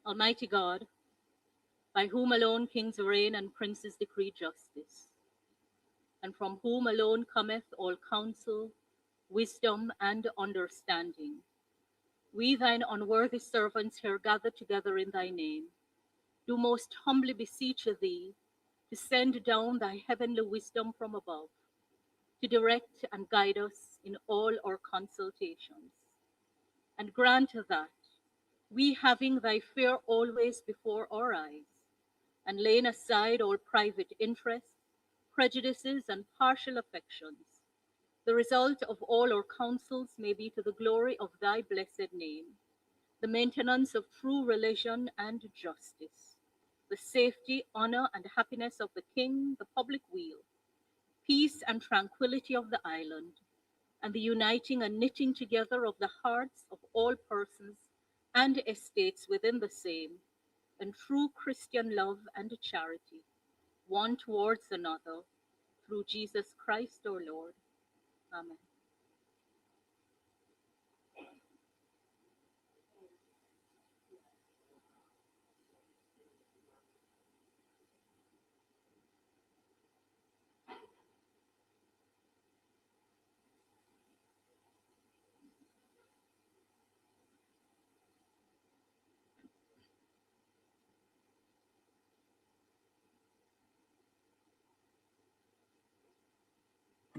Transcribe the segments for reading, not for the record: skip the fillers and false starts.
Almighty God, by whom alone kings reign and princes decree justice, and from whom alone cometh all counsel, wisdom, and understanding, we thine unworthy servants here gathered together in thy name, do most humbly beseech thee to send down thy heavenly wisdom from above, to direct and guide us in all our consultations, and grant that we, having thy fear always before our eyes, and laying aside all private interests, prejudices, and partial affections, the result of all our counsels may be to the glory of thy blessed name, the maintenance of true religion and justice, the safety, honor, and happiness of the king, the public weal, peace and tranquility of the island, and the uniting and knitting together of the hearts of all persons and estates within the same, and true Christian love and charity, one towards another, through Jesus Christ our Lord. Amen.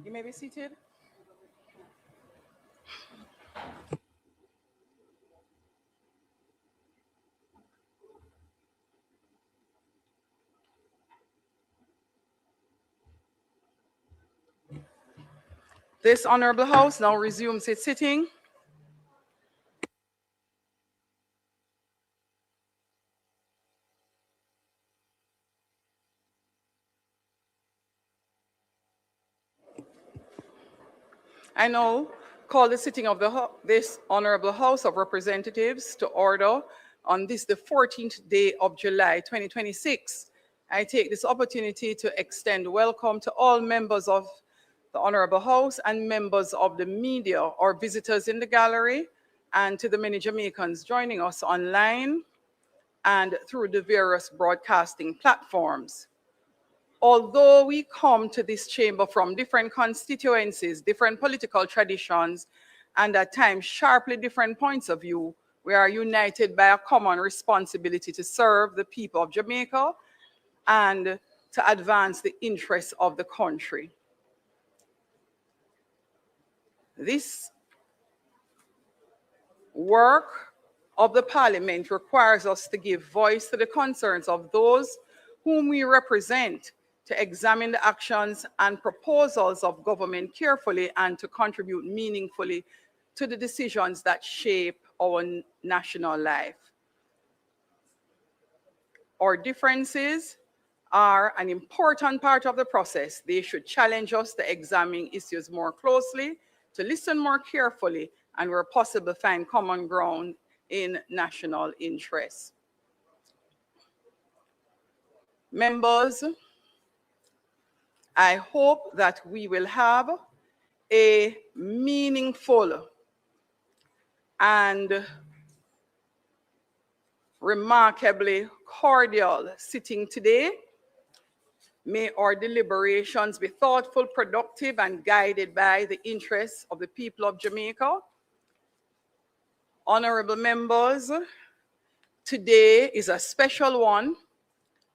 You may be seated. This honorable house now resumes its sitting. I now call the sitting of this Honorable House of Representatives to order on this, the 14th day of July, 2026. I take this opportunity to extend welcome to all members of the Honorable House and members of the media or visitors in the gallery, and to the many Jamaicans joining us online and through the various broadcasting platforms. Although we come to this chamber from different constituencies, different political traditions, and at times sharply different points of view, we are united by a common responsibility to serve the people of Jamaica and to advance the interests of the country. This work of the Parliament requires us to give voice to the concerns of those whom we represent, to examine the actions and proposals of government carefully, and to contribute meaningfully to the decisions that shape our national life. Our differences are an important part of the process. They should challenge us to examine issues more closely, to listen more carefully, and where possible find common ground in national interests. Members, I hope that we will have a meaningful and remarkably cordial sitting today. May our deliberations be thoughtful, productive, and guided by the interests of the people of Jamaica. Honorable members, today is a special one,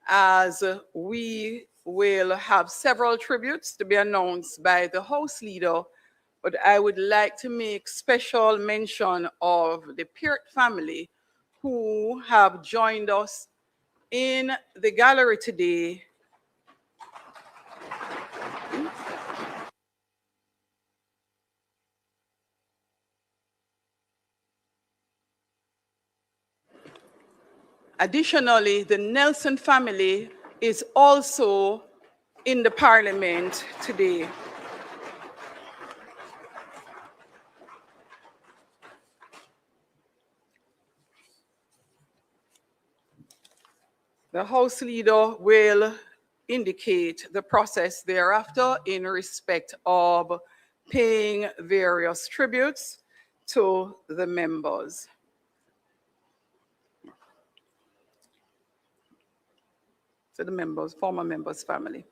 as we will have several tributes to be announced by the House Leader, but I would like to make special mention of the Peart family who have joined us in the gallery today. Additionally, the Nelson family is also in the Parliament today. The House Leader will indicate the process thereafter in respect of paying various tributes to the members. To the members, former members' family.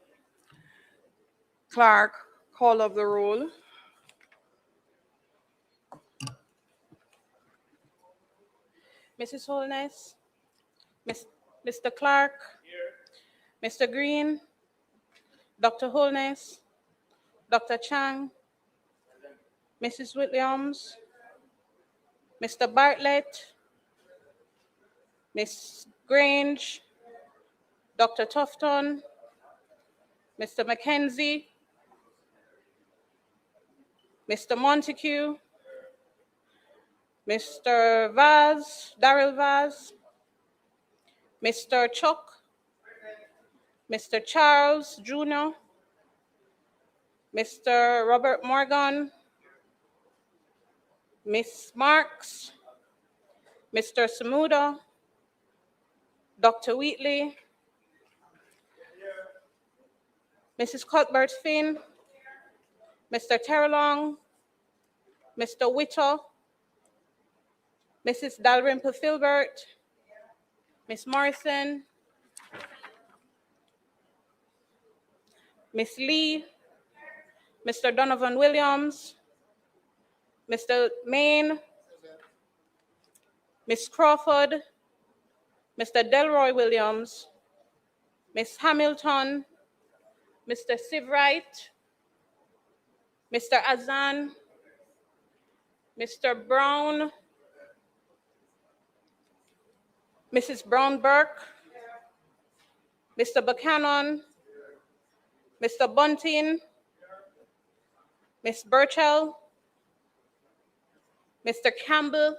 Clerk, call of the roll. Mrs. Holness, Mr. Clark, Mr. Green, Dr. Holness, Dr. Chang, Mrs. Williams, Mr. Bartlett, Ms. Grange, Dr. Tufton, Mr. McKenzie, Mr. Montague, Mr. Vaz, Darrell Vaz, Mr. Chuck, Mr. Charles Jr., Mr. Robert Morgan, Ms. Marks, Mr. Samuda, Dr. Wheatley, Mrs. Cuthbert Finn, Mr. Terrelong, Mr. Witter, Mrs. Dalrymple Filbert, Ms. Morrison, Ms. Lee, Mr. Donovan Williams, Mr. Main, Ms. Crawford, Mr. Delroy Williams, Ms. Hamilton, Mr. Sivright, Mr. Azan, Mr. Brown, Mrs. Brown-Burke, Mr. Buchanan, Mr. Bunting, Ms. Burchell, Mr. Campbell,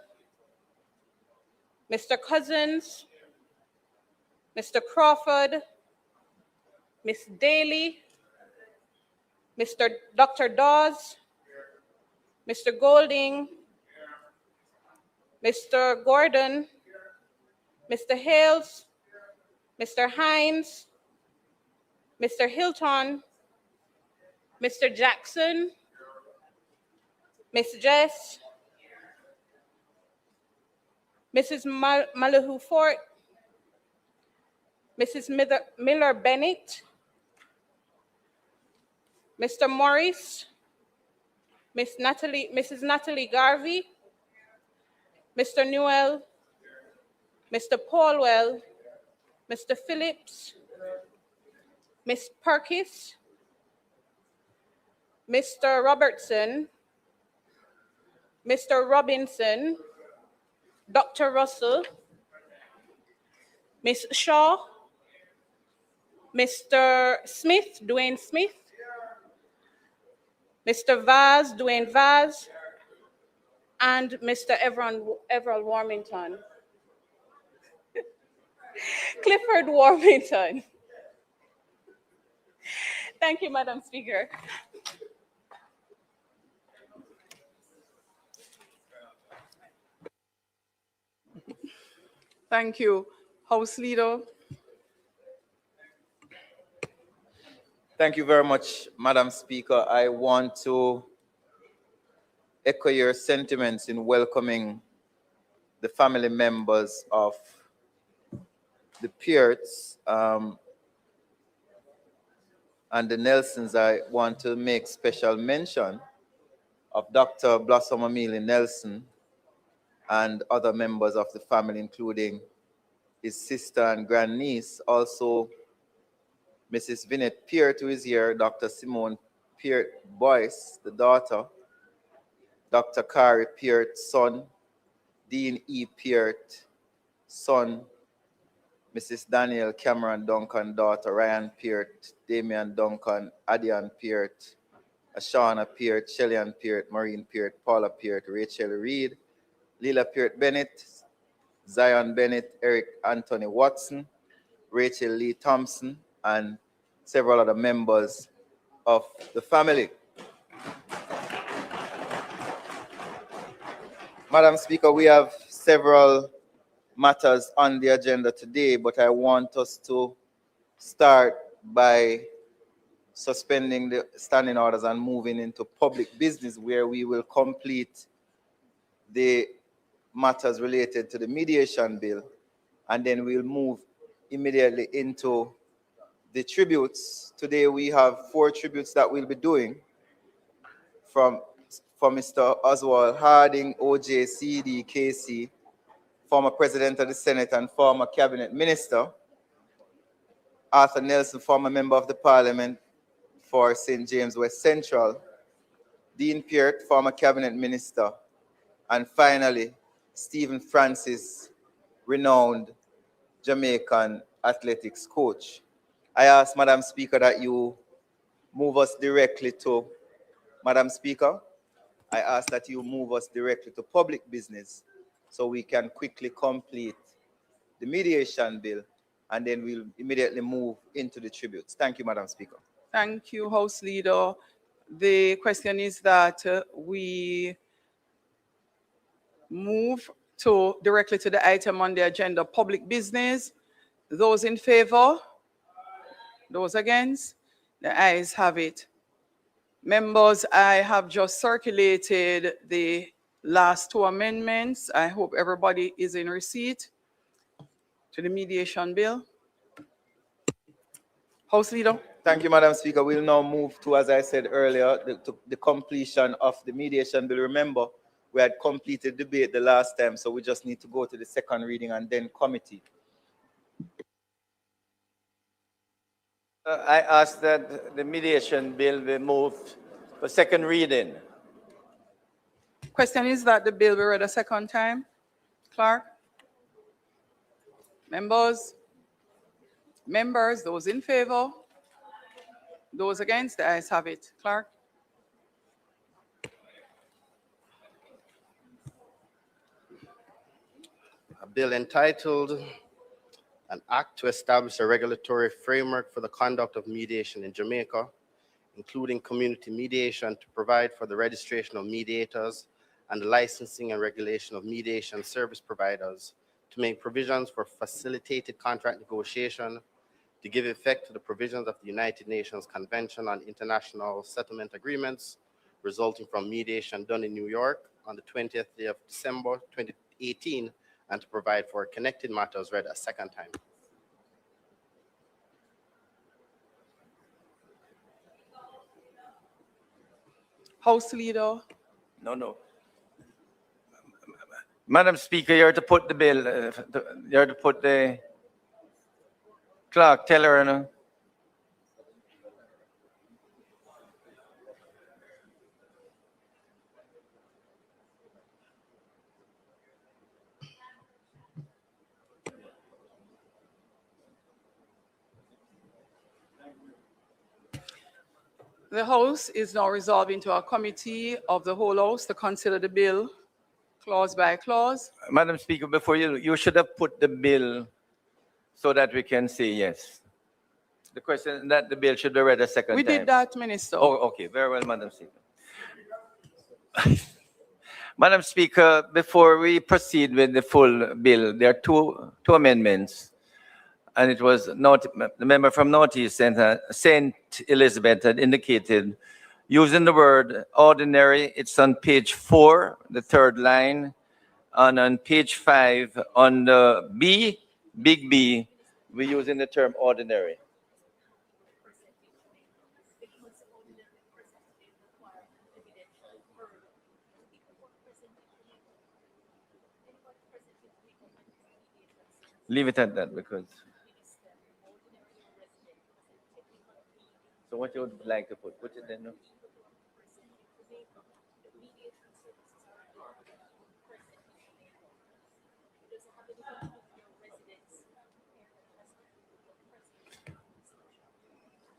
Mr. Cousins, Mr. Crawford, Ms. Daly, Dr. Dawes, Mr. Golding, Mr. Gordon, Mr. Hales, Mr. Hines, Mr. Hilton, Mr. Jackson, Ms. Jess, Mrs. Malahoo Fort, Mrs. Miller Bennett, Mr. Morris, Mrs. Natalie Garvey, Mr. Newell, Mr. Paulwell, Mr. Phillips, Ms. Perkis, Mr. Robertson, Mr. Robinson, Dr. Russell, Ms. Shaw, Mr. Smith, Dwayne Smith, Mr. Vaz, Dwayne Vaz, and Mr. Everall Warmington. Clifford Warmington. Thank you, Madam Speaker. Thank you. House Leader. Thank you very much, Madam Speaker. I want to echo your sentiments in welcoming the family members of the Pearts and the Nelsons. I want to make special mention of Dr. Blossom Amelie Nelson and other members of the family, including his sister and grandniece, also Mrs. Vinette Peart, who is here, Dr. Simone Peart Boyce, the daughter, Dr. Kari Peart, son, Dean E. Peart, son, Mrs. Daniel Cameron Duncan, daughter, Ryan Peart, Damian Duncan, Adian Peart, Ashana Peart, Shellyan Peart, Maureen Peart, Paula Peart, Rachel Reed, Lila Peart Bennett, Zion Bennett, Eric Anthony Watson, Rachel Lee Thompson, and several other members of the family. Madam Speaker, we have several matters on the agenda today, but I want us to start by suspending the standing orders and moving into public business, where we will complete the matters related to the mediation bill, and then we'll move immediately into the tributes. Today we have 4 tributes that we'll be doing from Mr. Oswald Harding, OJ, CD, KC, former President of the Senate and former Cabinet Minister, Arthur Nelson, former Member of the Parliament for St. James West Central, Dean Peart, former Cabinet Minister, and finally, Stephen Francis, renowned Jamaican athletics coach. I ask, Madam Speaker, that you move us directly to, Madam Speaker, I ask that you move us directly to public business so we can quickly complete the mediation bill, and then we'll immediately move into the tributes. Thank you, Madam Speaker. Thank you, House Leader. The question is that we move directly to the item on the agenda, public business. Those in favor? Those against? The ayes have it. Members, I have just circulated the last 2 amendments. I hope everybody is in receipt to the mediation bill. House Leader. Thank you, Madam Speaker. We'll now move to, as I said earlier, the completion of the mediation bill. Remember, we had completed debate the last time, so we just need to go to the second reading and then committee. I ask that the mediation bill be moved for second reading. Question is that the bill be read a second time. Clerk. Members, those in favor? Those against? The ayes have it. Clerk. A bill entitled An Act to Establish a Regulatory Framework for the Conduct of Mediation in Jamaica, including community mediation, to provide for the registration of mediators and the licensing and regulation of mediation service providers, to make provisions for facilitated contract negotiation, to give effect to the provisions of the United Nations Convention on International Settlement Agreements resulting from mediation done in New York on the 20th day of December 2018, and to provide for connected matters read a second time. House Leader. No. Madam Speaker, you're to put the bill, you're to put the clerk, tell her, no? The House is now resolving to a committee of the whole House to consider the bill clause by clause. Madam Speaker, before you should have put the bill so that we can say yes. The question that the bill should be read a second We time. did that, Minister. Oh, okay. Very well, Madam Speaker. Madam Speaker, before we proceed with the full bill, there are two amendments. And it was the member from Northeast St. Elizabeth had indicated using the word ordinary. It's on page 4, the third line, and on page 5 on the B, big B, we're using the term ordinary. Leave it at that because. So what you would like to put it then. No?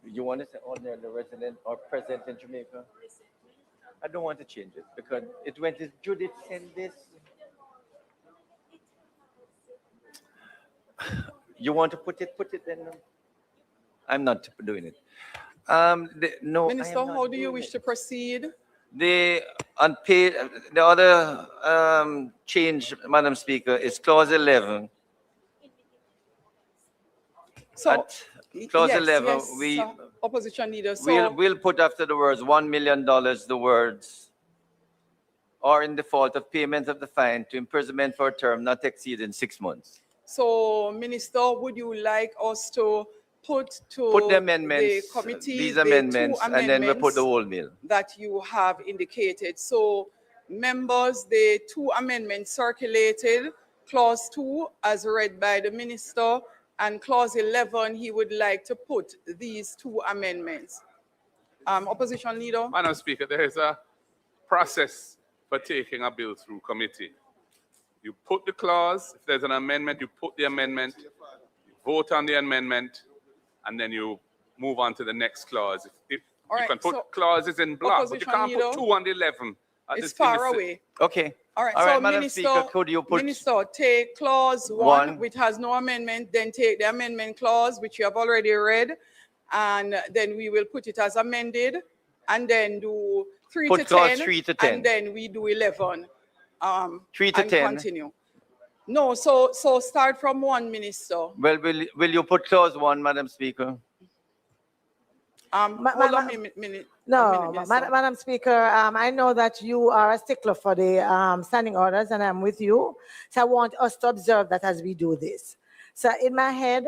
You want to say ordinary resident or present in Jamaica? I don't want to change it because it went to Judith in this. You want to put it then? No? I'm not doing it. No, Minister, how do you wish to proceed? The other change, Madam Speaker, is clause 11. So, At clause yes, 11, yes, opposition leader. So, we'll put after the words $1 million the words or in default of payment of the fine to imprisonment for a term not exceeding 6 months. So, Minister, would you like us to put to Put the the amendments, committee these the two amendments, and then we put the amendments whole bill. that you have indicated? So, members, the two amendments circulated, clause 2 as read by the minister, and clause 11, he would like to put these two amendments. Opposition leader? Madam Speaker, there is a process for taking a bill through committee. You put the clause, if there's an amendment, you put the amendment, you vote on the amendment, and then you move on to the next clause. If All you right, can put so clauses in block, but you opposition can't leader, put 2 on the 11. It's far away. Okay. All right, All so right, Madam Minister, Speaker, could you put Minister, take clause 1, One. which has no amendment, then take the amendment clause, which you have already read, and then we will put it as amended, and then do 3 Put to clause 10, 3 to 10. and then we do 11. 3 to and 10. continue. No, so start from 1, Minister. Well, will you put clause 1, Madam Speaker? Hold on a minute. No, Minister. Madam Speaker, I know that you are a stickler for the standing orders, and I'm with you. So I want us to observe that as we do this. So in my head,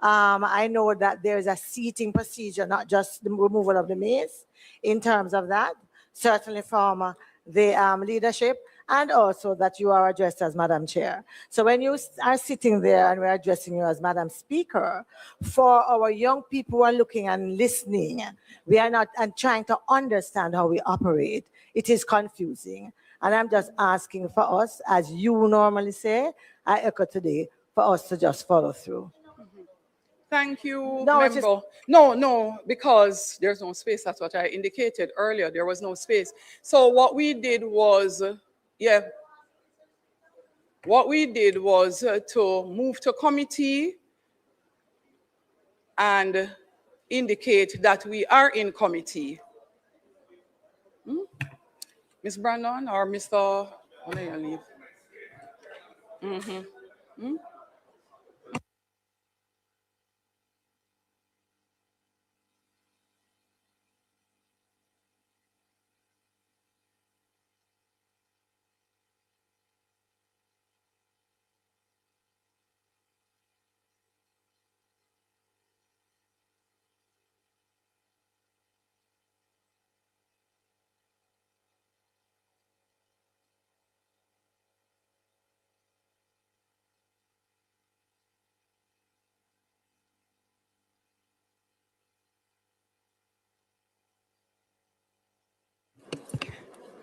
I know that there is a seating procedure, not just the removal of the mace, in terms of that, certainly from the leadership, and also that you are addressed as Madam Chair. So when you are sitting there and we're addressing you as Madam Speaker, for our young people who are looking and listening, we are not and trying to understand how we operate. It is confusing. And I'm just asking for us, as you normally say, I echo today, for us to just follow through. Thank you, No, it's member. No, because there's no space. That's what I indicated earlier. There was no space. So what we did was, to move to committee and indicate that we are in committee. Ms. Brandon or Mr. When are you leave?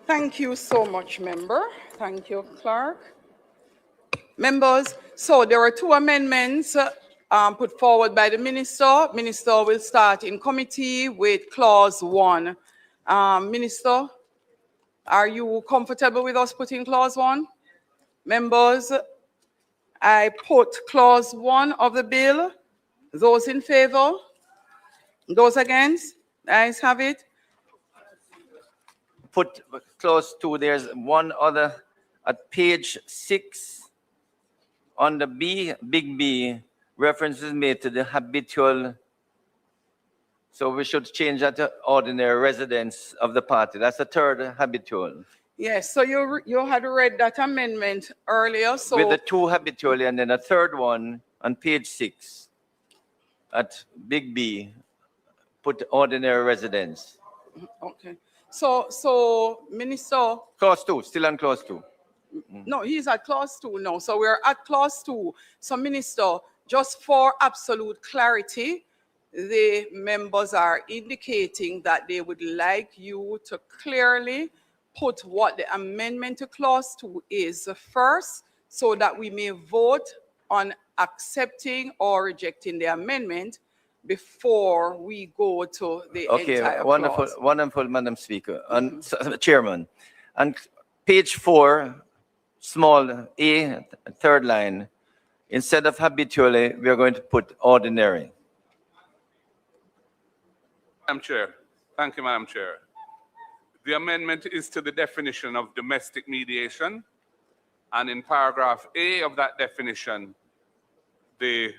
Thank you so much, member. Thank you, clerk. Members, so there are two amendments put forward by the minister. Minister will start in committee with clause 1. Minister, are you comfortable with us putting clause 1? Members, I put clause 1 of the bill. Those in favor? Those against? The ayes have it. Put clause 2. There's one other at page 6 on the big B, reference is made to the habitual. So we should change that to ordinary residence of the party. That's the third habitual. Yes, so you had read that amendment earlier, so. With the 2 habitually, and then a third one on page 6 at big B, put ordinary residence. Okay. So Minister, Clause 2, still on clause 2. no, he's at clause 2 now. So we're at clause 2. So Minister, just for absolute clarity, the members are indicating that they would like you to clearly put what the amendment to clause 2 is first, so that we may vote on accepting or rejecting the amendment before we go to the entire wonderful, clause. wonderful, Madam Speaker and Chairman. And page 4, small a, third line, instead of habitually, we are going to put ordinary. Madam Chair. Thank you, Madam Chair. The amendment is to the definition of domestic mediation. And in paragraph A of that definition, the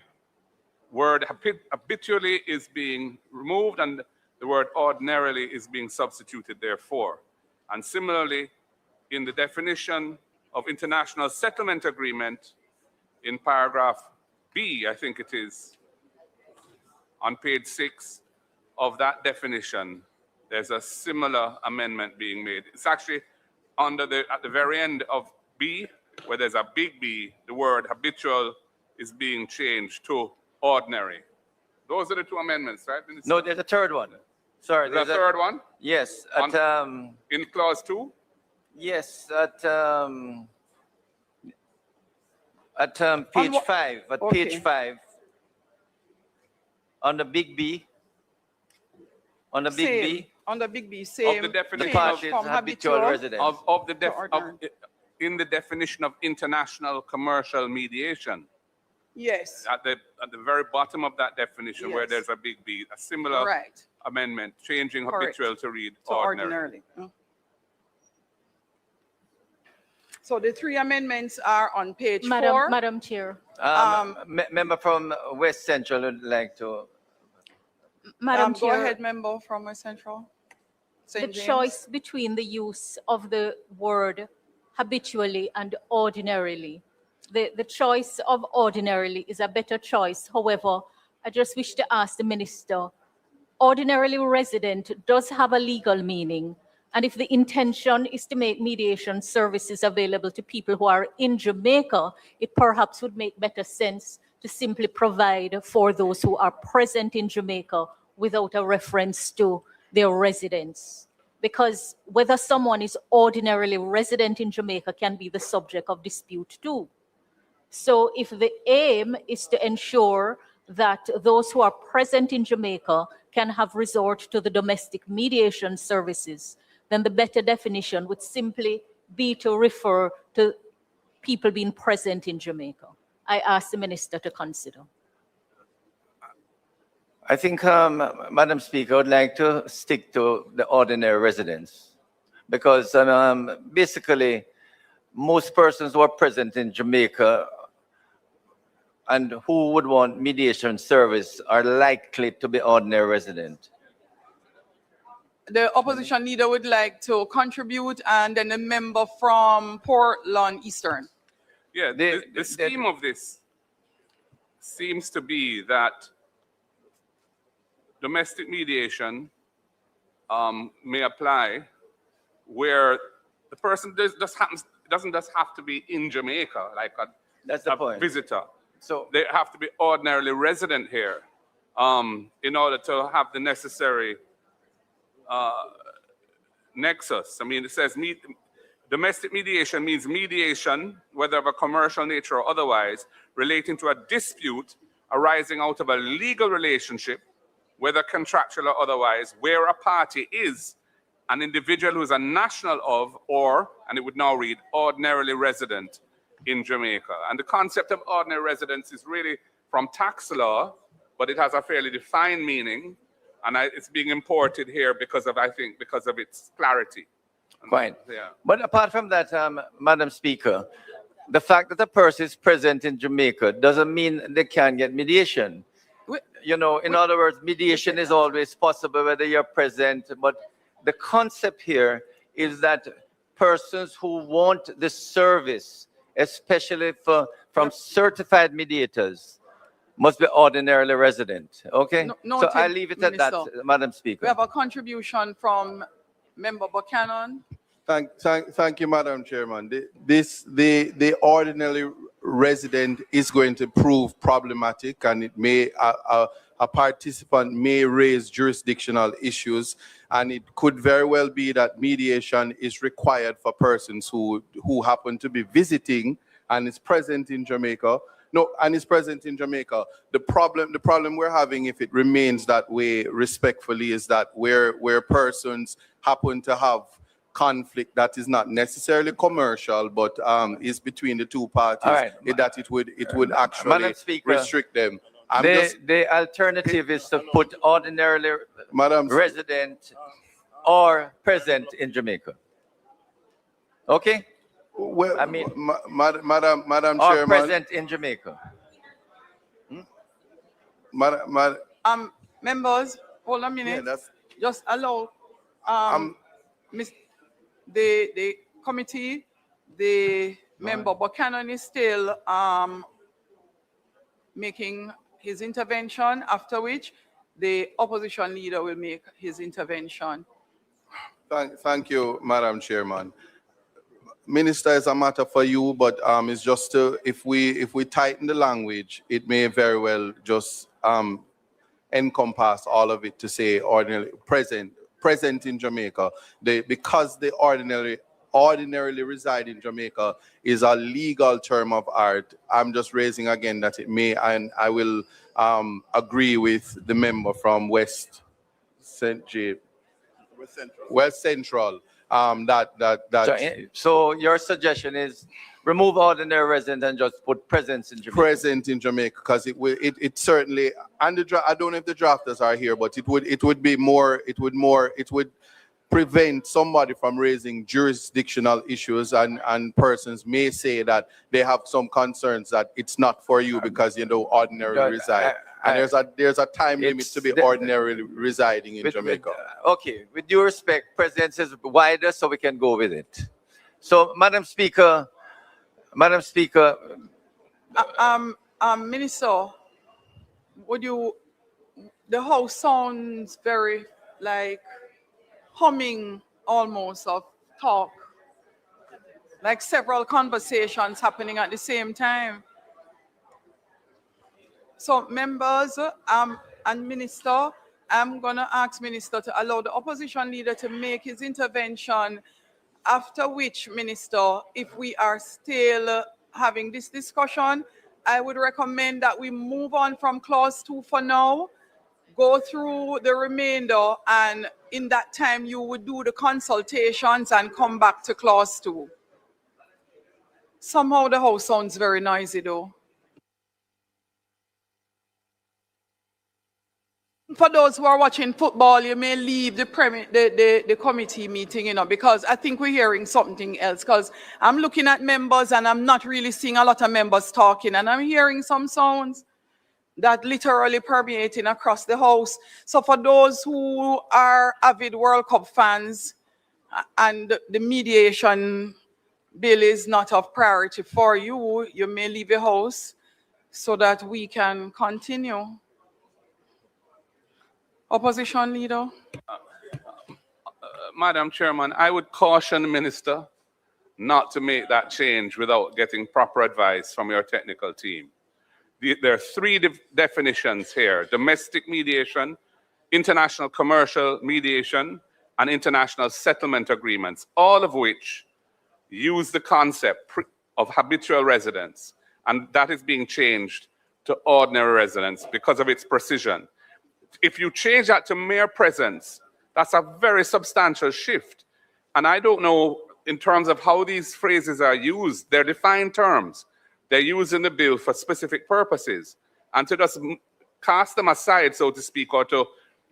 word habitually is being removed and the word ordinarily is being substituted therefore. And similarly, in the definition of international settlement agreement in paragraph B, I think it is, on page 6 of that definition, there's a similar amendment being made. It's actually at the very end of B, where there's a big B, the word habitual is being changed to ordinary. Those are the two amendments, right, Minister? No, there's a third one. Sorry. There's a third one Yes, in clause 2. yes, at page what- 5, at Okay. page 5, on the big B, on the big Same. B, On the big B, Of same. the the definition part of, is from habitual habitual residence. in the definition of international commercial mediation. Yes, At the very bottom of that definition, where Yes. there's a big B, a similar right. amendment, changing Correct. habitual to read So ordinary. ordinarily. So the three amendments are on page 4. Madam Chair. Member from West Central would like to. Madam Go Chair. ahead, member from West Central. The St. James. choice between the use of the word habitually and ordinarily. The choice of ordinarily is a better choice. However, I just wish to ask the minister, ordinarily resident does have a legal meaning. And if the intention is to make mediation services available to people who are in Jamaica, it perhaps would make better sense to simply provide for those who are present in Jamaica without a reference to their residence. Because whether someone is ordinarily resident in Jamaica can be the subject of dispute too. So if the aim is to ensure that those who are present in Jamaica can have resort to the domestic mediation services, then the better definition would simply be to refer to people being present in Jamaica. I ask the minister to consider. I think, Madam Speaker, I would like to stick to the ordinary residents because basically most persons who are present in Jamaica and who would want mediation service are likely to be ordinary resident. The opposition leader would like to contribute, and then the member from Portland Eastern. Yeah, the scheme of this seems to be that domestic mediation may apply where the person doesn't just have to be in Jamaica, like That's the a point. visitor. So They have to be ordinarily resident here in order to have the necessary nexus. I mean, it says domestic mediation means mediation, whether of a commercial nature or otherwise, relating to a dispute arising out of a legal relationship, whether contractual or otherwise, where a party is an individual who is a national of, or, and it would now read, ordinarily resident in Jamaica. And the concept of ordinary residence is really from tax law, but it has a fairly defined meaning, and it's being imported here because of its clarity. Fine. Yeah. But apart from that, Madam Speaker, the fact that a person is present in Jamaica doesn't mean they can't get mediation. You know, in other words, mediation is always possible whether you're present. But the concept here is that persons who want the service, especially from certified mediators, must be ordinarily resident. Okay? So Noted, I leave it at that, Minister. Madam We Speaker. have a contribution from member Buchanan. Thank you, Madam Chairman. The ordinary resident is going to prove problematic, and it may a participant may raise jurisdictional issues, and it could very well be that mediation is required for persons who happen to be visiting and is present in Jamaica. The problem we're having, if it remains that way respectfully, is that where persons happen to have conflict that is not necessarily commercial, but is between the two parties, All right. that it would actually Madam Speaker, restrict them. The alternative is to put ordinarily Madam, resident or present in Jamaica. Okay? well, I mean- Madam Or Chairman, present in Jamaica. Members, hold a yeah, minute. that's, Just allow um, the committee, the member Buchanan is still making his intervention, after which the opposition leader will make his intervention. Thank you, Madam Chairman. Minister, is a matter for you, but it's just if we tighten the language, it may very well just encompass all of it to say ordinarily present in Jamaica. Because they ordinarily reside in Jamaica is a legal term of art. I'm just raising again that it may, and I will agree with the member from West Central. So your suggestion is remove ordinary resident and just put presence in Jamaica. Present in Jamaica, because it certainly, and I don't know if the drafters are here, but it would prevent somebody from raising jurisdictional issues, and persons may say that they have some concerns that it's not for you because you don't ordinarily reside. And there's a time limit to be ordinarily residing in Jamaica. Okay, with due respect, presence is wider, so we can go with it. So, Madam Speaker, Minister, the house sounds very like humming almost of talk, like several conversations happening at the same time. So members and Minister, I'm gonna ask Minister to allow the opposition leader to make his intervention, after which, Minister, if we are still having this discussion, I would recommend that we move on from clause 2 for now, go through the remainder, and in that time you would do the consultations and come back to clause 2. Somehow the house sounds very noisy though. For those who are watching football, you may leave the committee meeting, because I think we're hearing something else, because I'm looking at members and I'm not really seeing a lot of members talking, and I'm hearing some sounds that literally permeating across the house. So for those who are avid World Cup fans and the mediation bill is not of priority for you, you may leave the house so that we can continue. Opposition leader. Madam Chairman, I would caution the minister not to make that change without getting proper advice from your technical team. There are three definitions here: domestic mediation, international commercial mediation, and international settlement agreements, all of which use the concept of habitual residence, and that is being changed to ordinary residence because of its precision. If you change that to mere presence, that's a very substantial shift. And I don't know, in terms of how these phrases are used, they're defined terms. They're used in the bill for specific purposes. And to just cast them aside, so to speak, or to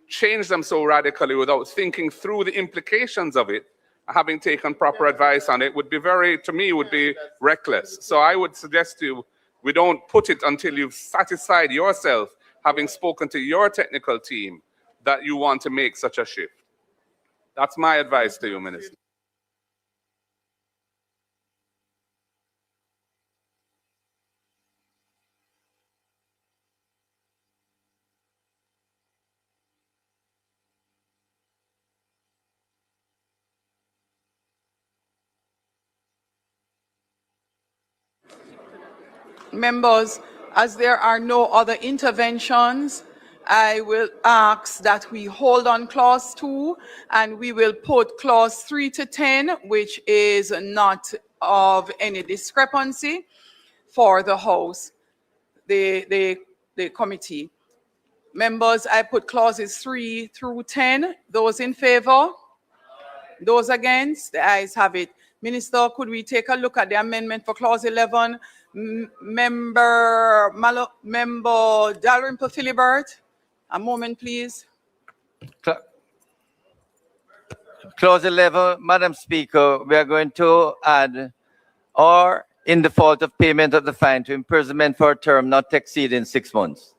change them so radically without thinking through the implications of it, having taken proper advice on it, would be to me, would be reckless. So I would suggest to you, we don't put it until you've satisfied yourself, having spoken to your technical team, that you want to make such a shift. That's my advice to you, Minister. Members, as there are no other interventions, I will ask that we hold on clause 2, and we will put clause 3 to 10, which is not of any discrepancy for the House, the committee. Members, I put clauses 3 through 10. Those in favor? Those against? The ayes have it. Minister, could we take a look at the amendment for clause 11? Member Dalrymple Philibert, a moment, please. Clause 11, Madam Speaker, we are going to add, or in default of payment of the fine, to imprisonment for a term not exceeding 6 months.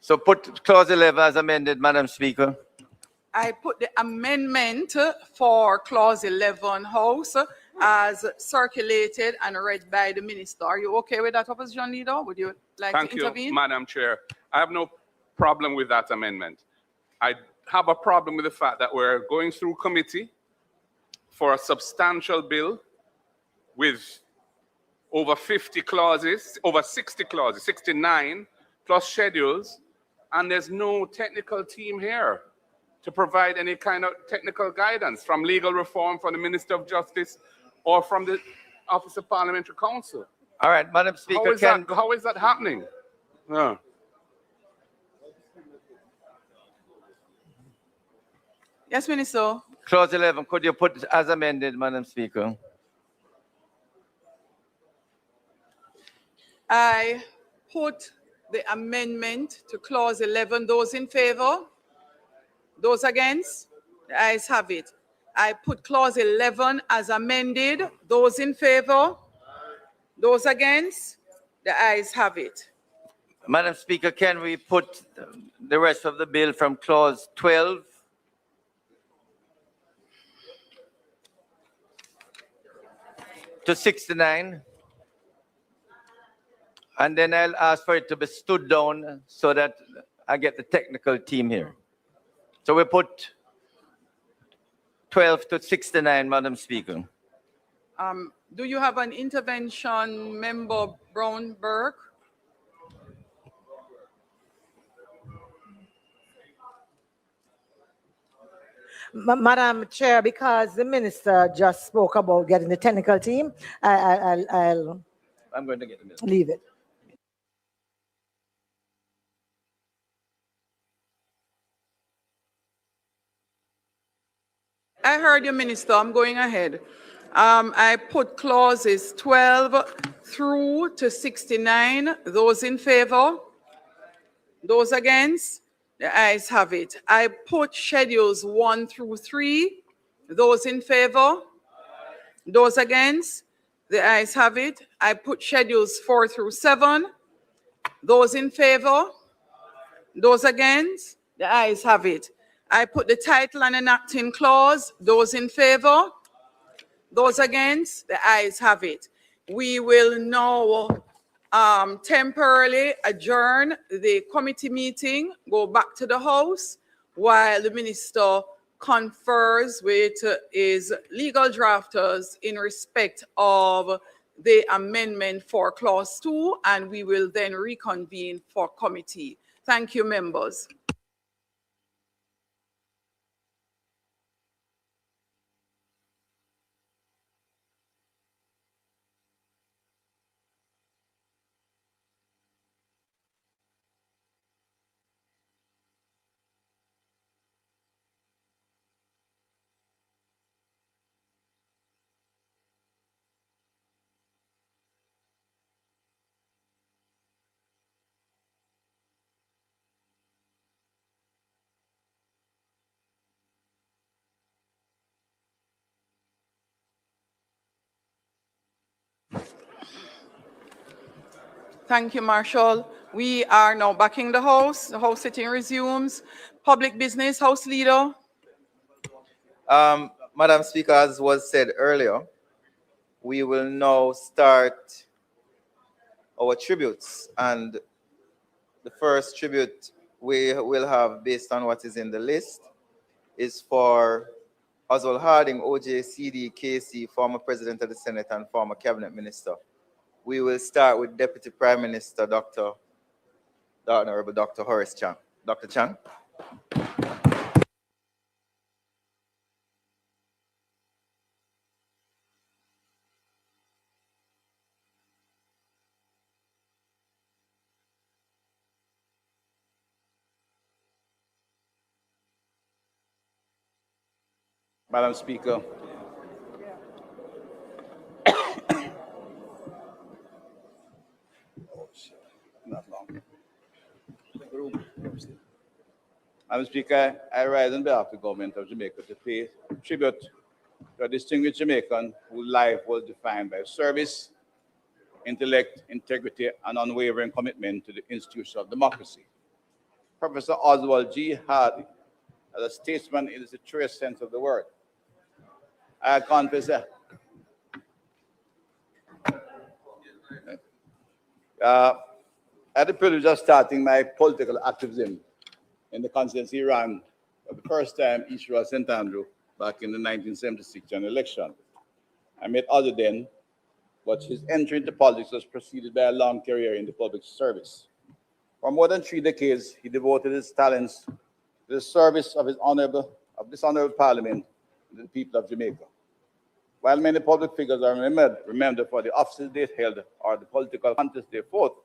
So put clause 11 as amended, Madam Speaker. I put the amendment for clause 11 House as circulated and read by the minister. Are you okay with that, Opposition Leader? Would you like Thank to you, intervene? Madam Chair. I have no problem with that amendment. I have a problem with the fact that we're going through committee for a substantial bill with over 50 clauses, over 60 clauses, 69 plus schedules, and there's no technical team here to provide any kind of technical guidance from legal reform, from the Minister of Justice, or from the Office of Parliamentary Counsel. All right, Madam Speaker, How is that happening? Yeah. Yes, Minister. clause 11, could you put it as amended, Madam Speaker? I put the amendment to clause 11. Those in favor? Those against? The ayes have it. I put clause 11 as amended. Those in favor? Those against? The ayes have it. Madam Speaker, can we put the rest of the bill from clause 12 to 69? And then I'll ask for it to be stood down so that I get the technical team here. So we put 12 to 69, Madam Speaker. Do you have an intervention, Member Brown-Burke? Madam Chair, because the minister just spoke about getting the technical team, I'll I'm going to get the bill. leave it. I heard you, Minister. I'm going ahead. I put clauses 12 through to 69. Those in favor? Those against? The ayes have it. I put schedules 1 through 3. Those in favor? Those against? The ayes have it. I put schedules 4 through 7. Those in favor? Those against? The ayes have it. I put the title and enacting clause. Those in favor? Those against? The ayes have it. We will now temporarily adjourn the committee meeting, go back to the House, while the minister confers with his legal drafters in respect of the amendment for clause 2, and we will then reconvene for committee. Thank you, members. Thank you, Marshall. We are now back in the House. The House sitting resumes. Public business, House Leader. Madam Speaker, as was said earlier, we will now start our tributes. And the first tribute we will have, based on what is in the list, is for Oswald Harding, OJCD, KC, former President of the Senate and former Cabinet Minister. We will start with Deputy Prime Minister, the Honorable Dr. Horace Chang. Dr. Chang. Madam Speaker, not long. Madam Speaker, I rise on behalf of the government of Jamaica to pay tribute to a distinguished Jamaican whose life was defined by service, intellect, integrity, and unwavering commitment to the institution of democracy. Professor Oswald G. Hardy as a statesman in the truest sense of the word. I confess that. I had the privilege of starting my political activism in the constituency ran for the first time East Rural St. Andrew back in the 1976 general election. I met Other then, but his entry into politics was preceded by a long career in the public service. For more than 3 decades, he devoted his talents to the service of this honorable parliament and the people of Jamaica. While many public figures are remembered for the offices they held or the political contests they fought,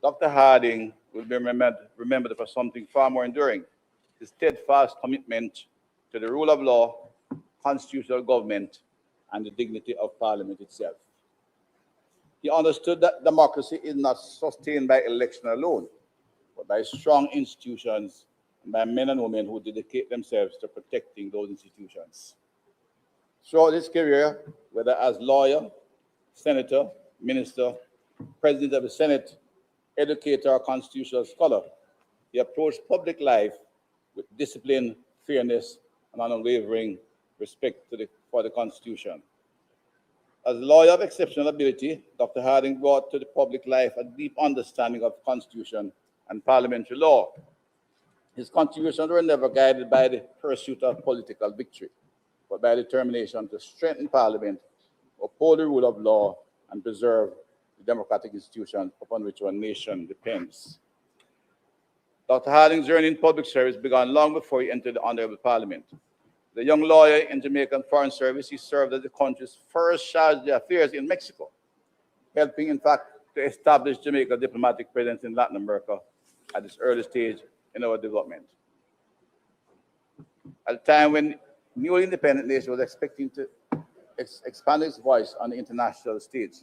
Dr. Harding will be remembered for something far more enduring: his steadfast commitment to the rule of law, constitutional government, and the dignity of Parliament itself. He understood that democracy is not sustained by election alone, but by strong institutions and by men and women who dedicate themselves to protecting those institutions. Throughout his career, whether as lawyer, senator, minister, president of the Senate, educator, or constitutional scholar, he approached public life with discipline, fairness, and unwavering respect for the Constitution. As a lawyer of exceptional ability, Dr. Harding brought to the public life a deep understanding of the Constitution and parliamentary law. His contributions were never guided by the pursuit of political victory, but by determination to strengthen Parliament, uphold the rule of law, and preserve the democratic institutions upon which our nation depends. Dr. Harding's journey in public service began long before he entered the Honorable Parliament. The young lawyer in Jamaican Foreign Service, he served as the country's first charge d'affaires in Mexico, helping, in fact, to establish Jamaica's diplomatic presence in Latin America at this early stage in our development. At a time when newly independent nation was expecting to expand its voice on the international stage,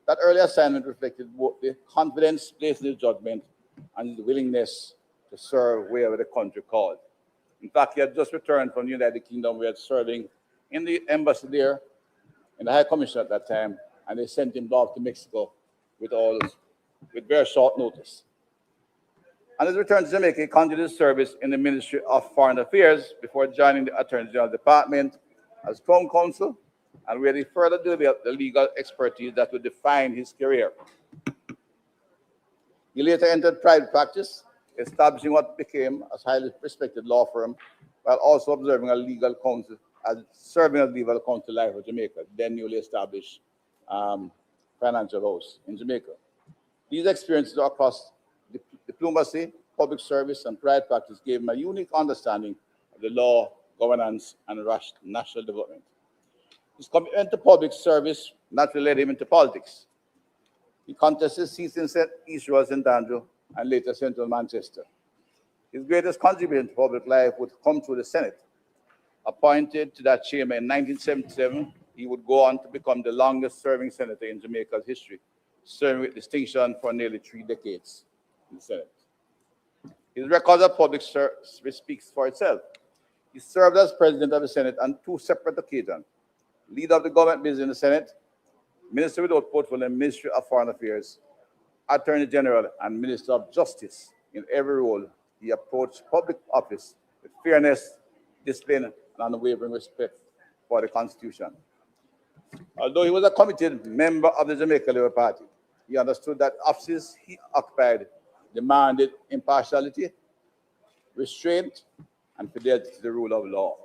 that early assignment reflected both the confidence placed in his judgment and his willingness to serve wherever the country called. In fact, he had just returned from the United Kingdom, where he was serving in the embassy there, in the High Commission at that time, and they sent him off to Mexico with very short notice. On his return to Jamaica, he continued his service in the Ministry of Foreign Affairs before joining the Attorney General Department as Crown Counsel, and where he further developed the legal expertise that would define his career. He later entered private practice, establishing what became a highly respected law firm, while also observing a legal counsel, serving as legal counsel life of Jamaica, then newly established financial house in Jamaica. These experiences across diplomacy, public service, and private practice gave him a unique understanding of the law, governance, and national development. His commitment to public service naturally led him into politics. He contested seats in East Rural St. Andrew and later Central Manchester. His greatest contribution to public life would come through the Senate. Appointed to that chamber in 1977, he would go on to become the longest-serving senator in Jamaica's history, serving with distinction for nearly 3 decades in the Senate. His record of public service speaks for itself. He served as president of the Senate on 2 separate occasions: leader of the government business in the Senate, minister without portfolio in the Ministry of Foreign Affairs, Attorney General, and Minister of Justice. In every role, he approached public office with fairness, discipline, and unwavering respect for the Constitution. Although he was a committed member of the Jamaica Labour Party, he understood that offices he occupied demanded impartiality, restraint, and fidelity to the rule of law.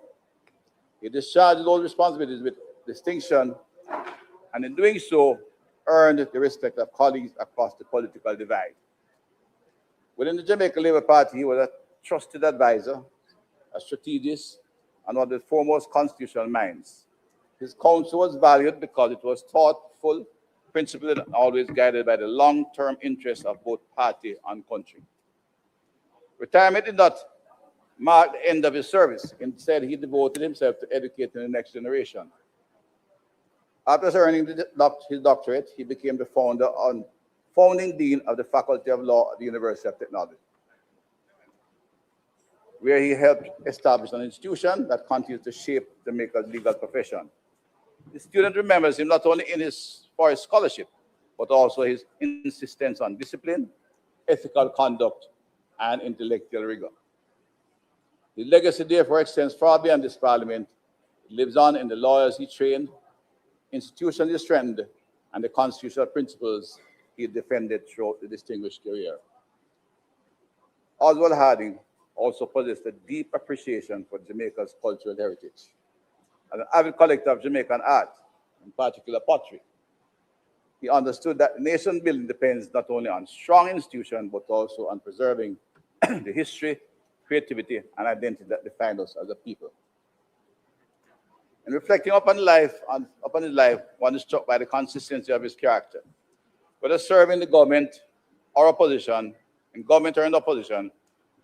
He discharged those responsibilities with distinction, and in doing so, earned the respect of colleagues across the political divide. Within the Jamaica Labour Party, he was a trusted advisor, a strategist, and one of the foremost constitutional minds. His counsel was valued because it was thoughtful, principled, and always guided by the long-term interests of both party and country. Retirement did not mark the end of his service. Instead, he devoted himself to educating the next generation. After earning his doctorate, he became the founding dean of the Faculty of Law at the University of Technology, where he helped establish an institution that continues to shape Jamaica's legal profession. The student remembers him not only for his scholarship, but also his insistence on discipline, ethical conduct, and intellectual rigor. His legacy therefore extends far beyond this parliament. It lives on in the lawyers he trained, institutions he strengthened, and the constitutional principles he defended throughout the distinguished career. Oswald Harding also possessed a deep appreciation for Jamaica's cultural heritage. As an avid collector of Jamaican art, in particular pottery, he understood that nation building depends not only on strong institutions, but also on preserving the history, creativity, and identity that define us as a people. In reflecting upon his life, one is struck by the consistency of his character. Whether serving the government or opposition, in government or in opposition,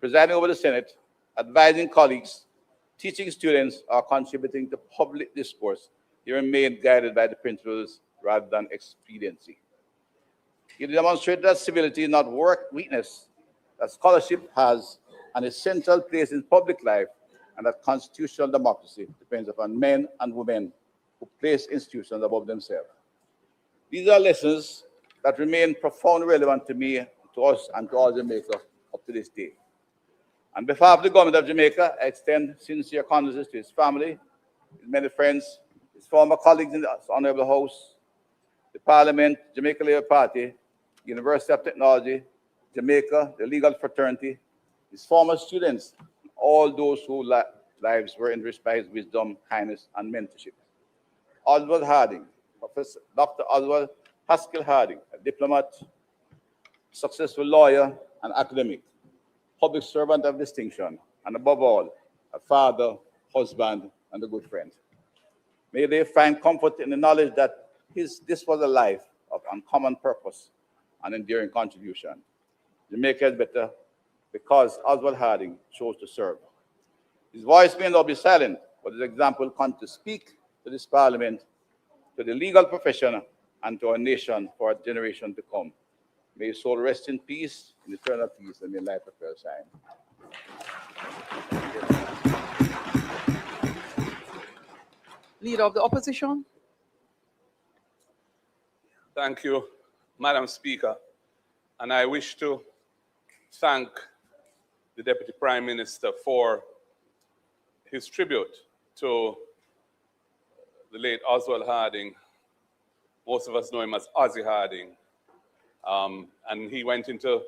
presiding over the Senate, advising colleagues, teaching students, or contributing to public discourse, he remained guided by the principles rather than expediency. He demonstrated that civility is not weakness, that scholarship has an essential place in public life, and that constitutional democracy depends upon men and women who place institutions above themselves. These are lessons that remain profoundly relevant to me, to us, and to all Jamaica up to this day. On behalf of the government of Jamaica, I extend sincere condolences to his family, his many friends, his former colleagues in the Honorable House, the Parliament, Jamaica Labour Party, University of Technology, Jamaica, the legal fraternity, his former students, all those whose lives were enriched by his wisdom, kindness, and mentorship. Oswald Harding, Professor Dr. Oswald Haskell Harding, a diplomat, successful lawyer, and academic, public servant of distinction, and above all, a father, husband, and a good friend. May they find comfort in the knowledge that this was a life of uncommon purpose and enduring contribution. Jamaica is better because Oswald Harding chose to serve. His voice may not be silent, but his example comes to speak to this parliament, to the legal profession, and to our nation for a generation to come. May his soul rest in peace, in eternal peace, and may life prepare shine. Leader of the opposition. Thank you, Madam Speaker. And I wish to thank the Deputy Prime Minister for his tribute to the late Oswald Harding. Most of us know him as Ozzy Harding. And he went into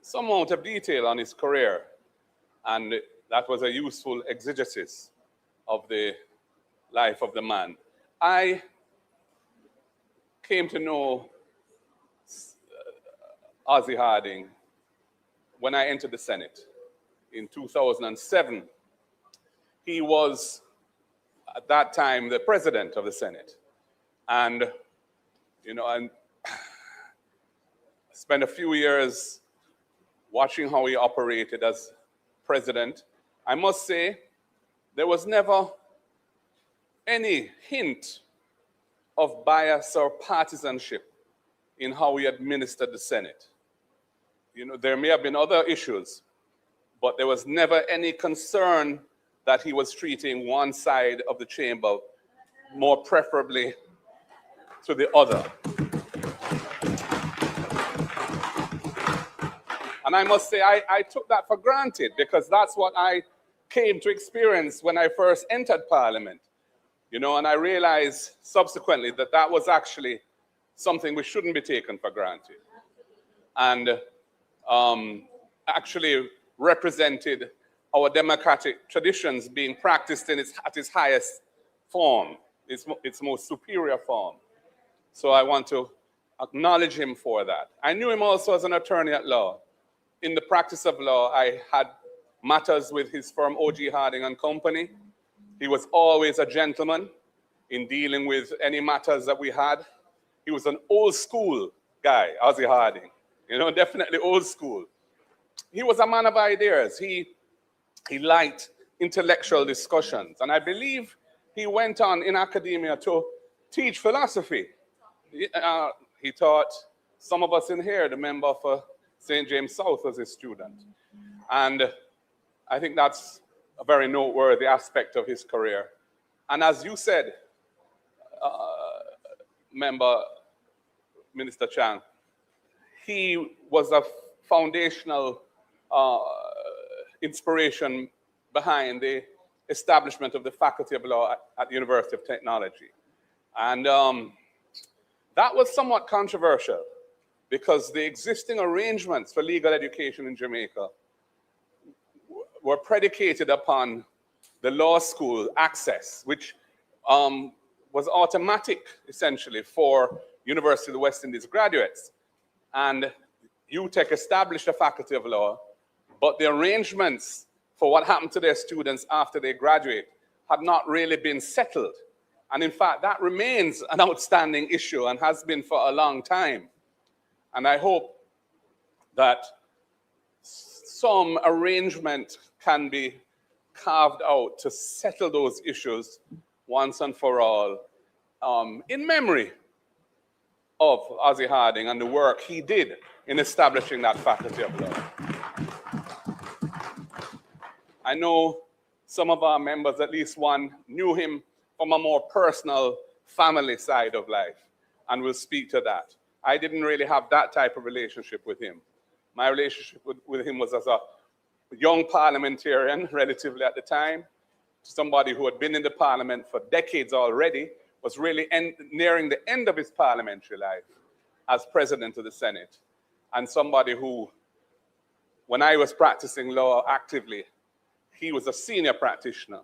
some amount of detail on his career. And that was a useful exegesis of the life of the man. I came to know Ozzy Harding when I entered the Senate in 2007. He was, at that time, the president of the Senate. And, I spent a few years watching how he operated as president. I must say, there was never any hint of bias or partisanship in how he administered the Senate. There may have been other issues, but there was never any concern that he was treating one side of the chamber more preferably to the other. And I must say, I took that for granted because that's what I came to experience when I first entered Parliament. And I realized subsequently that that was actually something we shouldn't be taken for granted. And actually represented our democratic traditions being practiced at its highest form, its most superior form. So I want to acknowledge him for that. I knew him also as an attorney at law. In the practice of law, I had matters with his firm, O.G. Harding and Company. He was always a gentleman in dealing with any matters that we had. He was an old school guy, Ozzy Harding. Definitely old school. He was a man of ideas. He liked intellectual discussions. And I believe he went on in academia to teach philosophy. He taught some of us in here, the member for St. James South, as a student. And I think that's a very noteworthy aspect of his career. And as you said, Member Minister Chang, he was a foundational inspiration behind the establishment of the Faculty of Law at the University of Technology. And that was somewhat controversial because the existing arrangements for legal education in Jamaica were predicated upon the law school access, which was automatic, essentially, for University of the West Indies graduates. And UTech established a Faculty of Law, but the arrangements for what happened to their students after they graduate had not really been settled. And in fact, that remains an outstanding issue and has been for a long time. And I hope that some arrangement can be carved out to settle those issues once and for all, in memory of Ozzie Harding and the work he did in establishing that Faculty of Law. I know some of our members, at least one, knew him from a more personal family side of life, and we'll speak to that. I didn't really have that type of relationship with him. My relationship with him was as a young parliamentarian, relatively at the time, somebody who had been in the parliament for decades already, was really nearing the end of his parliamentary life as president of the Senate, and somebody who, when I was practicing law actively, he was a senior practitioner,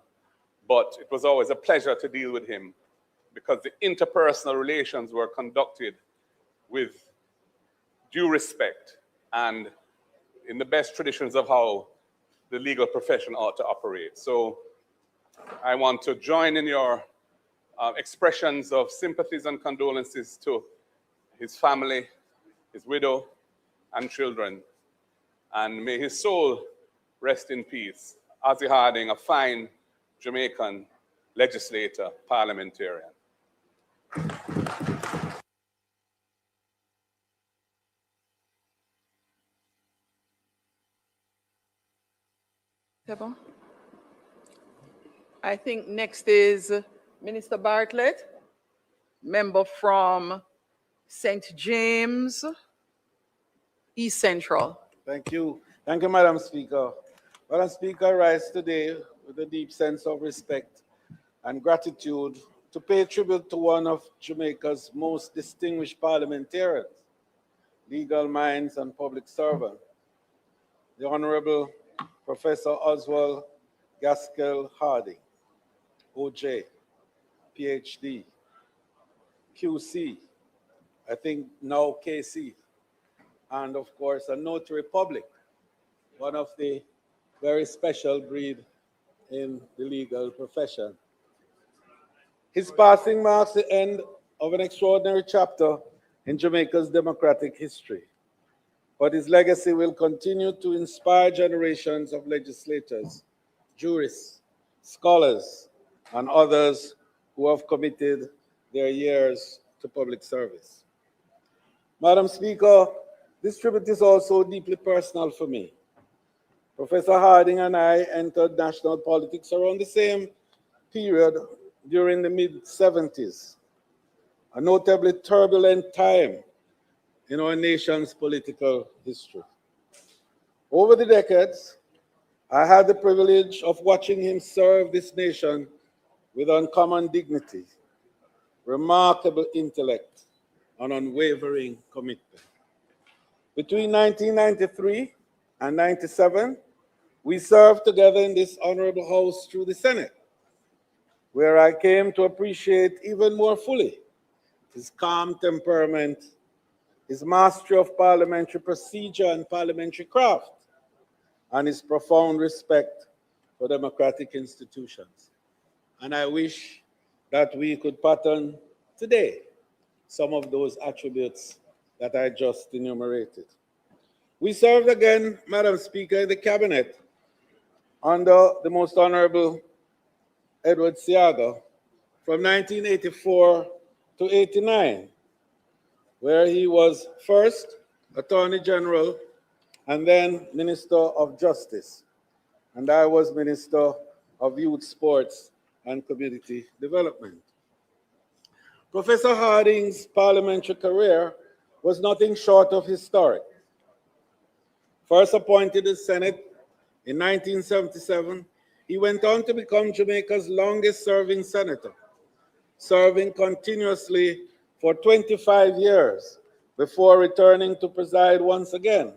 but it was always a pleasure to deal with him because the interpersonal relations were conducted with due respect and in the best traditions of how the legal profession ought to operate. So I want to join in your expressions of sympathies and condolences to his family, his widow, and children. And may his soul rest in peace. Ozzie Harding, a fine Jamaican legislator, parliamentarian. I think next is Minister Bartlett, member from St. James, East Central. Thank you. Thank you, Madam Speaker. Madam Speaker, I rise today with a deep sense of respect and gratitude to pay tribute to one of Jamaica's most distinguished parliamentarians, legal minds, and public servant, the Honorable Professor Oswald Gaskell Harding, OJ, PhD, QC, I think now KC, and of course a notary public, one of the very special breed in the legal profession. His passing marks the end of an extraordinary chapter in Jamaica's democratic history, but his legacy will continue to inspire generations of legislators, jurists, scholars, and others who have committed their years to public service. Madam Speaker, this tribute is also deeply personal for me. Professor Harding and I entered national politics around the same period during the mid-70s, a notably turbulent time in our nation's political history. Over the decades, I had the privilege of watching him serve this nation with uncommon dignity, remarkable intellect, and unwavering commitment. Between 1993 and 97, we served together in this honorable house through the Senate, where I came to appreciate even more fully his calm temperament, his mastery of parliamentary procedure and parliamentary craft, and his profound respect for democratic institutions. And I wish that we could pattern today some of those attributes that I just enumerated. We served again, Madam Speaker, in the cabinet under the Most Honorable Edward Seaga from 1984 to 89, where he was first Attorney General and then Minister of Justice. And I was Minister of Youth, Sports, and Community Development. Professor Harding's parliamentary career was nothing short of historic. First appointed to the Senate in 1977, he went on to become Jamaica's longest-serving senator, serving continuously for 25 years before returning to preside once again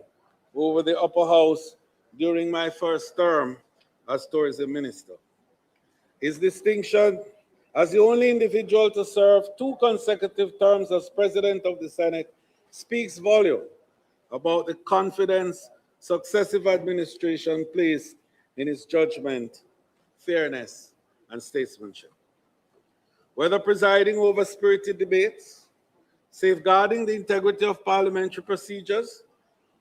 over the upper house during my first term as tourism minister. His distinction as the only individual to serve 2 consecutive terms as president of the Senate speaks volume about the confidence successive administration placed in his judgment, fairness, and statesmanship. Whether presiding over spirited debates, safeguarding the integrity of parliamentary procedures,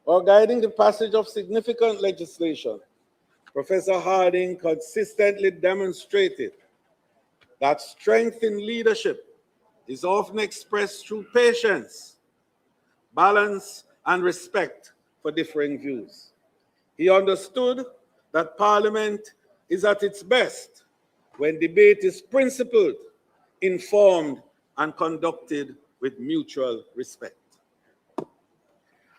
or guiding the passage of significant legislation, Professor Harding consistently demonstrated that strength in leadership is often expressed through patience, balance, and respect for differing views. He understood that Parliament is at its best when debate is principled, informed, and conducted with mutual respect.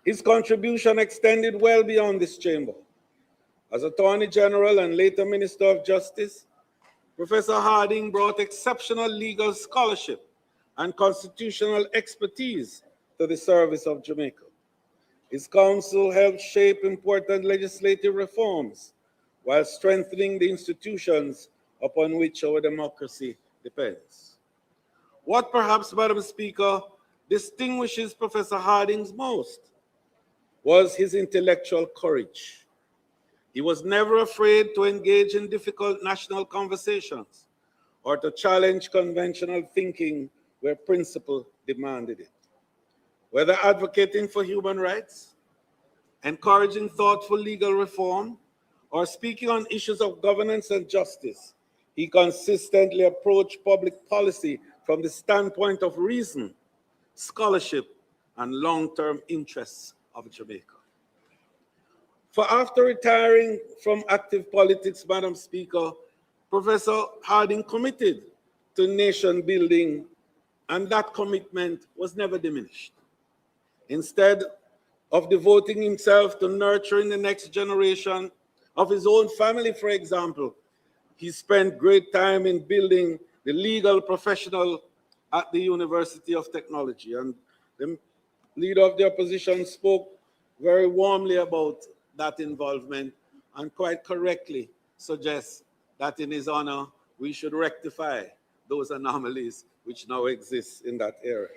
His contribution extended well beyond this chamber. As Attorney General and later Minister of Justice, Professor Harding brought exceptional legal scholarship and constitutional expertise to the service of Jamaica. His counsel helped shape important legislative reforms while strengthening the institutions upon which our democracy depends. What perhaps, Madam Speaker, distinguishes Professor Harding's most was his intellectual courage. He was never afraid to engage in difficult national conversations or to challenge conventional thinking where principle demanded it. Whether advocating for human rights, encouraging thoughtful legal reform, or speaking on issues of governance and justice, he consistently approached public policy from the standpoint of reason, scholarship, and long-term interests of Jamaica. For after retiring from active politics, Madam Speaker, Professor Harding committed to nation building, and that commitment was never diminished. Instead of devoting himself to nurturing the next generation of his own family, for example, he spent great time in building the legal professional at the University of Technology. And the leader of the opposition spoke very warmly about that involvement and quite correctly suggests that in his honor, we should rectify those anomalies which now exist in that area.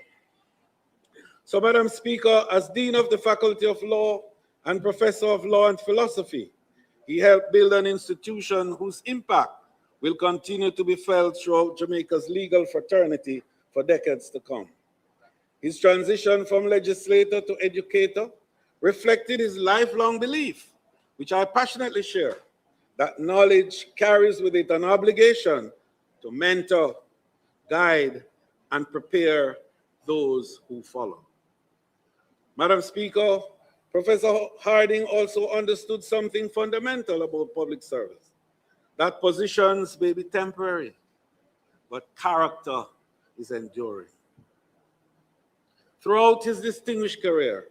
So, Madam Speaker, as Dean of the Faculty of Law and Professor of Law and Philosophy, he helped build an institution whose impact will continue to be felt throughout Jamaica's legal fraternity for decades to come. His transition from legislator to educator reflected his lifelong belief, which I passionately share, that knowledge carries with it an obligation to mentor, guide, and prepare those who follow. Madam Speaker, Professor Harding also understood something fundamental about public service, that positions may be temporary, but character is enduring. Throughout his distinguished career,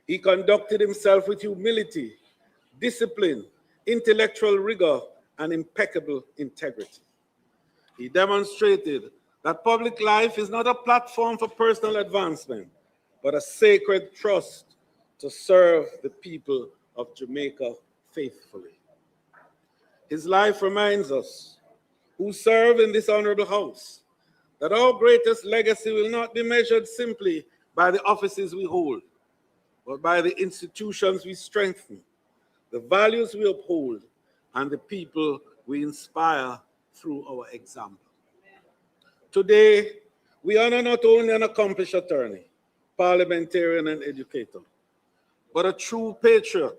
he conducted himself with humility, discipline, intellectual rigor, and impeccable integrity. He demonstrated that public life is not a platform for personal advancement, but a sacred trust to serve the people of Jamaica faithfully. His life reminds us, who serve in this honorable house, that our greatest legacy will not be measured simply by the offices we hold, but by the institutions we strengthen, the values we uphold, and the people we inspire through our example. Today, we honor not only an accomplished attorney, parliamentarian, and educator, but a true patriot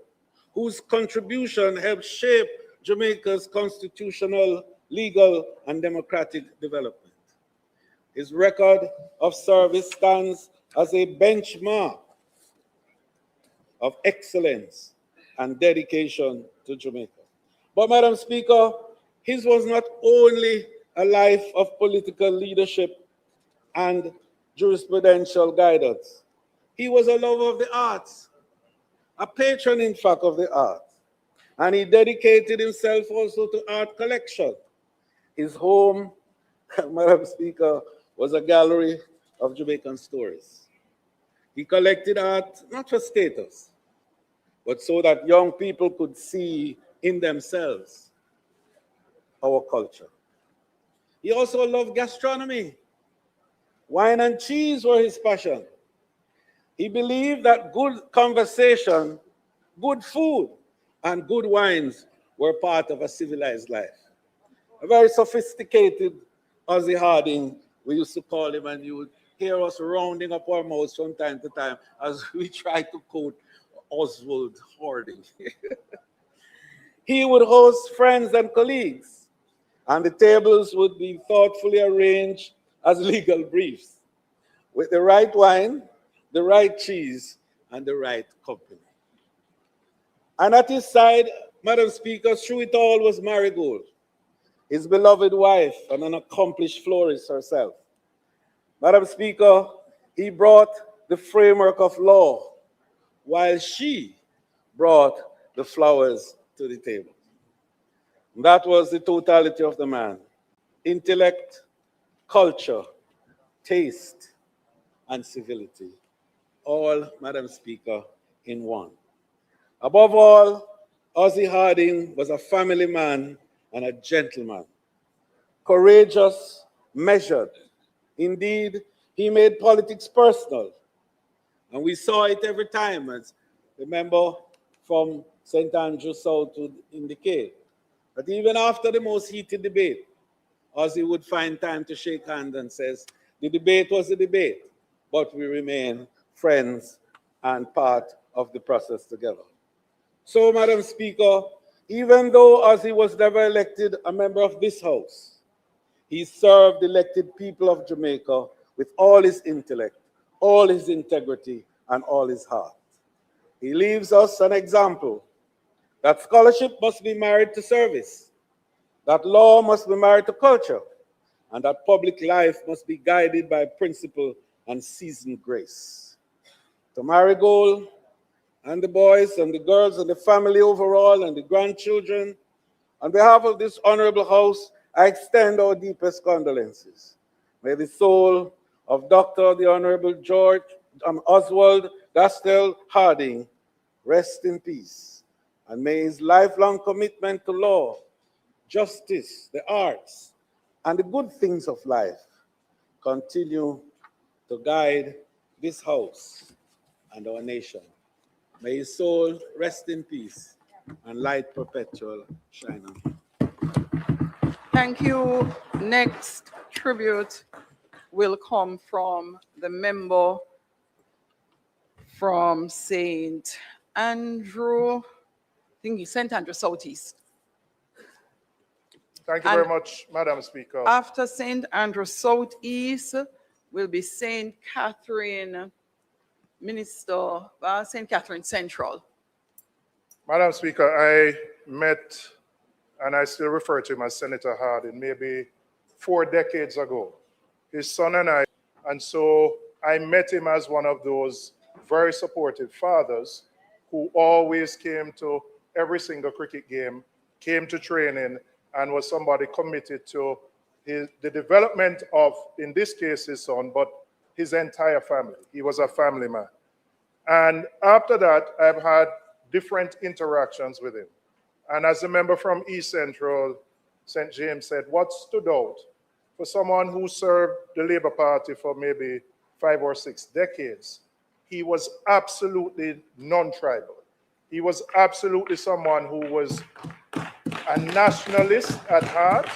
whose contribution helped shape Jamaica's constitutional, legal, and democratic development. His record of service stands as a benchmark of excellence and dedication to Jamaica. But, Madam Speaker, his was not only a life of political leadership and jurisprudential guidance. He was a lover of the arts. a patron, in fact, of the art. And he dedicated himself also to art collection. His home, Madam Speaker, was a gallery of Jamaican stories. He collected art not for status, but so that young people could see in themselves our culture. He also loved gastronomy. Wine and cheese were his passion. He believed that good conversation, good food, and good wines were part of a civilized life. A very sophisticated Ozzy Harding, we used to call him, and you would hear us rounding up our mouths from time to time as we try to quote Oswald Harding. He would host friends and colleagues, and the tables would be thoughtfully arranged as legal briefs with the right wine, the right cheese, and the right company. And at his side, Madam Speaker, through it all was Marigold, his beloved wife and an accomplished florist herself. Madam Speaker, he brought the framework of law, while she brought the flowers to the table. That was the totality of the man: intellect, culture, taste, and civility. All, Madam Speaker, in one. Above all, Ozzy Harding was a family man and a gentleman. Courageous, measured. Indeed, he made politics personal. And we saw it every time, as the member from St. Andrew South would indicate. But even after the most heated debate, Ozzy would find time to shake hands and says, the debate was a debate, but we remain friends and part of the process together. So, Madam Speaker, even though Ozzy was never elected a member of this House, he served the elected people of Jamaica with all his intellect, all his integrity, and all his heart. He leaves us an example that scholarship must be married to service, that law must be married to culture, and that public life must be guided by principle and seasoned grace. To Marigold and the boys and the girls and the family overall and the grandchildren, on behalf of this honorable House, I extend our deepest condolences. May the soul of Dr. the Honorable Oswald Gastel Harding rest in peace, and may his lifelong commitment to law, justice, the arts, and the good things of life continue to guide this House and our nation. May his soul rest in peace and light perpetual shine on him. Thank you. Next tribute will come from the member from St. Andrew, I think he's St. Andrew Southeast. Thank you very much, Madam Speaker. After St. Andrew Southeast will be St. Catherine St. Catherine Central. Madam Speaker, I met, and I still refer to him as Senator Harding, maybe 4 decades ago. His son and I, and so I met him as one of those very supportive fathers who always came to every single cricket game, came to training, and was somebody committed to the development of, in this case, his son, but his entire family. He was a family man. And after that, I've had different interactions with him. And as a member from East Central, St. James said, what stood out for someone who served the Labour Party for maybe 5 or 6 decades, he was absolutely non-tribal. He was absolutely someone who was a nationalist at heart,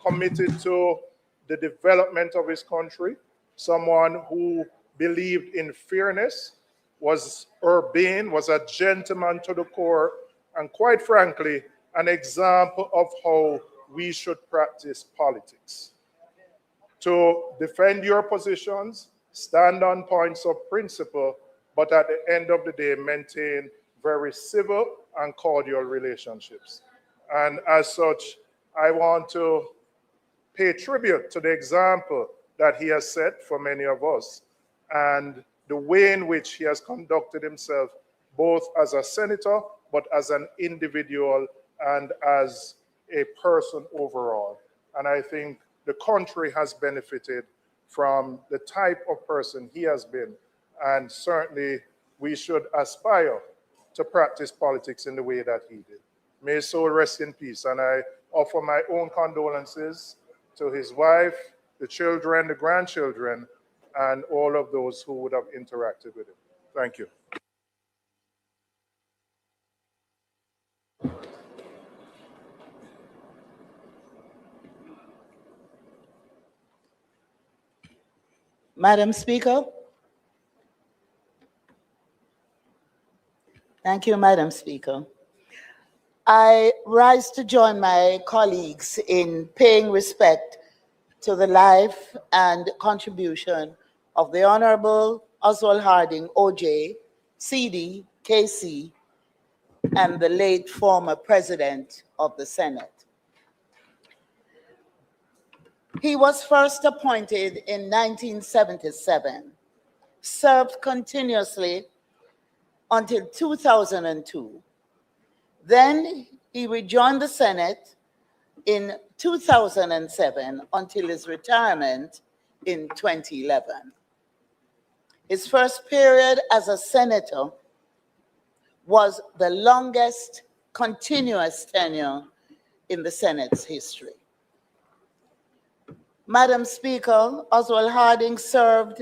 committed to the development of his country, someone who believed in fairness, was urbane, was a gentleman to the core, and quite frankly, an example of how we should practice politics. To defend your positions, stand on points of principle, but at the end of the day, maintain very civil and cordial relationships. And as such, I want to pay tribute to the example that he has set for many of us and the way in which he has conducted himself both as a senator, but as an individual and as a person overall. And I think the country has benefited from the type of person he has been. And certainly we should aspire to practice politics in the way that he did. May his soul rest in peace. And I offer my own condolences to his wife, the children, the grandchildren, and all of those who would have interacted with him. Thank you. Madam Speaker. Thank you, Madam Speaker. I rise to join my colleagues in paying respect to the life and contribution of the Honorable Oswald Harding, OJ, CD, KC, and the late former President of the Senate. He was first appointed in 1977, served continuously until 2002. Then he rejoined the Senate in 2007 until his retirement in 2011. His first period as a senator was the longest continuous tenure in the Senate's history. Madam Speaker, Oswald Harding served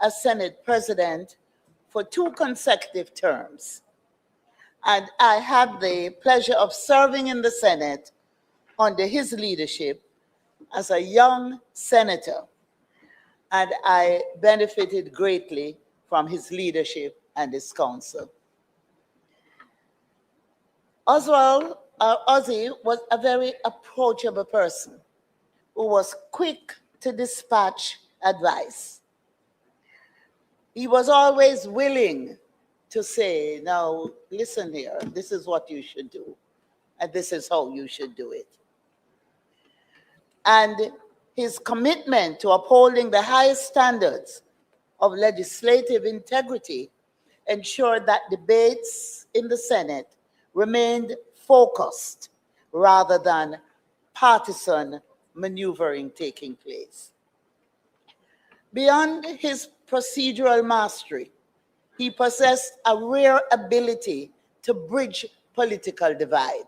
as Senate President for 2 consecutive terms, and I had the pleasure of serving in the Senate under his leadership as a young senator, and I benefited greatly from his leadership and his counsel. Ozzy was a very approachable person who was quick to dispatch advice. He was always willing to say, now, listen here, this is what you should do, and this is how you should do it. And his commitment to upholding the highest standards of legislative integrity ensured that debates in the Senate remained focused rather than partisan maneuvering taking place. Beyond his procedural mastery, he possessed a rare ability to bridge political divide,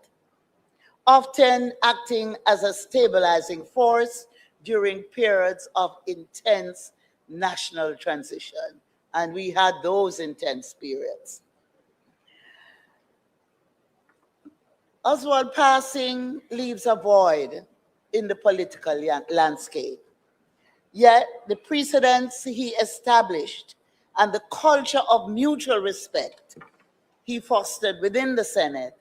often acting as a stabilizing force during periods of intense national transition. And we had those intense periods. Oswald passing leaves a void in the political landscape. Yet the precedents he established and the culture of mutual respect he fostered within the Senate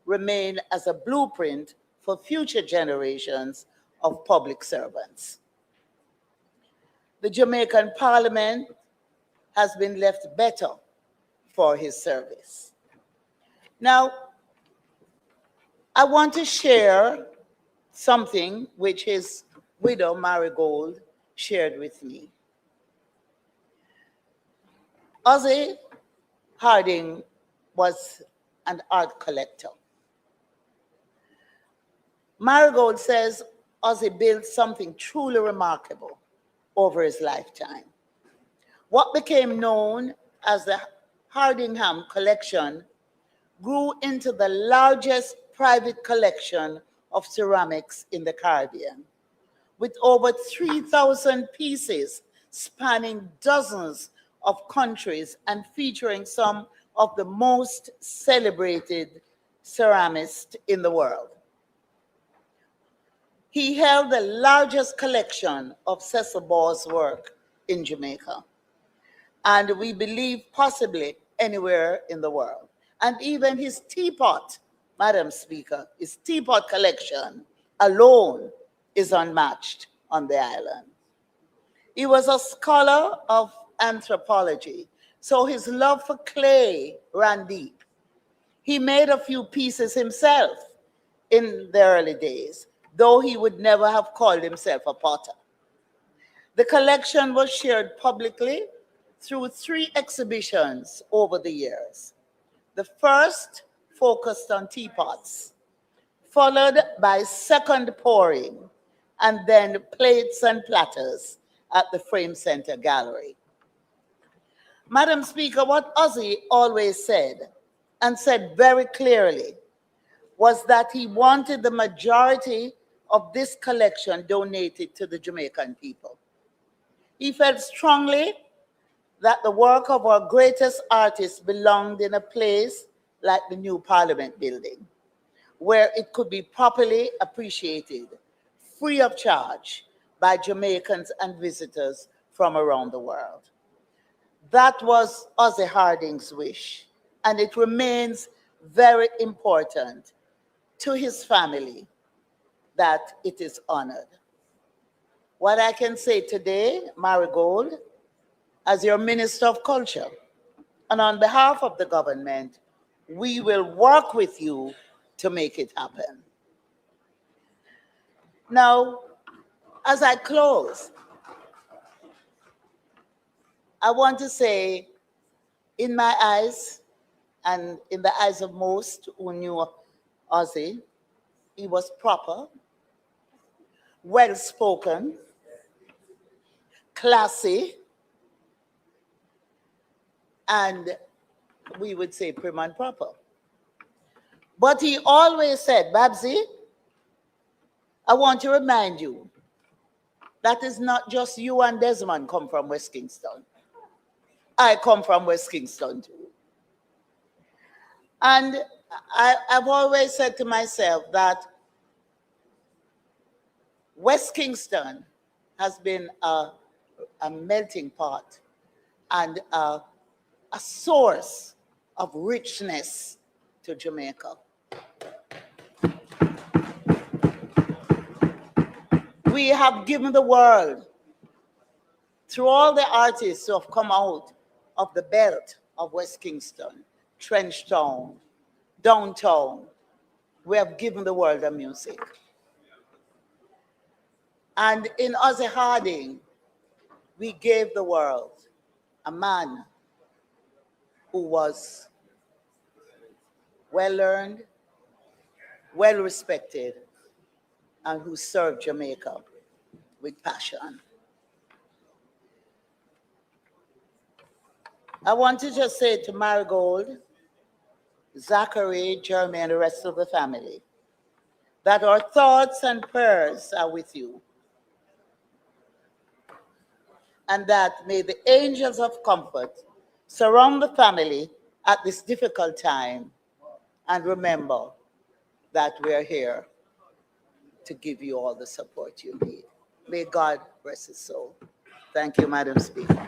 remain as a blueprint for future generations of public servants. The Jamaican Parliament has been left better for his service. Now, I want to share something which his widow, Marigold, shared with me. Ozzy Harding was an art collector. Marigold says Ozzy built something truly remarkable over his lifetime. What became known as the Hardingham Collection grew into the largest private collection of ceramics in the Caribbean, with over 3,000 pieces spanning dozens of countries and featuring some of the most celebrated ceramists in the world. He held the largest collection of Cecil Ball's work in Jamaica, and we believe possibly anywhere in the world. And even his teapot, Madam Speaker, his teapot collection alone is unmatched on the island. He was a scholar of anthropology, so his love for clay ran deep. He made a few pieces himself in the early days, though he would never have called himself a potter. The collection was shared publicly through 3 exhibitions over the years. The first focused on teapots, followed by second pouring, and then plates and platters at the Frame Center Gallery. Madam Speaker, what Ozzy always said, and said very clearly, was that he wanted the majority of this collection donated to the Jamaican people. He felt strongly that the work of our greatest artists belonged in a place like the new Parliament building, where it could be properly appreciated, free of charge, by Jamaicans and visitors from around the world. That was Ozzy Harding's wish, and it remains very important to his family that it is honored. What I can say today, Marigold, as your Minister of Culture, and on behalf of the government, we will work with you to make it happen. Now, as I close, I want to say, in my eyes, and in the eyes of most who knew Ozzy, he was proper, well-spoken, classy, and we would say prim and proper. But he always said, Babsy, I want to remind you that is not just you and Desmond come from West Kingston. I come from West Kingston too. And I've always said to myself that West Kingston has been a melting pot and a source of richness to Jamaica. We have given the world, through all the artists who have come out of the belt of West Kingston, Trenchtown, downtown, we have given the world a music. And in Ozzy Harding, we gave the world a man who was well-learned, well-respected, and who served Jamaica with passion. I want to just say to Marigold, Zachary, Jeremy, and the rest of the family, that our thoughts and prayers are with you. And that may the angels of comfort surround the family at this difficult time. And remember that we are here to give you all the support you need. May God rest his soul. Thank you, Madam Speaker.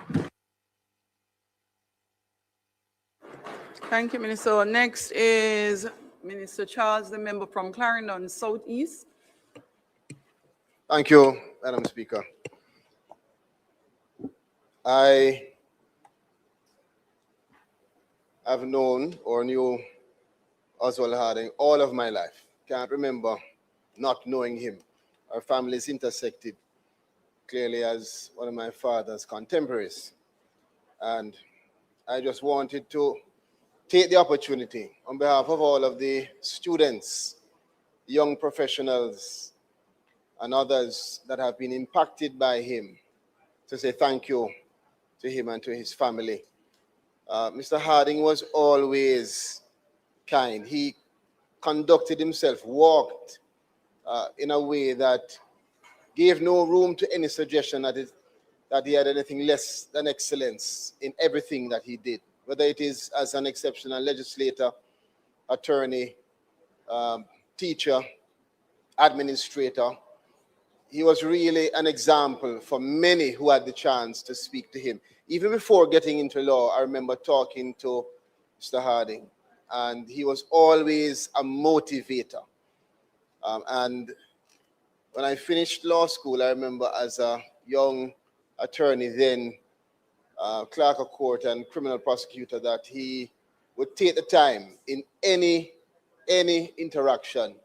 Thank you, Minister. Next is Minister Charles, the member from Clarendon Southeast. Thank you, Madam Speaker. I have known or knew Oswald Harding all of my life. Can't remember not knowing him. Our families intersected clearly as one of my father's contemporaries. And I just wanted to take the opportunity on behalf of all of the students, young professionals, and others that have been impacted by him to say thank you to him and to his family. Mr. Harding was always kind. He conducted himself, walked in a way that gave no room to any suggestion that he had anything less than excellence in everything that he did, whether it is as an exceptional legislator, attorney, teacher, administrator. He was really an example for many who had the chance to speak to him. Even before getting into law, I remember talking to Mr. Harding, and he was always a motivator. And when I finished law school, I remember as a young attorney then, clerk of court and criminal prosecutor, that he would take the time in any interaction.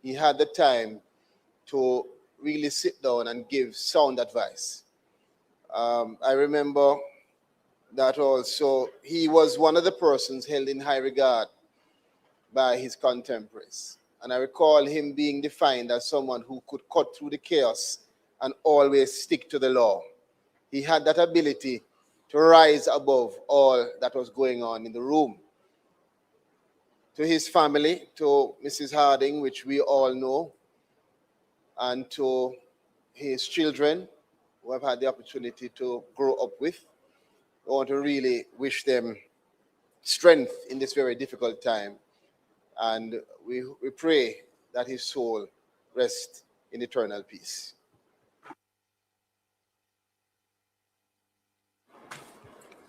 He had the time to really sit down and give sound advice. I remember that also he was one of the persons held in high regard by his contemporaries. And I recall him being defined as someone who could cut through the chaos and always stick to the law. He had that ability to rise above all that was going on in the room. To his family, to Mrs. Harding, which we all know, and to his children, who I've had the opportunity to grow up with, I want to really wish them strength in this very difficult time. And we pray that his soul rest in eternal peace.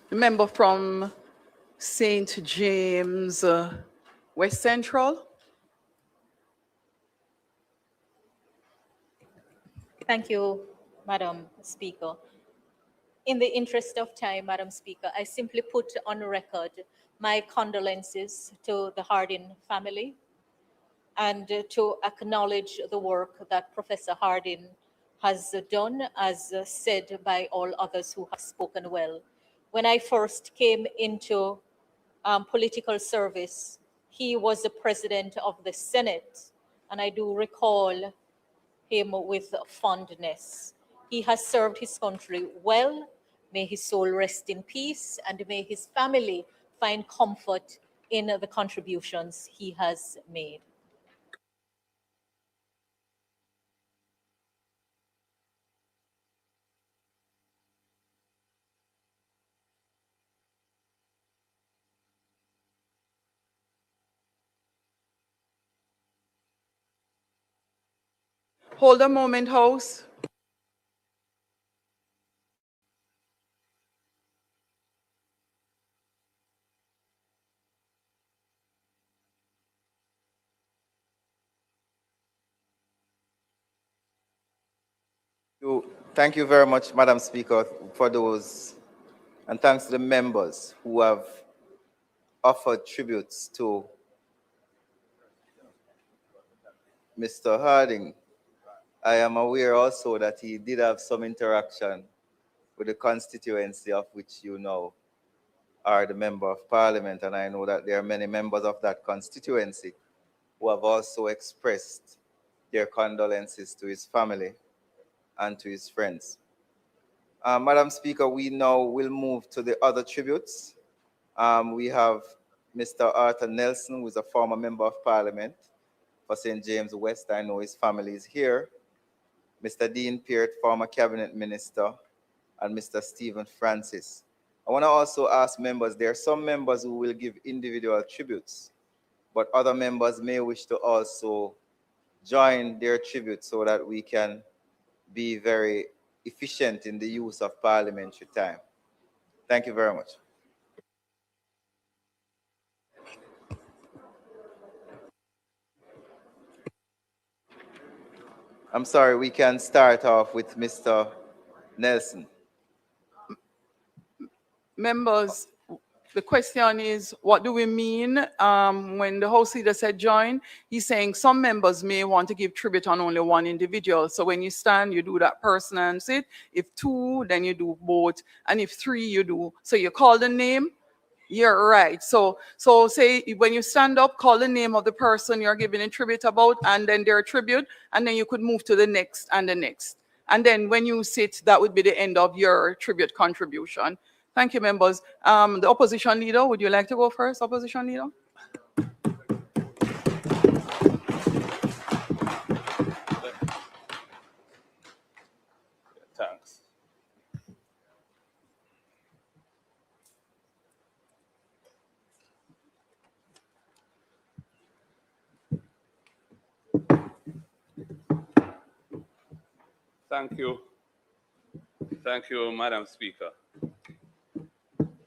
The member from St. James, West Central. Thank you, Madam Speaker. In the interest of time, Madam Speaker, I simply put on record my condolences to the Harding family and to acknowledge the work that Professor Harding has done, as said by all others who have spoken well. When I first came into political service, he was the president of the Senate, and I do recall him with fondness. He has served his country well. May his soul rest in peace, and may his family find comfort in the contributions he has made. Hold a moment, House. Thank you very much, Madam Speaker, for those, and thanks to the members who have offered tributes to Mr. Harding. I am aware also that he did have some interaction with the constituency of which you now are the member of parliament, and I know that there are many members of that constituency who have also expressed their condolences to his family and to his friends. Madam Speaker, we now will move to the other tributes. We have Mr. Arthur Nelson, who is a former member of parliament for St. James West. I know his family is here. Mr. Dean Peart, former cabinet minister, and Mr. Stephen Francis. I want to also ask members, there are some members who will give individual tributes, but other members may wish to also join their tribute so that we can be very efficient in the use of parliamentary time. Thank you very much. I'm sorry, we can start off with Mr. Nelson. Members, the question is, what do we mean when the House leader said join? He's saying some members may want to give tribute on only one individual. So when you stand, you do that person and sit. If two, then you do both. And if three, you do. So you call the name. You're right. So say when you stand up, call the name of the person you're giving a tribute about, and then their tribute, and then you could move to the next and the next. And then when you sit, that would be the end of your tribute contribution. Thank you, members. The opposition leader, would you like to go first, opposition leader? Thanks. Thank you. Thank you, Madam Speaker.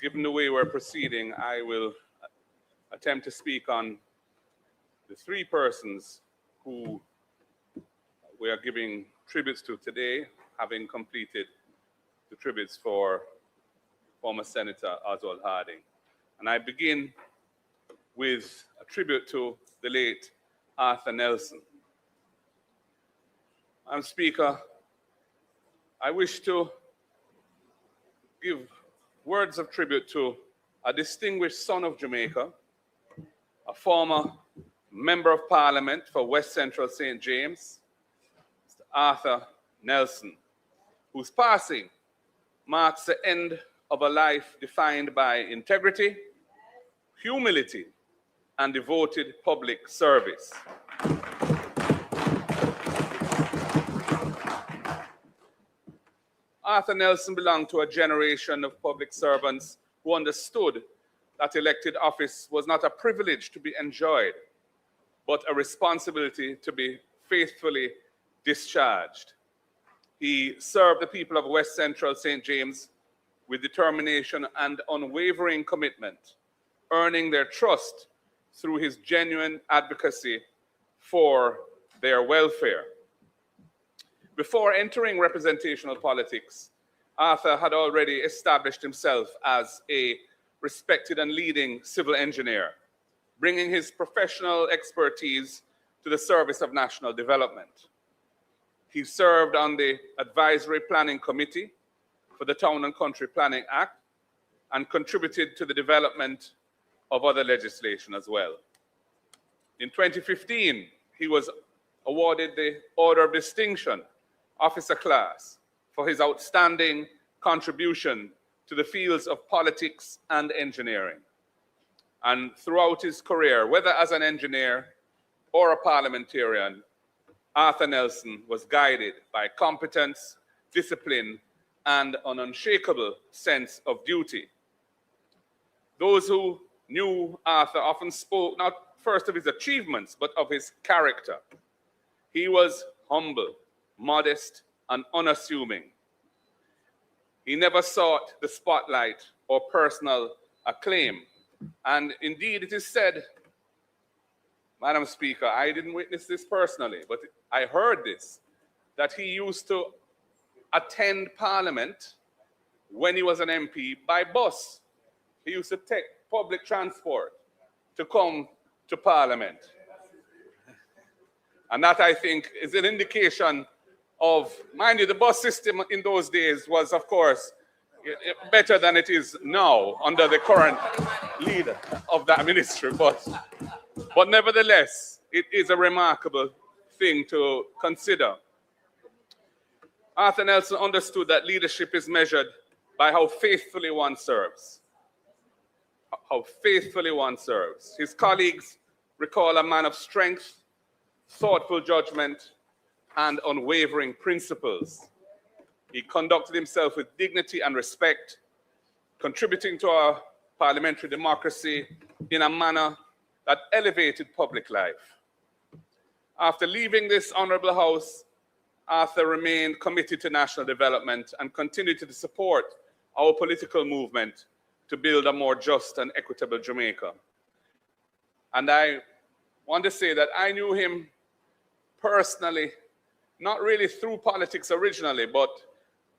Given the way we're proceeding, I will attempt to speak on the three persons who we are giving tributes to today, having completed the tributes for former Senator Oswald Harding. And I begin with a tribute to the late Arthur Nelson. Madam Speaker, I wish to give words of tribute to a distinguished son of Jamaica, a former Member of Parliament for West Central St. James, Mr. Arthur Nelson, whose passing marks the end of a life defined by integrity, humility, and devoted public service. Arthur Nelson belonged to a generation of public servants who understood that elected office was not a privilege to be enjoyed, but a responsibility to be faithfully discharged. He served the people of West Central St. James with determination and unwavering commitment, earning their trust through his genuine advocacy for their welfare. Before entering representational politics, Arthur had already established himself as a respected and leading civil engineer, bringing his professional expertise to the service of national development. He served on the Advisory Planning Committee for the Town and Country Planning Act and contributed to the development of other legislation as well. In 2015, he was awarded the Order of Distinction, Officer Class, for his outstanding contribution to the fields of politics and engineering. And throughout his career, whether as an engineer or a parliamentarian, Arthur Nelson was guided by competence, discipline, and an unshakable sense of duty. Those who knew Arthur often spoke not first of his achievements, but of his character. He was humble, modest, and unassuming. He never sought the spotlight or personal acclaim. And indeed, it is said, Madam Speaker, I didn't witness this personally, but I heard this, that he used to attend Parliament when he was an MP by bus. He used to take public transport to come to Parliament. And that, I think, is an indication of, mind you, the bus system in those days was, of course, better than it is now under the current leader of that ministry. But nevertheless, it is a remarkable thing to consider. Arthur Nelson understood that leadership is measured by how faithfully one serves. How faithfully one serves. His colleagues recall a man of strength, thoughtful judgment, and unwavering principles. He conducted himself with dignity and respect, contributing to our parliamentary democracy in a manner that elevated public life. After leaving this honorable house, Arthur remained committed to national development and continued to support our political movement to build a more just and equitable Jamaica. And I want to say that I knew him personally, not really through politics originally, but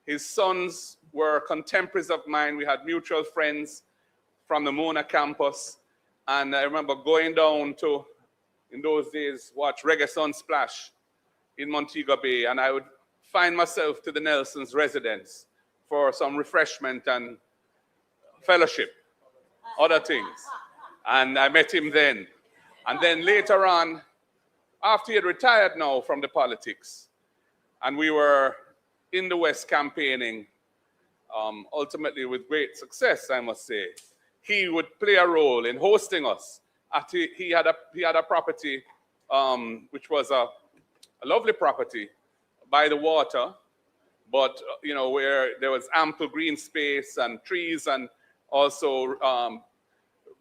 his sons were contemporaries of mine. We had mutual friends from the Mona campus. And I remember going down to, in those days, watch Reggae Sunsplash in Montego Bay. And I would find myself to the Nelson's residence for some refreshment and fellowship, other things. And I met him then. And then later on, after he had retired now from the politics, and we were in the West campaigning, ultimately with great success, I must say, he would play a role in hosting us. He had a property, which was a lovely property by the water, but where there was ample green space and trees, and also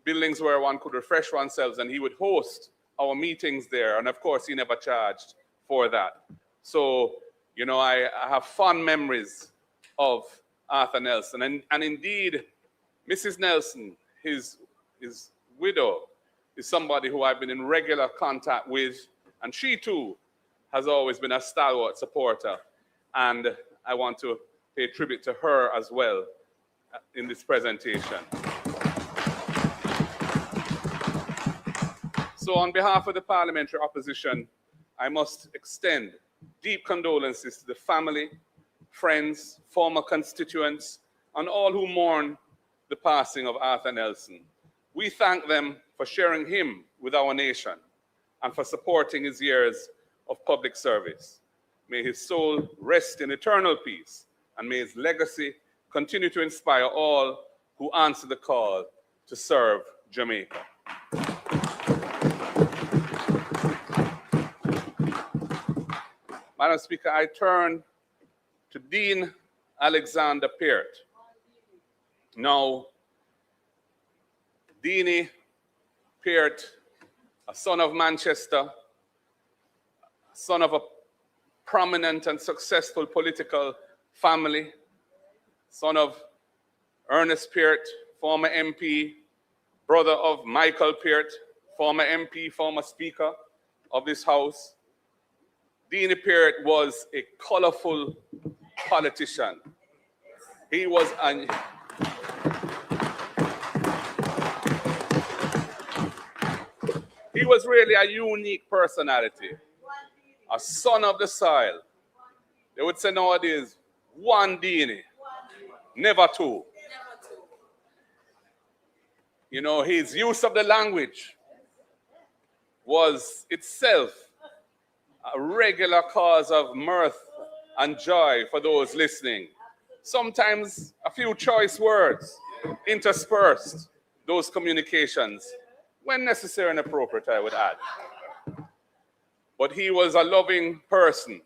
buildings where one could refresh oneself, and he would host our meetings there. And of course, he never charged for that. So, I have fond memories of Arthur Nelson. And indeed, Mrs. Nelson, his widow, is somebody who I've been in regular contact with. And she too has always been a stalwart supporter. And I want to pay tribute to her as well in this presentation. So on behalf of the parliamentary opposition, I must extend deep condolences to the family, friends, former constituents, and all who mourn the passing of Arthur Nelson. We thank them for sharing him with our nation and for supporting his years of public service. May his soul rest in eternal peace, and may his legacy continue to inspire all who answer the call to serve Jamaica. Madam Speaker, I turn to Dean Alexander Peart. Now, Deanie Peart, a son of Manchester, son of a prominent and successful political family, son of Ernest Peart, former MP, brother of Michael Peart, former MP, former Speaker of this House. Deanie Peart was a colorful politician. He was really a unique personality, a son of the soil. They would say nowadays, one Deanie, never two. You know, his use of the language was itself a regular cause of mirth and joy for those listening. Sometimes a few choice words interspersed those communications, when necessary and appropriate, I would add. But he was a loving person,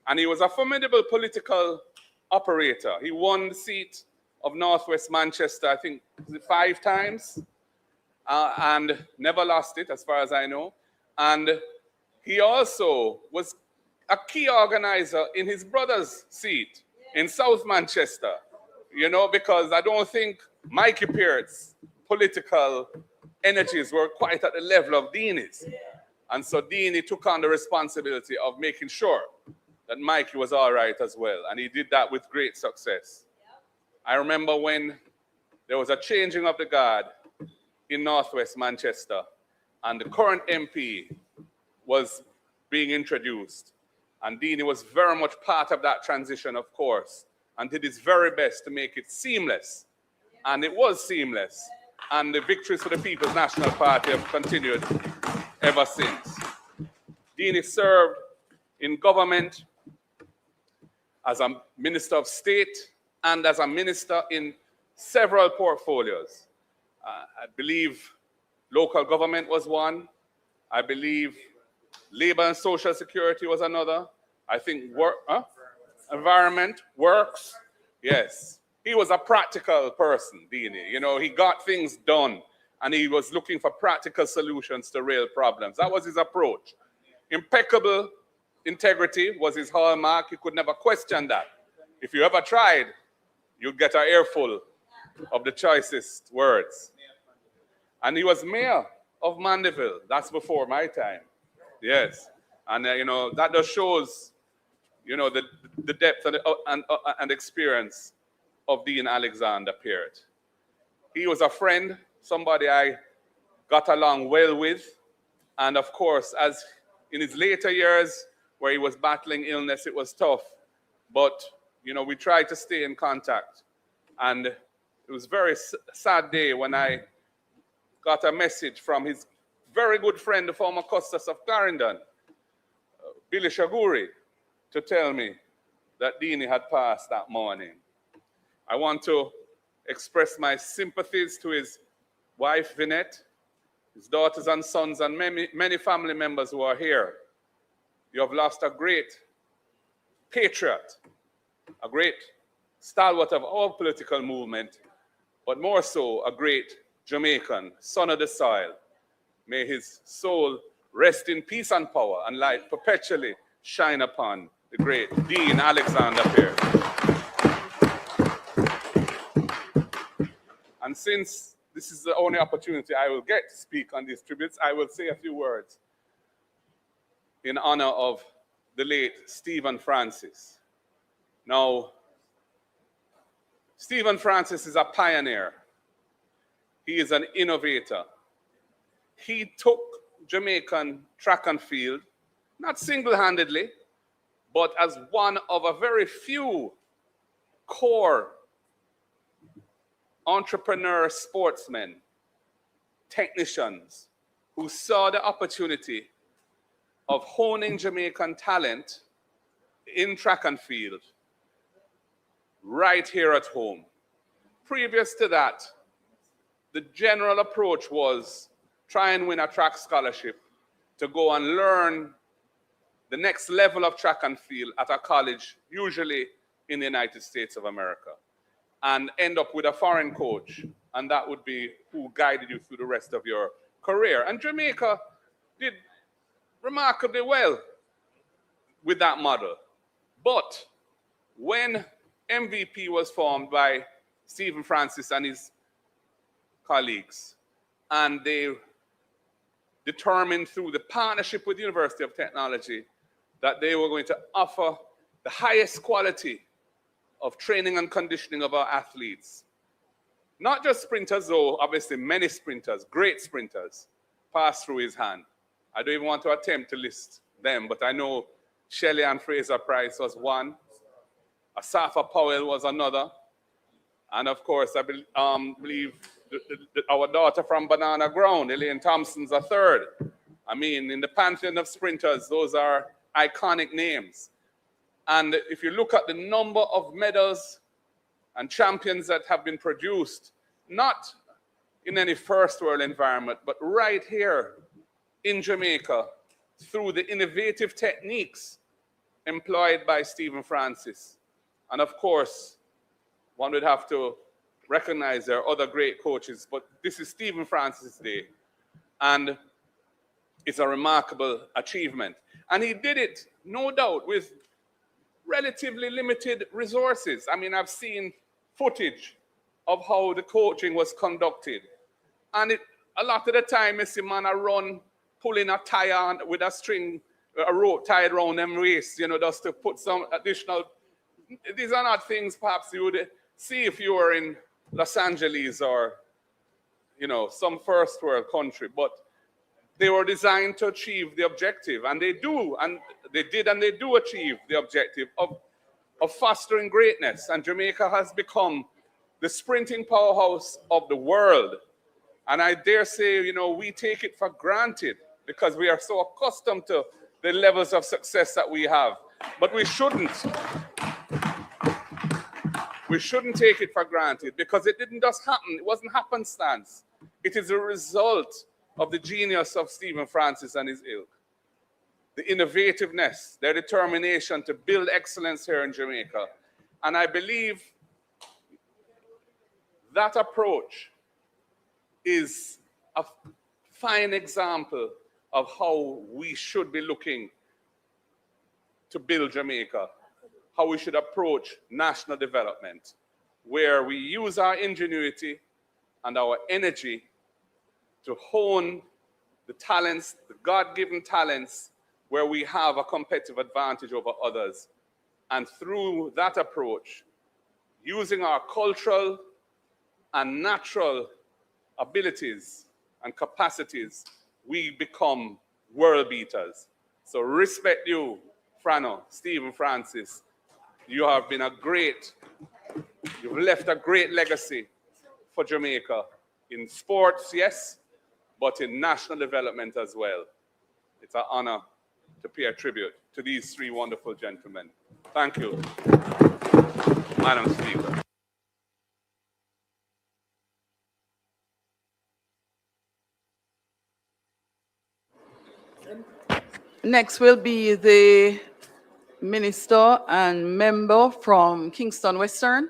and he was a formidable political operator. He won the seat of Northwest Manchester, I think, 5 times, and never lost it, as far as I know. And he also was a key organizer in his brother's seat in South Manchester, you know, because I don't think Mikey Peart's political energies were quite at the level of Deanie's. And so Deanie took on the responsibility of making sure that Mikey was all right as well. And he did that with great success. I remember when there was a changing of the guard in Northwest Manchester, and the current MP was being introduced. And Deanie was very much part of that transition, of course, and did his very best to make it seamless. And it was seamless. And the victories for the People's National Party have continued ever since. Deanie served in government as a Minister of State and as a minister in several portfolios. I believe local government was one. I believe labor and social security was another. I think environment, works. Yes. He was a practical person, Deanie. You know, he got things done, and he was looking for practical solutions to real problems. That was his approach. Impeccable integrity was his hallmark. You could never question that. If you ever tried, you'd get an earful of the choicest words. And he was mayor of Mandeville. That's before my time. Yes. And, you know, that just shows, you know, the depth and experience of Dean Alexander Peart. He was a friend, somebody I got along well with. And of course, as in his later years, where he was battling illness, it was tough. But, you know, we tried to stay in contact. And it was a very sad day when I got a message from his very good friend, the former Custos of Clarendon, Billy Shaguri, to tell me that Deanie had passed that morning. I want to express my sympathies to his wife, Vinette, his daughters and sons, and many family members who are here. You have lost a great patriot, a great stalwart of our political movement, but more so a great Jamaican, son of the soil. May his soul rest in peace and power, and light perpetually shine upon the great Dean Alexander Peart. And since this is the only opportunity I will get to speak on these tributes, I will say a few words in honor of the late Stephen Francis. Now, Stephen Francis is a pioneer. He is an innovator. He took Jamaican track and field, not single-handedly, but as one of a very few core entrepreneur sportsmen, technicians who saw the opportunity of honing Jamaican talent in track and field right here at home. Previous to that, the general approach was try and win a track scholarship to go and learn the next level of track and field at a college, usually in the United States of America, and end up with a foreign coach, and that would be who guided you through the rest of your career. And Jamaica did remarkably well with that model. But when MVP was formed by Stephen Francis and his colleagues, and they determined through the partnership with the University of Technology that they were going to offer the highest quality of training and conditioning of our athletes. Not just sprinters, though, obviously many sprinters, great sprinters, passed through his hand. I don't even want to attempt to list them, but I know Shelley and Fraser Price was one, Asafa Powell was another, and of course, I believe our daughter from Banana Ground, Elaine Thompson's a third. I mean, in the pantheon of sprinters, those are iconic names. And if you look at the number of medals and champions that have been produced, not in any first world environment, but right here in Jamaica, through the innovative techniques employed by Stephen Francis. And of course, one would have to recognize there are other great coaches, but this is Stephen Francis' day. And it's a remarkable achievement. And he did it, no doubt, with relatively limited resources. I mean, I've seen footage of how the coaching was conducted. And a lot of the time, you see man a run, pulling a tire with a string, a rope tied around them waist, you know, just to put some additional. These are not things perhaps you would see if you were in Los Angeles or, you know, some first world country, but they were designed to achieve the objective, and they do, and they did, and they do achieve the objective of fostering greatness. And Jamaica has become the sprinting powerhouse of the world. And I dare say, you know, we take it for granted because we are so accustomed to the levels of success that we have. But we shouldn't. We shouldn't take it for granted because it didn't just happen. It wasn't happenstance. It is a result of the genius of Stephen Francis and his ilk. The innovativeness, their determination to build excellence here in Jamaica. And I believe that approach is a fine example of how we should be looking to build Jamaica, how we should approach national development, where we use our ingenuity and our energy to hone the talents, the God-given talents, where we have a competitive advantage over others. And through that approach, using our cultural and natural abilities and capacities, we become world beaters. So respect you, Frano, Stephen Francis. You have been you've left a great legacy for Jamaica in sports, yes, but in national development as well. It's an honor to pay a tribute to these three wonderful gentlemen. Thank you, Madam Speaker. Next will be the minister and member from Kingston Western.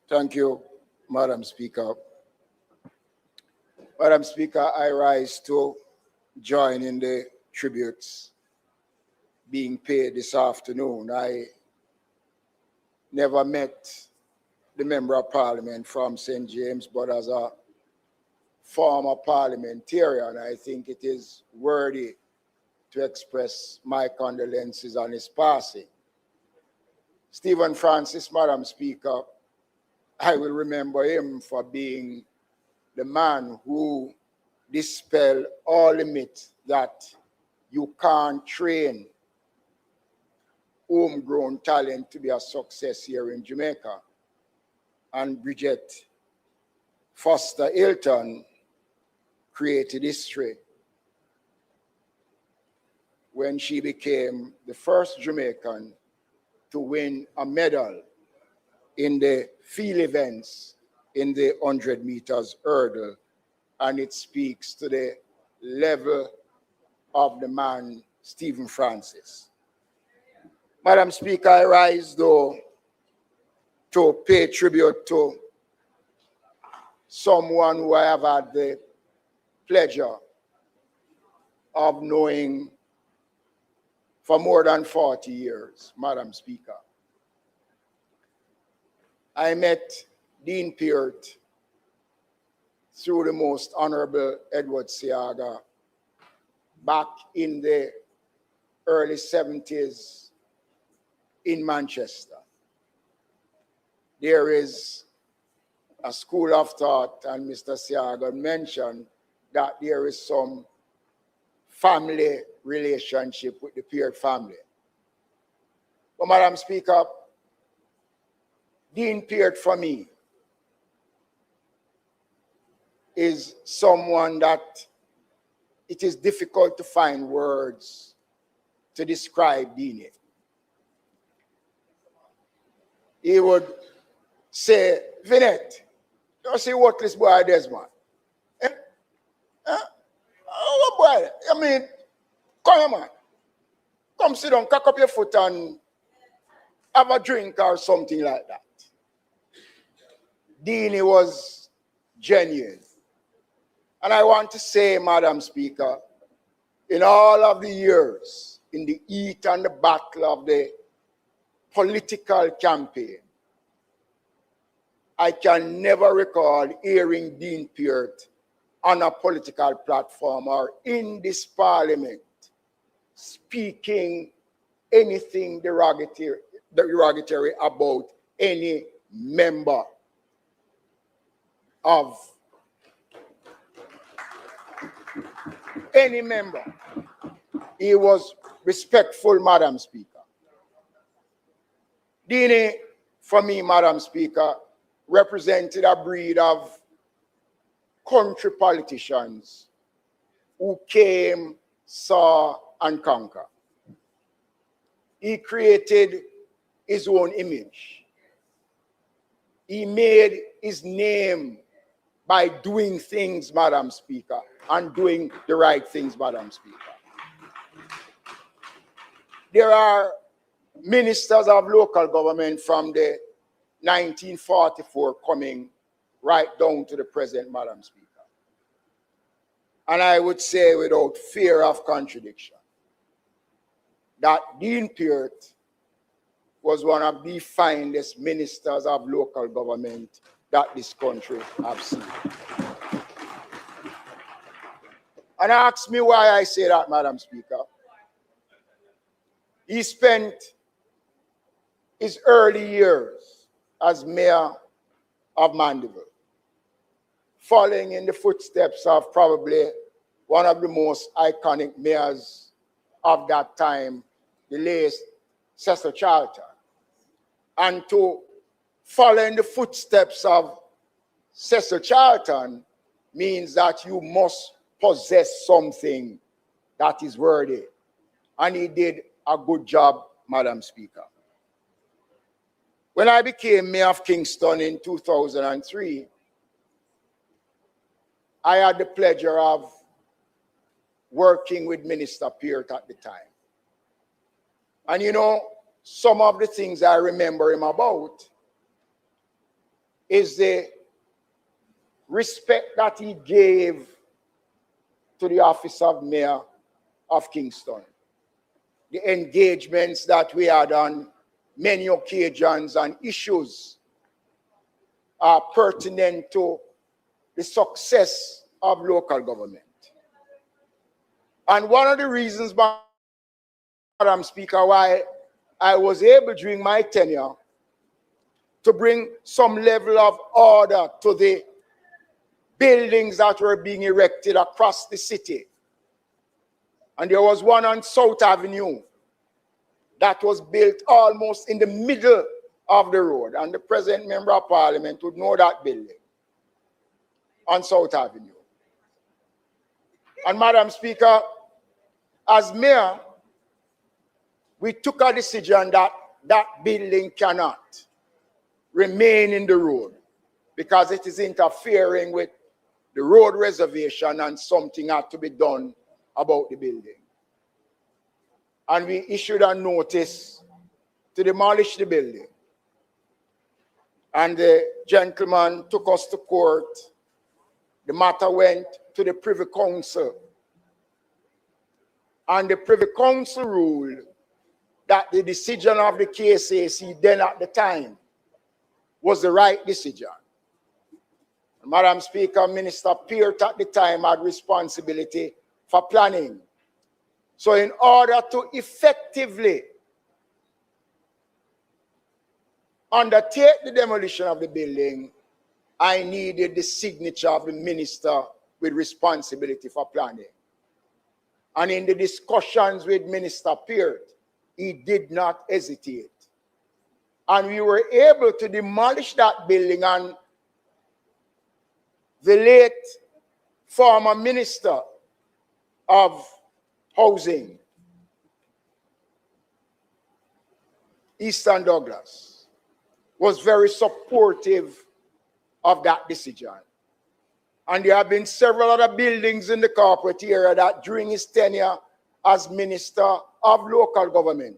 Thank you, Madam Speaker. Madam Speaker, I rise to join in the tributes being paid this afternoon. I never met the Member of Parliament from St. James, but as a former parliamentarian, I think it is worthy to express my condolences on his passing. Stephen Francis, Madam Speaker, I will remember him for being the man who dispelled all the myths that you can't train homegrown talent to be a success here in Jamaica. And Bridget Foster Hilton created history when she became the first Jamaican to win a medal in the field events in the 100 meters hurdle. And it speaks to the level of the man, Stephen Francis. Madam Speaker, I rise though to pay tribute to someone who I have had the pleasure of knowing for more than 40 years, Madam Speaker. I met Dean Peart through the Most Honorable Edward Seaga back in the early 70s in Manchester. There is a school of thought, and Mr. Seaga mentioned that there is some family relationship with the Peart family. But Madam Speaker, Dean Peart for me is someone that it is difficult to find words to describe Dean. He would say, Vinette, you see worthless boy Desmond. Oh boy, I mean, come here, man. Come sit down, cock up your foot and have a drink or something like that. Dean was genuine. And I want to say, Madam Speaker, in all of the years, in the heat and the battle of the political campaign, I can never recall hearing Dean Peart on a political platform or in this parliament speaking anything derogatory about any member of any member. He was respectful, Madam Speaker. Dean, for me, Madam Speaker, represented a breed of country politicians who came, saw, and conquered. He created his own image. He made his name by doing things, Madam Speaker, and doing the right things, Madam Speaker. There are ministers of local government from the 1944 coming right down to the present, Madam Speaker. And I would say without fear of contradiction that Dean Peart was one of the finest ministers of local government that this country has seen. And ask me why I say that, Madam Speaker. He spent his early years as mayor of Mandeville, following in the footsteps of probably one of the most iconic mayors of that time, the late Cecil Charlton. And to follow in the footsteps of Cecil Charlton means that you must possess something that is worthy. And he did a good job, Madam Speaker. When I became mayor of Kingston in 2003, I had the pleasure of working with Minister Peart at the time. And you know, some of the things I remember him about is the respect that he gave to the office of mayor of Kingston. The engagements that we had on many occasions and issues are pertinent to the success of local government. And one of the reasons, Madam Speaker, why I was able during my tenure to bring some level of order to the buildings that were being erected across the city. And there was one on South Avenue that was built almost in the middle of the road. And the present member of parliament would know that building on South Avenue. And Madam Speaker, as mayor, we took a decision that that building cannot remain in the road because it is interfering with the road reservation and something had to be done about the building. And we issued a notice to demolish the building. And the gentleman took us to court. The matter went to the Privy Council. And the Privy Council ruled that the decision of the KCAC then at the time was the right decision. And Madam Speaker, Minister Peart at the time had responsibility for planning. So in order to effectively undertake the demolition of the building, I needed the signature of the minister with responsibility for planning. And in the discussions with Minister Peart, he did not hesitate. And we were able to demolish that building, and the late former Minister of Housing, Eastern Douglas, was very supportive of that decision. And there have been several other buildings in the corporate area that during his tenure as Minister of Local Government,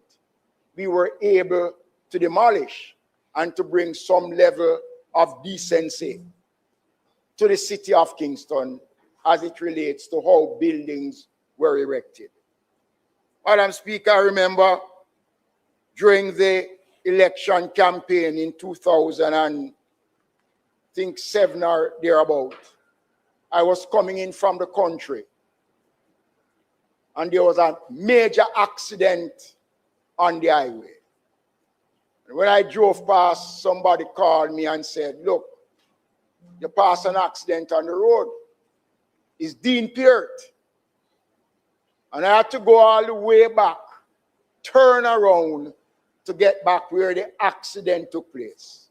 we were able to demolish and to bring some level of decency to the city of Kingston as it relates to how buildings were erected. Madam Speaker, I remember during the election campaign in 2007 or thereabout, I was coming in from the country and there was a major accident on the highway. And when I drove past, somebody called me and said, look, you passed an accident on the road. It's Dean Peart. And I had to go all the way back, turn around to get back where the accident took place.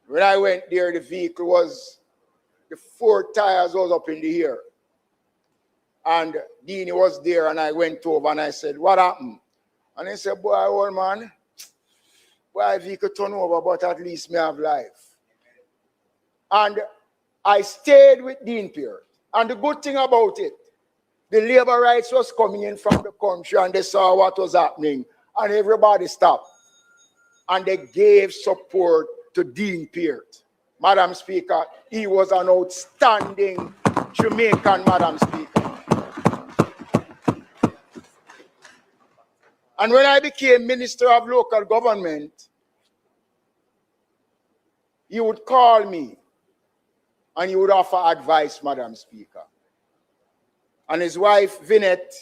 When I went there, the vehicle was, the 4 tires was up in the air. And Dean was there, and I went over and I said, what happened? And he said, boy, old man, boy, vehicle turn over, but at least me have life. And I stayed with Dean Peart. And the good thing about it, the labor rights was coming in from the country and they saw what was happening. And everybody stopped. And they gave support to Dean Peart. Madam Speaker, he was an outstanding Jamaican, Madam Speaker. And when I became Minister of Local Government, he would call me and he would offer advice, Madam Speaker. And his wife, Vinette,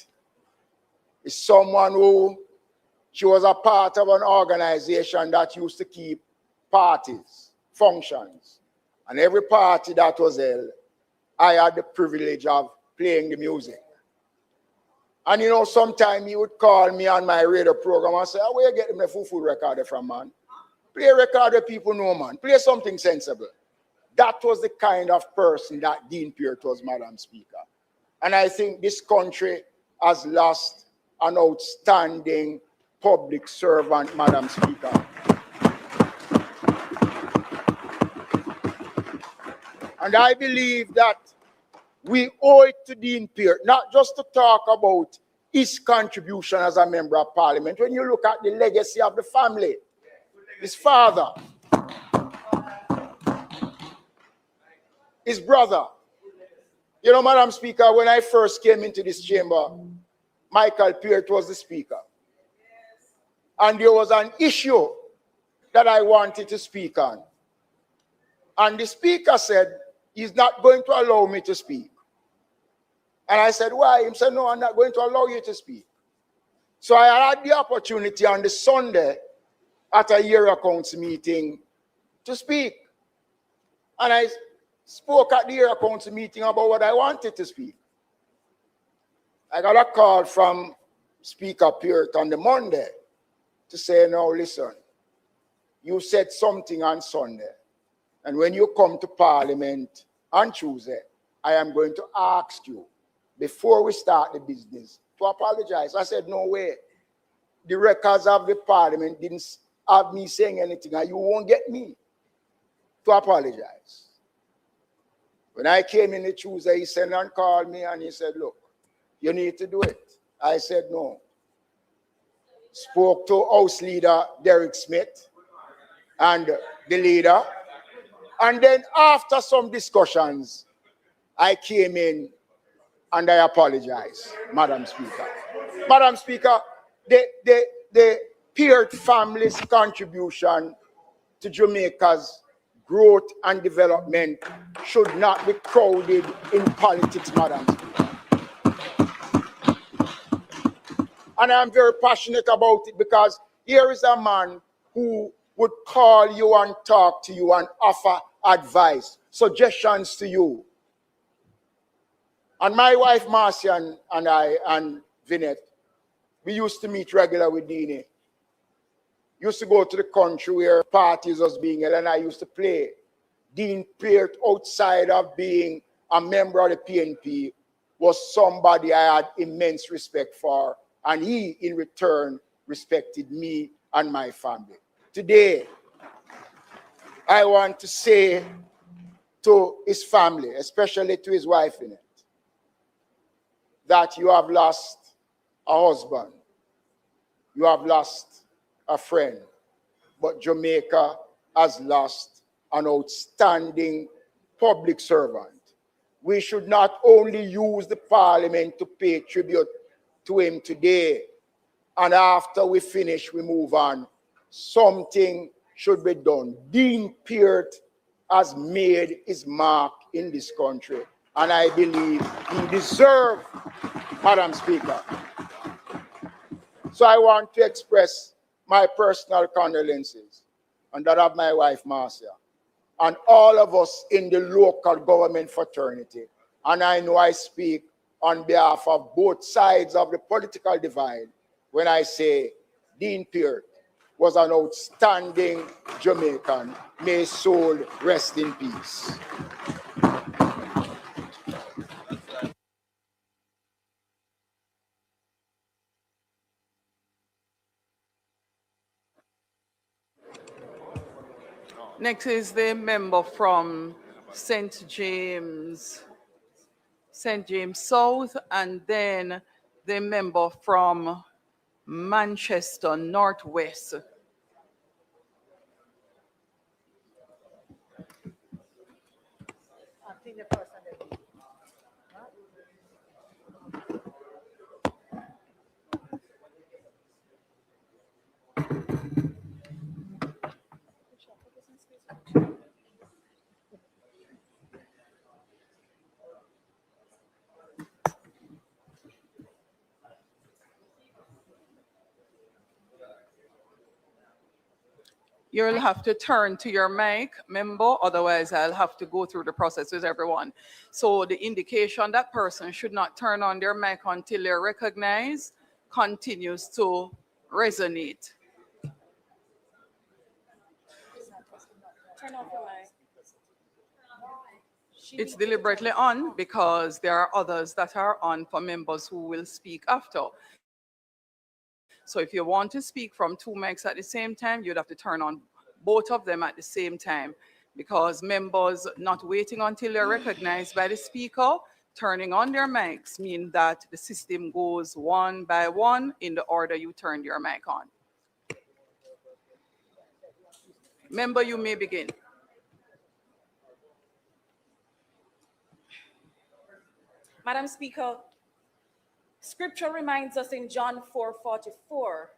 is someone who, she was a part of an organization that used to keep parties, functions. And every party that was held, I had the privilege of playing the music. And you know, sometimes he would call me on my radio program and say, where you get my full record from, man? Play a record that people know, man. Play something sensible. That was the kind of person that Dean Peart was, Madam Speaker. And I think this country has lost an outstanding public servant, Madam Speaker. And I believe that we owe it to Dean Peart, not just to talk about his contribution as a member of parliament. When you look at the legacy of the family, his father, his brother. You know, Madam Speaker, when I first came into this chamber, Michael Peart was the speaker. And there was an issue that I wanted to speak on. And the speaker said, he's not going to allow me to speak. And I said, why? He said, no, I'm not going to allow you to speak. So I had the opportunity on the Sunday at a year accounts meeting to speak. And I spoke at the year accounts meeting about what I wanted to speak. I got a call from Speaker Peart on the Monday to say, now listen, you said something on Sunday, and when you come to Parliament on Tuesday, I am going to ask you, before we start the business, to apologize. I said, no way. The records of the Parliament didn't have me saying anything, and you won't get me to apologize. When I came in the Tuesday, he sent and called me, and he said, look, you need to do it. I said, no. Spoke to House Leader Derek Smith and the leader. And then after some discussions, I came in and I apologize, Madam Speaker. Madam Speaker, the Peart family's contribution to Jamaica's growth and development should not be crowded in politics, Madam Speaker. And I'm very passionate about it because here is a man who would call you and talk to you and offer advice, suggestions to you. And my wife Marcia and I and Vinette, we used to meet regular with Dini. Used to go to the country where parties was being held, and I used to play. Dean Peart, outside of being a member of the PNP, was somebody I had immense respect for, and he, in return, respected me and my family. Today, I want to say to his family, especially to his wife in it, that you have lost a husband, you have lost a friend, but Jamaica has lost an outstanding public servant. We should not only use the Parliament to pay tribute to him today, and after we finish, we move on. Something should be done. Dean Peart has made his mark in this country, and I believe he deserves, Madam Speaker. So I want to express my personal condolences and that of my wife, Marcia, and all of us in the local government fraternity. And I know I speak on behalf of both sides of the political divide when I say Dean Peart was an outstanding Jamaican. May his soul rest in peace. Next is the member from St. James South, and then the member from Manchester Northwest. You'll have to turn to your mic, member, otherwise I'll have to go through the process with everyone. So the indication that person should not turn on their mic until they're recognized continues to resonate. Turn off your mic. It's deliberately on because there are others that are on for members who will speak after. So if you want to speak from two mics at the same time, you'd have to turn on both of them at the same time, because members not waiting until they're recognized by the speaker, turning on their mics, mean that the system goes one by one in the order you turned your mic on. Member, you may begin. Madam Speaker, Scripture reminds us in John 4:44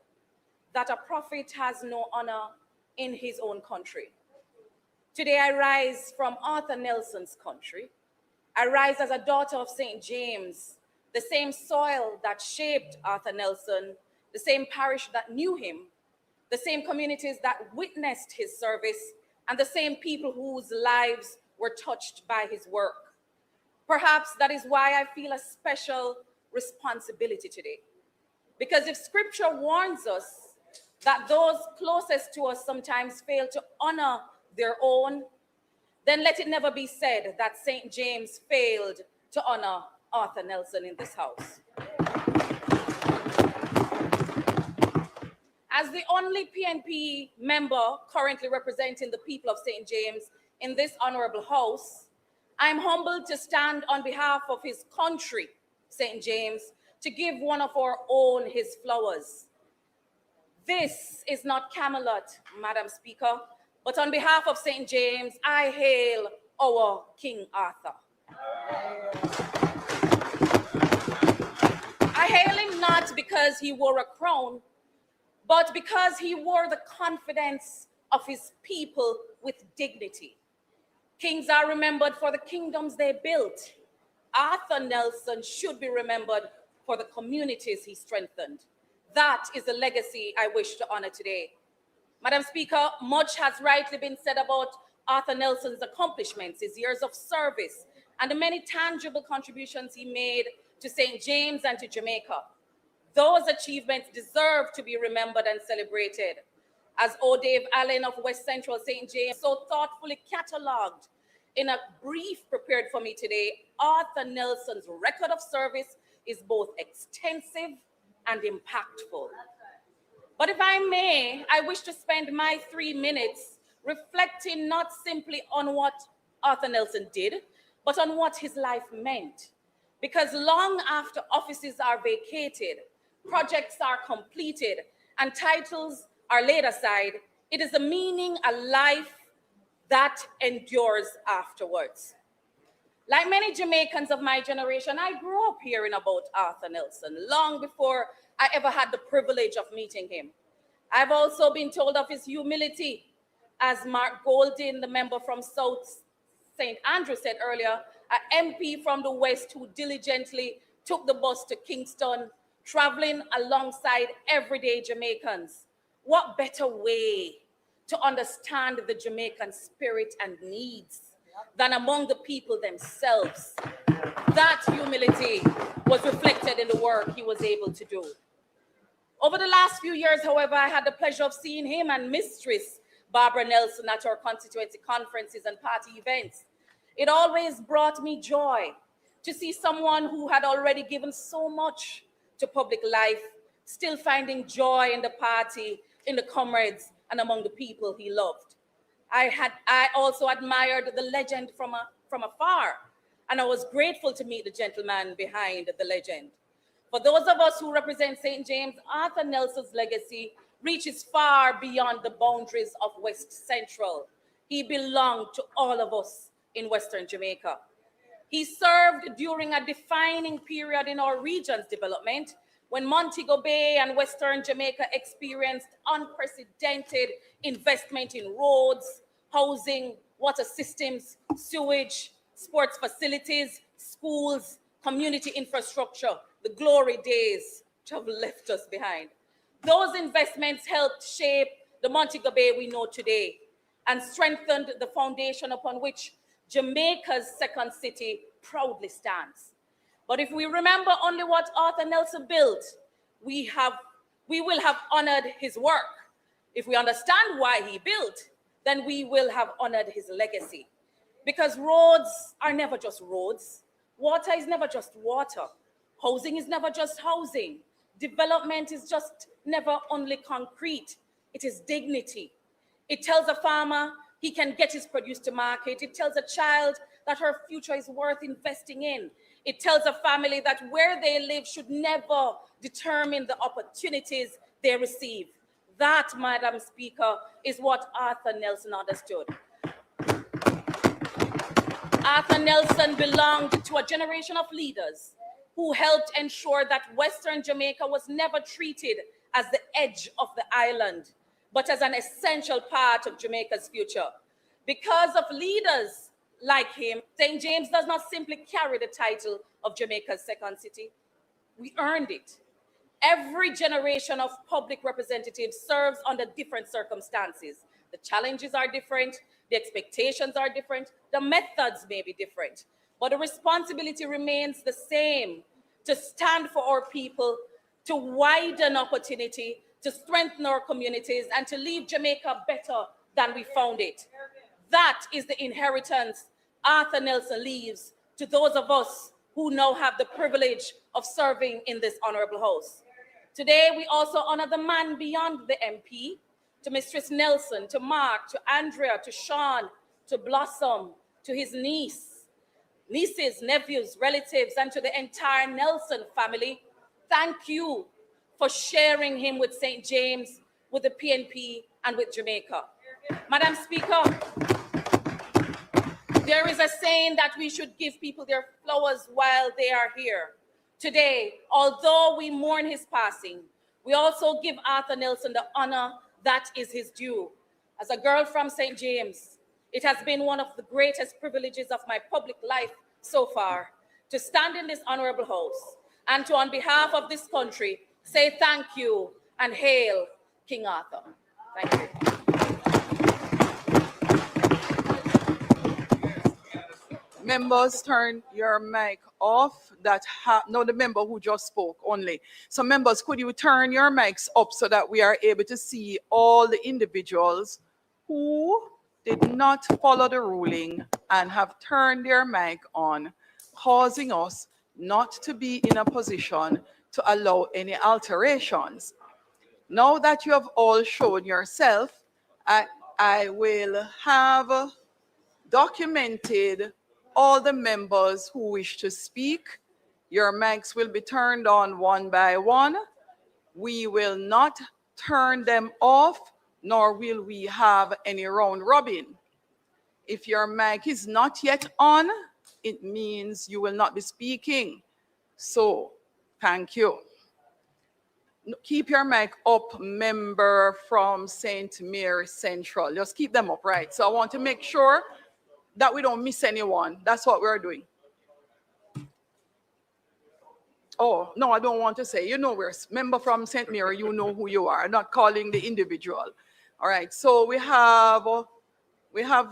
that a prophet has no honor in his own country. Today I rise from Arthur Nelson's country. I rise as a daughter of St. James, the same soil that shaped Arthur Nelson, the same parish that knew him, the same communities that witnessed his service, and the same people whose lives were touched by his work. Perhaps that is why I feel a special responsibility today. Because if Scripture warns us that those closest to us sometimes fail to honor their own, then let it never be said that St. James failed to honor Arthur Nelson in this house. As the only PNP member currently representing the people of St. James in this honorable house, I am humbled to stand on behalf of his country, St. James, to give one of our own his flowers. This is not Camelot, Madam Speaker, but on behalf of St. James, I hail our King Arthur. I hail him not because he wore a crown, but because he wore the confidence of his people with dignity. Kings are remembered for the kingdoms they built. Arthur Nelson should be remembered for the communities he strengthened. That is the legacy I wish to honor today. Madam Speaker, much has rightly been said about Arthur Nelson's accomplishments, his years of service, and the many tangible contributions he made to St. James and to Jamaica. Those achievements deserve to be remembered and celebrated. As O. Dave Allen of West Central St. James so thoughtfully catalogued in a brief prepared for me today, Arthur Nelson's record of service is both extensive and impactful. But if I may, I wish to spend my 3 minutes reflecting not simply on what Arthur Nelson did, but on what his life meant. Because long after offices are vacated, projects are completed, and titles are laid aside, it is the meaning a life that endures afterwards. Like many Jamaicans of my generation, I grew up hearing about Arthur Nelson long before I ever had the privilege of meeting him. I've also been told of his humility. As Mark Goldin, the member from South St. Andrew said earlier, an MP from the West who diligently took the bus to Kingston, traveling alongside everyday Jamaicans. What better way to understand the Jamaican spirit and needs than among the people themselves? That humility was reflected in the work he was able to do. Over the last few years, however, I had the pleasure of seeing him and Mistress Barbara Nelson at our constituency conferences and party events. It always brought me joy to see someone who had already given so much to public life, still finding joy in the party, in the comrades, and among the people he loved. I also admired the legend from afar, and I was grateful to meet the gentleman behind the legend. For those of us who represent St. James, Arthur Nelson's legacy reaches far beyond the boundaries of West Central. He belonged to all of us in Western Jamaica. He served during a defining period in our region's development when Montego Bay and Western Jamaica experienced unprecedented investment in roads, housing, water systems, sewage, sports facilities, schools, community infrastructure, the glory days which have left us behind. Those investments helped shape the Montego Bay we know today and strengthened the foundation upon which Jamaica's second city proudly stands. But if we remember only what Arthur Nelson built, we will have honored his work. If we understand why he built, then we will have honored his legacy. Because roads are never just roads. Water is never just water. Housing is never just housing. Development is just never only concrete. It is dignity. It tells a farmer he can get his produce to market. It tells a child that her future is worth investing in. It tells a family that where they live should never determine the opportunities they receive. That, Madam Speaker, is what Arthur Nelson understood. Arthur Nelson belonged to a generation of leaders who helped ensure that Western Jamaica was never treated as the edge of the island, but as an essential part of Jamaica's future. Because of leaders like him, St. James does not simply carry the title of Jamaica's second city. We earned it. Every generation of public representatives serves under different circumstances. The challenges are different, the expectations are different, the methods may be different, but the responsibility remains the same: to stand for our people, to widen opportunity, to strengthen our communities, and to leave Jamaica better than we found it. That is the inheritance Arthur Nelson leaves to those of us who now have the privilege of serving in this honorable house. Today, we also honor the man beyond the MP, to Mistress Nelson, to Mark, to Andrea, to Sean, to Blossom, to his nieces, nephews, relatives, and to the entire Nelson family. Thank you for sharing him with St. James, with the PNP, and with Jamaica. Madam Speaker, there is a saying that we should give people their flowers while they are here. Today, although we mourn his passing, we also give Arthur Nelson the honor that is his due. As a girl from St. James, it has been one of the greatest privileges of my public life so far to stand in this honorable house and to, on behalf of this country, say thank you and hail King Arthur. Thank you. Members, turn your mic off. No, the member who just spoke only. So members, could you turn your mics up so that we are able to see all the individuals who did not follow the ruling and have turned their mic on, causing us not to be in a position to allow any alterations. Now that you have all shown yourself, I will have documented all the members who wish to speak. Your mics will be turned on one by one. We will not turn them off, nor will we have any round robin. If your mic is not yet on, it means you will not be speaking. So, thank you. Keep your mic up, member from St. Mary Central. Just keep them up, right? So I want to make sure that we don't miss anyone. That's what we're doing. Oh, no, I don't want to say. You know, we're member from St. Mary. You know who you are. I'm not calling the individual. All right, so we have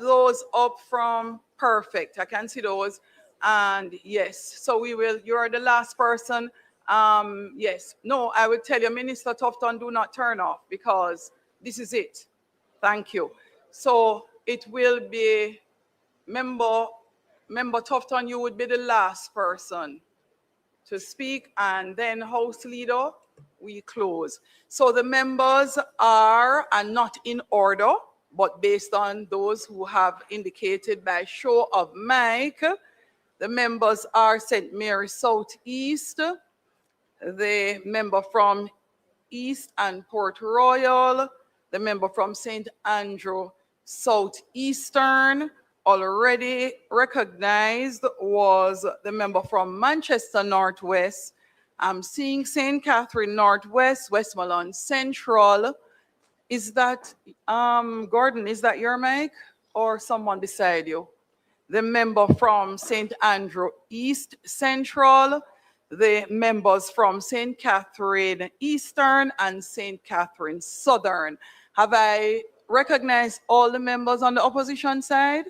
those up from perfect. I can see those. And yes, so you're the last person. Yes, no, I would tell you, Minister Tufton, do not turn off because this is it. Thank you. So it will be Member Tufton, you would be the last person to speak, and then House Leader, we close. So the members are not in order, but based on those who have indicated by show of mic. The members are St. Mary Southeast, the member from East and Port Royal, the member from St. Andrew Southeastern. Already recognized was the member from Manchester Northwest. I'm seeing St. Catherine Northwest, Westmoreland Central. Is that, Gordon, is that your mic or someone beside you? The member from St. Andrew East Central, the members from St. Catherine Eastern and St. Catherine Southern. Have I recognized all the members on the opposition side?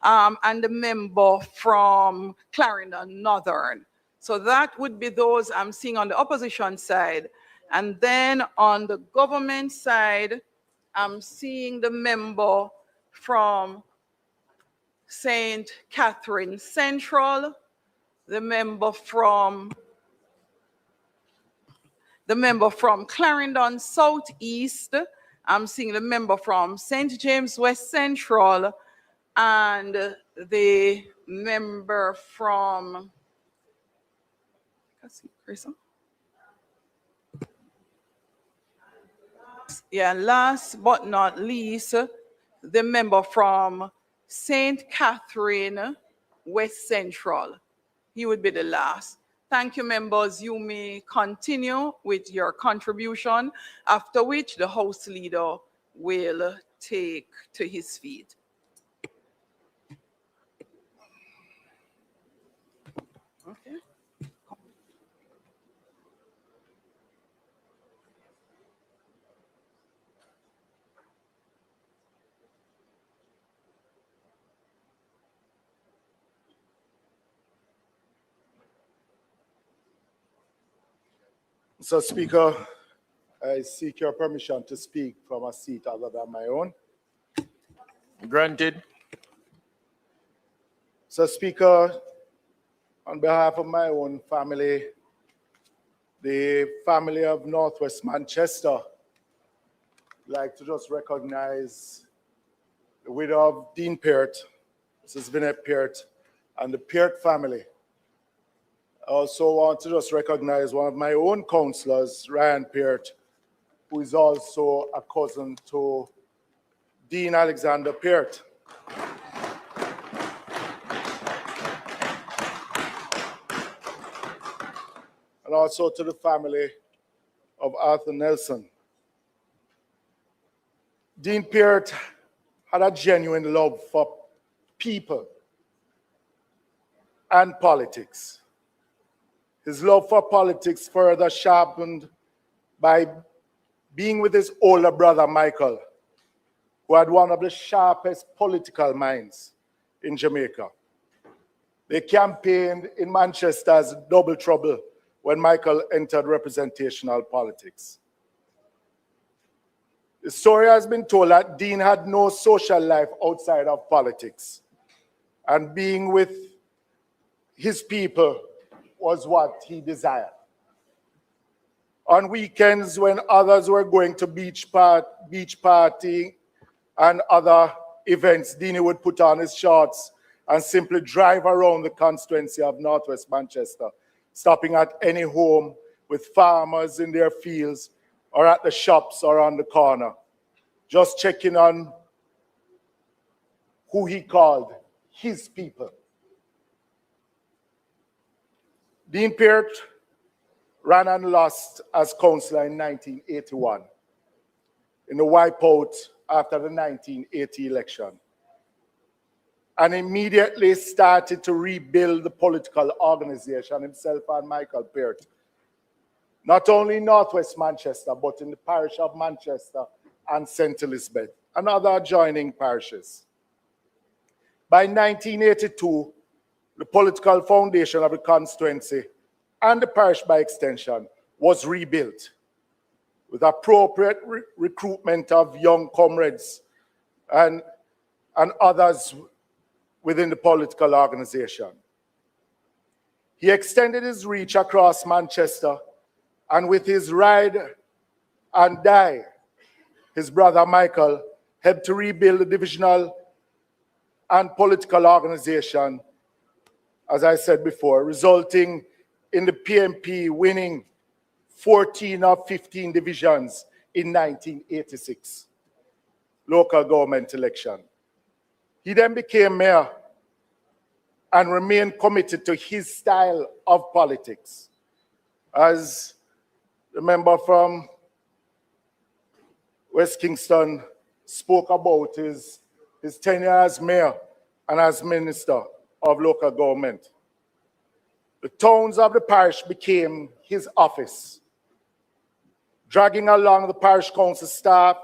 And the member from Clarendon Northern. So that would be those I'm seeing on the opposition side. And then on the government side, I'm seeing the member from St. Catherine Central, the member from Clarendon Southeast. I'm seeing the member from St. James West Central, and the member from, last but not least, the member from St. Catherine West Central. He would be the last. Thank you, members. You may continue with your contribution, after which the House Leader will take to his feet. Okay. Mr. Speaker, I seek your permission to speak from a seat other than my own. Granted. So, Speaker, on behalf of my own family, the family of Northwest Manchester, I'd like to just recognize the widow of Dean Peart, Mrs. Vinette Peart, and the Peart family. I also want to just recognize one of my own councillors, Ryan Peart, who is also a cousin to Dean Alexander Peart. And also to the family of Arthur Nelson. Dean Peart had a genuine love for people and politics. His love for politics further sharpened by being with his older brother, Michael, who had one of the sharpest political minds in Jamaica. They campaigned in Manchester as double trouble when Michael entered representational politics. The story has been told that Dean had no social life outside of politics, and being with his people was what he desired. On weekends, when others were going to beach party and other events, Deanie would put on his shorts and simply drive around the constituency of Northwest Manchester, stopping at any home with farmers in their fields or at the shops or on the corner, just checking on who he called his people. Dean Peart ran and lost as councillor in 1981 in the wipeout after the 1980 election, and immediately started to rebuild the political organization himself and Michael Peart, not only in Northwest Manchester, but in the parish of Manchester and St. Elizabeth and other adjoining parishes. By 1982, the political foundation of the constituency and the parish by extension was rebuilt with appropriate recruitment of young comrades and others within the political organization. He extended his reach across Manchester, and with his ride and die, his brother Michael helped to rebuild the divisional and political organization, as I said before, resulting in the PMP winning 14 of 15 divisions in 1986 local government election. He then became mayor and remained committed to his style of politics. As the member from West Kingston spoke about his tenure as mayor and as minister of local government. The towns of the parish became his office, dragging along the parish council staff,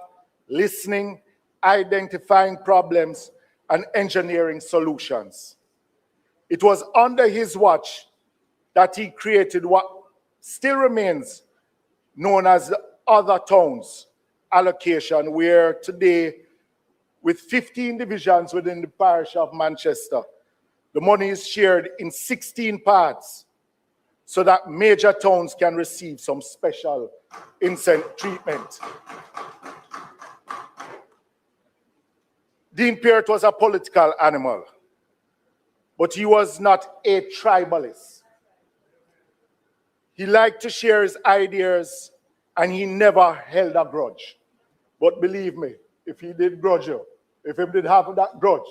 listening, identifying problems, and engineering solutions. It was under his watch that he created what still remains known as the Other Towns allocation, where today, with 15 divisions within the parish of Manchester, the money is shared in 16 parts so that major towns can receive some special incentive treatment. Dean Peart was a political animal, but he was not a tribalist. He liked to share his ideas, and he never held a grudge. But believe me, if he did grudge you, if he did have that grudge,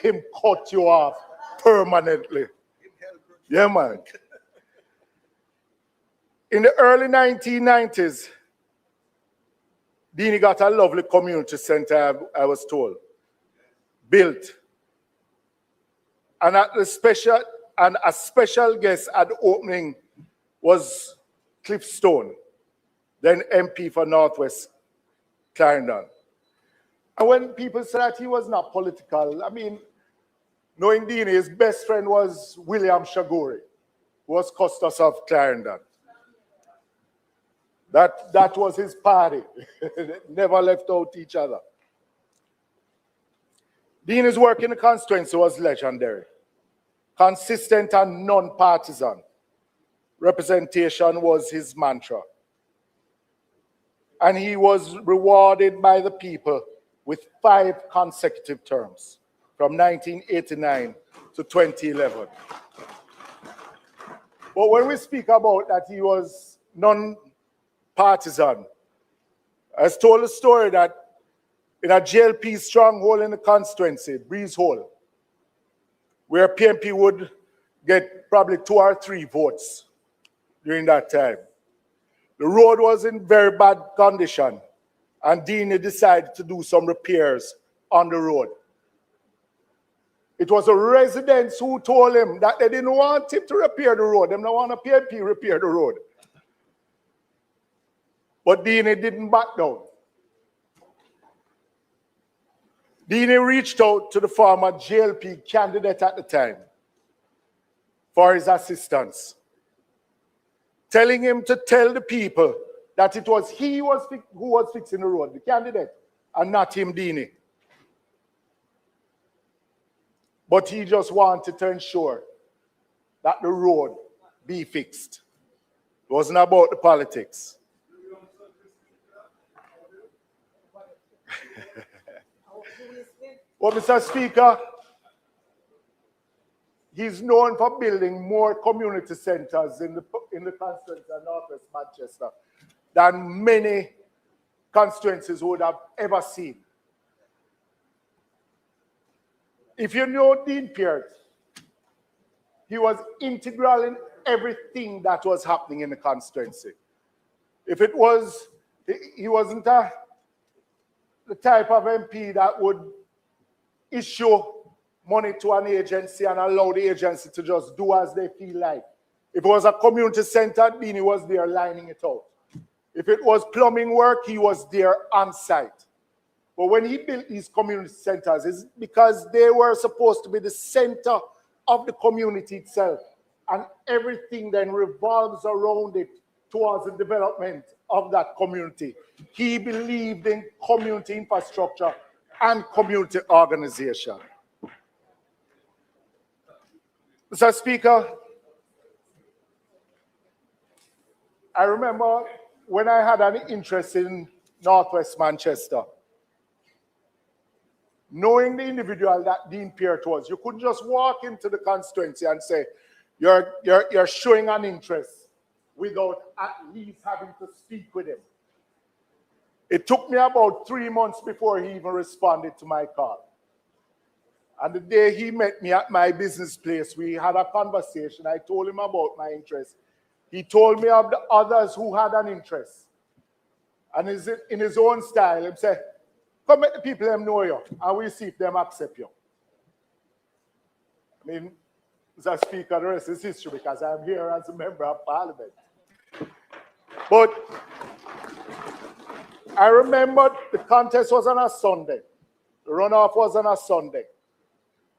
him cut you off permanently. Yeah, man. In the early 1990s, Deanie got a lovely community center, I was told, built. And a special guest at the opening was Cliff Stone, then MP for Northwest Clarendon. And when people said that he was not political, I mean, knowing Deanie, his best friend was William Shaguri, who was Custos of Clarendon. That was his party. Never left out each other. Deane's work in the constituency was legendary, consistent and non-partisan. Representation was his mantra. And he was rewarded by the people with 5 consecutive terms from 1989 to 2011. But when we speak about that he was non-partisan, I was told a story that in a JLP stronghold in the constituency, Breeze Hole, where PMP would get probably 2 or 3 votes during that time. The road was in very bad condition, and Dean decided to do some repairs on the road. It was the residents who told him that they didn't want him to repair the road. They don't want a PMP repair the road. But Dean didn't back down. Dean reached out to the former JLP candidate at the time for his assistance, telling him to tell the people that it was he who was fixing the road, the candidate, and not him, Dean. But he just wanted to ensure that the road be fixed. It wasn't about the politics. Well, Mr. Speaker, he's known for building more community centers in the constituency of Northwest Manchester than many constituencies would have ever seen. If you know Dean Peart, he was integral in everything that was happening in the constituency. If it was, he wasn't the type of MP that would issue money to an agency and allow the agency to just do as they feel like. If it was a community center, Dean was there lining it out. If it was plumbing work, he was there on site. But when he built these community centers, it's because they were supposed to be the center of the community itself. And everything then revolves around it towards the development of that community. He believed in community infrastructure and community organization. Mr. Speaker, I remember when I had an interest in Northwest Manchester, knowing the individual that Dean Peart was, you couldn't just walk into the constituency and say, you're showing an interest without at least having to speak with him. It took me about 3 months before he even responded to my call. And the day he met me at my business place, we had a conversation. I told him about my interest. He told me of the others who had an interest. And in his own style, he said, come let the people them know you, and we'll see if them accept you. I mean, Mr. Speaker, the rest is history because I'm here as a member of parliament. But I remember the contest was on a Sunday. The runoff was on a Sunday.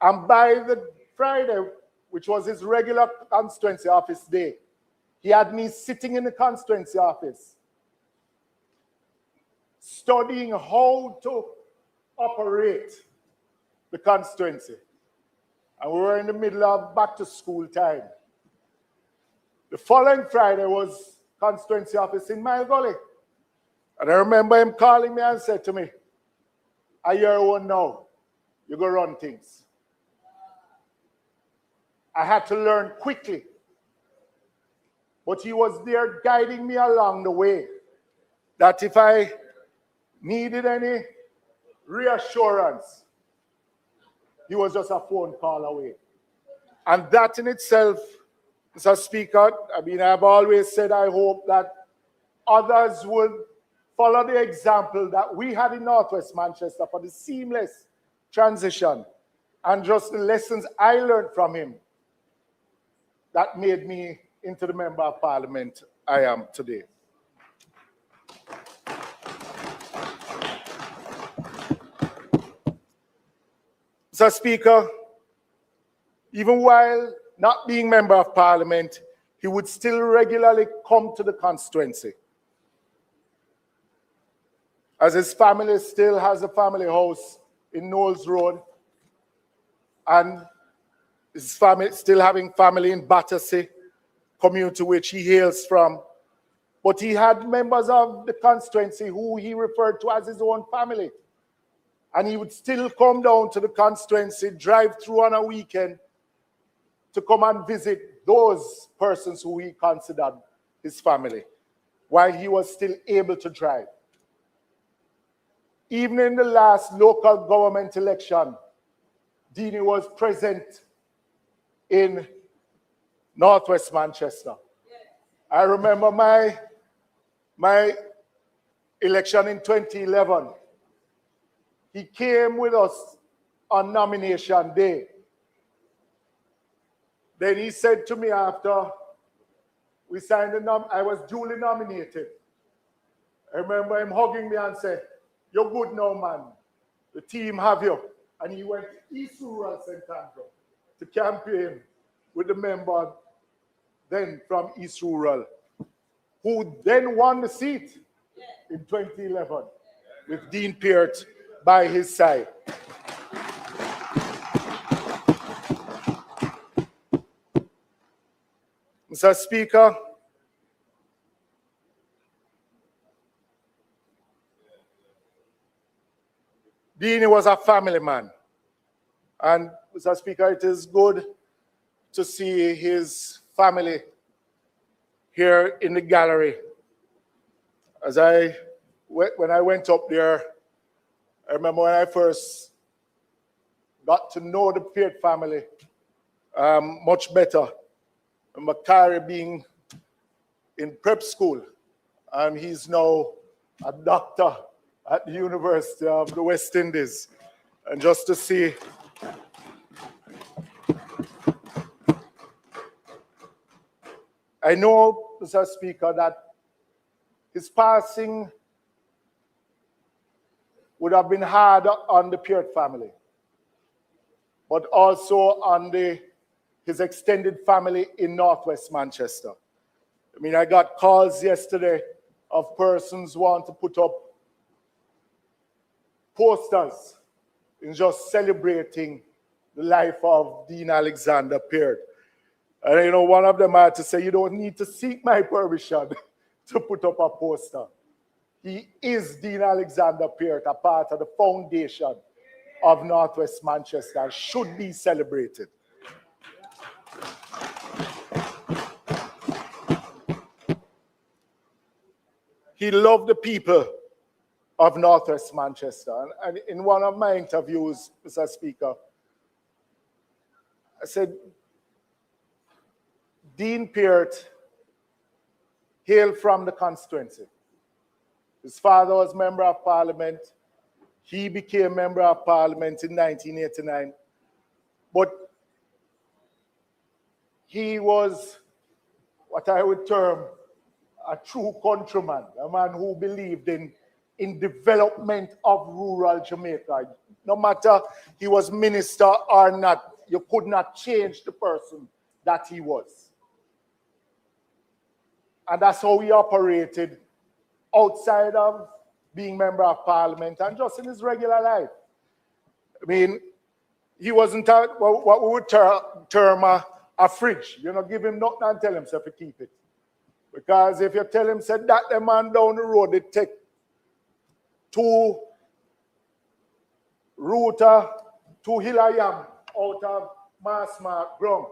And by the Friday, which was his regular constituency office day, he had me sitting in the constituency office, studying how to operate the constituency. And we were in the middle of back to school time. The following Friday was constituency office in Mile Gully. And I remember him calling me and said to me, "Are you one now? You go run things." I had to learn quickly. But he was there guiding me along the way. That if I needed any reassurance, he was just a phone call away. And that in itself, Mr. Speaker, I mean, I've always said I hope that others would follow the example that we had in Northwest Manchester for the seamless transition and just the lessons I learned from him that made me into the member of parliament I am today. Mr. Speaker, even while not being member of parliament, he would still regularly come to the constituency. as his family still has a family house in Knowles Road, and his family still having family in Battersea, community which he hails from. But he had members of the constituency who he referred to as his own family. And he would still come down to the constituency, drive through on a weekend to come and visit those persons who he considered his family, while he was still able to drive. Even in the last local government election, Dini was present in Northwest Manchester. I remember my election in 2011. He came with us on nomination day. Then he said to me after we signed I was duly nominated. I remember him hugging me and said, "You're good now, man. The team have you." And he went to East Rural St. Andrew to campaign with the member then from East Rural, who then won the seat in 2011 with Dean Peart by his side. Mr. Speaker, Dean was a family man. And Mr. Speaker, it is good to see his family here in the gallery. When I went up there, I remember when I first got to know the Peart family much better. Makari being in prep school, and he's now a doctor at the University of the West Indies. And just to see I know, Mr. Speaker, that his passing would have been hard on the Peart family, but also on his extended family in Northwest Manchester. I mean, I got calls yesterday of persons who want to put up posters in just celebrating the life of Dean Alexander Peart. And you know, one of them had to say, "You don't need to seek my permission to put up a poster." He is Dean Alexander Peart, a part of the foundation of Northwest Manchester, should be celebrated. He loved the people of Northwest Manchester. And in one of my interviews, Mr. Speaker, I said, Dean Peart hailed from the constituency. His father was member of parliament. He became member of parliament in 1989. But he was what I would term a true countryman, a man who believed in development of rural Jamaica. No matter he was minister or not, you could not change the person that he was. And that's how he operated outside of being member of parliament and just in his regular life. I mean, he wasn't what we would term a fridge. You know, give him nothing and tell himself to keep it. Because if you tell him, said that the man down the road, they take 2 rooter, 2 hill of yam out of Massmark ground.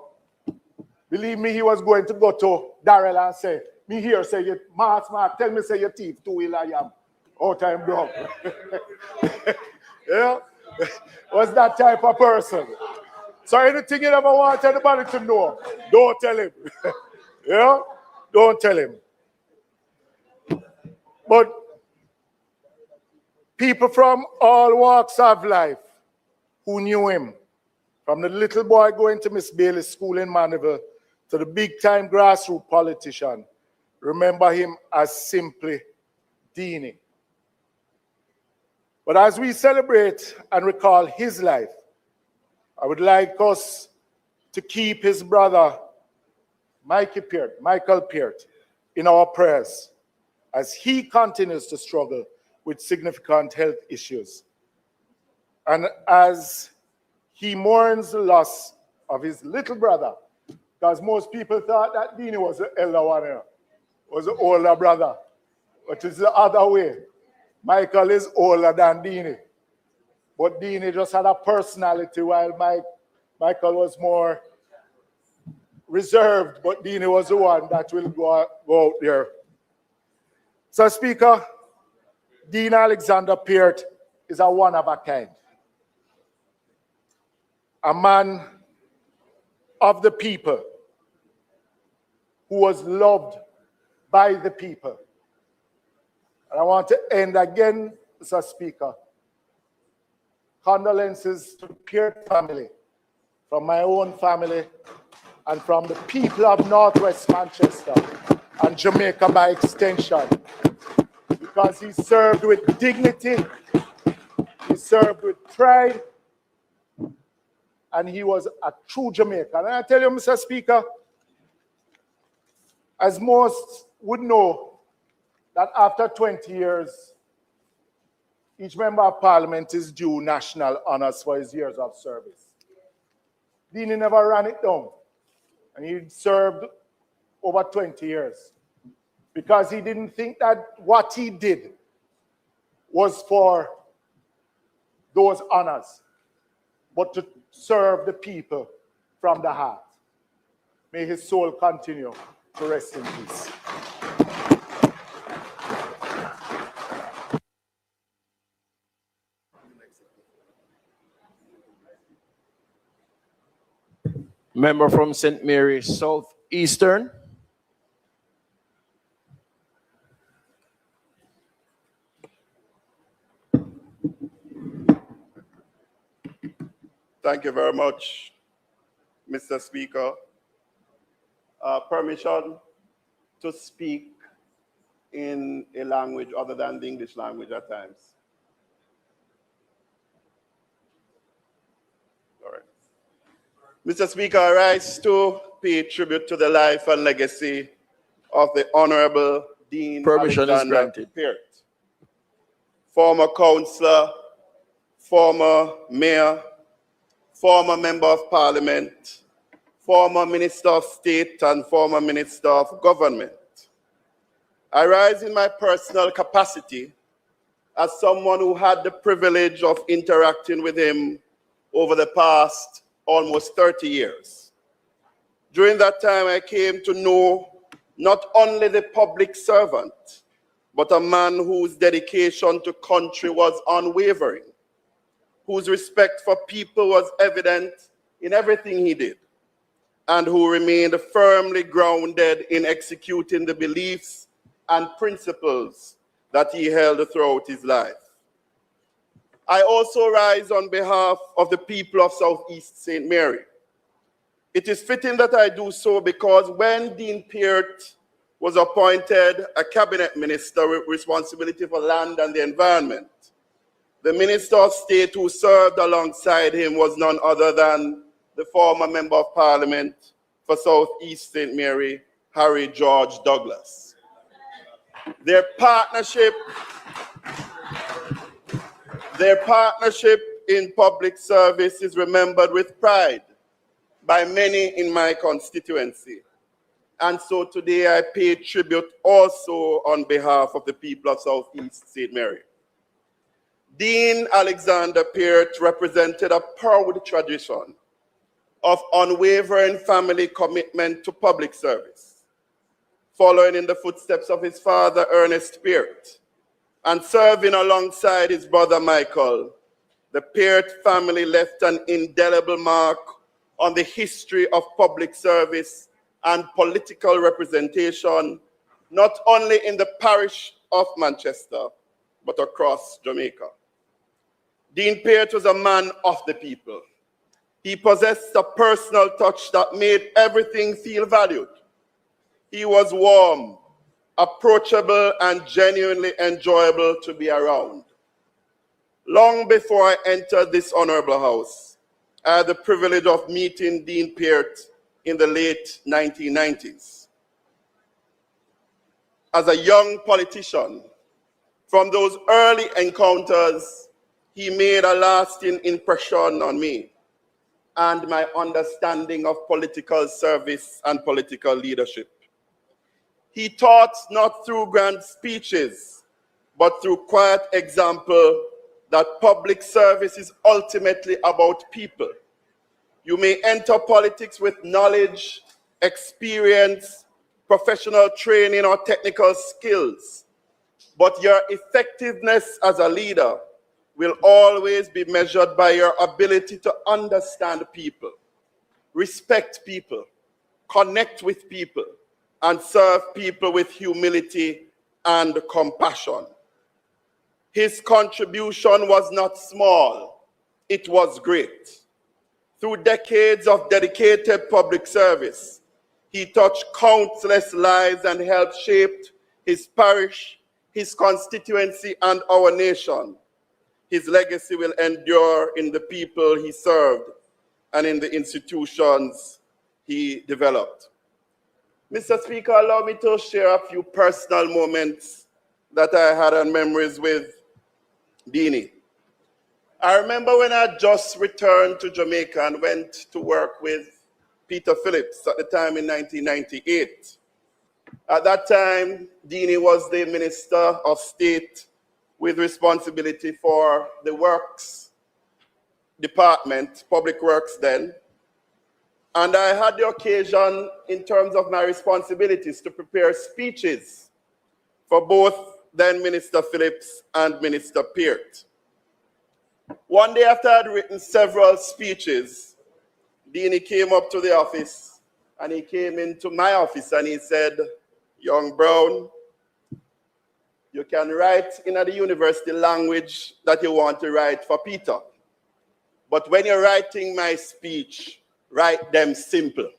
Believe me, he was going to go to Darrell and say, "Me here say you Massmark, tell me say you thief 2 hill of yam out of him ground." Yeah? Was that type of person. So anything you ever want anybody to know, don't tell him. Yeah? Don't tell him. But people from all walks of life who knew him, from the little boy going to Miss Bailey's school in Mandeville to the big-time grassroots politician, remember him as simply Deanie. But as we celebrate and recall his life, I would like us to keep his brother, Michael Peart, in our prayers as he continues to struggle with significant health issues. And as he mourns the loss of his little brother, because most people thought that Dini was the elder one here, was the older brother, but it's the other way. Michael is older than Dini, but Dini just had a personality while Michael was more reserved, but Dini was the one that will go out there. So, Speaker, Dean Alexander Peart is a one of a kind. A man of the people who was loved by the people. And I want to end again, Mr. Speaker. Condolences to the Peart family, from my own family, and from the people of Northwest Manchester and Jamaica by extension, because he served with dignity, he served with pride, and he was a true Jamaican. And I tell you, Mr. Speaker, as most would know, that after 20 years, each member of parliament is due national honors for his years of service. Dini never ran it down, and he served over 20 years because he didn't think that what he did was for those honors, but to serve the people from the heart. May his soul continue to rest in peace. Member from St. Mary Southeastern. Thank you very much, Mr. Speaker. Permission to speak in a language other than the English language at times. All right. Mr. Speaker, I rise to pay tribute to the life and legacy of the Honorable Dean Permission Alexander is granted. Peart, former councillor, former mayor, former member of parliament, former minister of state, and former minister of government. I rise in my personal capacity as someone who had the privilege of interacting with him over the past almost 30 years. During that time, I came to know not only the public servant, but a man whose dedication to country was unwavering, whose respect for people was evident in everything he did, and who remained firmly grounded in executing the beliefs and principles that he held throughout his life. I also rise on behalf of the people of Southeast St. Mary. It is fitting that I do so because when Dean Peart was appointed a cabinet minister with responsibility for land and the environment, the Minister of State who served alongside him was none other than the former Member of Parliament for Southeast St. Mary, Harry George Douglas. Their partnership in public service is remembered with pride by many in my constituency. And so today I pay tribute also on behalf of the people of Southeast St. Mary. Dean Alexander Peart represented a proud tradition of unwavering family commitment to public service, following in the footsteps of his father, Ernest Peart, and serving alongside his brother, Michael. The Peart family left an indelible mark on the history of public service and political representation, not only in the parish of Manchester, but across Jamaica. Dean Peart was a man of the people. He possessed a personal touch that made everything feel valued. He was warm, approachable, and genuinely enjoyable to be around. Long before I entered this honorable house, I had the privilege of meeting Dean Peart in the late 1990s. As a young politician, From those early encounters, he made a lasting impression on me and my understanding of political service and political leadership. He taught not through grand speeches, but through quiet example that public service is ultimately about people. You may enter politics with knowledge, experience, professional training, or technical skills, but your effectiveness as a leader will always be measured by your ability to understand people, respect people, connect with people, and serve people with humility and compassion. His contribution was not small, it was great. Through decades of dedicated public service, he touched countless lives and helped shape his parish, his constituency, and our nation. His legacy will endure in the people he served and in the institutions he developed. Mr. Speaker, allow me to share a few personal moments that I had and memories with Dini. I remember when I just returned to Jamaica and went to work with Peter Phillips at the time in 1998. At that time, Dini was the Minister of State with responsibility for the Works Department, Public Works then. And I had the occasion, in terms of my responsibilities, to prepare speeches for both then Minister Phillips and Minister Peart. One day after I had written several speeches, Dini came up to the office and he came into my office and he said, "Young Brown, you can write in the university language that you want to write for Peter. But when you're writing my speech, write them simple."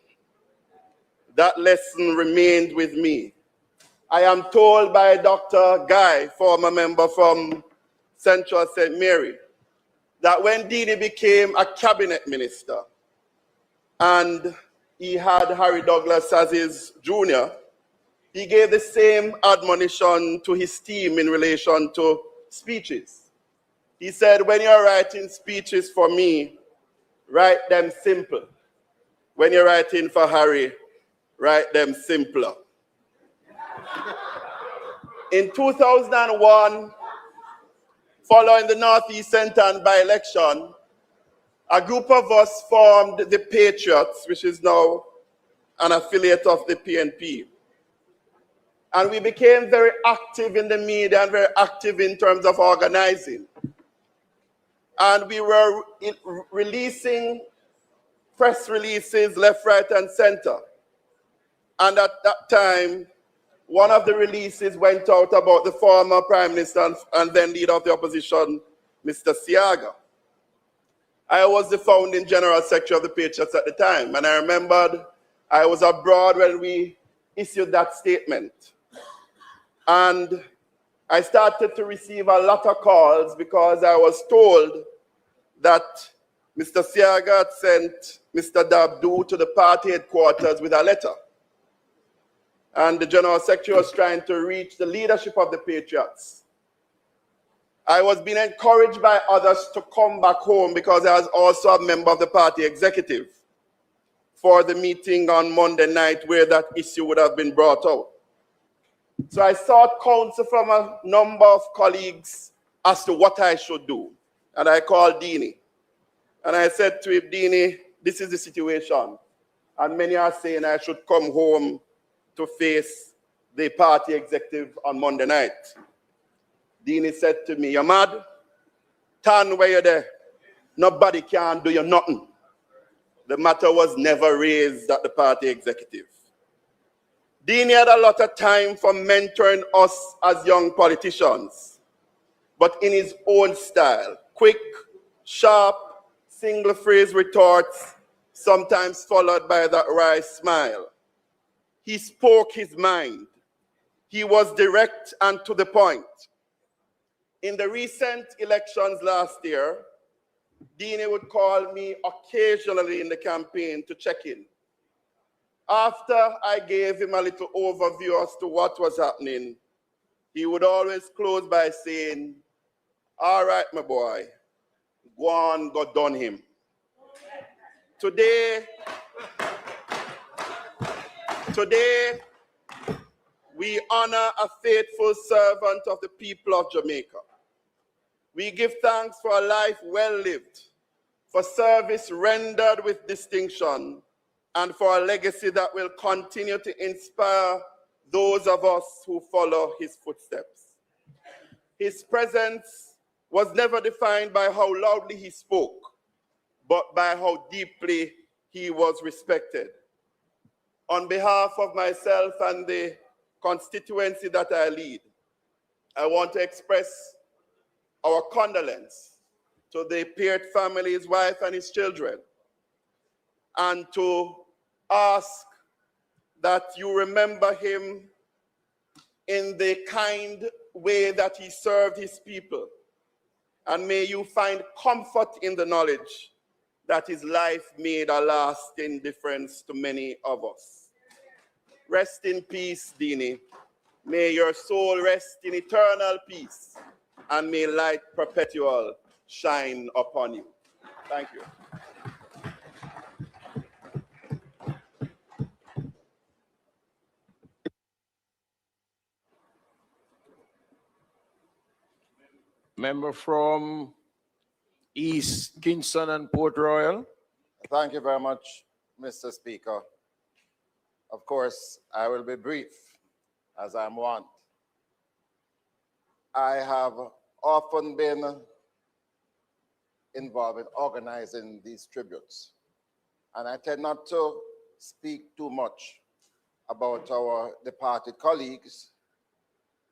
That lesson remained with me. I am told by Dr. Guy, former member from Central St. Mary, that when Dini became a cabinet minister and he had Harry Douglas as his junior, he gave the same admonition to his team in relation to speeches. He said, when you're writing speeches for me, write them simple. When you're writing for Harry, write them simpler. In 2001, following the Northeast Centre by-election, a group of us formed the Patriots, which is now an affiliate of the PNP. And we became very active in the media and very active in terms of organizing. And we were releasing press releases left, right, and center. And at that time, one of the releases went out about the former Prime Minister and then leader of the opposition, Mr. Siaga. I was the founding General Secretary of the Patriots at the time, and I remembered I was abroad when we issued that statement. And I started to receive a lot of calls because I was told that Mr. Siaga had sent Mr. Dabdu to the party headquarters with a letter. And the General Secretary was trying to reach the leadership of the Patriots. I was being encouraged by others to come back home because I was also a member of the party executive for the meeting on Monday night where that issue would have been brought out. So I sought counsel from a number of colleagues as to what I should do. And I called Dini. And I said to him, Dini, this is the situation. And many are saying I should come home to face the party executive on Monday night. Dini said to me, "You're mad? Tan where you're there. Nobody can do you nothing." The matter was never raised at the party executive. Dini had a lot of time for mentoring us as young politicians, but in his own style, quick, sharp, single phrase retorts, sometimes followed by that wry smile. He spoke his mind. He was direct and to the point. In the recent elections last year, Dini would call me occasionally in the campaign to check in. After I gave him a little overview as to what was happening, he would always close by saying, "All right, my boy, go on, go done him." Today, we honor a faithful servant of the people of Jamaica. We give thanks for a life well lived, for service rendered with distinction, and for a legacy that will continue to inspire those of us who follow his footsteps. His presence was never defined by how loudly he spoke, but by how deeply he was respected. On behalf of myself and the constituency that I lead, I want to express our condolence to the Peart family, his wife and his children, and to ask that you remember him in the kind way that he served his people. And may you find comfort in the knowledge that his life made a lasting difference to many of us. Rest in peace, Dini. May your soul rest in eternal peace, and may light perpetual shine upon you. Thank you. Member from East Kingston and Port Royal. Thank you very much, Mr. Speaker. Of course, I will be brief, as I'm wont. I have often been involved in organizing these tributes, and I tend not to speak too much about our departed colleagues,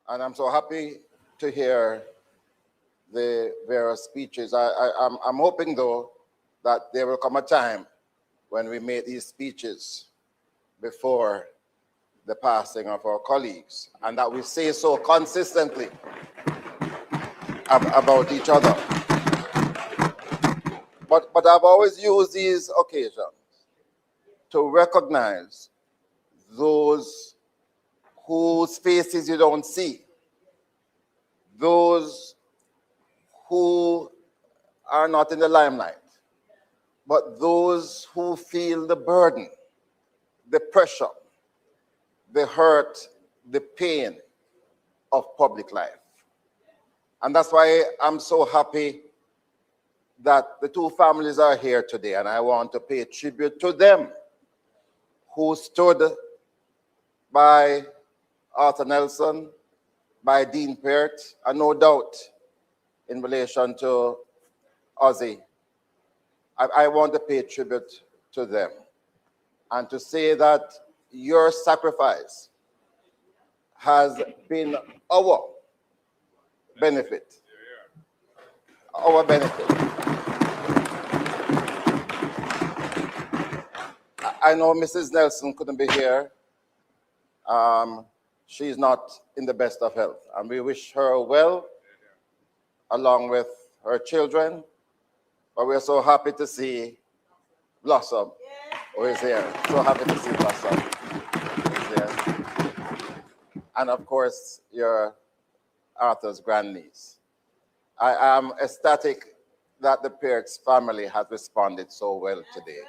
and I'm so happy to hear the various speeches. I'm hoping, though, that there will come a time when we make these speeches before the passing of our colleagues, and that we say so consistently about each other. But I've always used these occasions to recognize those whose faces you don't see, those who are not in the limelight, but those who feel the burden, the pressure, the hurt, the pain of public life. And that's why I'm so happy that the two families are here today, and I want to pay tribute to them who stood by Arthur Nelson, by Dean Peart, and no doubt in relation to Ozzy. I want to pay tribute to them and to say that your sacrifice has been our benefit. Our benefit. I know Mrs. Nelson couldn't be here. She's not in the best of health, and we wish her well, along with her children. But we're so happy to see Blossom, who is here. So happy to see Blossom, who is here. And of course, your Arthur's grandniece. I am ecstatic that the Peart's family has responded so well today.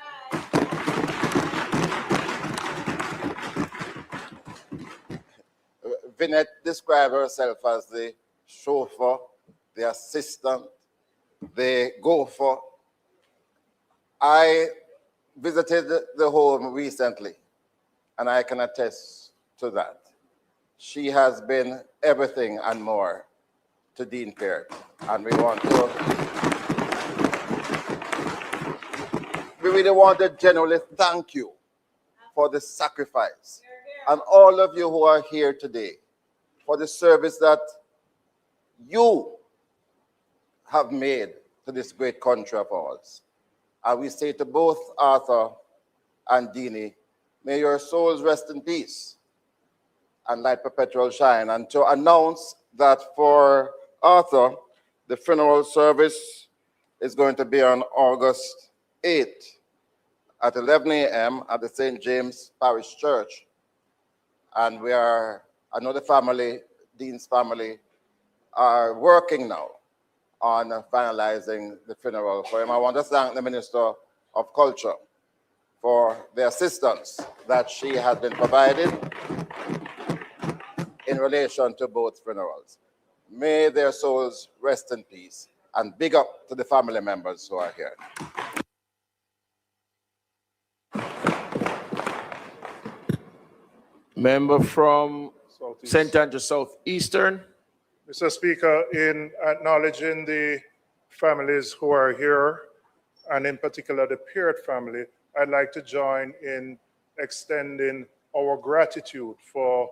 Vinette described herself as the chauffeur, the assistant, the gopher. I visited the home recently, and I can attest to that. She has been everything and more to Dean Peart, and we really want to genuinely thank you for the sacrifice, and all of you who are here today, for the service that you have made to this great country of ours. And we say to both Arthur and Deanie, may your souls rest in peace and light perpetual shine. And to announce that for Arthur, the funeral service is going to be on August 8th at 11 a.m. at the St. James Parish Church. And I know the family Dean's family are working now on finalizing the funeral for him. I want to thank the Minister of Culture for the assistance that she has been provided in relation to both funerals. May their souls rest in peace, and big up to the family members who are here. Member from St. Andrew Southeastern. Mr. Speaker, in acknowledging the families who are here, and in particular the Peart family, I'd like to join in extending our gratitude for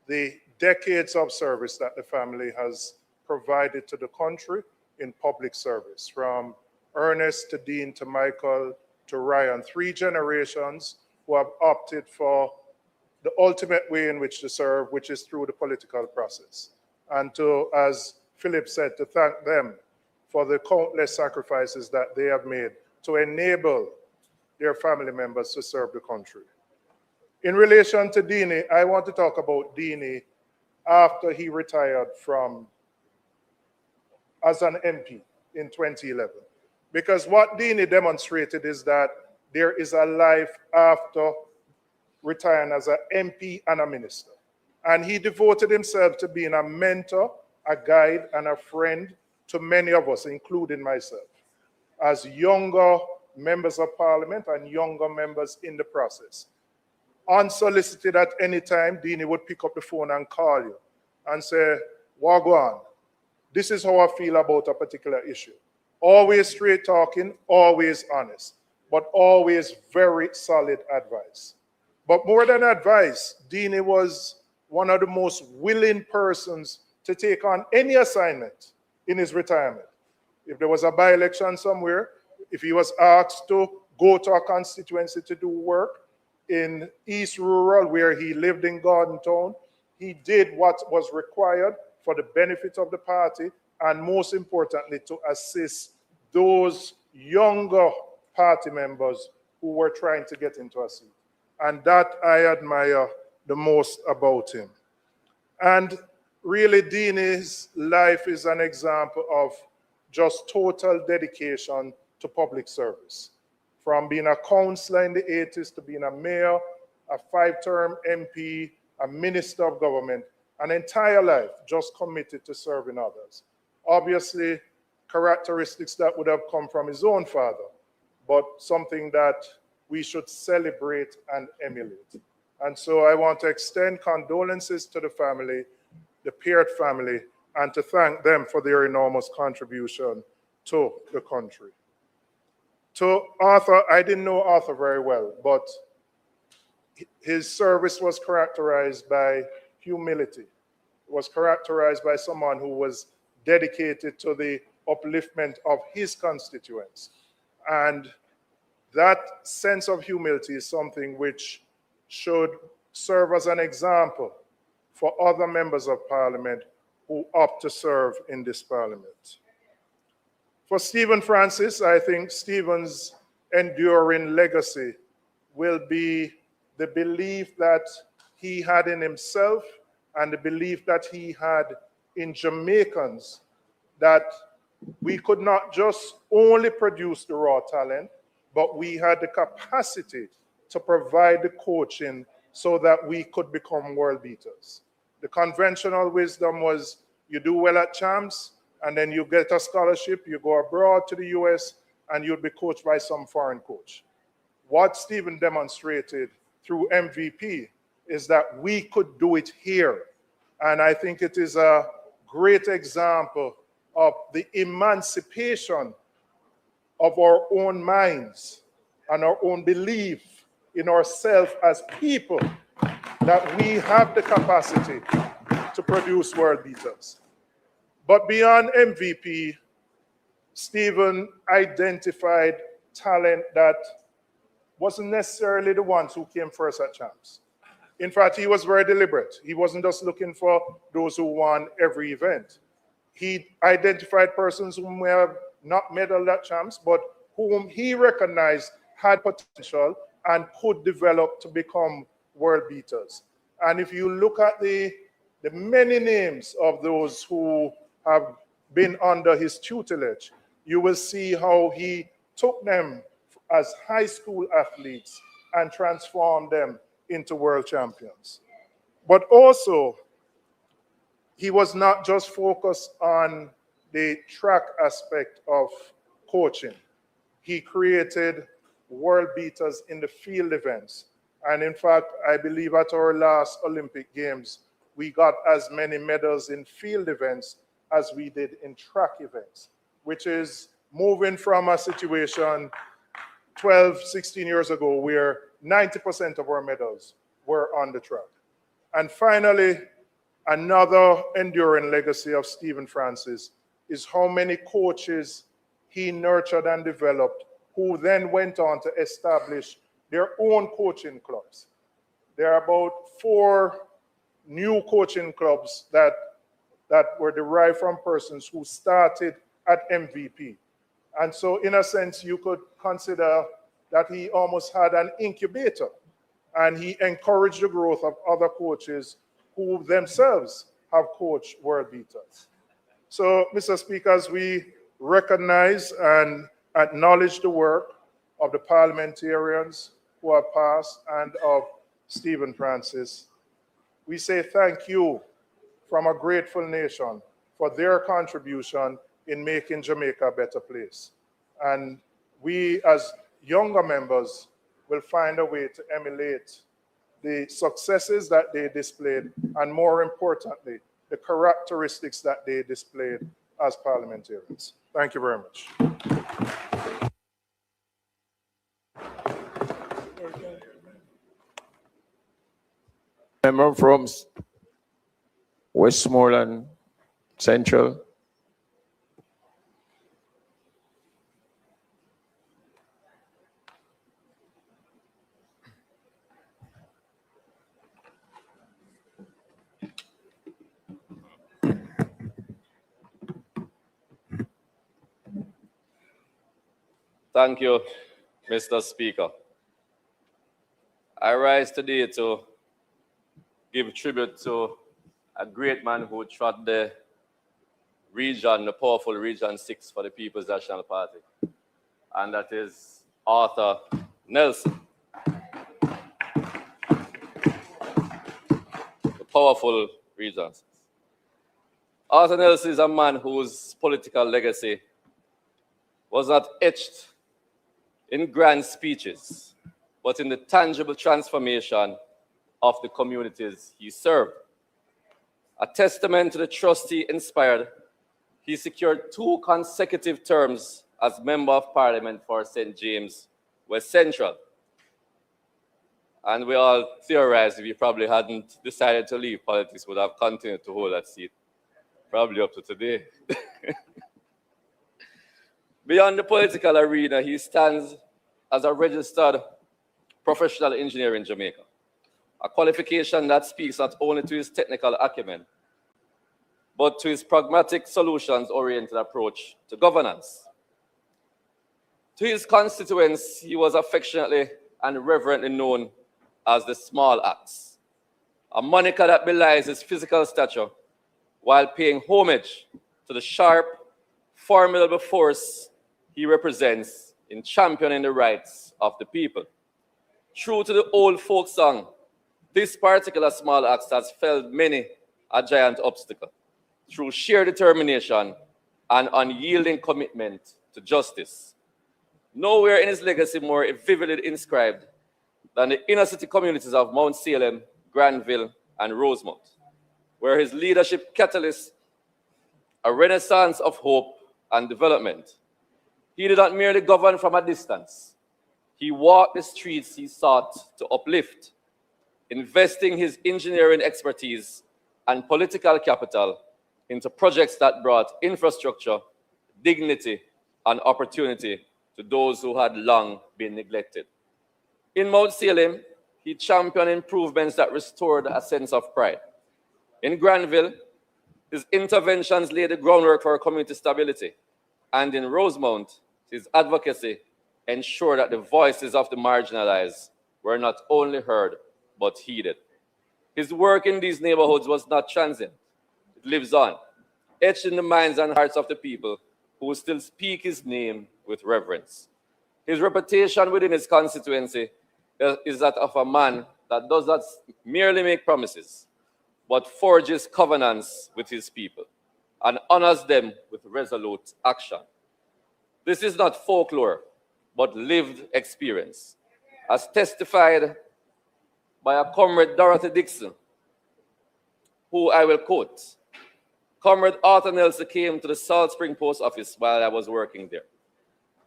the decades of service that the family has provided to the country in public service, from Ernest to Dean to Michael to Ryan, 3 generations who have opted for the ultimate way in which to serve, which is through the political process. And to, as Philip said, to thank them for the countless sacrifices that they have made to enable their family members to serve the country. In relation to Deanie, I want to talk about Deanie after he retired from as an MP in 2011. Because what Deanie demonstrated is that there is a life after retiring as an MP and a minister. And he devoted himself to being a mentor, a guide, and a friend to many of us, including myself, as younger members of parliament and younger members in the process. Unsolicited at any time, Deanie would pick up the phone and call you and say, Wagwan, this is how I feel about a particular issue. Always straight talking, always honest, but always very solid advice. But more than advice, Deanie was one of the most willing persons to take on any assignment in his retirement. If there was a by-election somewhere, if he was asked to go to a constituency to do work in East Rural, where he lived in Garden Town, he did what was required for the benefit of the party, and most importantly, to assist those younger party members who were trying to get into a seat. And that I admire the most about him. And really, Deanie's life is an example of just total dedication to public service. From being a councillor in the 80s to being a mayor, a 5-term MP, a minister of government, an entire life just committed to serving others. Obviously, characteristics that would have come from his own father, but something that we should celebrate and emulate. And so I want to extend condolences to the family, the Peart family, and to thank them for their enormous contribution to the country. To Arthur, I didn't know Arthur very well, but his service was characterized by humility. It was characterized by someone who was dedicated to the upliftment of his constituents. And that sense of humility is something which should serve as an example for other members of parliament who opt to serve in this parliament. For Stephen Francis, I think Stephen's enduring legacy will be the belief that he had in himself and the belief that he had in Jamaicans, that we could not just only produce the raw talent, but we had the capacity to provide the coaching so that we could become world beaters. The conventional wisdom was you do well at champs, and then you get a scholarship, you go abroad to the US, and you'll be coached by some foreign coach. What Stephen demonstrated through MVP is that we could do it here. And I think it is a great example of the emancipation of our own minds and our own belief in ourselves as people, that we have the capacity to produce world beaters. But beyond MVP, Stephen identified talent that wasn't necessarily the ones who came first at champs. In fact, he was very deliberate. He wasn't just looking for those who won every event. He identified persons who may have not medaled at champs, but whom he recognized had potential and could develop to become world beaters. And if you look at the the many names of those who have been under his tutelage, you will see how he took them as high school athletes and transformed them into world champions. But also, he was not just focused on the track aspect of coaching. He created world beaters in the field events. And in fact, I believe at our last Olympic Games, we got as many medals in field events as we did in track events, which is moving from a situation 12, 16 years ago where 90% of our medals were on the track. And finally, another enduring legacy of Stephen Francis is how many coaches he nurtured and developed who then went on to establish their own coaching clubs. There are about 4 new coaching clubs that were derived from persons who started at MVP. And so in a sense, you could consider that he almost had an incubator, and he encouraged the growth of other coaches who themselves have coached world beaters. So, Mr. Speaker, as we recognize and acknowledge the work of the parliamentarians who have passed and of Stephen Francis, we say thank you from a grateful nation for their contribution in making Jamaica a better place. And we, as younger members, will find a way to emulate the successes that they displayed, and more importantly, the characteristics that they displayed as parliamentarians. Thank you very much. Member from Westmoreland Central. Thank you, Mr. Speaker. I rise today to give tribute to a great man who trod the region, the powerful Region 6 for the People's National Party, and that is Arthur Nelson. The powerful Region 6. Arthur Nelson is a man whose political legacy was not etched in grand speeches, but in the tangible transformation of the communities he served. A testament to the trust he inspired, he secured 2 consecutive terms as Member of Parliament for St. James West Central. And we all theorized if he probably hadn't decided to leave politics, would have continued to hold that seat, probably up to today. Beyond the political arena, he stands as a registered professional engineer in Jamaica, a qualification that speaks not only to his technical acumen, but to his pragmatic, solutions-oriented approach to governance. To his constituents, he was affectionately and reverently known as the Small Axe, a moniker that belies his physical stature while paying homage to the sharp, formidable force he represents in championing the rights of the people. True to the old folk song, this particular Small Axe has felled many a giant obstacle through sheer determination and unyielding commitment to justice. Nowhere in his legacy more vividly inscribed than the inner city communities of Mount Salem, Granville, and Rosemount, where his leadership catalyzed a renaissance of hope and development. He did not merely govern from a distance. He walked the streets he sought to uplift, investing his engineering expertise and political capital into projects that brought infrastructure, dignity, and opportunity to those who had long been neglected. In Mount Salem, he championed improvements that restored a sense of pride. In Granville, his interventions laid the groundwork for community stability. And in Rosemount, his advocacy ensured that the voices of the marginalized were not only heard, but heeded. His work in these neighborhoods was not transient. It lives on, etched in the minds and hearts of the people who still speak his name with reverence. His reputation within his constituency is that of a man that does not merely make promises, but forges covenants with his people and honors them with resolute action. This is not folklore, but lived experience, as testified by a comrade Dorothy Dixon, who I will quote. Comrade Arthur Nelson came to the Salt Spring Post Office while I was working there.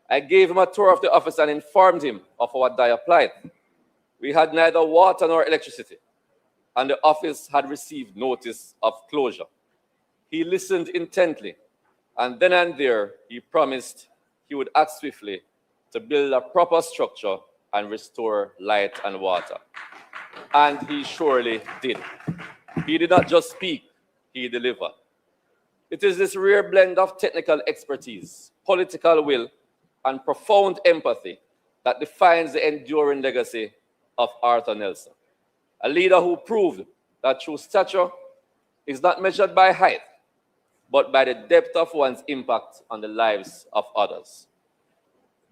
I gave him a tour of the office and informed him of our dire plight. We had neither water nor electricity, and the office had received notice of closure. He listened intently, and then and there, he promised he would act swiftly to build a proper structure and restore light and water. And he surely did. He did not just speak, he delivered. It is this rare blend of technical expertise, political will, and profound empathy that defines the enduring legacy of Arthur Nelson, a leader who proved that true stature is not measured by height, but by the depth of one's impact on the lives of others.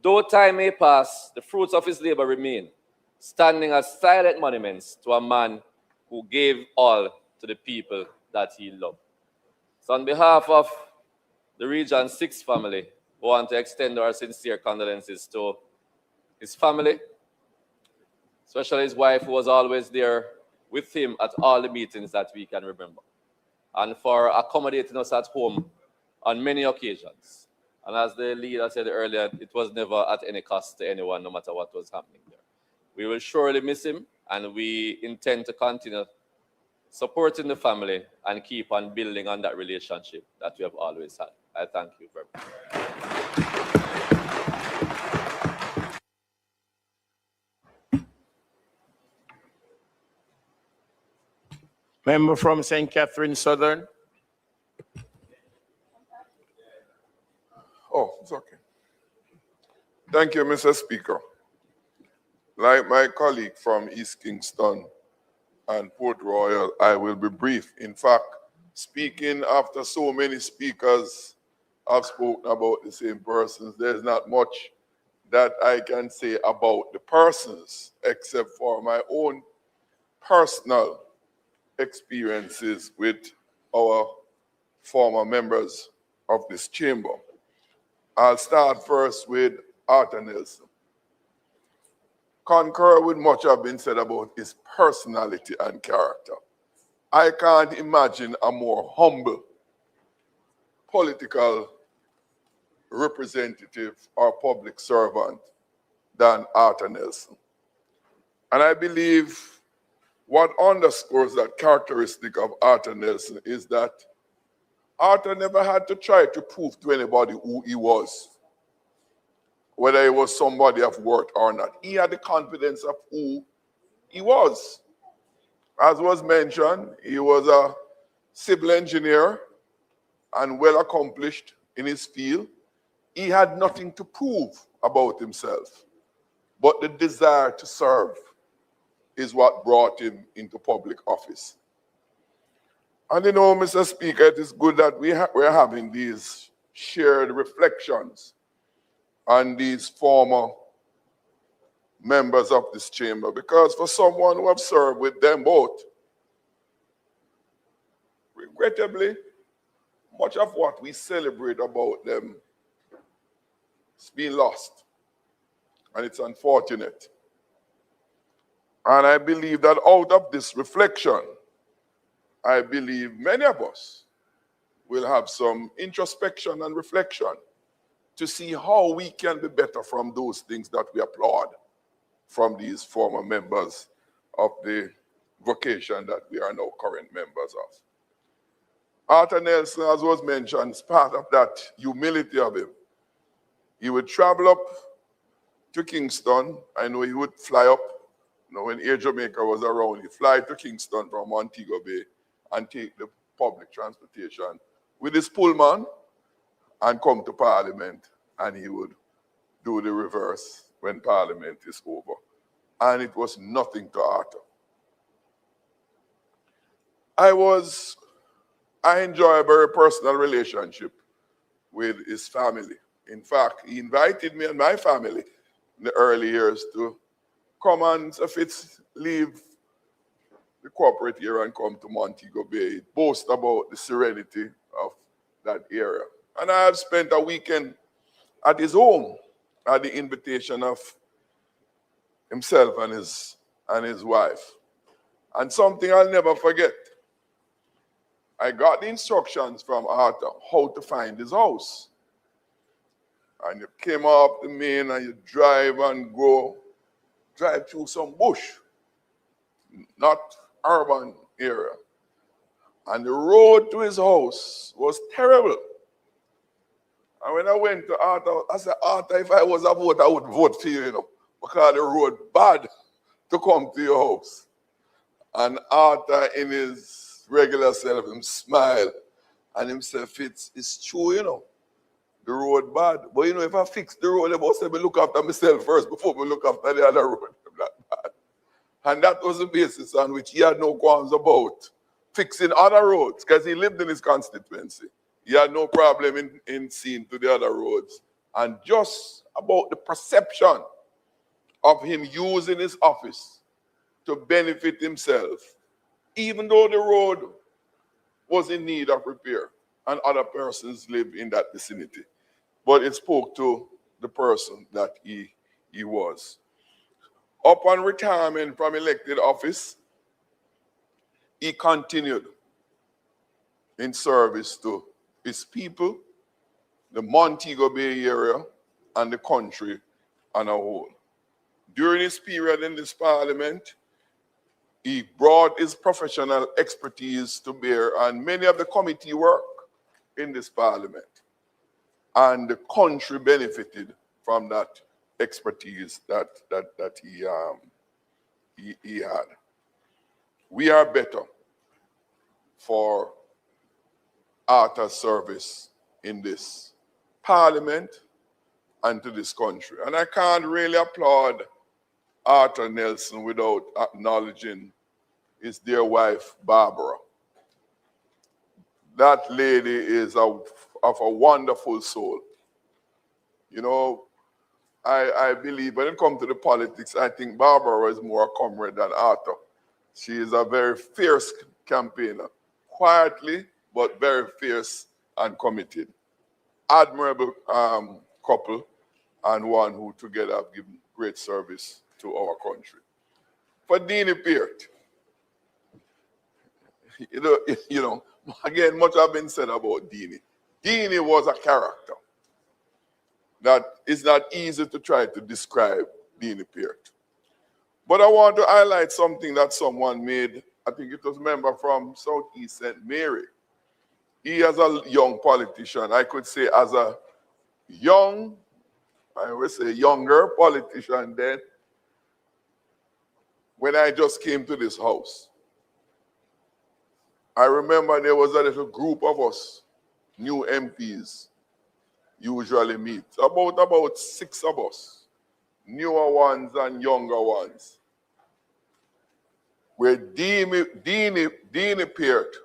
Though time may pass, the fruits of his labor remain, standing as silent monuments to a man who gave all to the people that he loved. So on behalf of the Region 6 family, we want to extend our sincere condolences to his family, especially his wife, who was always there with him at all the meetings that we can remember, and for accommodating us at home on many occasions. And as the leader said earlier, it was never at any cost to anyone, no matter what was happening there. We will surely miss him, and we intend to continue supporting the family and keep on building on that relationship that we have always had. I thank you very much. Member from St. Catherine Southern. Oh, it's okay. Thank you, Mr. Speaker. Like my colleague from East Kingston and Port Royal, I will be brief. In fact, speaking after so many speakers have spoken about the same persons, there's not much that I can say about the persons, except for my own personal experiences with our former members of this chamber. I'll start first with Arthur Nelson. Concur with much have been said about his personality and character. I can't imagine a more humble political representative or public servant than Arthur Nelson. And I believe what underscores that characteristic of Arthur Nelson is that Arthur never had to try to prove to anybody who he was, whether he was somebody of worth or not. He had the confidence of who he was. As was mentioned, he was a civil engineer and well accomplished in his field. He had nothing to prove about himself, but the desire to serve is what brought him into public office. And you know, Mr. Speaker, it is good that we're having these shared reflections on these former members of this chamber, because for someone who have served with them both, regrettably, much of what we celebrate about them has been lost, and it's unfortunate. And I believe that out of this reflection, I believe many of us will have some introspection and reflection to see how we can be better from those things that we applaud from these former members of the vocation that we are now current members of. Arthur Nelson, as was mentioned, is part of that humility of him. He would travel up to Kingston. I know he would fly up. You know, when Air Jamaica was around, he'd fly to Kingston from Montego Bay and take the public transportation with his pullman and come to Parliament, and he would do the reverse when Parliament is over. And it was nothing to Arthur. I enjoy a very personal relationship with his family. In fact, he invited me and my family in the early years to come and if it's leave the corporate area and come to Montego Bay. It boasts about the serenity of that area. And I have spent a weekend at his home at the invitation of himself and his wife. And something I'll never forget. I got the instructions from Arthur how to find his house. And you came up the main and you drive through some bush, not urban area. And the road to his house was terrible. And when I went to Arthur, I said, Arthur, if I was a voter, I would vote for you, because the road bad to come to your house. And Arthur, in his regular self, him smile and himself, it's true, the road bad. But if I fix the road, I must have look after myself first before we look after the other road. Bad. And that was the basis on which he had no qualms about fixing other roads, because he lived in his constituency. He had no problem in seeing to the other roads. And just about the perception of him using his office to benefit himself, even though the road was in need of repair and other persons lived in that vicinity. But it spoke to the person that he was. Upon retirement from elected office, he continued in service to his people, the Montego Bay area, and the country on a whole. During his period in this parliament, he brought his professional expertise to bear on many of the committee work in this parliament. And the country benefited from that expertise that he had. We are better for Arthur's service in this parliament and to this country. And I can't really applaud Arthur Nelson without acknowledging his dear wife, Barbara. That lady is of a wonderful soul. I believe when it comes to the politics, I think Barbara is more a comrade than Arthur. She is a very fierce campaigner, quietly, but very fierce and committed. Admirable couple, and one who together have given great service to our country. For Deanie Peart, again, much has been said about Deanie. Deanie was a character that is not easy to try to describe Deanie Peart. But I want to highlight something that someone made, I think it was a member from Southeast St. Mary. He, as a young politician, I could say as a younger politician then, when I just came to this house, I remember there was a little group of us, new MPs, usually meet. About 6 of us, newer ones and younger ones, where Deanie Peart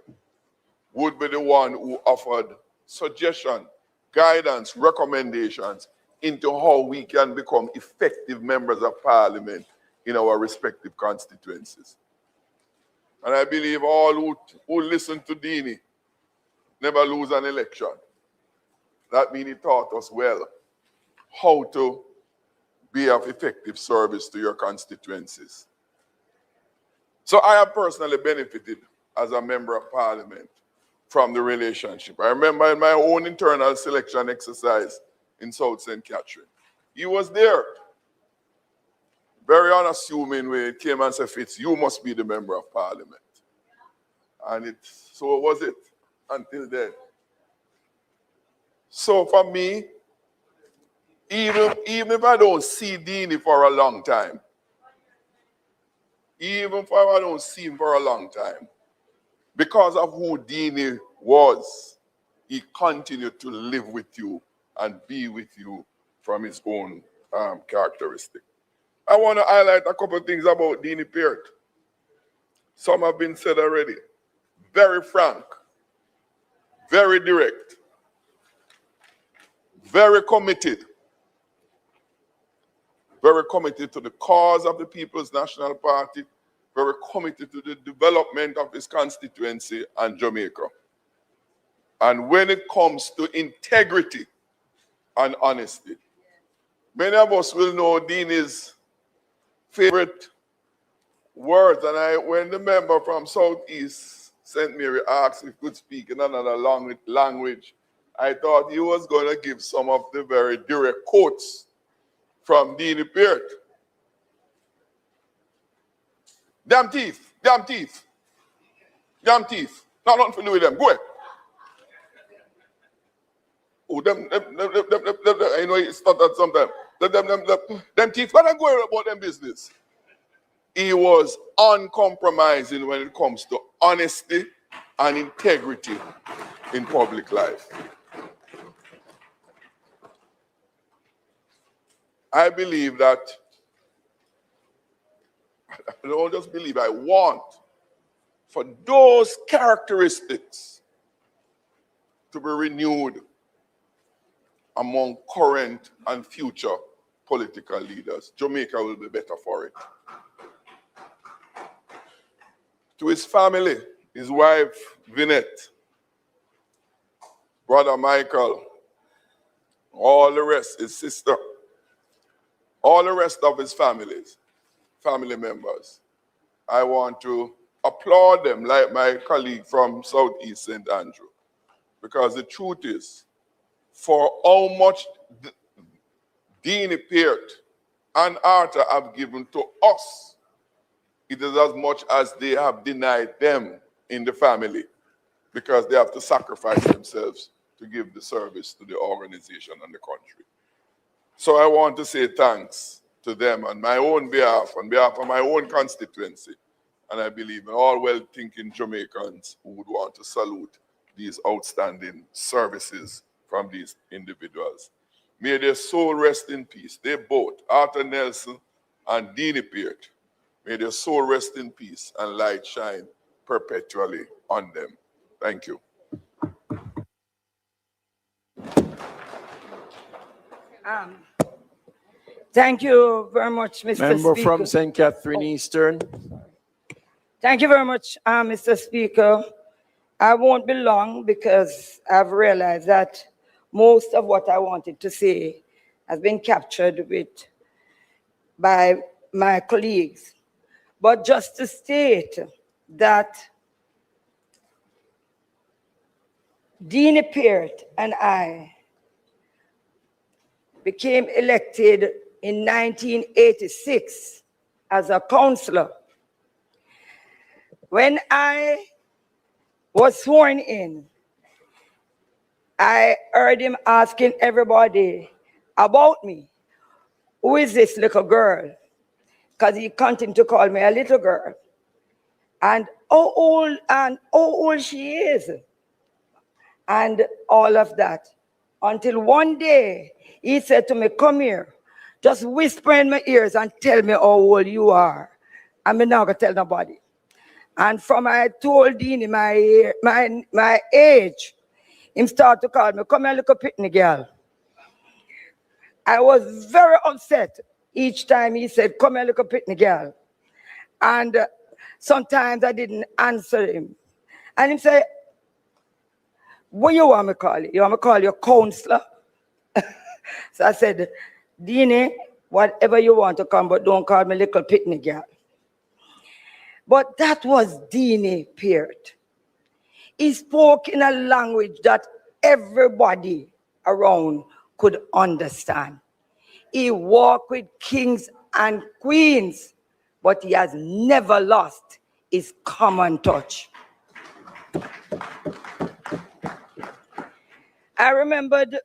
would be the one who offered suggestion, guidance, recommendations into how we can become effective members of parliament in our respective constituencies. And I believe all who listen to Deanie never lose an election. That means he taught us well how to be of effective service to your constituencies. So I have personally benefited as a member of parliament from the relationship. I remember in my own internal selection exercise in South St. Catherine, he was there. Very unassuming when it came and said, Fitz, you must be the member of parliament. And so was it until then. So for me, even if I don't see Deanie for a long time, even if I don't see him for a long time, because of who Deanie was, he continued to live with you and be with you from his own characteristic. I want to highlight a couple of things about Deanie Peart. Some have been said already. very frank, very direct, very committed to the cause of the People's National Party, very committed to the development of his constituency and Jamaica. And when it comes to integrity and honesty, many of us will know Deanie's favorite words. And when the member from Southeast St. Mary asked if he could speak in another language, I thought he was going to give some of the very direct quotes from Deanie Peart. Damn teeth, damn teeth, damn teeth. Not nothing to do with them. Go ahead. Oh, I know he stuttered sometimes. Them teeth, what I'm going about them business? He was uncompromising when it comes to honesty and integrity in public life. I believe that, I don't just believe, I want for those characteristics to be renewed among current and future political leaders. Jamaica will be better for it. To his family, his wife, Vinette, brother Michael, all the rest, his sister, all the rest of his family members, I want to applaud them like my colleague from Southeast St. Andrew. Because the truth is, for how much Deanie Peart and Arthur have given to us, it is as much as they have denied them in the family, because they have to sacrifice themselves to give the service to the organization and the country. So I want to say thanks to them on my own behalf, on behalf of my own constituency, and I believe in all well-thinking Jamaicans who would want to salute these outstanding services from these individuals. May their soul rest in peace. They both, Arthur Nelson and Deanie Peart, may their soul rest in peace and light shine perpetually on them. Thank you. Thank you very much, Mr. Member Speaker. from St. Catherine Eastern. Thank you very much, Mr. Speaker. I won't be long because I've realized that most of what I wanted to say has been captured by my colleagues. But just to state that Deanie Peart and I became elected in 1986 as a councillor. When I was sworn in, I heard him asking everybody about me. Who is this little girl? Because he continued to call me a little girl. And how old she is. And all of that. Until one day, he said to me, come here, just whisper in my ears and tell me how old you are. I'm not going to tell nobody. And from I told Deanie my age, him start to call me, come here, little pitney girl. I was very upset each time he said, come here, little pitney girl. And sometimes I didn't answer him. And he said, what you want me to call you? You want me to call you counselor? So I said, Deanie, whatever you want to come, but don't call me little pitney girl. But that was Deanie Peart. He spoke in a language that everybody around could understand. He walked with kings and queens, but he has never lost his common touch. I remembered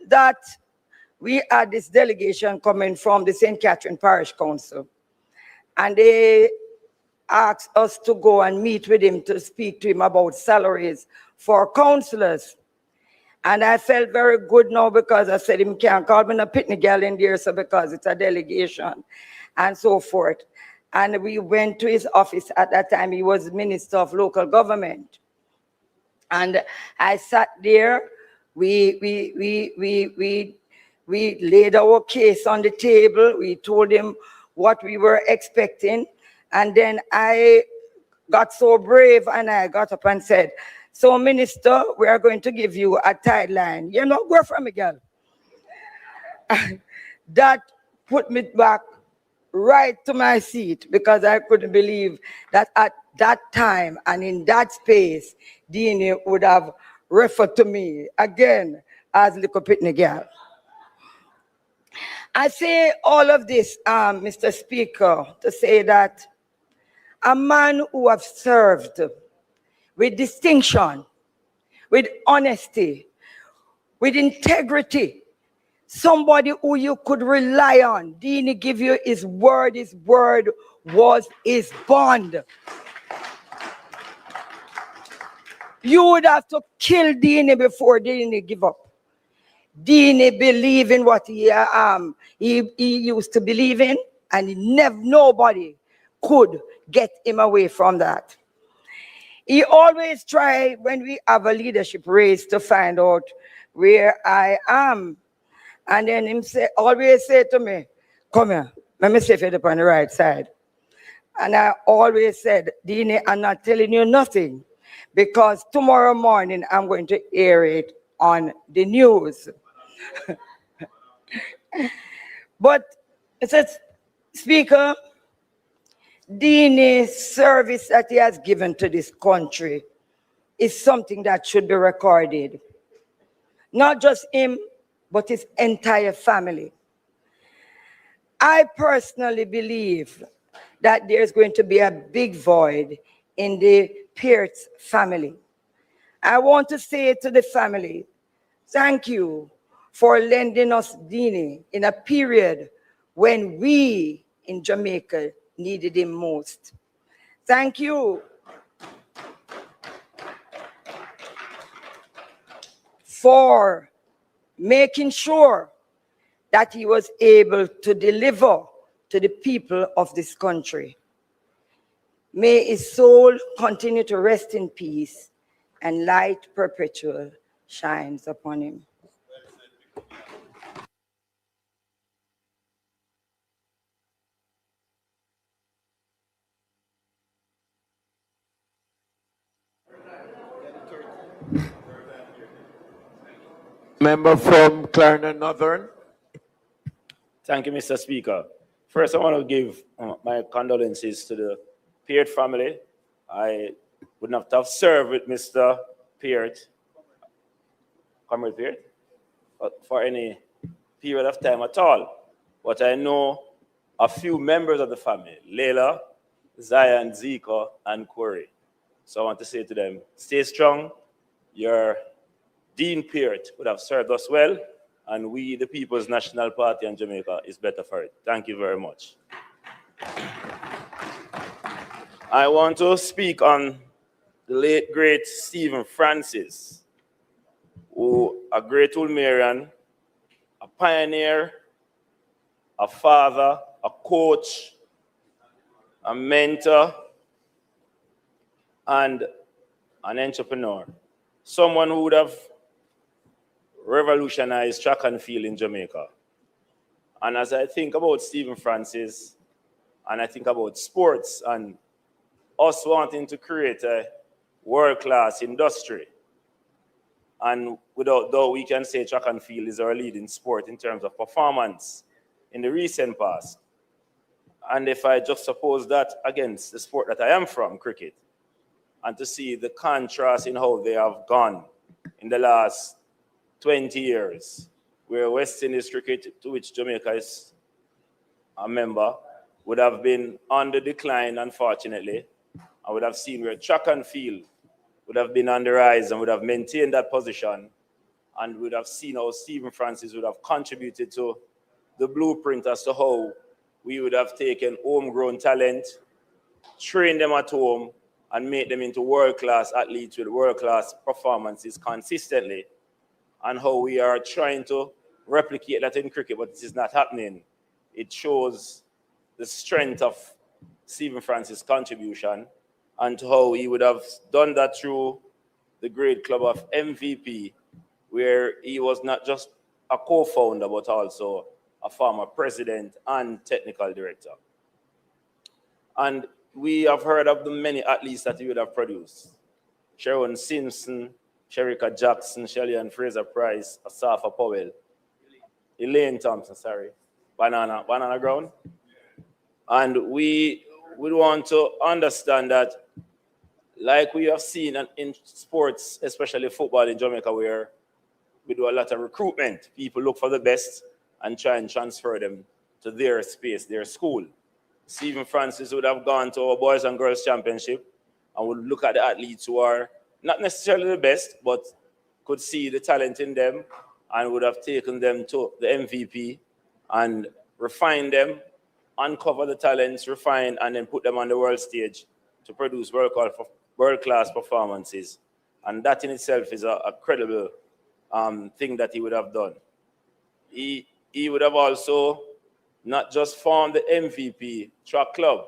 that we had this delegation coming from the St. Catherine Parish Council, and they asked us to go and meet with him to speak to him about salaries for councillors. And I felt very good now because I said him can't call me a pitney girl in there, so because it's a delegation and so forth. And we went to his office at that time. He was Minister of Local Government. And I sat there. We laid our case on the table. We told him what we were expecting. And then I got so brave and I got up and said, "So, Minister, we are going to give you a guideline. You know, go from me, girl." That put me back right to my seat because I couldn't believe that at that time and in that space, Dini would have referred to me again as little pitney girl. I say all of this, Mr. Speaker, to say that a man who have served with distinction, with honesty, with integrity, somebody who you could rely on. Dini give you his word was his bond. You would have to kill Dini before Dini give up. Dini believe in what he used to believe in, and nobody could get him away from that. He always try when we have a leadership race to find out where I am. And then him always say to me, "Come here, let me see if you're on the right side." And I always said, "Dini, I'm not telling you nothing because tomorrow morning I'm going to air it on the news." But it says, Speaker, Dini's service that he has given to this country is something that should be recorded. Not just him, but his entire family. I personally believe that there's going to be a big void in the Pearce family. I want to say to the family, thank you for lending us Dini in a period when we in Jamaica needed him most. Thank you for making sure that he was able to deliver to the people of this country. May his soul continue to rest in peace and light perpetual shines upon him. Member from Clarendon Northern. Thank you, Mr. Speaker. First, I want to give my condolences to the Peart family. I wouldn't have served with Mr. Peart, Comrade Peart, for any period of time at all. But I know a few members of the family, Leila, Zion, Zika, and Corey. So I want to say to them, stay strong. Your Dean Peart would have served us well, and we, the People's National Party in Jamaica, is better for it. Thank you very much. I want to speak on the late, great Stephen Francis, who a great Ulmerian, a pioneer, a father, a coach, a mentor, and an entrepreneur. Someone who would have revolutionized track and field in Jamaica. And as I think about Stephen Francis, and I think about sports and us wanting to create a world-class industry, and without doubt, we can say track and field is our leading sport in terms of performance in the recent past. And if I just suppose that against the sport that I am from, cricket, and to see the contrast in how they have gone in the last 20 years, where West Indies cricket, to which Jamaica is a member, would have been on the decline, unfortunately. I would have seen where track and field would have been on the rise and would have maintained that position, and would have seen how Stephen Francis would have contributed to the blueprint as to how we would have taken homegrown talent, trained them at home, and made them into world-class athletes with world-class performances consistently, and how we are trying to replicate that in cricket, but this is not happening. It shows the strength of Stephen Francis' contribution and how he would have done that through the great club of MVP, where he was not just a co-founder, but also a former president and technical director. And we have heard of the many athletes that he would have produced. Sharon Simpson, Sherika Jackson, Shelly-Ann Fraser-Price, Asafa Powell, Elaine Thompson, sorry, Banana Ground. And we would want to understand that, like we have seen in sports, especially football in Jamaica, where we do a lot of recruitment. People look for the best and try and transfer them to their space, their school. Stephen Francis would have gone to our Boys and Girls Championship and would look at the athletes who are not necessarily the best, but could see the talent in them and would have taken them to the MVP and refined them, uncover the talents, refine, and then put them on the world stage to produce world-class performances. And that in itself is a credible thing that he would have done. He would have also not just formed the MVP track club,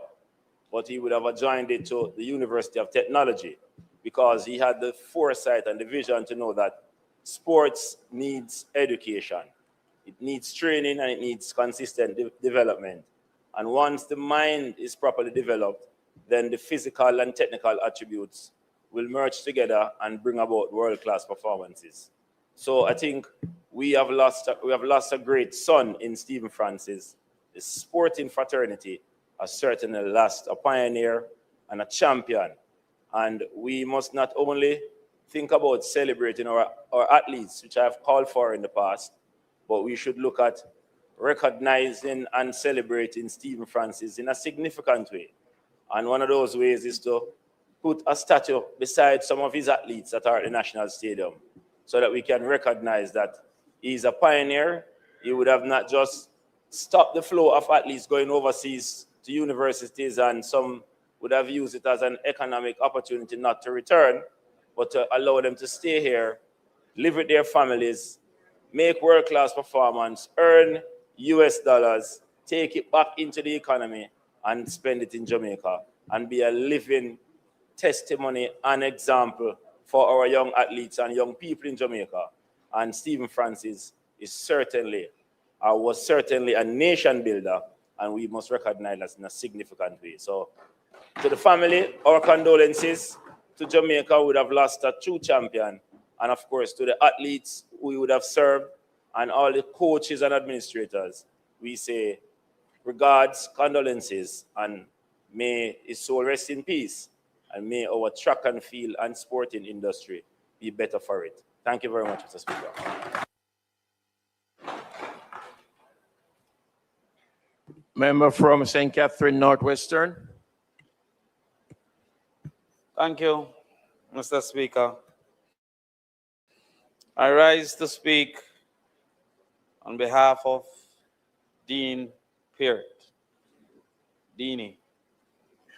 but he would have joined it to the University of Technology, because he had the foresight and the vision to know that sports needs education. It needs training and it needs consistent development. And once the mind is properly developed, then the physical and technical attributes will merge together and bring about world-class performances. So I think we have lost a great son in Stephen Francis. The sporting fraternity has certainly lost a pioneer and a champion. And we must not only think about celebrating our athletes, which I have called for in the past, but we should look at recognizing and celebrating Stephen Francis in a significant way. And one of those ways is to put a statue beside some of his athletes that are at the National Stadium, so that we can recognize that he's a pioneer. He would have not just stopped the flow of athletes going overseas to universities, and some would have used it as an economic opportunity not to return, but to allow them to stay here, live with their families, make world-class performance, earn US dollars, take it back into the economy and spend it in Jamaica, and be a living testimony and example for our young athletes and young people in Jamaica. And Stephen Francis is certainly, was certainly a nation builder, and we must recognize that in a significant way. So to the family, our condolences. To Jamaica, we would have lost a true champion. And of course, to the athletes we would have served and all the coaches and administrators, we say regards, condolences, and may his soul rest in peace. And may our track and field and sporting industry be better for it. Thank you very much, Mr. Speaker. Member from St. Catherine Northwestern. Thank you, Mr. Speaker. I rise to speak on behalf of Dean Peart, Deanie.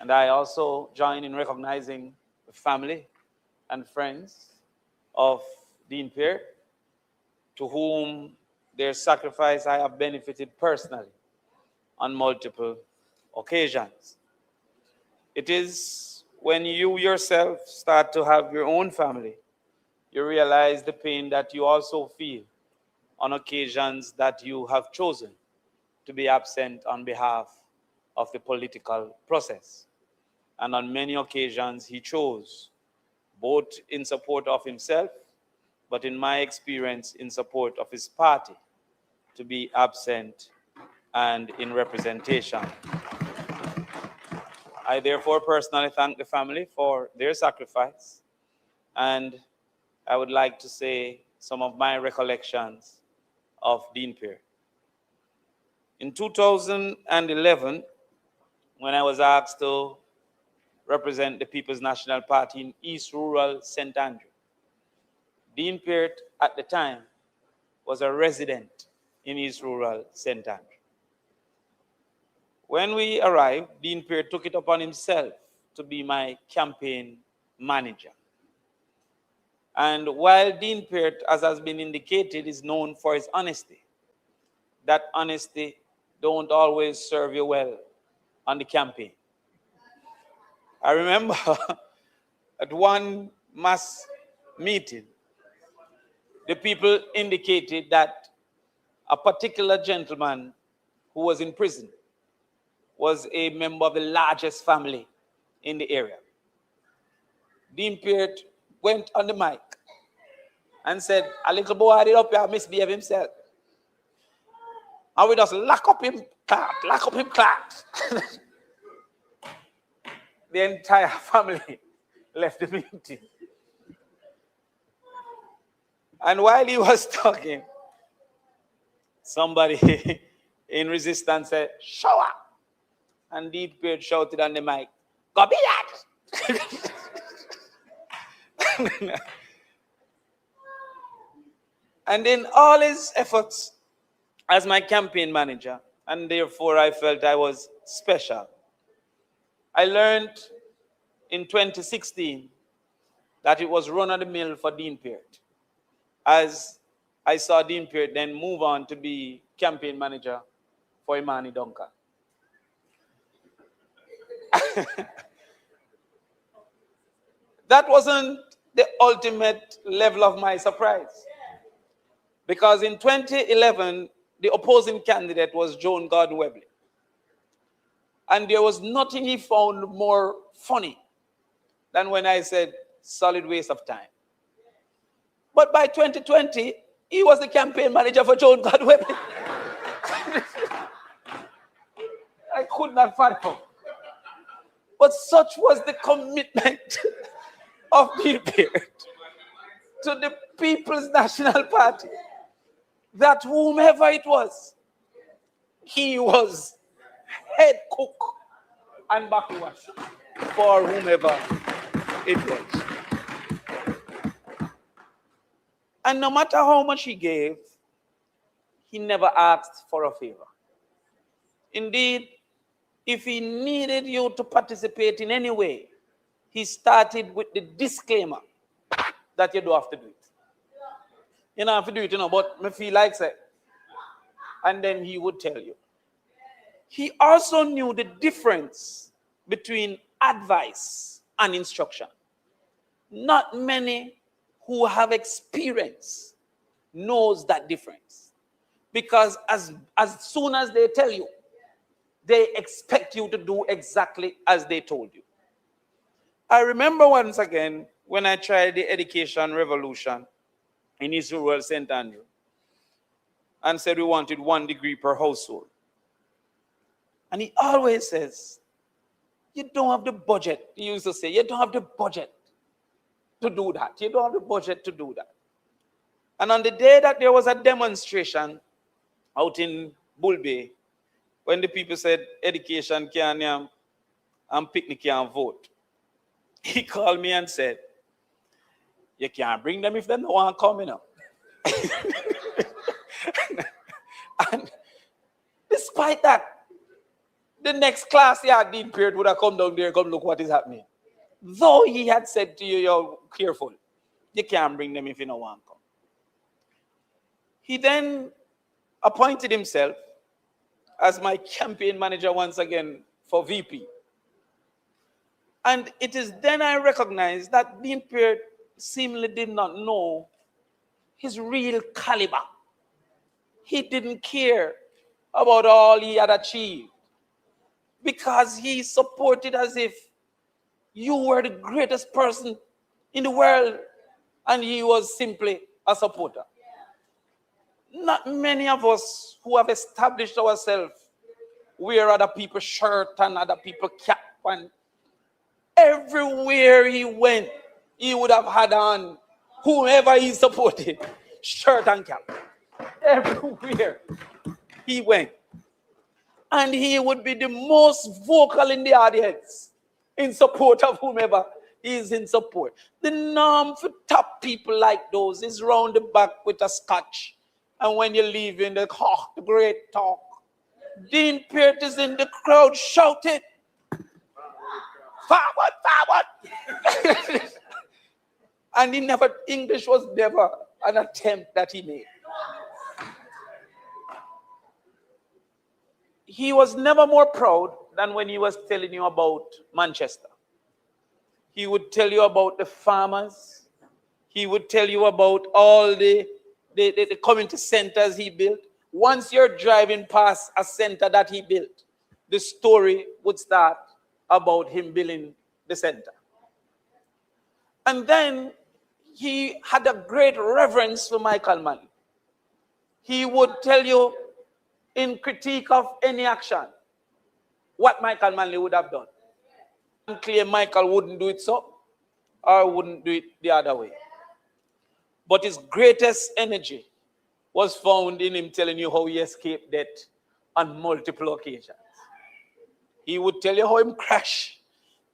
And I also join in recognizing the family and friends of Dean Peart, to whom their sacrifice I have benefited personally on multiple occasions. It is when you yourself start to have your own family, you realize the pain that you also feel on occasions that you have chosen to be absent on behalf of the political process. And on many occasions, he chose, both in support of himself, but in my experience, in support of his party, to be absent and in representation. I therefore personally thank the family for their sacrifice, and I would like to say some of my recollections of Dean Peart. In 2011, when I was asked to represent the People's National Party in East Rural St. Andrew, Dean Peart at the time was a resident in East Rural St. Andrew. When we arrived, Dean Peart took it upon himself to be my campaign manager. And while Dean Peart, as has been indicated, is known for his honesty, that honesty don't always serve you well on the campaign. I remember at one mass meeting, the people indicated that a particular gentleman who was in prison was a member of the largest family in the area. Dean Peart went on the mic and said, a little boy did up here misbehave himself. And we just lock up him, clap. The entire family left the meeting. And while he was talking, somebody in resistance said, show up. And Dean Peart shouted on the mic, go be that. And in all his efforts as my campaign manager, and therefore I felt I was special, I learned in 2016 that it was run of the mill for Dean Peart, as I saw Dean Peart then move on to be campaign manager for Imani Duncan. That wasn't the ultimate level of my surprise, because in 2011, the opposing candidate was Joan Gordon Webley. And there was nothing he found more funny than when I said, solid waste of time. But by 2020, he was the campaign manager for Joan Gordon Webley. I could not fathom. But such was the commitment of Dean Peart to the People's National Party that whomever it was, he was head cook and backwash for whomever it was. And no matter how much he gave, he never asked for a favor. Indeed, if he needed you to participate in any way, he started with the disclaimer that you don't have to do it. You don't have to do it, but me feel like it. And then he would tell you. He also knew the difference between advice and instruction. Not many who have experience knows that difference. Because as soon as they tell you, they expect you to do exactly as they told you. I remember once again when I tried the education revolution in East Rural St. Andrew and said we wanted 1 degree per household. And he always says, you don't have the budget. He used to say, you don't have the budget to do that. You don't have the budget to do that. And on the day that there was a demonstration out in Bull Bay, when the people said education can and picnic can vote, he called me and said, you can't bring them if they don't want to come, And despite that, the next class Dean Peart would have come down there and come look what is happening. Though he had said to you, you're careful. You can't bring them if you don't want to come. He then appointed himself as my campaign manager once again for VP. And it is then I recognized that Dean Peart seemingly did not know his real caliber. He didn't care about all he had achieved, because he supported as if you were the greatest person in the world and he was simply a supporter. Not many of us who have established ourselves wear other people's shirt and other people's cap, and everywhere he went, he would have had on whoever he supported, shirt and cap. Everywhere he went. And he would be the most vocal in the audience in support of whomever he is in support. The norm for top people like those is round the back with a scotch. And when you leave in the great talk, Dean Peart is in the crowd shouting, forward, forward. And English was never an attempt that he made. He was never more proud than when he was telling you about Manchester. He would tell you about the farmers. He would tell you about all the community centers he built. Once you're driving past a center that he built, the story would start about him building the center. And then he had a great reverence for Michael Manley. He would tell you in critique of any action what Michael Manley would have done. And claim Michael wouldn't do it so, or wouldn't do it the other way. But his greatest energy was found in him telling you how he escaped death on multiple occasions. He would tell you how he crashed.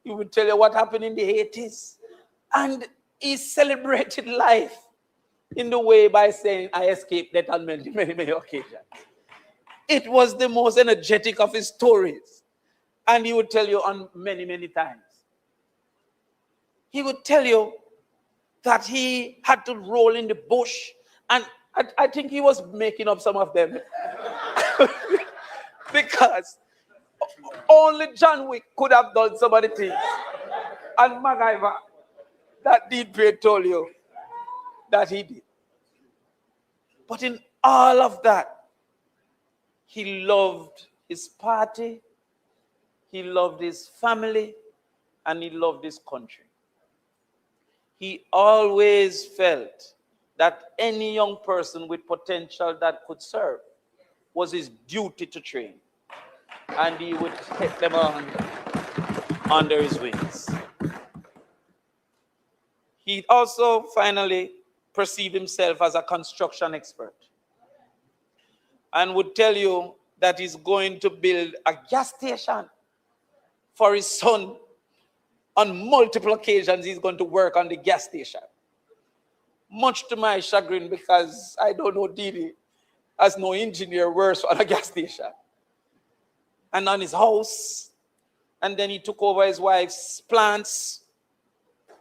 He would tell you what happened in the 80s. And he celebrated life in the way by saying, I escaped death on many, many, many occasions. It was the most energetic of his stories. And he would tell you on many, many times. He would tell you that he had to roll in the bush. And I think he was making up some of them. Because only John Wick could have done some of the things. And MacGyver, that Dean Perry told you that he did. But in all of that, he loved his party, he loved his family, and he loved his country. He always felt that any young person with potential that could serve was his duty to train. And he would take them on under his wings. He also finally perceived himself as a construction expert and would tell you that he's going to build a gas station for his son. On multiple occasions, he's going to work on the gas station. Much to my chagrin, because I don't know Didi as no engineer works on a gas station. And on his house, and then he took over his wife's plants,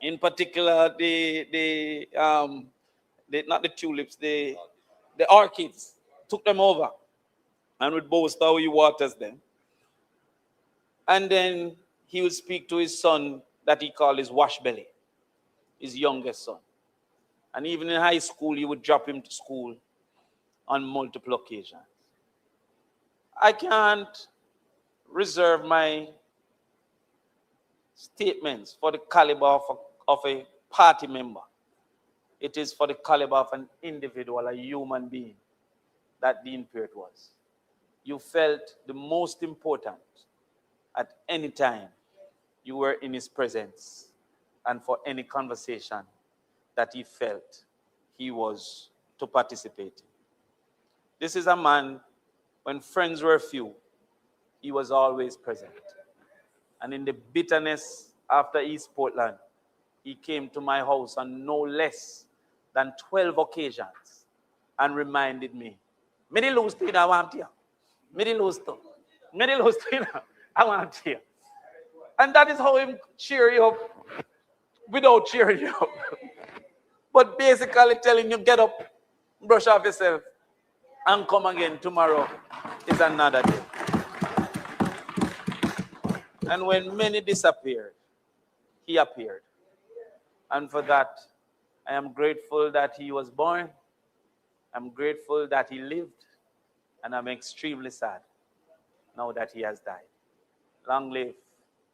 in particular not the tulips, the orchids, took them over and would boast how he waters them. And then he would speak to his son that he called his wash belly, his youngest son. And even in high school, he would drop him to school on multiple occasions. I can't reserve my statements for the caliber of a party member. It is for the caliber of an individual, a human being, that Dean Peart was. You felt the most important at any time you were in his presence, and for any conversation that he felt he was to participate in. This is a man, when friends were few, he was always present. And in the bitterness after East Portland, he came to my house on no less than 12 occasions and reminded me, "Many lose to I want here. Many lose to I want here." And that is how him cheer you up without cheering you up. But basically telling you, get up, brush off yourself, and come again. Tomorrow is another day. And when many disappeared, he appeared. And for that, I am grateful that he was born. I'm grateful that he lived. And I'm extremely sad now that he has died. Long live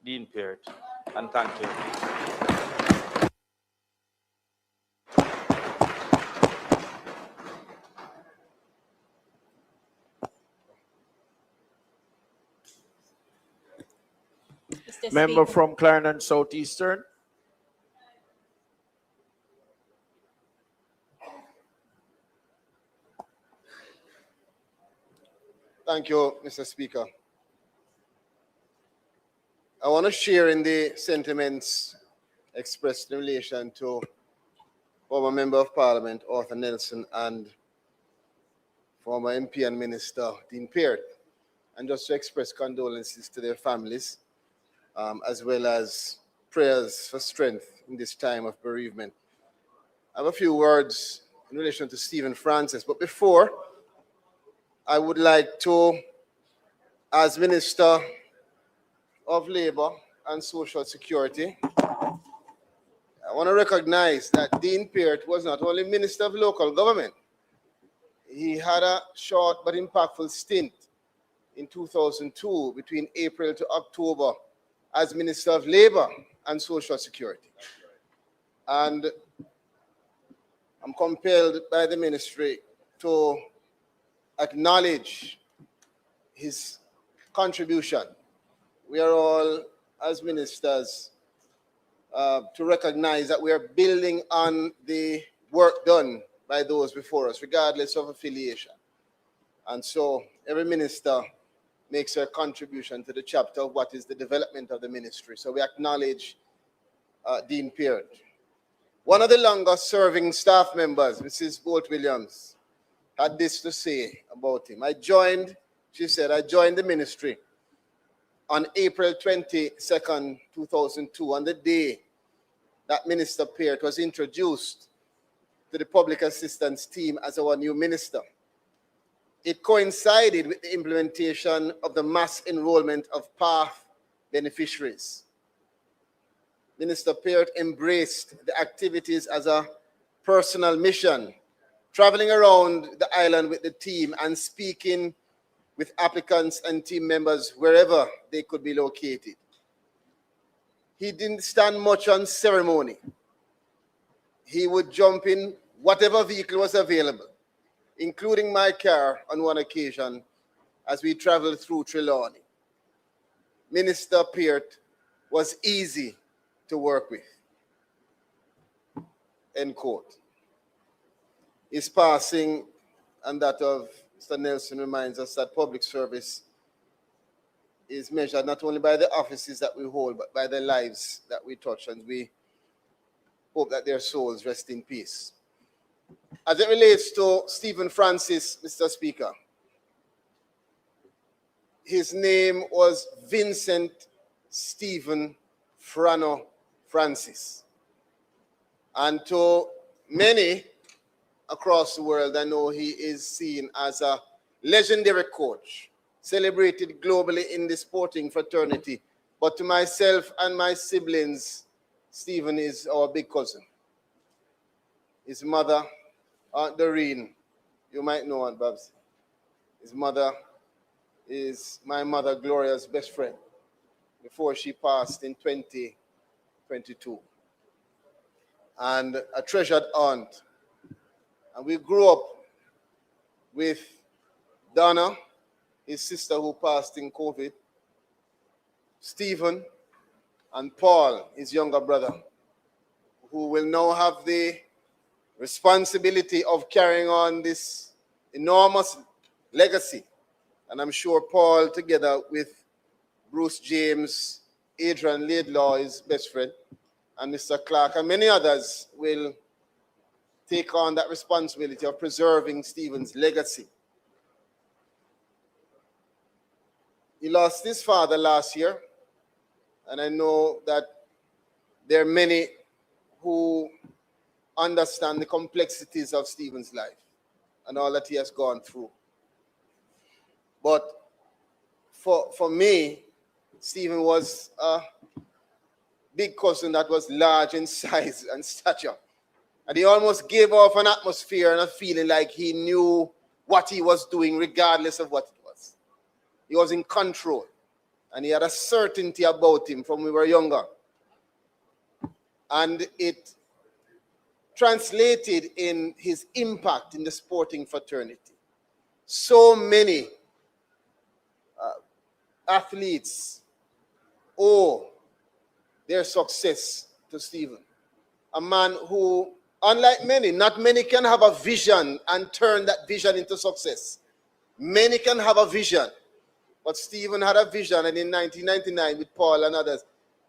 Dean Peart, and thank you. Member from Clarendon Southeastern. Thank you, Mr. Speaker. I want to share in the sentiments expressed in relation to former Member of Parliament Arthur Nelson and former MP and Minister Dean Peart, and just to express condolences to their families, as well as prayers for strength in this time of bereavement. I have a few words in relation to Stephen Francis, but before, I would like to, as Minister of Labour and Social Security, I I want to recognize that Dean Peart was not only Minister of Local Government, he had a short but impactful stint in 2002 between April to October as Minister of Labor and Social Security. And I'm compelled by the ministry to acknowledge his contribution. We are all, as ministers, to recognize that we are building on the work done by those before us, regardless of affiliation. And so every minister makes a contribution to the chapter of what is the development of the ministry. So we acknowledge Dean Peart. One of the longest serving staff members, Mrs. Bolt Williams, had this to say about him. She said, I joined the ministry on April 22nd, 2002, on the day that Minister Peart was introduced to the public assistance team as our new minister. It coincided with the implementation of the mass enrollment of PATH beneficiaries. Minister Peart embraced the activities as a personal mission, traveling around the island with the team and speaking with applicants and team members wherever they could be located. He didn't stand much on ceremony. He would jump in whatever vehicle was available, including my car on one occasion as we traveled through Trelawney. Minister Peart was easy to work with. End quote. His passing and that of Mr. Nelson reminds us that public service is measured not only by the offices that we hold, but by the lives that we touch, and we hope that their souls rest in peace. As it relates to Stephen Francis, Mr. Speaker, his name was Vincent Stephen Frano Francis. And to many across the world, I know he is seen as a legendary coach, celebrated globally in the sporting fraternity. But to myself and my siblings, Stephen is our big cousin. His mother, Aunt Doreen, you might know Aunt Babs. His mother is my mother, Gloria's best friend, before she passed in 2022. And a treasured aunt. And we grew up with Donna, his sister who passed in COVID, Stephen, and Paul, his younger brother, who will now have the responsibility of carrying on this enormous legacy. And I'm sure Paul, together with Bruce James, Adrian Laidlaw, his best friend, and Mr. Clark, and many others will take on that responsibility of preserving Stephen's legacy. He lost his father last year, and I know that there are many who understand the complexities of Stephen's life and all that he has gone through. But for me, Stephen was a big cousin that was large in size and stature. And he almost gave off an atmosphere and a feeling like he knew what he was doing regardless of what it was. He was in control. And he had a certainty about him from when we were younger. And it translated in his impact in the sporting fraternity. So many athletes owe their success to Stephen. A man who, unlike many, not many can have a vision and turn that vision into success. Many can have a vision, but Stephen had a vision, and in 1999 with Paul and others,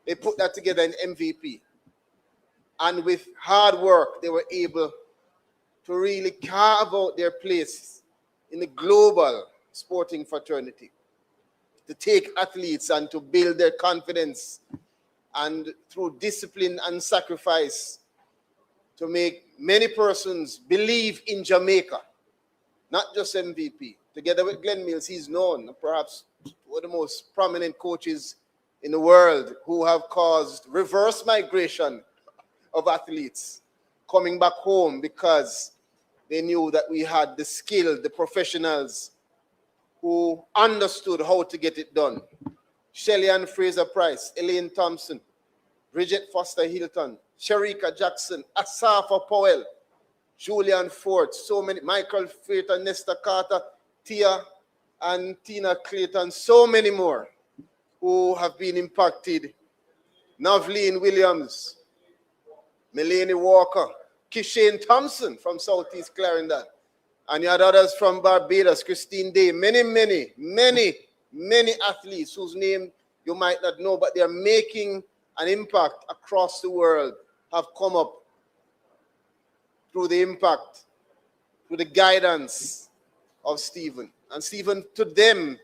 they put that together in MVP. And with hard work, they were able to really carve out their place in the global sporting fraternity, to take athletes and to build their confidence, and through discipline and sacrifice, to make many persons believe in Jamaica, not just MVP. Together with Glenn Mills, he's known, perhaps one of the most prominent coaches in the world who have caused reverse migration of athletes coming back home because they knew that we had the skill, the professionals who understood how to get it done. Shelley Ann Fraser Price, Elaine Thompson, Bridget Foster Hilton, Sharika Jackson, Asafa Powell, Julian Ford, so many, Michael Frater, Nesta Carter, Tia and Tina Clayton, so many more who have been impacted. Navleen Williams, Melanie Walker, Kishane Thompson from Southeast Clarendon, and you had others from Barbados, Christine Day, many athletes whose name you might not know, but they are making an impact across the world, have come up through the impact, through the guidance of Stephen. And Stephen, to them,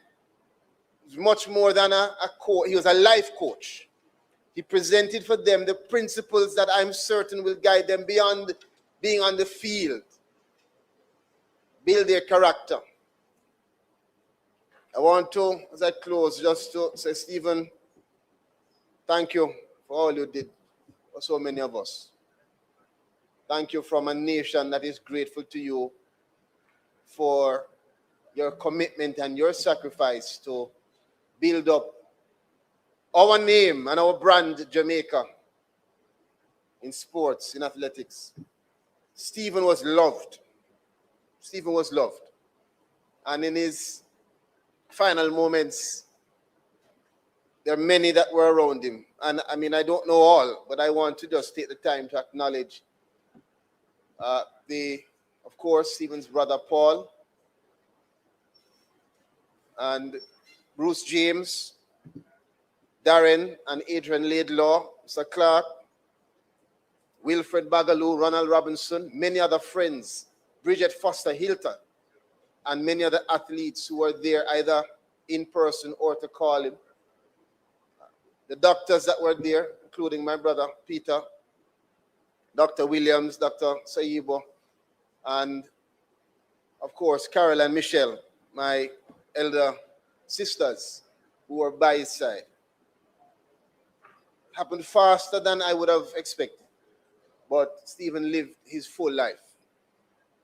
is much more than a coach. He was a life coach. He presented for them the principles that I'm certain will guide them beyond being on the field, build their character. I want to, as I close, just to say, Stephen, thank you for all you did for so many of us. Thank you from a nation that is grateful to you for your commitment and your sacrifice to build up our name and our brand, Jamaica, in sports, in athletics. Stephen was loved. Stephen was loved. And in his final moments, there are many that were around him. And I mean, I don't know all, but I want to just take the time to acknowledge of course, Stephen's brother Paul and Bruce James, Darren and Adrian Laidlaw, Sir Clark, Wilfred Bagaloo, Ronald Robinson, many other friends, Bridget Foster Hilton, and many other athletes who were there either in person or to call him. The doctors that were there, including my brother Peter, Dr. Williams, Dr. Saibo, and of course, Carol and Michelle, my elder sisters who were by his side. Happened faster than I would have expected, but Stephen lived his full life,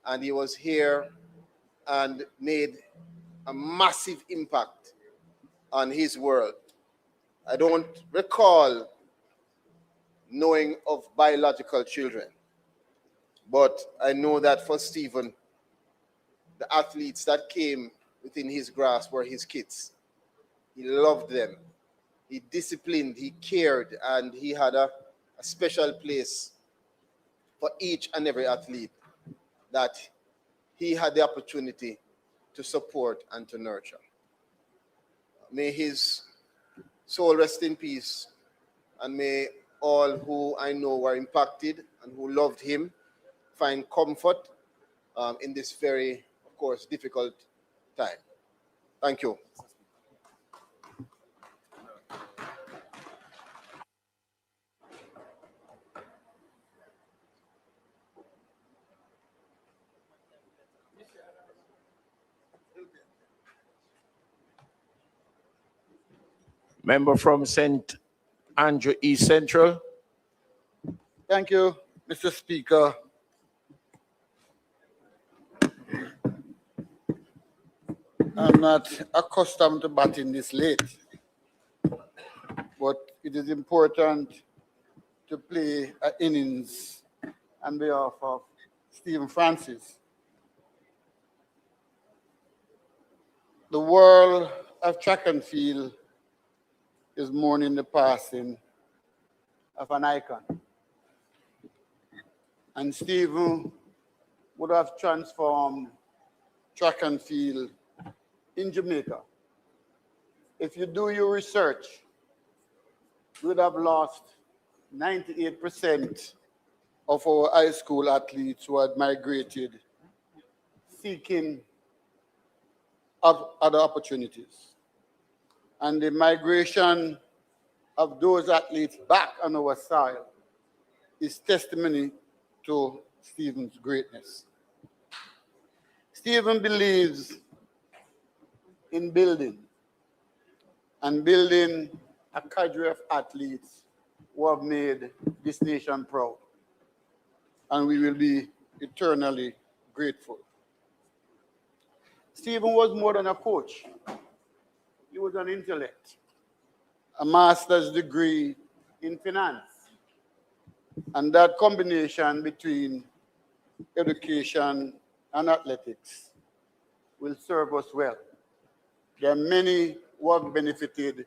and he was here and made a massive impact on his world. I don't recall knowing of biological children, but I know that for Stephen, the athletes that came within his grasp were his kids. He loved them. He disciplined, he cared, and he had a special place for each and every athlete that he had the opportunity to support and to nurture. May his soul rest in peace, and may all who I know were impacted and who loved him find comfort in this very, of course, difficult time. Thank you. Member from St. Andrew East Central. Thank you, Mr. Speaker. I'm not accustomed to batting this late, but it is important to play an innings on behalf of Stephen Francis. The world of track and field is mourning the passing of an icon. And Stephen would have transformed track and field in Jamaica. If you do your research, you would have lost 98% of our high school athletes who had migrated seeking other opportunities. And the migration of those athletes back on our soil is testimony to Stephen's greatness. Stephen believes in building a cadre of athletes who have made this nation proud. and we will be eternally grateful. Stephen was more than a coach. He was an intellect, a master's degree in finance. And that combination between education and athletics will serve us well. There are many who have benefited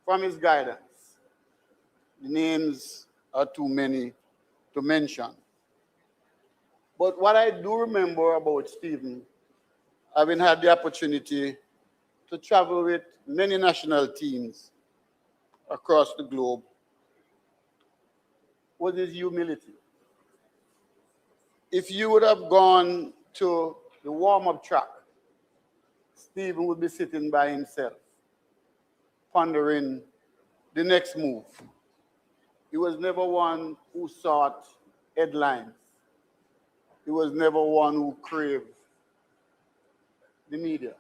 from his guidance. The names are too many to mention. But what I do remember about Stephen, having had the opportunity to travel with many national teams across the globe, was his humility. If you would have gone to the warm-up track, Stephen would be sitting by himself, pondering the next move. He was never one who sought headlines. He was never one who craved the media.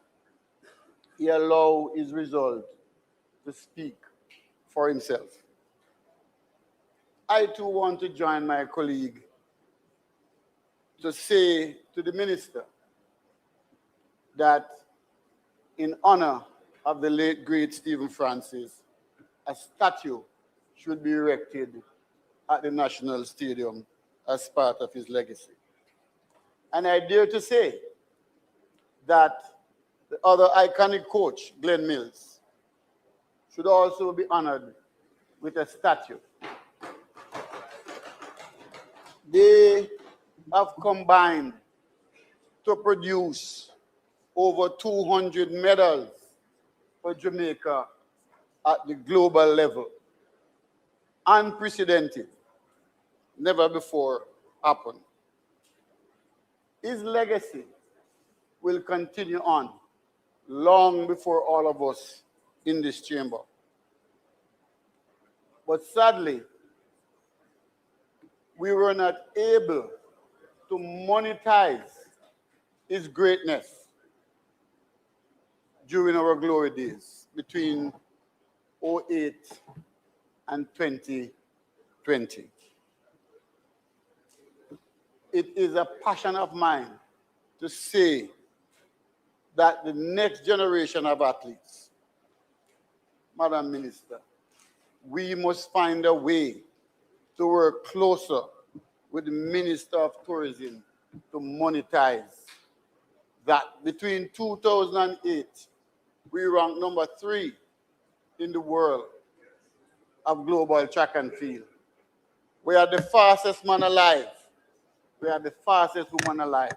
He allowed his result to speak for himself. I too want to join my colleague to say to the minister that in honor of the late great Stephen Francis, a statue should be erected at the National Stadium as part of his legacy. And I dare to say that the other iconic coach, Glenn Mills, should also be honored with a statue. They have combined to produce over 200 medals for Jamaica at the global level. Unprecedented, never before happened. His legacy will continue on long before all of us in this chamber. But sadly, we were not able to monetize his greatness during our glory days between 2008 and 2020. It is a passion of mine to say that the next generation of athletes, Madam Minister, we must find a way to work closer with the Minister of Tourism to monetize that. Between 2008, we ranked number 3 in the world of global track and field. We are the fastest man alive. We are the fastest woman alive.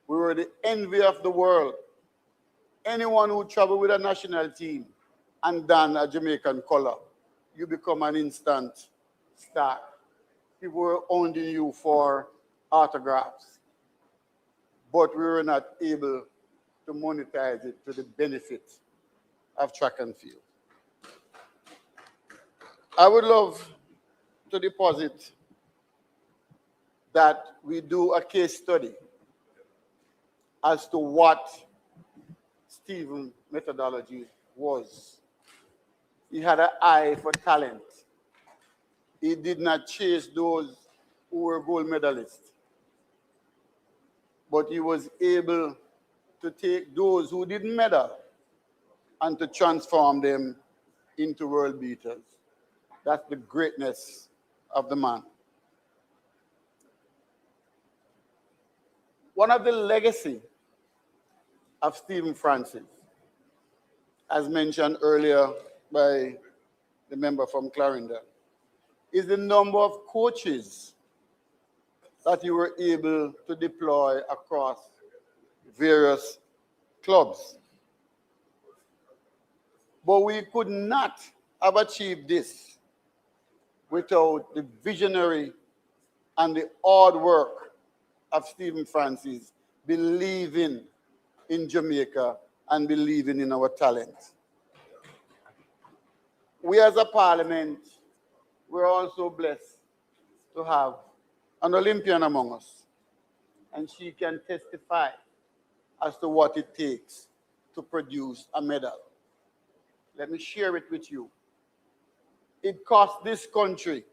We were the envy of the world. Anyone who traveled with a national team and don a Jamaican color, you become an instant star. People were hounding you for autographs, but we were not able to monetize it to the benefit of track and field. I would love to deposit that we do a case study as to what Stephen's methodology was. He had an eye for talent. He did not chase those who were gold medalists, but he was able to take those who didn't medal and to transform them into world beaters. That's the greatness of the man. One of the legacy of Stephen Francis, as mentioned earlier by the member from Clarendon, is the number of coaches that you were able to deploy across various clubs. But we could not have achieved this without the visionary and the hard work of Stephen Francis believing in Jamaica and believing in our talent. We as a parliament, we're also blessed to have an Olympian among us, and she can testify as to what it takes to produce a medal. Let me share it with you. It cost this country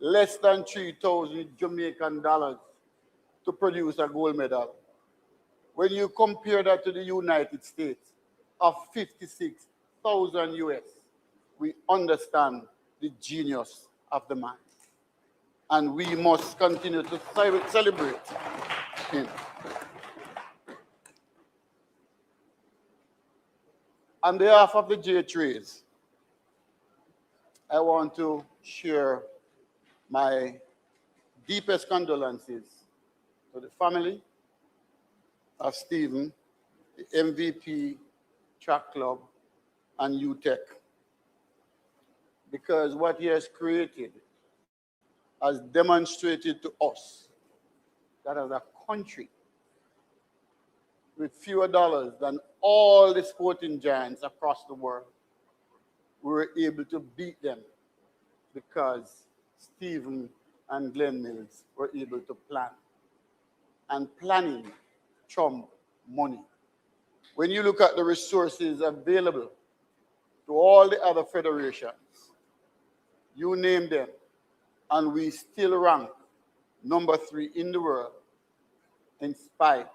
less than 3,000 Jamaican dollars to produce a gold medal. When you compare that to the United States of 56,000 US, we understand the genius of the man. And we must continue to celebrate him. On behalf of the J3s, I want to share my deepest condolences to the family of Stephen, the MVP Track Club, and UTEC, because what he has created has demonstrated to us that as a country, with fewer dollars than all the sporting giants across the world, we were able to beat them because Stephen and Glenn Mills were able to plan. And planning trump money. When you look at the resources available to all the other federations, you name them, and we still rank number 3 in the world in spite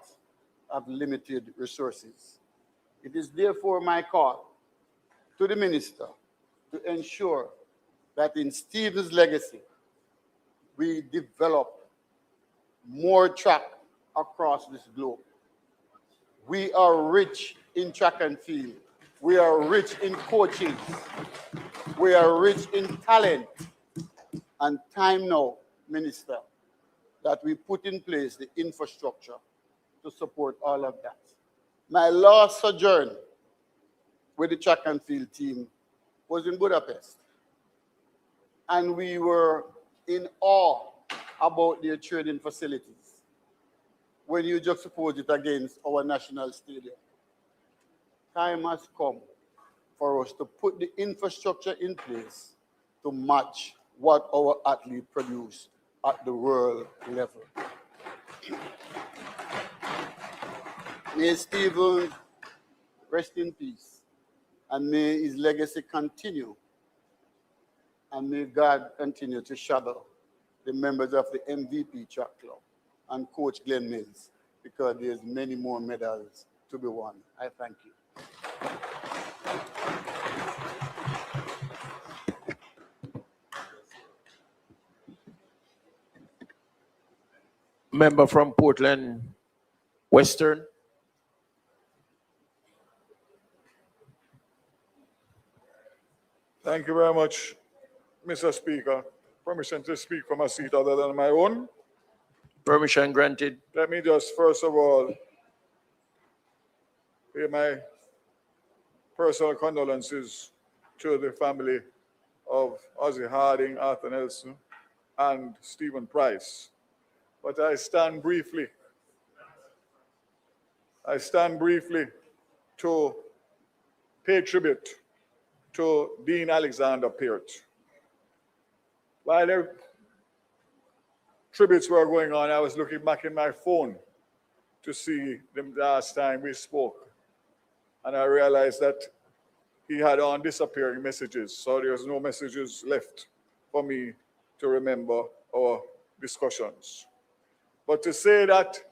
of limited resources. It is therefore my call to the minister to ensure that in Stephen's legacy, we develop more track across this globe. We are rich in track and field. We are rich in coaches. We are rich in talent. And time now, Minister, that we put in place the infrastructure to support all of that. My last sojourn with the track and field team was in Budapest. And we were in awe about their training facilities when you juxtapose it against our national stadium. Time has come for us to put the infrastructure in place to match what our athletes produce at the world level. May Stephen rest in peace, and may his legacy continue, and may God continue to shadow the members of the MVP Track Club and Coach Glenn Mills, because there's many more medals to be won. I thank you. Member from Portland Western. Thank you very much, Mr. Speaker. Permission to speak from a seat other than my own. Permission granted. Let me just first of all pay my personal condolences to the family of Ozzie Harding, Arthur Nelson, and Stephen Price. But I stand briefly to pay tribute to Dean Alexander Peart. While the tributes were going on, I was looking back in my phone to see the last time we spoke. And I realized that he had on disappearing messages, so there was no messages left for me to remember our discussions. But to say that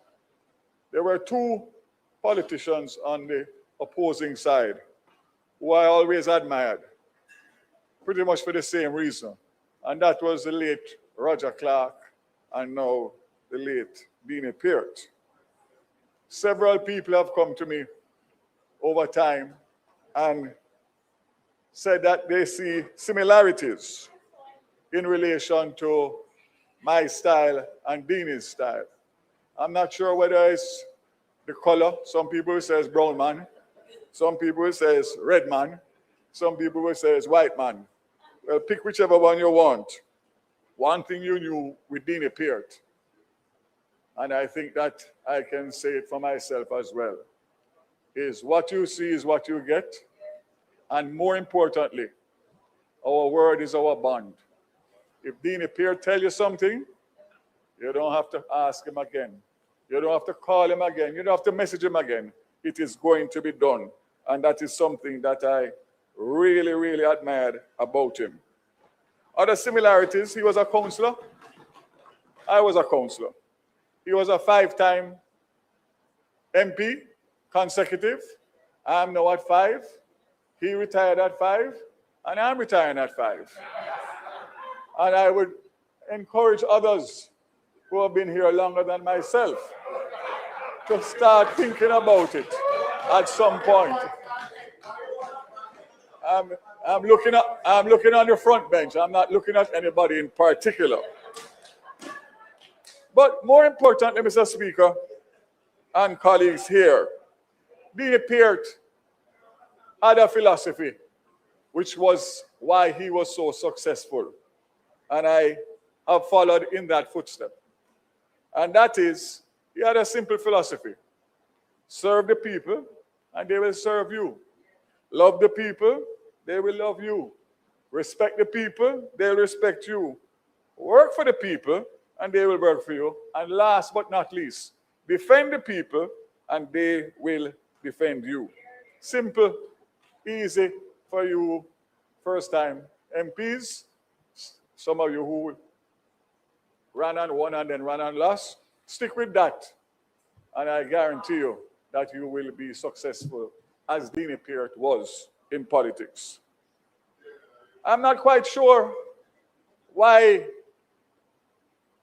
there were 2 politicians on the opposing side who I always admired, pretty much for the same reason, and that was the late Roger Clark and now the late Dean Peart. Several people have come to me over time and said that they see similarities in relation to my style and Dean's style. I'm not sure whether it's the color. Some people say it's brown man. Some people say it's red man. Some people say it's white man. Well, pick whichever one you want. One thing you knew with Dean Peart, and I think that I can say it for myself as well, is what you see is what you get. And more importantly, our word is our bond. If Dean Peart tell you something, you don't have to ask him again. You don't have to call him again. You don't have to message him again. It is going to be done. And that is something that I really, really admired about him. Other similarities, he was a councillor. I was a councillor. He was a 5-time MP, consecutive. I'm now at 5. He retired at 5, and I'm retiring at 5. And I would encourage others who have been here longer than myself to start thinking about it at some point. I'm looking on the front bench. I'm not looking at anybody in particular. But more importantly, Mr. Speaker and colleagues here, Dean Peart had a philosophy, which was why he was so successful. And I have followed in that footstep. And that is, he had a simple philosophy. Serve the people, and they will serve you. Love the people, they will love you. Respect the people, they'll respect you. Work for the people, and they will work for you. And last but not least, defend the people, and they will defend you. Simple, easy for you first-time MPs. Some of you who ran and won and then ran and lost, stick with that. And I guarantee you that you will be successful as Dean Peart was in politics. I'm not quite sure why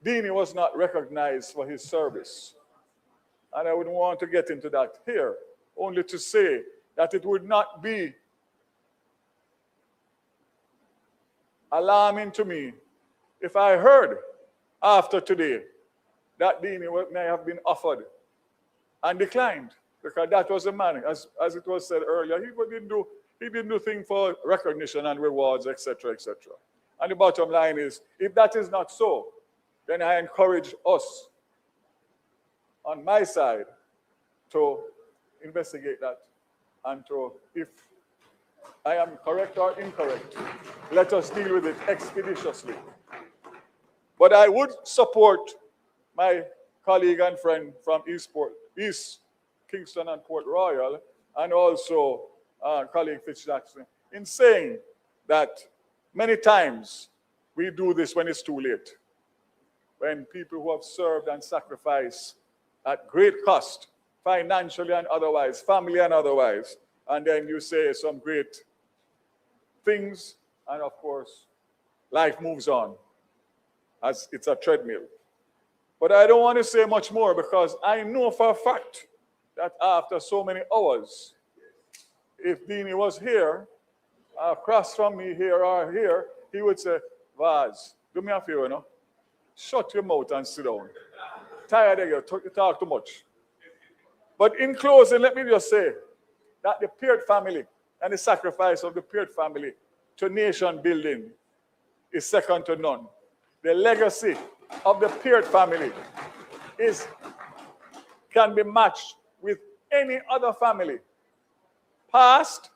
Dean was not recognized for his service. And I wouldn't want to get into that here, only to say that it would not be alarming to me if I heard after today that Dean may have been offered and declined, because that was a man, as it was said earlier, he didn't do things for recognition and rewards, etc., etc. And the bottom line is, if that is not so, then I encourage us on my side to investigate that and to, if I am correct or incorrect, let us deal with it expeditiously. But I would support my colleague and friend from East Kingston and Port Royal, and also colleague Fitzjackson, in saying that many times we do this when it's too late. When people who have served and sacrificed at great cost, financially and otherwise, family and otherwise, and then you say some great things, and of course, life moves on as it's a treadmill. But I don't want to say much more, because I know for a fact that after so many hours, if Deanie was here, across from me here or here, he would say, Vaz, do me a favor, no? Shut your mouth and sit down. Tired of you talk too much. But in closing, let me just say that the Peart family and the sacrifice of the Peart family to nation building is second to none. The legacy of the Peart family can be matched with any other family, past,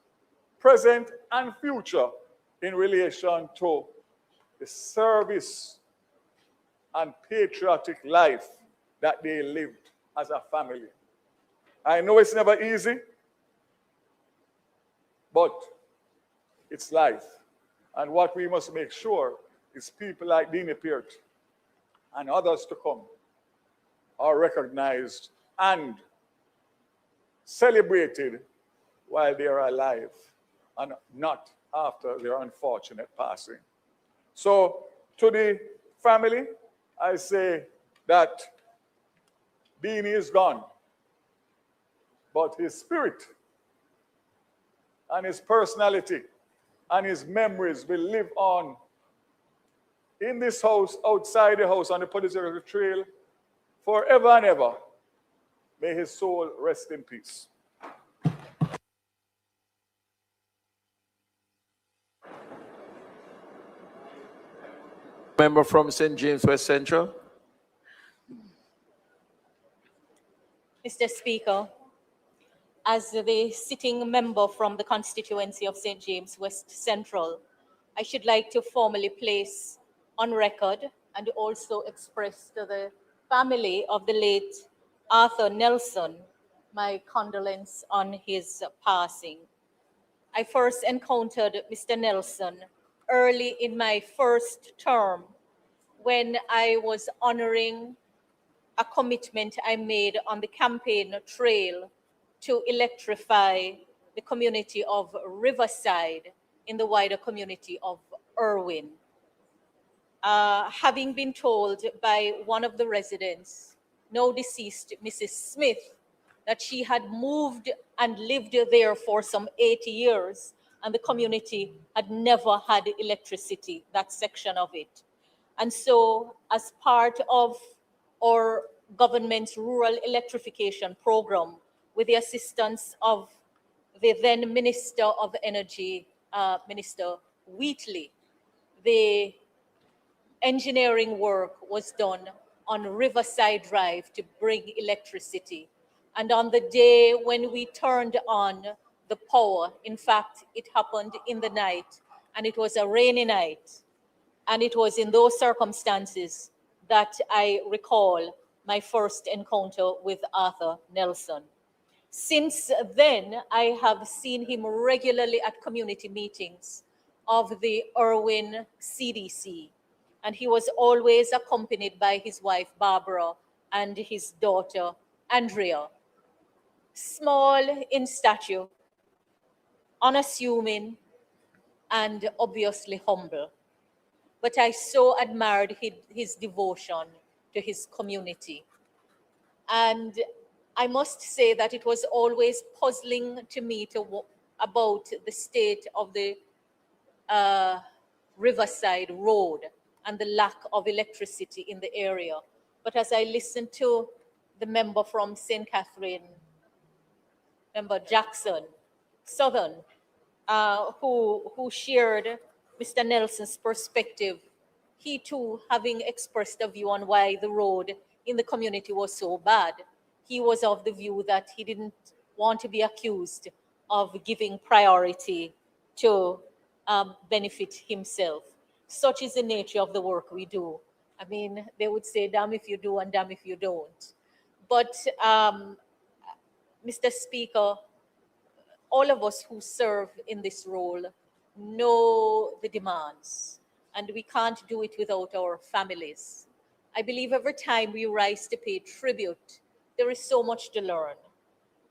present, and future, in relation to the service and patriotic life that they lived as a family. I know it's never easy, but it's life. And what we must make sure is people like Deanie Peart and others to come are recognized and celebrated while they are alive and not after their unfortunate passing. So to the family, I say that Deanie is gone, but his spirit and his personality and his memories will live on in this house, outside the house, on the political trail, forever and ever. May his soul rest in peace. Member from St. James West Central. Mr. Speaker, as the sitting member from the constituency of St. James West Central, I should like to formally place on record and also express to the family of the late Arthur Nelson my condolence on his passing. I first encountered Mr. Nelson early in my first term when I was honoring a commitment I made on the campaign trail to electrify the community of Riverside in the wider community of Irwin. Having been told by one of the residents, now deceased Mrs. Smith, that she had moved and lived there for some 80 years, and the community had never had electricity, that section of it. And so, as part of our government's rural electrification program, with the assistance of the then Minister of Energy, Minister Wheatley, the engineering work was done on Riverside Drive to bring electricity. And on the day when we turned on the power, in fact, it happened in the night, and it was a rainy night. And it was in those circumstances that I recall my first encounter with Arthur Nelson. Since then, I have seen him regularly at community meetings of the Irwin CDC, and he was always accompanied by his wife, Barbara, and his daughter, Andrea. Small in stature, unassuming, and obviously humble. But I so admired his devotion to his community. And I must say that it was always puzzling to me about the state of the Riverside Road and the lack of electricity in the area. But as I listened to the member from St. Catherine, Member Jackson, Southern, who shared Mr. Nelson's perspective, he too, having expressed a view on why the road in the community was so bad, he was of the view that he didn't want to be accused of giving priority to benefit himself. Such is the nature of the work we do. I mean, they would say, damn if you do and damn if you don't. But Mr. Speaker, all of us who serve in this role know the demands, and we can't do it without our families. I believe every time we rise to pay tribute, there is so much to learn.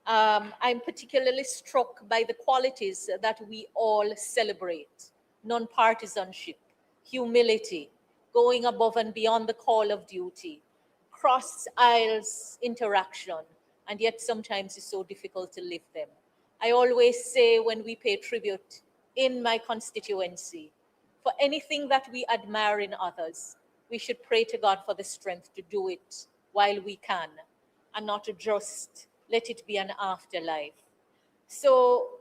I'm particularly struck by the qualities that we all celebrate: non-partisanship, humility, going above and beyond the call of duty, cross aisles interaction, and yet sometimes it's so difficult to live them. I always say when we pay tribute in my constituency, for anything that we admire in others, we should pray to God for the strength to do it while we can, and not to just let it be an afterlife. So,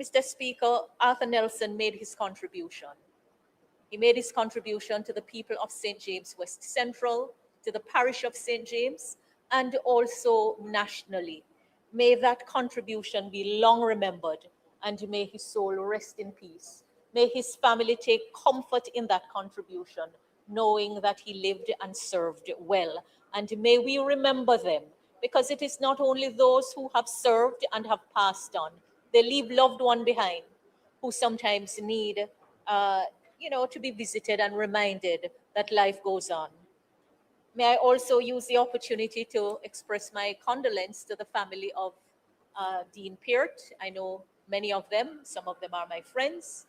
Mr. Speaker, Arthur Nelson made his contribution. He made his contribution to the people of St. James West Central, to the parish of St. James, and also nationally. May that contribution be long remembered, and may his soul rest in peace. May his family take comfort in that contribution, knowing that he lived and served well. And may we remember them, because it is not only those who have served and have passed on. They leave loved one behind who sometimes need, to be visited and reminded that life goes on. May I also use the opportunity to express my condolence to the family of Dean Peart. I know many of them, some of them are my friends,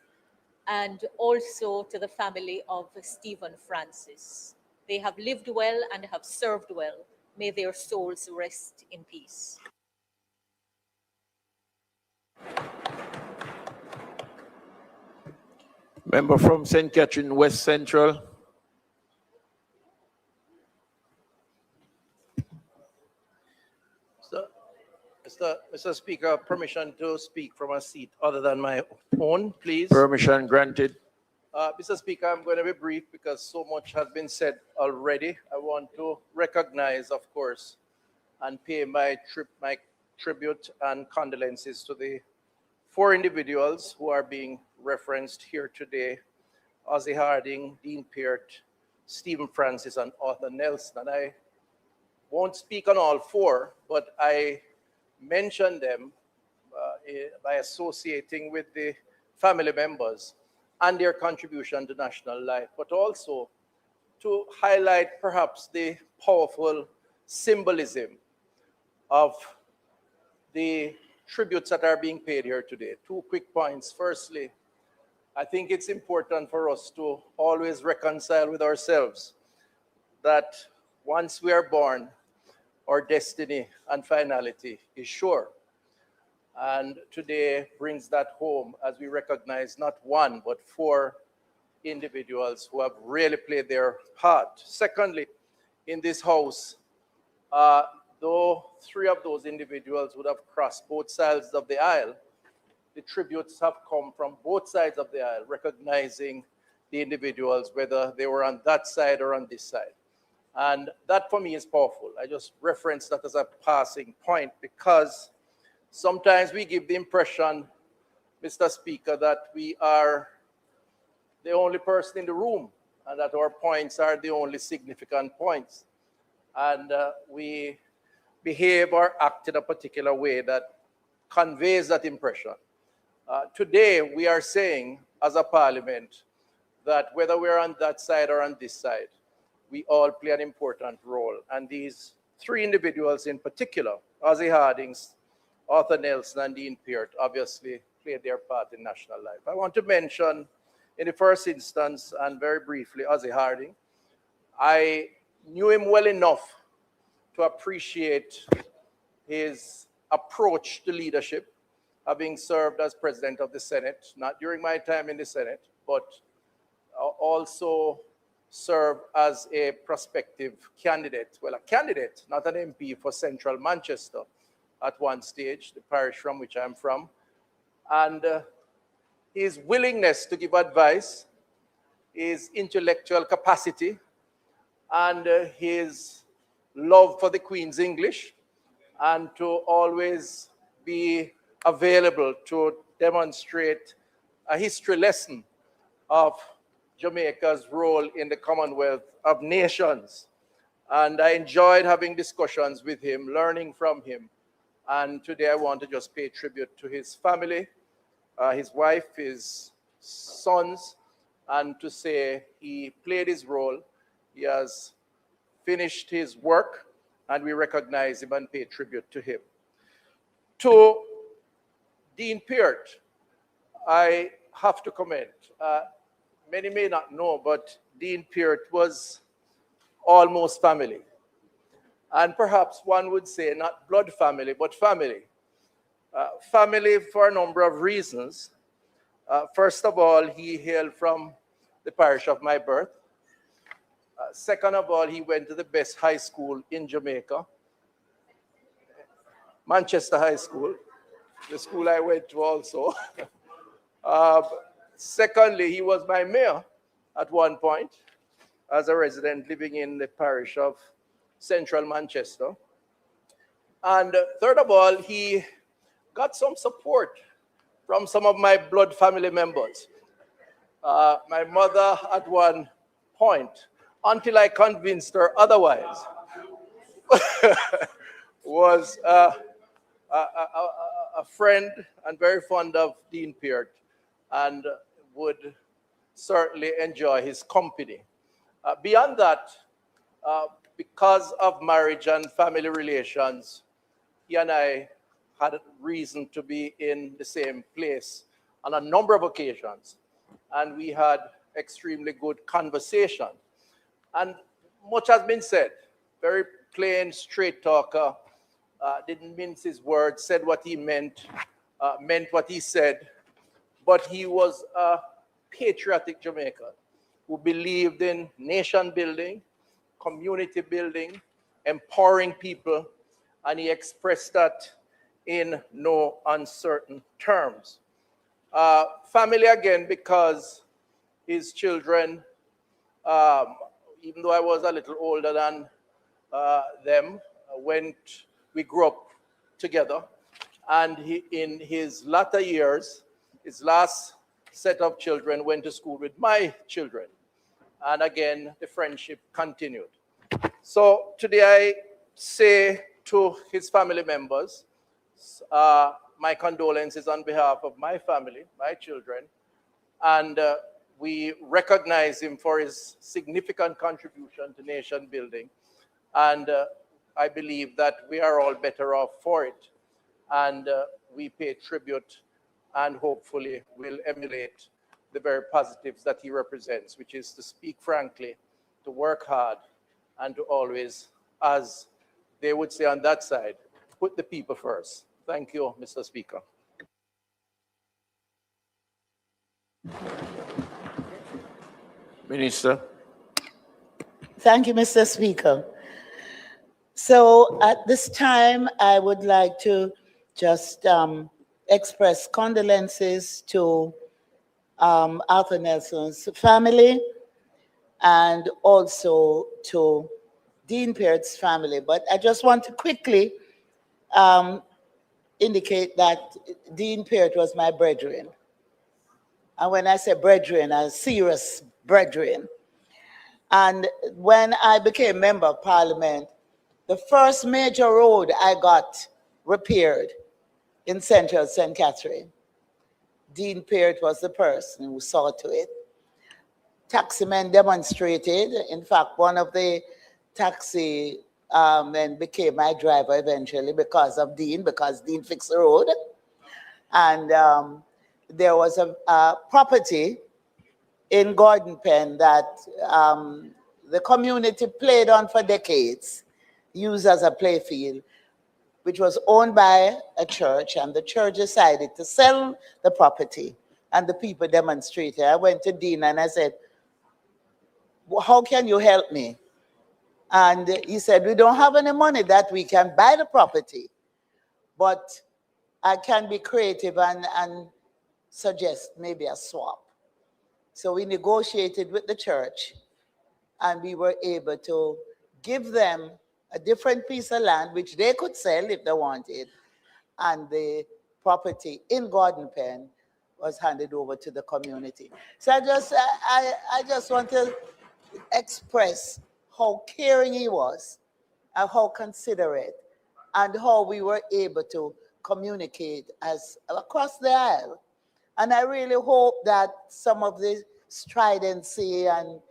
and also to the family of Stephen Francis. They have lived well and have served well. May their souls rest in peace. Member from St. Catherine West Central. Mr. Speaker, permission to speak from a seat other than my own, please. Permission granted. Mr. Speaker, I'm going to be brief because so much has been said already. I want to recognize, of course, and pay my tribute and condolences to the 4 individuals who are being referenced here today: Ozzie Harding, Dean Peart, Stephen Francis, and Arthur Nelson. And I won't speak on all 4, but I mention them by associating with the family members and their contribution to national life, but also to highlight perhaps the powerful symbolism of the tributes that are being paid here today. Two quick points. Firstly, I think it's important for us to always reconcile with ourselves that once we are born, our destiny and finality is sure. And today brings that home as we recognize not one, but 4 individuals who have really played their part. Secondly, in this house, though 3 of those individuals would have crossed both sides of the aisle, the tributes have come from both sides of the aisle, recognizing the individuals, whether they were on that side or on this side. And that for me is powerful. I just reference that as a passing point because sometimes we give the impression, Mr. Speaker, that we are the only person in the room and that our points are the only significant points. And we behave or act in a particular way that conveys that impression. Today, we are saying as a parliament that whether we're on that side or on this side, we all play an important role. And these 3 individuals in particular, Ozzie Hardings, Arthur Nelson, and Dean Peart, obviously played their part in national life. I want to mention in the first instance, and very briefly, Ozzie Harding. I knew him well enough to appreciate his approach to leadership, having served as president of the Senate, not during my time in the Senate, but also serve as a prospective candidate, well, a candidate, not an MP for Central Manchester at one stage, the parish from which I'm from. And his willingness to give advice, his intellectual capacity, and his love for the Queen's English, and to always be available to demonstrate a history lesson of Jamaica's role in the Commonwealth of Nations. And I enjoyed having discussions with him, learning from him. And today I want to just pay tribute to his family, his wife, his sons, and to say he played his role. He has finished his work, and we recognize him and pay tribute to him. To Dean Peart, I have to comment. Many may not know, but Dean Peart was almost family. And perhaps one would say not blood family, but family. Family for a number of reasons. First of all, he hailed from the parish of my birth. Second of all, he went to the best high school in Jamaica, Manchester High School, the school I went to also. Secondly, he was my mayor at one point as a resident living in the parish of Central Manchester. And third of all, he got some support from some of my blood family members. My mother at one point, until I convinced her otherwise, was a friend and very fond of Dean Peart and would certainly enjoy his company. Beyond that, because of marriage and family relations, he and I had reason to be in the same place on a number of occasions, and we had extremely good conversation. And much has been said. Very plain, straight talker, didn't mince his words, said what he meant what he said, but he was a patriotic Jamaican who believed in nation building, community building, empowering people, and he expressed that in no uncertain terms. Family again, because his children, even though I was a little older than them, we grew up together, and in his latter years, his last set of children went to school with my children, and again, the friendship continued. So today I say to his family members, my condolences on behalf of my family, my children, and We recognize him for his significant contribution to nation building. And I believe that we are all better off for it. And we pay tribute and hopefully will emulate the very positives that he represents, which is to speak frankly, to work hard, and to always, as they would say on that side, put the people first. Thank you, Mr. Speaker. Minister. Thank you, Mr. Speaker. So at this time, I would like to just express condolences to Arthur Nelson's family and also to Dean Peart's family. But I just want to quickly indicate that Dean Peart was my brethren. And when I say brethren, a serious brethren. And when I became member of parliament, the first major road I got repaired in central St. Catherine, Dean Peart was the person who saw to it. Taximen demonstrated. In fact, one of the taxi men became my driver eventually because Dean fixed the road. And there was a property in Gordon Pen that the community played on for decades, used as a playfield, which was owned by a church, and the church decided to sell the property, and the people demonstrated. I went to Dean and I said, well, how can you help me? And he said, we don't have any money that we can buy the property, but I can be creative and suggest maybe a swap. So we negotiated with the church, and we were able to give them a different piece of land, which they could sell if they wanted, and the property in Gordon Pen was handed over to the community. So I just want to express how caring he was, and how considerate, and how we were able to communicate as across the aisle. And I really hope that some of the stridency and,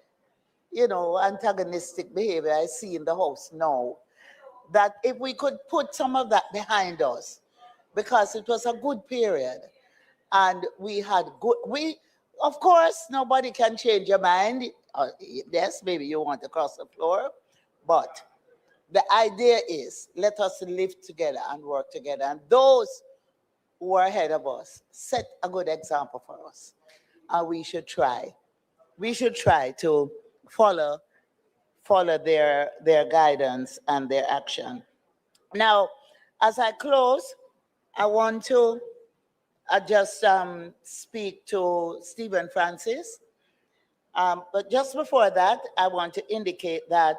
antagonistic behavior I see in the House now, that if we could put some of that behind us, because it was a good period, and we had of course, nobody can change your mind. Yes, maybe you want to cross the floor, but the idea is let us live together and work together. And those who are ahead of us set a good example for us. And we should try. We should try to follow their guidance and their action. Now, as I close, I want to just speak to Stephen Francis. But just before that, I want to indicate that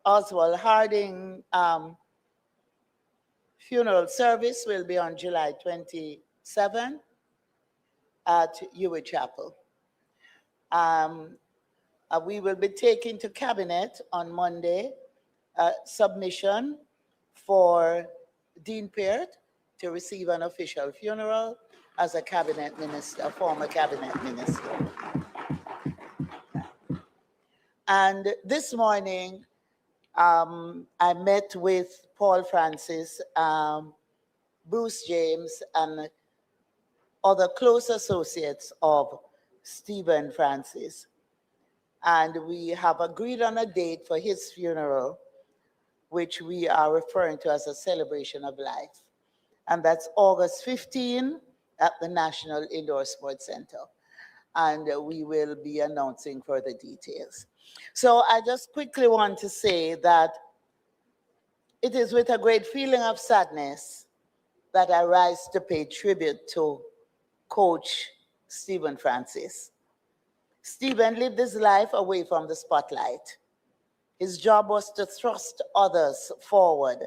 Oswald Harding funeral service will be on July 27 at Hewitt Chapel. We will be taking to cabinet on Monday a submission for Dean Peart to receive an official funeral as a cabinet minister, a former cabinet minister. And this morning, I met with Paul Francis, Bruce James, and other close associates of Stephen Francis. And we have agreed on a date for his funeral, which we are referring to as a celebration of life. And that's August 15 at the National Indoor Sports Center. And we will be announcing further details. So I just quickly want to say that it is with a great feeling of sadness that I rise to pay tribute to Coach Stephen Francis. Stephen lived his life away from the spotlight. His job was to thrust others forward.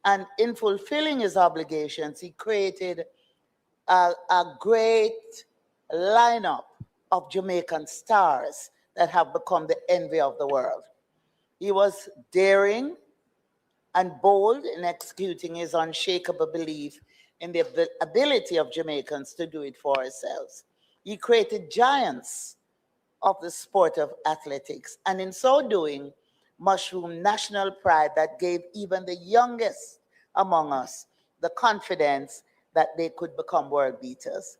And in fulfilling his obligations, he created a great lineup of Jamaican stars that have become the envy of the world. He was daring and bold in executing his unshakable belief in the ability of Jamaicans to do it for ourselves. He created giants of the sport of athletics, and in so doing, mushroom national pride that gave even the youngest among us the confidence that they could become world beaters.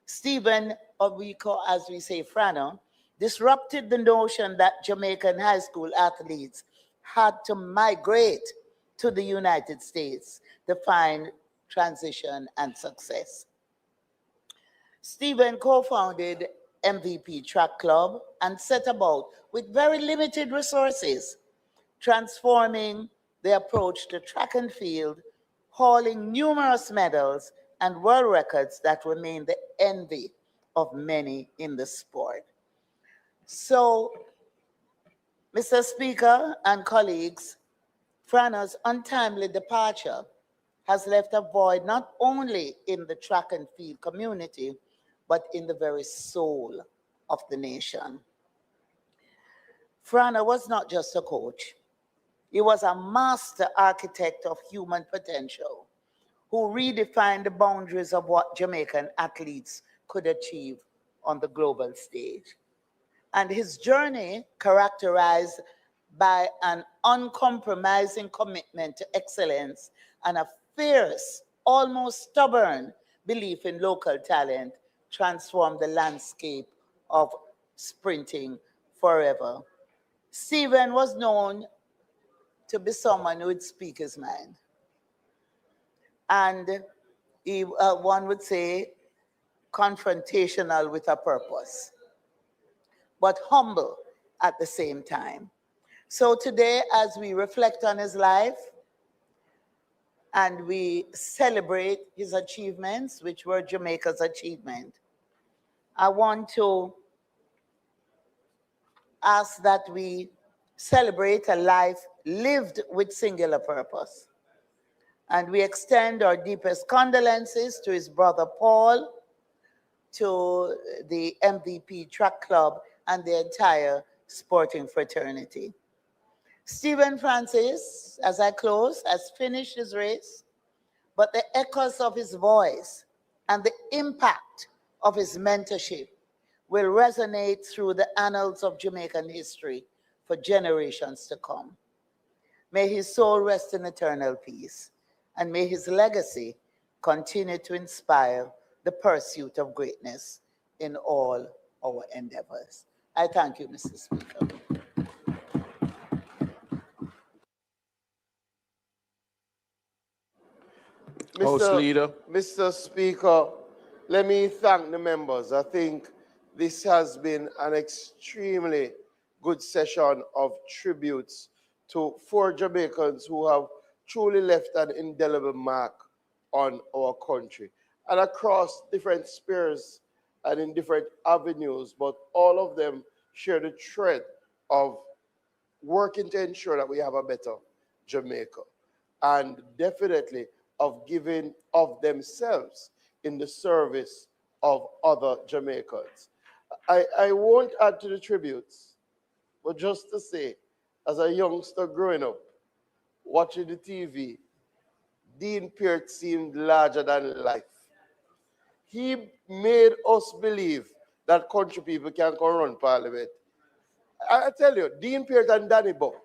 Stephen, or we call, as we say, Frano, disrupted the notion that Jamaican high school athletes had to migrate to the United States to find transition and success. Stephen co-founded MVP Track Club and set about, with very limited resources, transforming the approach to track and field, hauling numerous medals and world records that remain the envy of many in the sport. So, Mr. Speaker and colleagues, Frana's untimely departure has left a void not only in the track and field community, but in the very soul of the nation. Frana was not just a coach. He was a master architect of human potential who redefined the boundaries of what Jamaican athletes could achieve on the global stage. And his journey, characterized by an uncompromising commitment to excellence and a fierce, almost stubborn belief in local talent, transformed the landscape of sprinting forever. Stephen was known to be someone who would speak his mind. And he, one would say, confrontational with a purpose, but humble at the same time. So today, as we reflect on his life and we celebrate his achievements, which were Jamaica's achievement, I want to ask that we celebrate a life lived with singular purpose. And we extend our deepest condolences to his brother Paul, to the MVP Track Club, and the entire sporting fraternity. Stephen Francis, as I close, has finished his race, but the echoes of his voice and the impact of his mentorship will resonate through the annals of Jamaican history for generations to come. May his soul rest in eternal peace, and may his legacy continue to inspire the pursuit of greatness in all our endeavors. I thank you, Mr. Speaker. House Leader. Mr. Speaker, let me thank the members. I think this has been an extremely good session of tributes to 4 Jamaicans who have truly left an indelible mark on our country and across different spheres and in different avenues, but all of them share the thread of working to ensure that we have a better Jamaica, and definitely of giving of themselves in the service of other Jamaicans. I won't add to the tributes, but just to say, as a youngster growing up, watching the TV, Dean Peart seemed larger than life. He made us believe that country people can come run parliament. I tell you, Dean Peart and Danny Buck,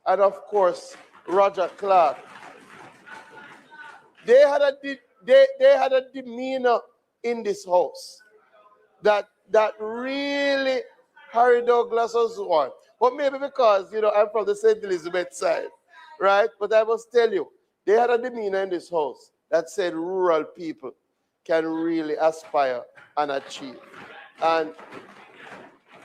and of course, Roger Clark, they had a demeanor in this house that really Harry Douglas was one. But maybe because, I'm from the St. Elizabeth side, right? But I must tell you, they had a demeanor in this house that said rural people can really aspire and achieve. And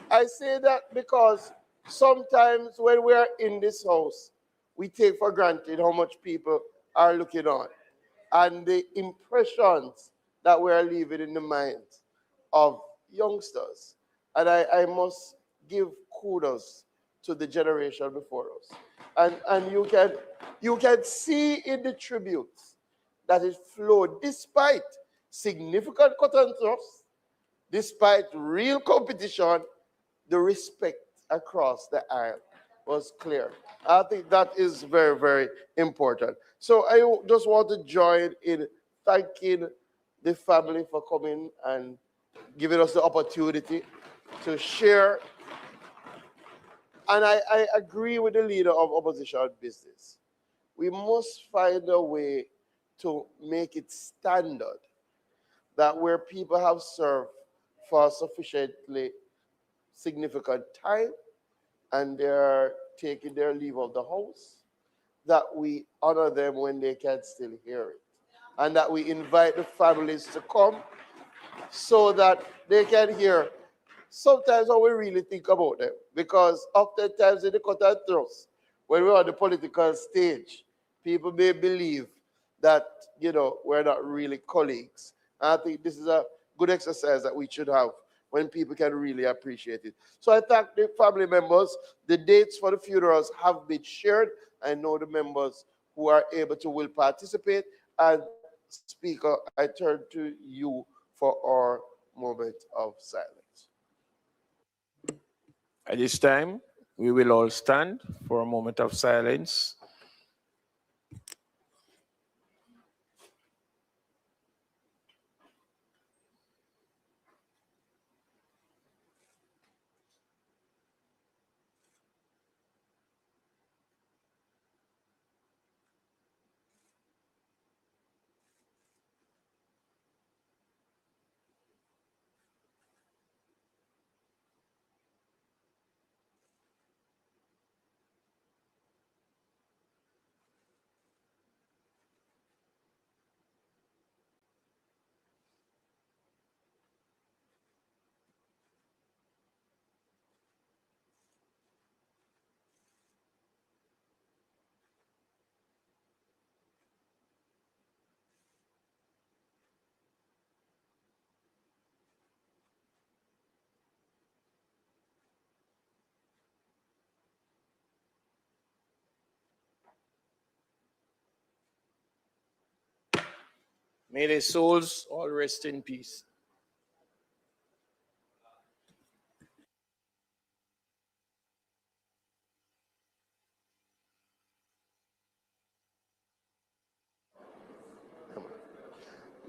I say that because sometimes when we are in this house, we take for granted how much people are looking on and the impressions that we are leaving in the minds of youngsters. And I must give kudos to the generation before us. And you can see in the tributes that it flowed despite significant cut and thrust, despite real competition, the respect across the aisle was clear. I think that is very, very important. So I just want to join in thanking the family for coming and giving us the opportunity to share. And I agree with the leader of opposition business. We must find a way to make it standard that where people have served for sufficiently significant time and they're taking their leave of the house, that we honor them when they can still hear it. And that we invite the families to come so that they can hear sometimes how we really think about them. Because oftentimes in the cut and thrust, when we're on the political stage, people may believe that, you know, we're not really colleagues. And I think this is a good exercise that we should have when people can really appreciate it. So I thank the family members. The dates for the funerals have been shared. I know the members who are able to will participate. And Speaker, I turn to you for our moment of silence. At this time, we will all stand for a moment of silence. May their souls all rest in peace.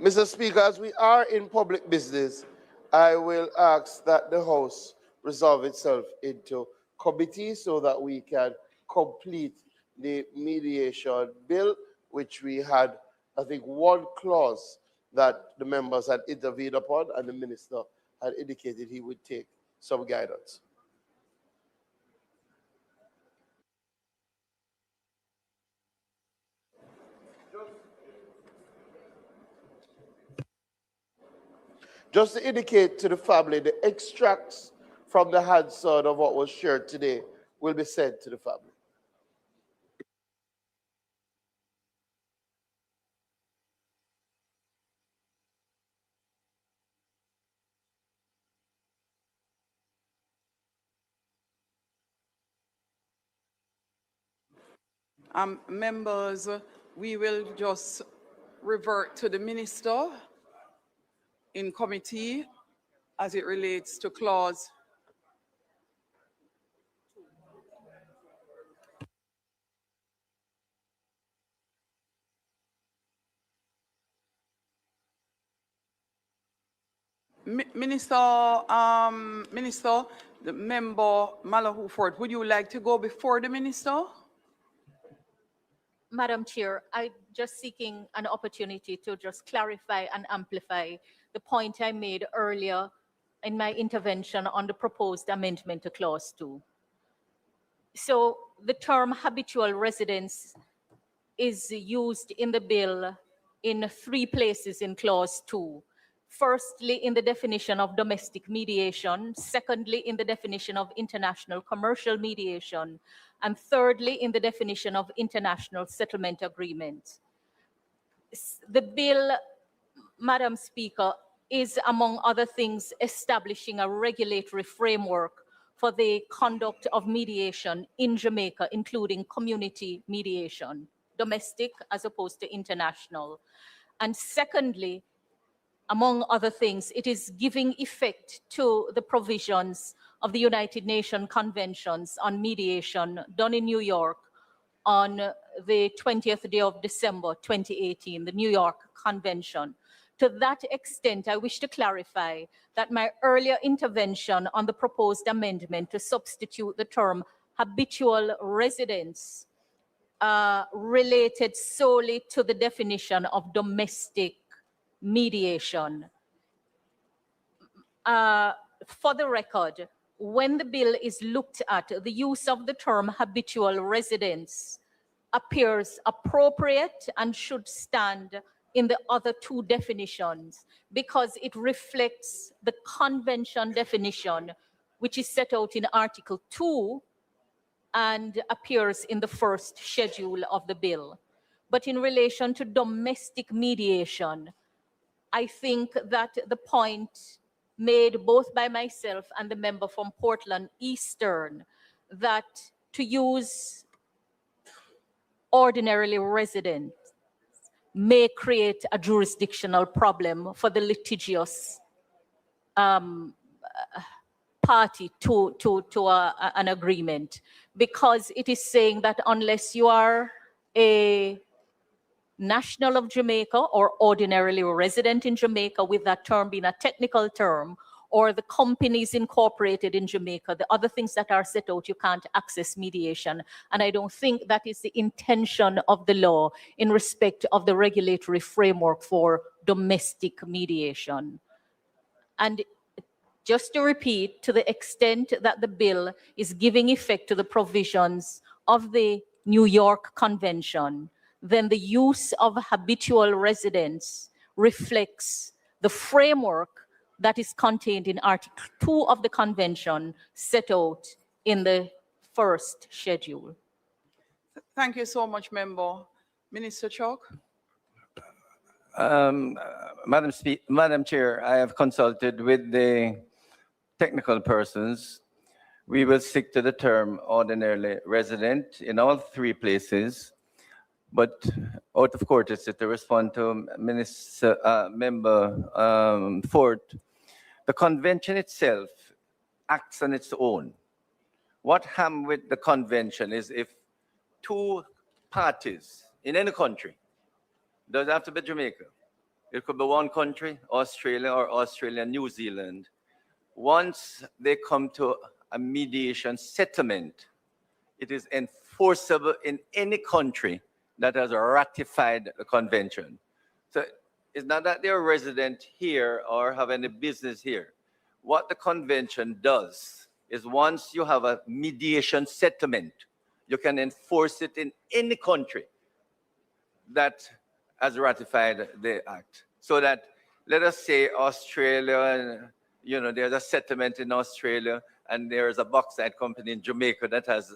Mr. Speaker, as we are in public business, I will ask that the House resolve itself into committee so that we can complete the mediation bill, which we had, I think, one clause that the members had intervened upon, and the minister had indicated he would take some guidance. Just to indicate to the family, the extracts from the Hansard of what was shared today will be sent to the family. Members, we will just revert to the minister in committee as it relates to clause. Minister, the member Malahoo Ford, would you like to go before the minister? Madam Chair, I'm just seeking an opportunity to just clarify and amplify the point I made earlier in my intervention on the proposed amendment to Clause 2. So the term habitual residence is used in the bill in 3 places in Clause 2. Firstly, in the definition of domestic mediation. Secondly, in the definition of international commercial mediation. And thirdly, in the definition of international settlement agreement. The bill, Madam Speaker, is, among other things, establishing a regulatory framework for the conduct of mediation in Jamaica, including community mediation, domestic as opposed to international. And secondly, among other things, it is giving effect to the provisions of the United Nations Conventions on Mediation done in New York on the 20th day of December 2018, the New York Convention. To that extent, I wish to clarify that my earlier intervention on the proposed amendment to substitute the term habitual residence related solely to the definition of domestic mediation. For the record, when the bill is looked at, the use of the term habitual residence appears appropriate and should stand in the other two definitions because it reflects the convention definition, which is set out in Article 2 and appears in the first schedule of the bill. But in relation to domestic mediation, I think that the point made both by myself and the member from Portland Eastern that to use ordinarily resident may create a jurisdictional problem for the litigious party to an agreement, because it is saying that unless you are a national of Jamaica or ordinarily resident in Jamaica, with that term being a technical term, or the companies incorporated in Jamaica, the other things that are set out, you can't access mediation. And I don't think that is the intention of the law in respect of the regulatory framework for domestic mediation. And just to repeat, to the extent that the bill is giving effect to the provisions of the New York Convention, then the use of habitual residence reflects the framework that is contained in Article 2 of the Convention set out in the first schedule. Thank you so much, Member. Minister Chalk. Madam Chair, I have consulted with the technical persons. We will stick to the term ordinarily resident in all three places. But out of courtesy to respond to Member Ford, the convention itself acts on its own. What happens with the convention is if two parties in any country, doesn't have to be Jamaica, it could be one country, Australia or Australia, New Zealand, once they come to a mediation settlement, it is enforceable in any country that has ratified the convention. So it's not that they're resident here or have any business here. What the convention does is once you have a mediation settlement, you can enforce it in any country that has ratified the act. So that, let us say Australia, there's a settlement in Australia and there's a bauxite company in Jamaica that has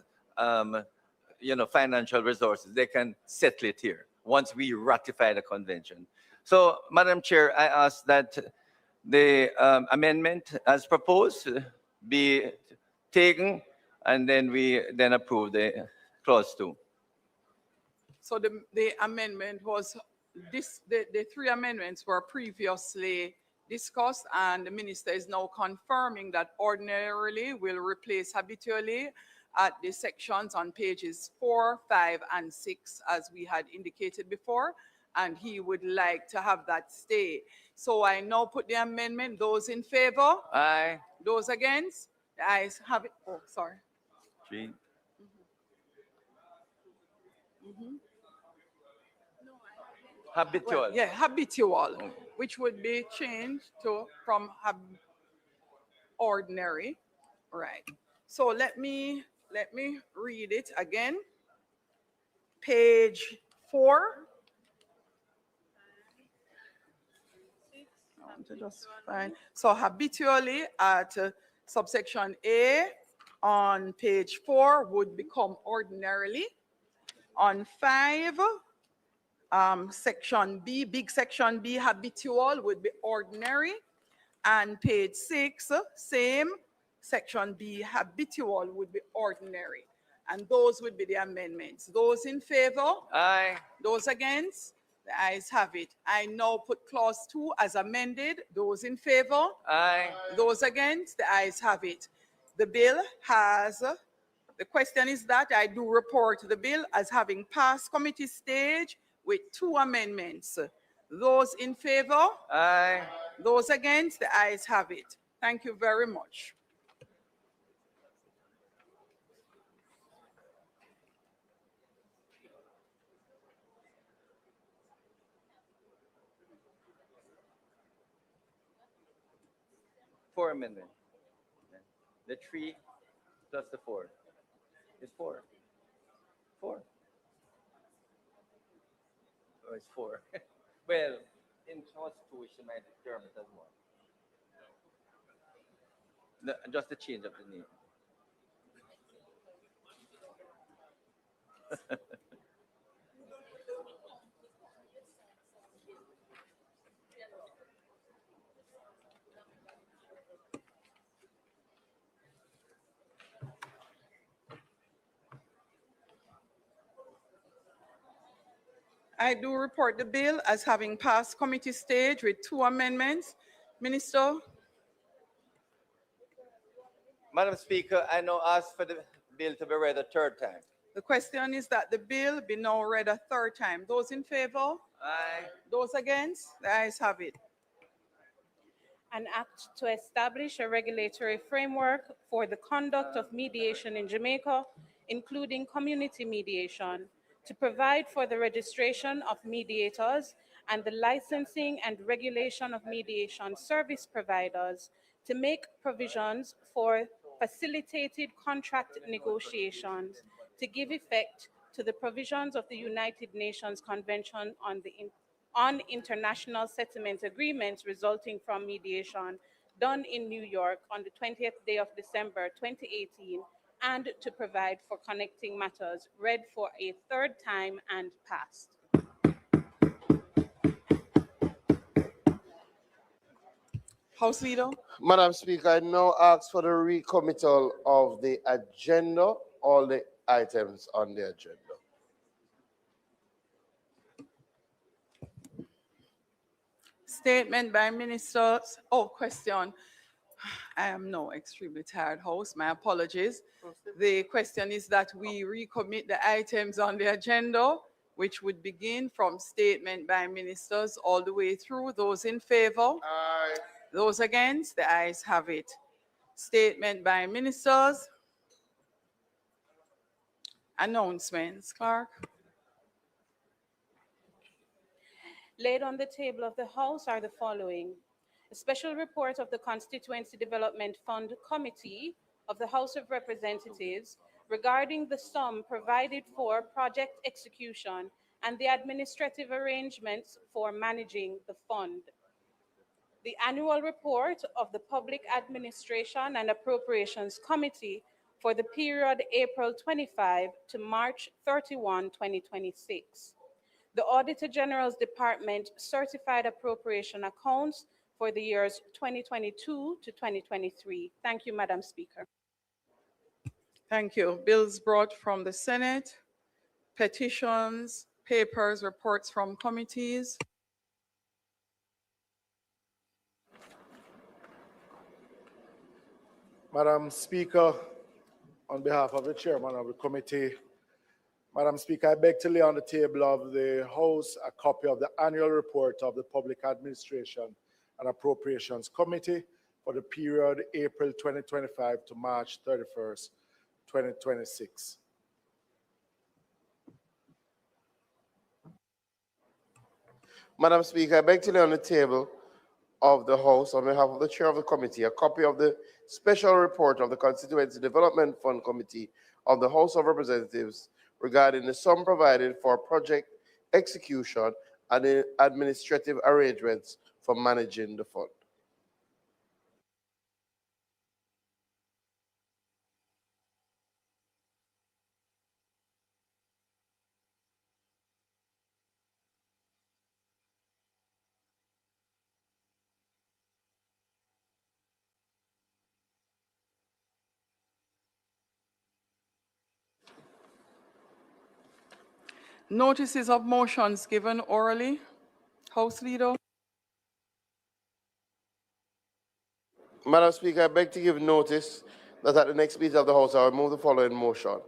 financial resources. They can settle it here once we ratify the convention. So, Madam Chair, I ask that the amendment as proposed be taken and then we approve the clause 2. So the amendment was the three amendments were previously discussed, and the minister is now confirming that ordinarily will replace habitually at the sections on pages 4, 5, and 6, as we had indicated before, and he would like to have that stay. So I now put the amendment. Those in favor? Aye. Those against? The ayes have it. Oh, sorry. 3. Habitual. Well, yeah, habitual, which would be changed to from ordinary, right? So let me read it again. Page 4. I want to just find. So habitually at subsection A on page 4 would become ordinarily. On 5, section B, big section B, habitual would be ordinary. And page 6, same, section B, habitual would be ordinary. And those would be the amendments. Those in favor? Aye. Those against? The ayes have it. I now put clause 2 as amended. Those in favor? Aye. Those against? The ayes have it. The bill has, the question is that I do report the bill as having passed committee stage with 2 amendments. Those in favor? Aye. Those against? The ayes have it. Thank you very much. Four amendment. The 3 plus the 4 is 4. 4. Oh, it's 4. Well, in Constitution, might term it as 1. Just the change of the name. I do report the bill as having passed committee stage with 2 amendments. Minister? Madam Speaker, I now ask for the bill to be read a third time. The question is that the bill be now read a third time. Those in favor? Aye. Those against? The ayes have it. An act to establish a regulatory framework for the conduct of mediation in Jamaica, including community mediation, to provide for the registration of mediators and the licensing and regulation of mediation service providers, to make provisions for facilitated contract negotiations, to give effect to the provisions of the United Nations Convention on International Settlement Agreements resulting from mediation done in New York on the 20th day of December 2018, and to provide for connecting matters, read for a third time and passed. House Leader? Madam Speaker, I now ask for the recommittal of the agenda, all the items on the agenda. Statement by ministers. Oh, question. I am now extremely tired, House. My apologies. The question is that we recommit the items on the agenda, which would begin from statement by ministers all the way through. Those in favor? Aye. Those against? The ayes have it. Statement by ministers. Announcements, Clerk. Laid on the table of the House are the following: a special report of the Constituency Development Fund Committee of the House of Representatives regarding the sum provided for project execution and the administrative arrangements for managing the fund. The annual report of the Public Administration and Appropriations Committee for the period April 25 to March 31, 2026. The Auditor General's Department certified appropriation accounts for the years 2022 to 2023. Thank you, Madam Speaker. Thank you. Bills brought from the Senate, petitions, papers, reports from committees. Madam Speaker, on behalf of the chairman of the committee, Madam Speaker, I beg to lay on the table of the House a copy of the annual report of the Public Administration and Appropriations Committee for the period April 2025 to March 31st, 2026. Madam Speaker, I beg to lay on the table of the House, on behalf of the chair of the committee, a copy of the special report of the Constituency Development Fund Committee of the House of Representatives regarding the sum provided for project execution and the administrative arrangements for managing the fund. Notices of motions given orally. House Leader. Madam Speaker, I beg to give notice that at the next meeting of the House, I will move the following motion.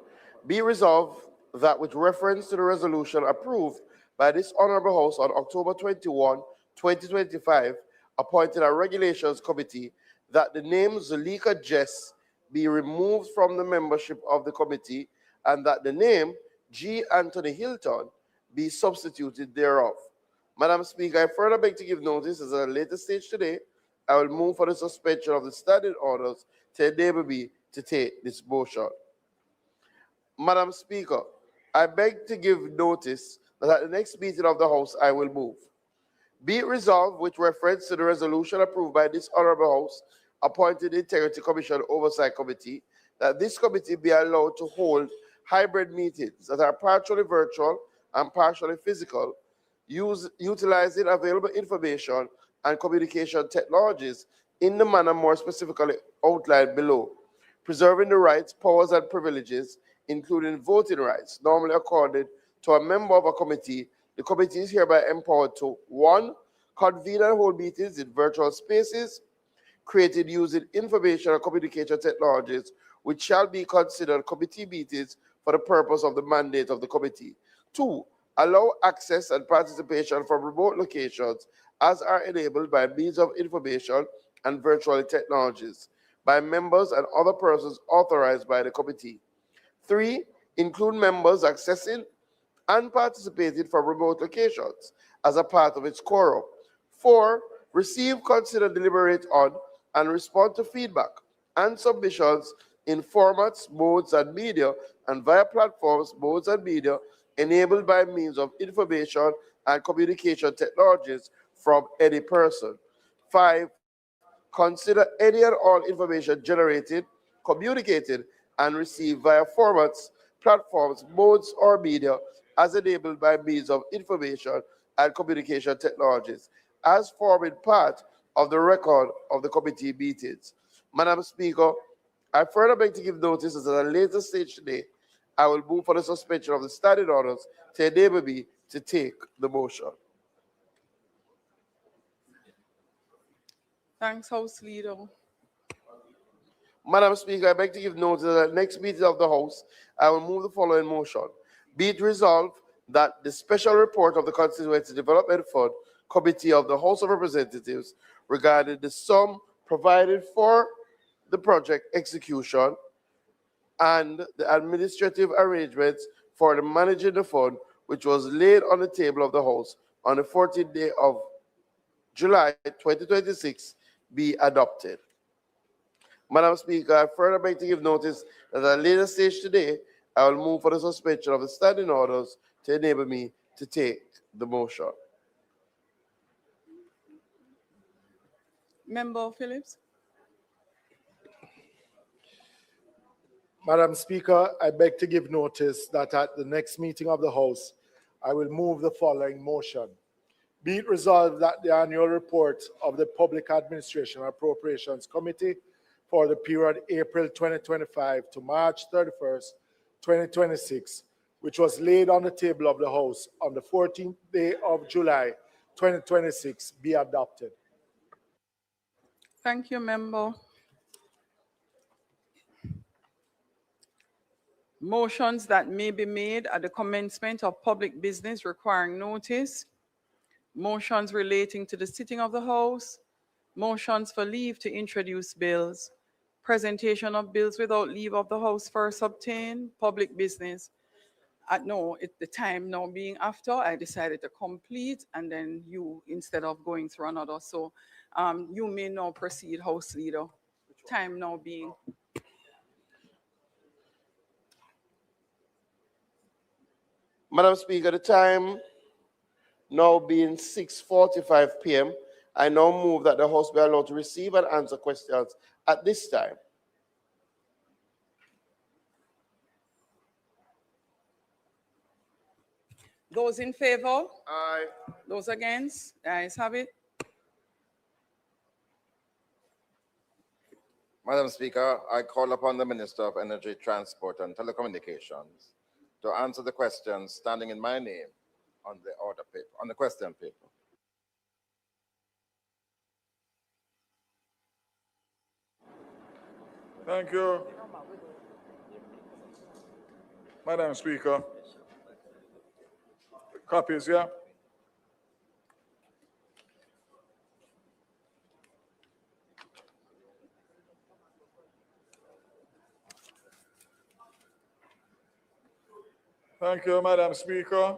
Be resolved that with reference to the resolution approved by this Honorable House on October 21, 2025, appointed a Regulations Committee, that the name Zuleika Jess be removed from the membership of the committee, and that the name G. Anthony Hilton be substituted thereof. Madam Speaker, I further beg to give notice as at a later stage today, I will move for the suspension of the standing orders to enable me to take this motion. Madam Speaker, I beg to give notice that at the next meeting of the House, I will move. Be it resolved with reference to the resolution approved by this Honorable House, appointed Integrity Commission Oversight Committee, that this committee be allowed to hold hybrid meetings that are partially virtual and partially physical, utilizing available information and communication technologies in the manner more specifically outlined below, preserving the rights, powers, and privileges, including voting rights, normally accorded to a member of a committee. The committee is hereby empowered to 1. Convene and hold meetings in virtual spaces created using information and communication technologies, which shall be considered committee meetings for the purpose of the mandate of the committee. 2. Allow access and participation from remote locations as are enabled by means of information and virtual technologies by members and other persons authorized by the committee. 3. Include members accessing and participating from remote locations as a part of its quorum. 4. Receive, consider, deliberate on, and respond to feedback and submissions in formats, modes, and media, and via platforms, modes, and media enabled by means of information and communication technologies from any person. 5. Consider any and all information generated, communicated, and received via formats, platforms, modes, or media as enabled by means of information and communication technologies, as forming part of the record of the committee meetings. Madam Speaker, I further beg to give notice that at a later stage today, I will move for the suspension of the standing orders to enable me to take the motion. Thanks, House Leader. Madam Speaker, I beg to give notice that at the next meeting of the House, I will move the following motion. Be it resolved that the special report of the Constituency Development Fund Committee of the House of Representatives regarding the sum provided for the project execution and the administrative arrangements for the managing the fund, which was laid on the table of the House on the 14th day of July 2026, be adopted. Madam Speaker, I further beg to give notice that at a later stage today, I will move for the suspension of the standing orders to enable me to take the motion. Member Phillips. Madam Speaker, I beg to give notice that at the next meeting of the House, I will move the following motion. Be it resolved that the annual report of the Public Administration Appropriations Committee for the period April 2025 to March 31st, 2026, which was laid on the table of the House on the 14th day of July 2026, be adopted. Thank you, Member. Motions that may be made at the commencement of public business requiring notice, motions relating to the sitting of the House, motions for leave to introduce bills, presentation of bills without leave of the House first obtained, public business. The time now being after, I decided to complete, and then you, instead of going through another. So you may now proceed, House Leader. Time now being. Madam Speaker, the time now being 6:45 p.m., I now move that the House be allowed to receive and answer questions at this time. Those in favor? Aye. Those against? The ayes have it. Madam Speaker, I call upon the Minister of Energy, Transport and Telecommunications to answer the questions standing in my name on the order paper, on the question paper. Thank you. Madam Speaker, Copies, yeah? Thank you, Madam Speaker.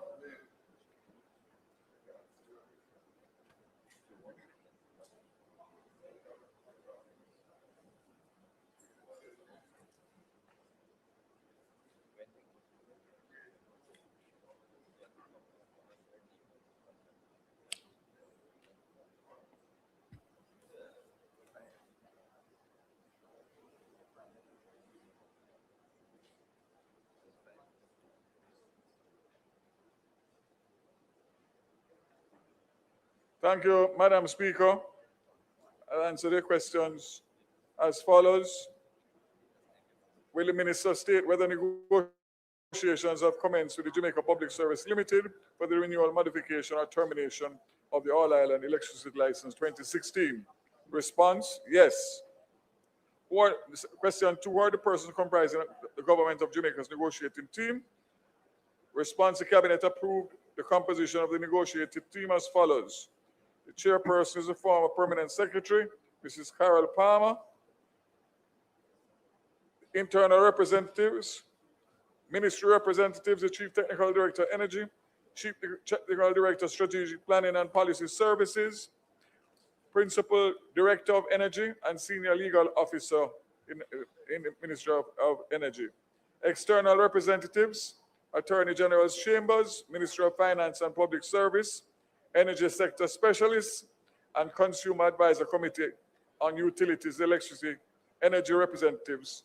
Thank you, Madam Speaker. I'll answer the questions as follows. Will the Minister state whether negotiations have commenced with the Jamaica Public Service Limited for the renewal, modification, or termination of the All-Island Electricity License 2016? Response, yes. Question 2, who are the persons comprising the government of Jamaica's negotiating team? Response, the Cabinet approved the composition of the negotiating team as follows. The chairperson is the former permanent secretary, Mrs. Carol Palmer. Internal representatives, ministry representatives, the Chief Technical Director, Energy, Chief Technical Director, Strategic Planning and Policy Services, Principal Director of Energy, and Senior Legal Officer in the Ministry of Energy. External representatives, Attorney General's Chambers, Ministry of Finance and Public Service, Energy Sector Specialists, and Consumer Advisor Committee on Utilities, Electricity, Energy representatives,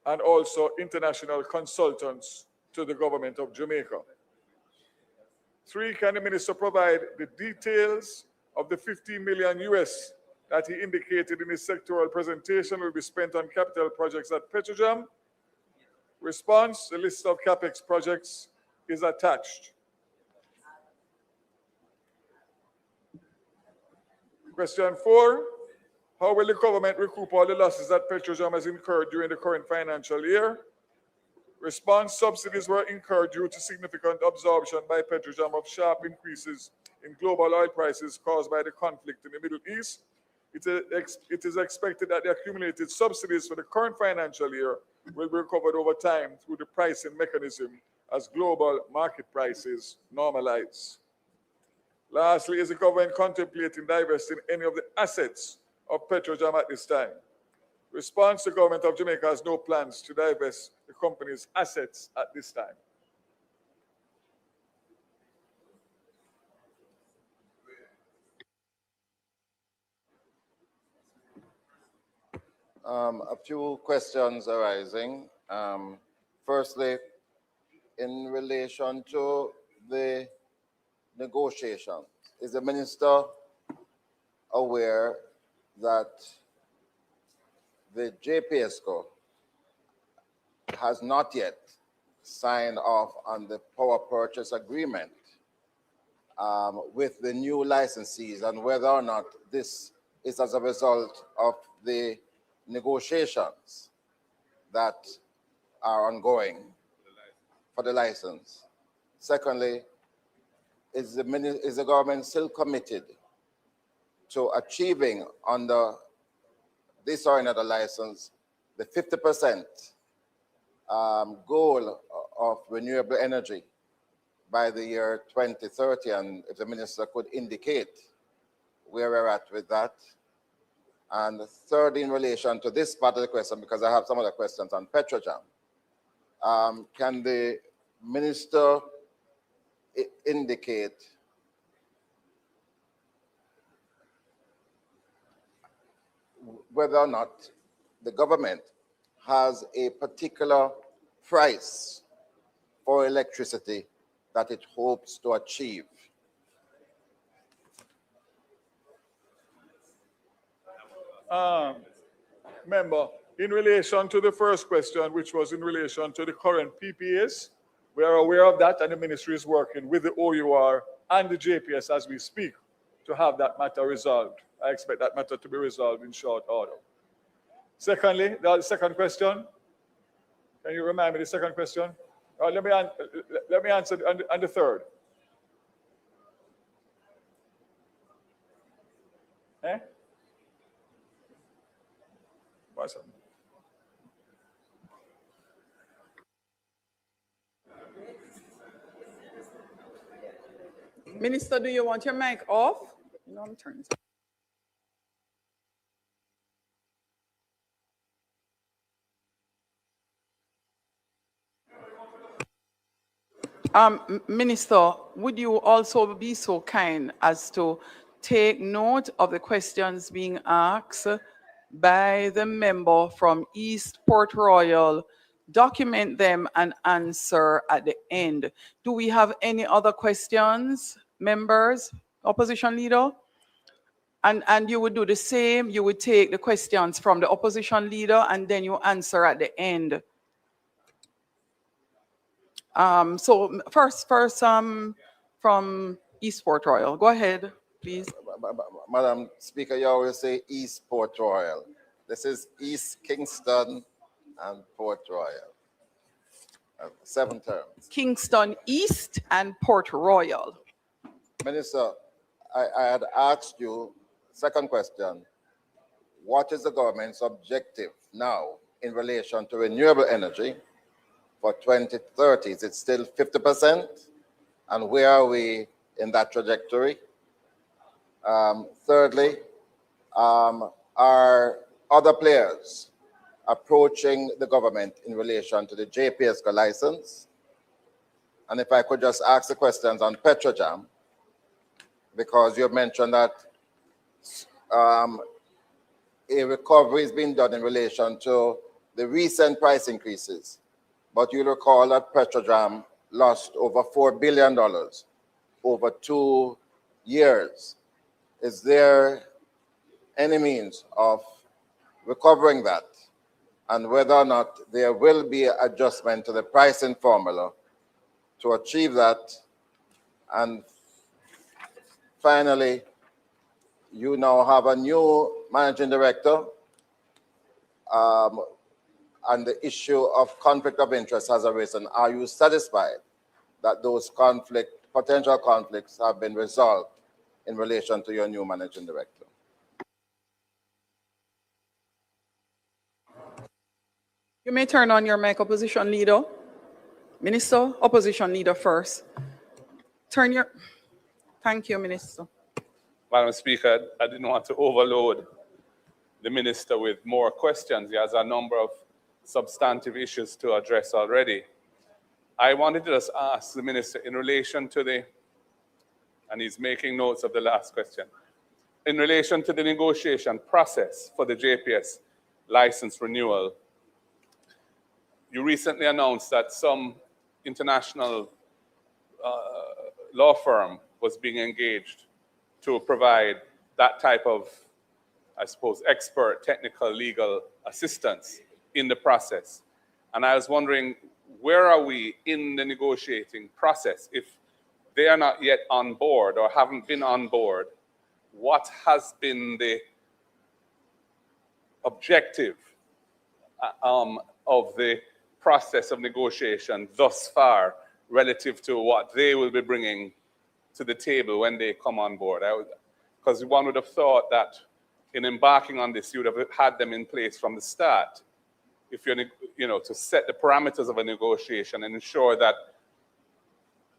and also international consultants to the government of Jamaica. 3, can the minister provide the details of the 15 million US that he indicated in his sectoral presentation will be spent on capital projects at Petrojam? Response, the list of CapEx projects is attached. Question 4, how will the government recoup all the losses that Petrojam has incurred during the current financial year? Response, subsidies were incurred due to significant absorption by Petrojam of sharp increases in global oil prices caused by the conflict in the Middle East. It is expected that the accumulated subsidies for the current financial year will be recovered over time through the pricing mechanism as global market prices normalize. Lastly, is the government contemplating divesting any of the assets of Petrojam at this time? Response, the government of Jamaica has no plans to divest the company's assets at this time. A few questions arising. Firstly, in relation to the negotiations, is the minister aware that the JPSCO has not yet signed off on the power purchase agreement with the new licensees, and whether or not this is as a result of the negotiations that are ongoing for the license? Secondly, is the government still committed to achieving under this or another license the 50% goal of renewable energy by the year 2030? And if the minister could indicate where we're at with that. And third, in relation to this part of the question, because I have some other questions on Petrojam, can the minister indicate whether or not the government has a particular price for electricity that it hopes to achieve? Member, in relation to the first question, which was in relation to the current PPAs, we are aware of that, and the ministry is working with the OUR and the JPS as we speak to have that matter resolved. I expect that matter to be resolved in short order. Secondly, the second question. Can you remind me the second question? Let me answer on the third. Eh? What's up? Minister, do you want your mic off? No, I'm turning it. Minister, would you also be so kind as to take note of the questions being asked by the member from East Port Royal, document them and answer at the end? Do we have any other questions, members, opposition leader? And you would do the same, you would take the questions from the opposition leader and then you answer at the end. So first, from East Port Royal. Go ahead, please. Madam Speaker, you always say East Port Royal. This is East Kingston and Port Royal. 7 terms. Kingston East and Port Royal. Minister, I had asked you, second question, what is the government's objective now in relation to renewable energy for 2030? Is it still 50%? And where are we in that trajectory? Thirdly, are other players approaching the government in relation to the JPSCO license? And if I could just ask the questions on Petrojam, because you mentioned that a recovery is being done in relation to the recent price increases. But you'll recall that Petrojam lost over $4 billion over 2 years. Is there any means of recovering that? And whether or not there will be adjustment to the pricing formula to achieve that? And finally, you now have a new managing director, and the issue of conflict of interest has arisen. Are you satisfied that those potential conflicts have been resolved in relation to your new managing director? You may turn on your mic, opposition leader. Minister, opposition leader first. Thank you, Minister. Madam Speaker, I didn't want to overload the minister with more questions. He has a number of substantive issues to address already. I wanted to just ask the minister in relation to and he's making notes of the last question, in relation to the negotiation process for the JPS license renewal. You recently announced that some international law firm was being engaged to provide that type of, I suppose, expert technical legal assistance in the process. And I was wondering, where are we in the negotiating process? If they are not yet on board or haven't been on board, what has been the objective of the process of negotiation thus far relative to what they will be bringing to the table when they come on board? Because one would have thought that in embarking on this, you would have had them in place from the start, if you're, to set the parameters of a negotiation and ensure that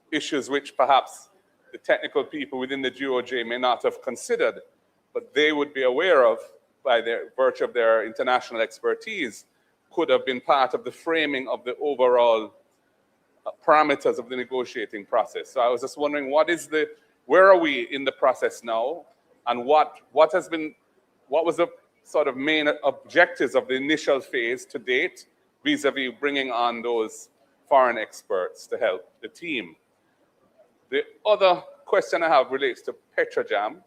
issues which perhaps the technical people within the GOJ may not have considered, but they would be aware of by virtue of their international expertise, could have been part of the framing of the overall parameters of the negotiating process. So I was just wondering, where are we in the process now, and what was the sort of main objectives of the initial phase to date, vis-a-vis bringing on those foreign experts to help the team? The other question I have relates to Petrojam,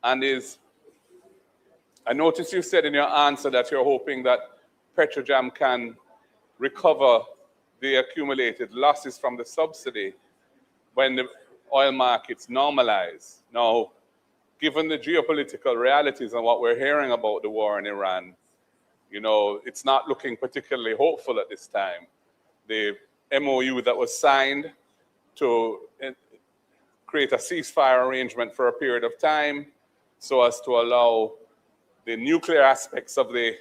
and I noticed you said in your answer that you're hoping that Petrojam can recover the accumulated losses from the subsidy when the oil markets normalize. Now, given the geopolitical realities and what we're hearing about the war in Iran, it's not looking particularly hopeful at this time. The MOU that was signed to create a ceasefire arrangement for a period of time so as to allow the nuclear aspects of the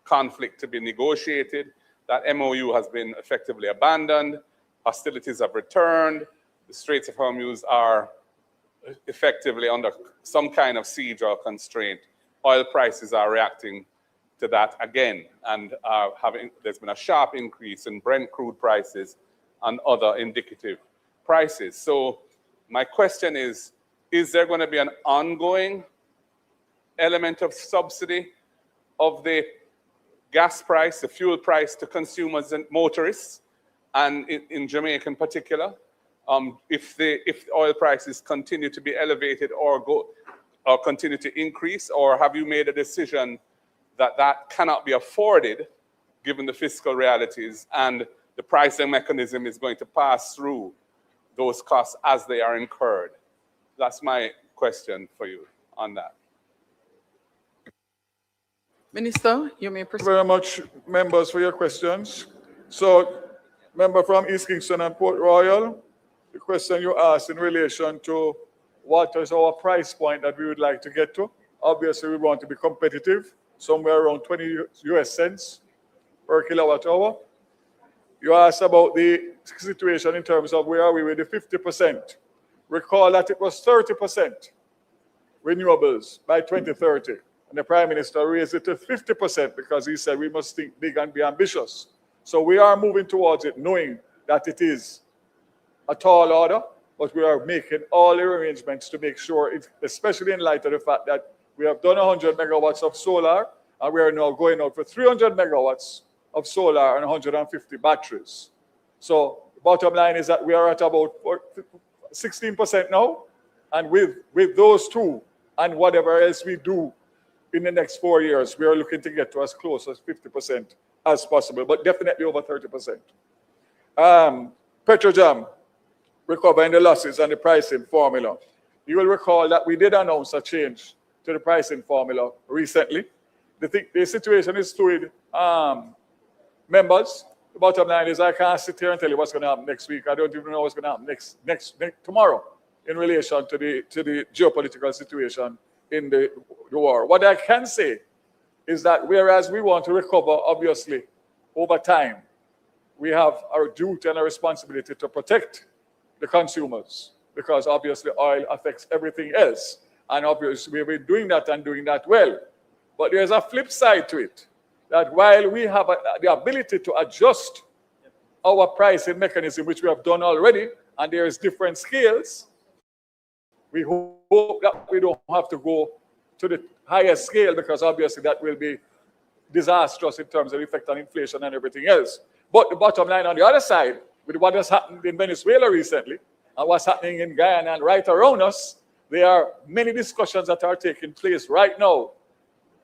conflict to be negotiated. That MOU has been effectively abandoned. Hostilities have returned. The Straits of Hormuz are effectively under some kind of siege or constraint. Oil prices are reacting to that again, and there's been a sharp increase in Brent crude prices and other indicative prices. So my question is there going to be an ongoing element of subsidy of the gas price, the fuel price to consumers and motorists, and in Jamaica in particular, if the oil prices continue to be elevated or continue to increase, or have you made a decision that cannot be afforded given the fiscal realities and the pricing mechanism is going to pass through those costs as they are incurred? That's my question for you on that. Minister, you may proceed. Thank you very much, members, for your questions. So, member from East Kingston and Port Royal, the question you asked in relation to what is our price point that we would like to get to. Obviously, we want to be competitive, somewhere around 20 US cents per kilowatt hour. You asked about the situation in terms of where are we with the 50%. Recall that it was 30% renewables by 2030. And the Prime Minister raised it to 50% because he said we must think big and be ambitious. So we are moving towards it, knowing that it is a tall order, but we are making all the arrangements to make sure, especially in light of the fact that we have done 100 megawatts of solar, and we are now going out for 300 megawatts of solar and 150 batteries. So the bottom line is that we are at about 16% now, and with those two and whatever else we do in the next 4 years, we are looking to get to as close as 50% as possible, but definitely over 30%. Petrojam, recovering the losses and the pricing formula. You will recall that we did announce a change to the pricing formula recently. The situation is fluid. Members, the bottom line is I can't sit here and tell you what's going to happen next week. I don't even know what's going to happen next tomorrow in relation to the geopolitical situation in the war. What I can say is that whereas we want to recover, obviously, over time, we have our duty and a responsibility to protect the consumers, because obviously oil affects everything else. And obviously we've been doing that and doing that well. But there's a flip side to it, that while we have the ability to adjust our pricing mechanism, which we have done already, and there's different scales, we hope that we don't have to go to the highest scale, because obviously that will be disastrous in terms of effect on inflation and everything else. But the bottom line on the other side, with what has happened in Venezuela recently and what's happening in Guyana and right around us, there are many discussions that are taking place right now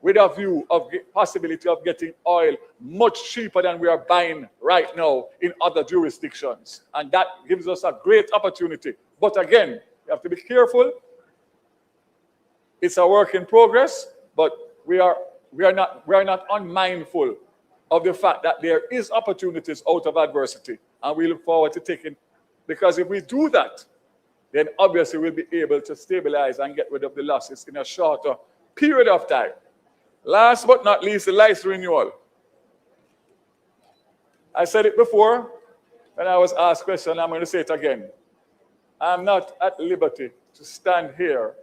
with a view of the possibility of getting oil much cheaper than we are buying right now in other jurisdictions. And that gives us a great opportunity. But again, you have to be careful. It's a work in progress, but we are not unmindful of the fact that there is opportunities out of adversity. And we look forward to taking, because if we do that, then obviously we'll be able to stabilize and get rid of the losses in a shorter period of time. Last but not least, the license renewal. I said it before when I was asked a question, I'm going to say it again. I'm not at liberty to stand here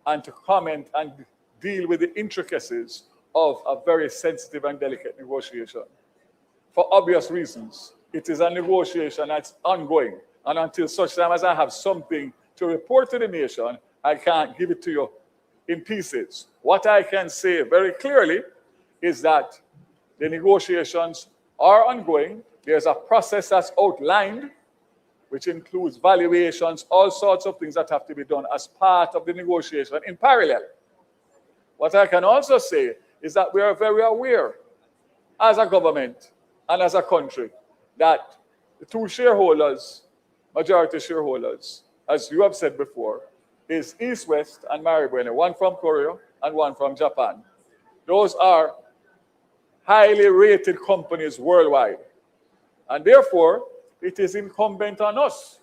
and to comment and deal with the intricacies of a very sensitive and delicate negotiation. For obvious reasons, it is a negotiation that's ongoing. And until such time as I have something to report to the nation, I can't give it to you in pieces. What I can say very clearly is that the negotiations are ongoing. There's a process that's outlined, which includes valuations, all sorts of things that have to be done as part of the negotiation in parallel. What I can also say is that we are very aware as a government and as a country that the two shareholders, majority shareholders, as you have said before, is East West and Maribyrnong, one from Korea and one from Japan. Those are highly rated companies worldwide. And therefore, it is incumbent on us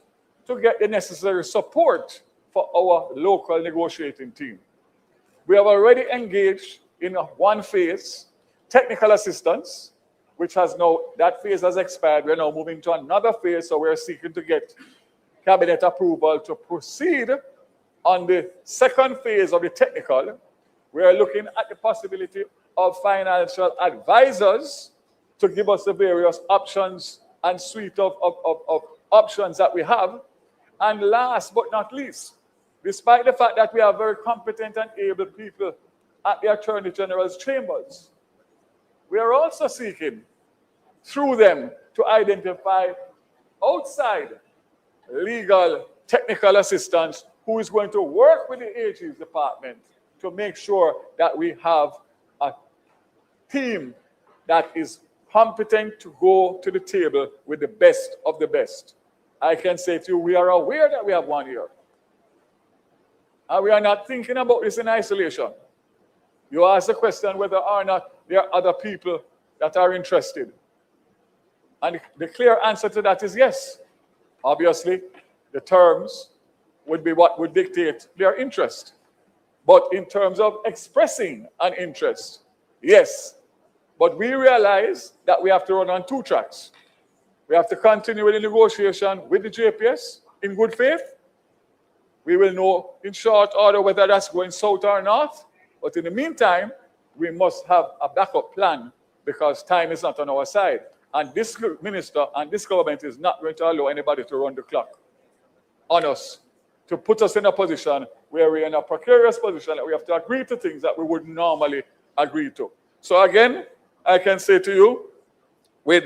to get the necessary support for our local negotiating team. We have already engaged in one phase, technical assistance, which has now, that phase has expired. We're now moving to another phase, so we're seeking to get cabinet approval to proceed on the second phase of the technical. We are looking at the possibility of financial advisors to give us the various options and suite of options that we have. And last but not least, despite the fact that we are very competent and able people at the Attorney General's chambers, we are also seeking through them to identify outside legal technical assistance who is going to work with the AG's department to make sure that we have a team that is competent to go to the table with the best of the best. I can say to you, we are aware that we have one year. And we are not thinking about this in isolation. You ask the question whether or not there are other people that are interested. And the clear answer to that is yes. Obviously, the terms would be what would dictate their interest. But in terms of expressing an interest, yes. But we realize that we have to run on two tracks. We have to continue with the negotiation with the JPS in good faith. We will know in short order whether that's going south or north. But in the meantime, we must have a backup plan because time is not on our side. And this minister and this government is not going to allow anybody to run the clock on us, to put us in a position where we're in a precarious position that we have to agree to things that we would normally agree to. So again, I can say to you with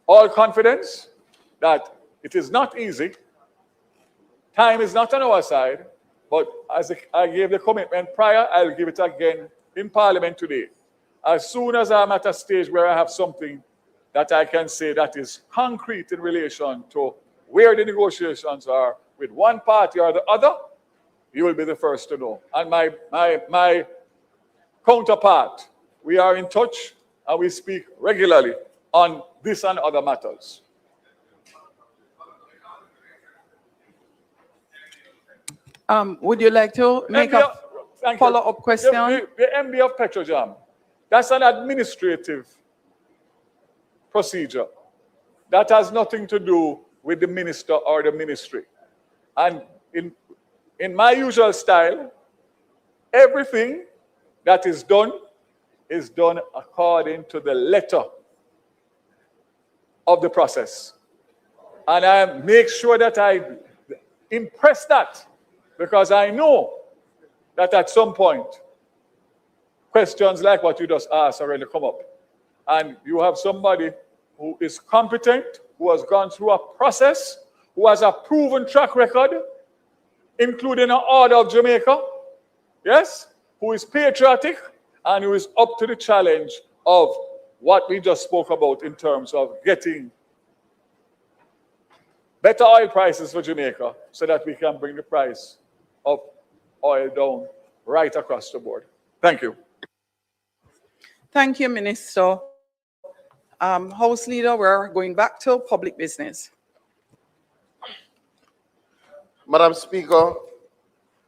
all confidence that it is not easy. Time is not on our side, but as I gave the commitment prior, I'll give it again in Parliament today. As soon as I'm at a stage where I have something that I can say that is concrete in relation to where the negotiations are with one party or the other, you will be the first to know. And my counterpart, we are in touch and we speak regularly on this and other matters. Would you like to make a follow-up question? The MD of Petrojam, that's an administrative procedure. That has nothing to do with the minister or the ministry. And in my usual style, everything that is done according to the letter of the process. And I make sure that I impress that because I know that at some point, questions like what you just asked are going to come up. And you have somebody who is competent, who has gone through a process, who has a proven track record, including an Order of Jamaica, yes, who is patriotic, and who is up to the challenge of what we just spoke about in terms of getting better oil prices for Jamaica so that we can bring the price of oil down right across the board. Thank you. Thank you, Minister. House Leader, we're going back to public business. Madam Speaker,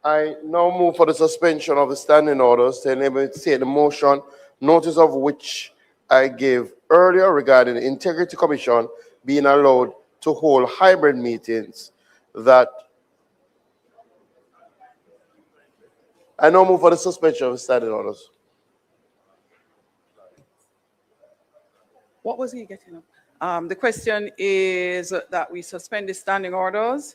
I now move for the suspension of the standing orders to enable me to take the motion, notice of which I gave earlier regarding the Integrity Commission being allowed to hold hybrid meetings that I now move for the suspension of the standing orders. What was he getting up? The question is that we suspend the standing orders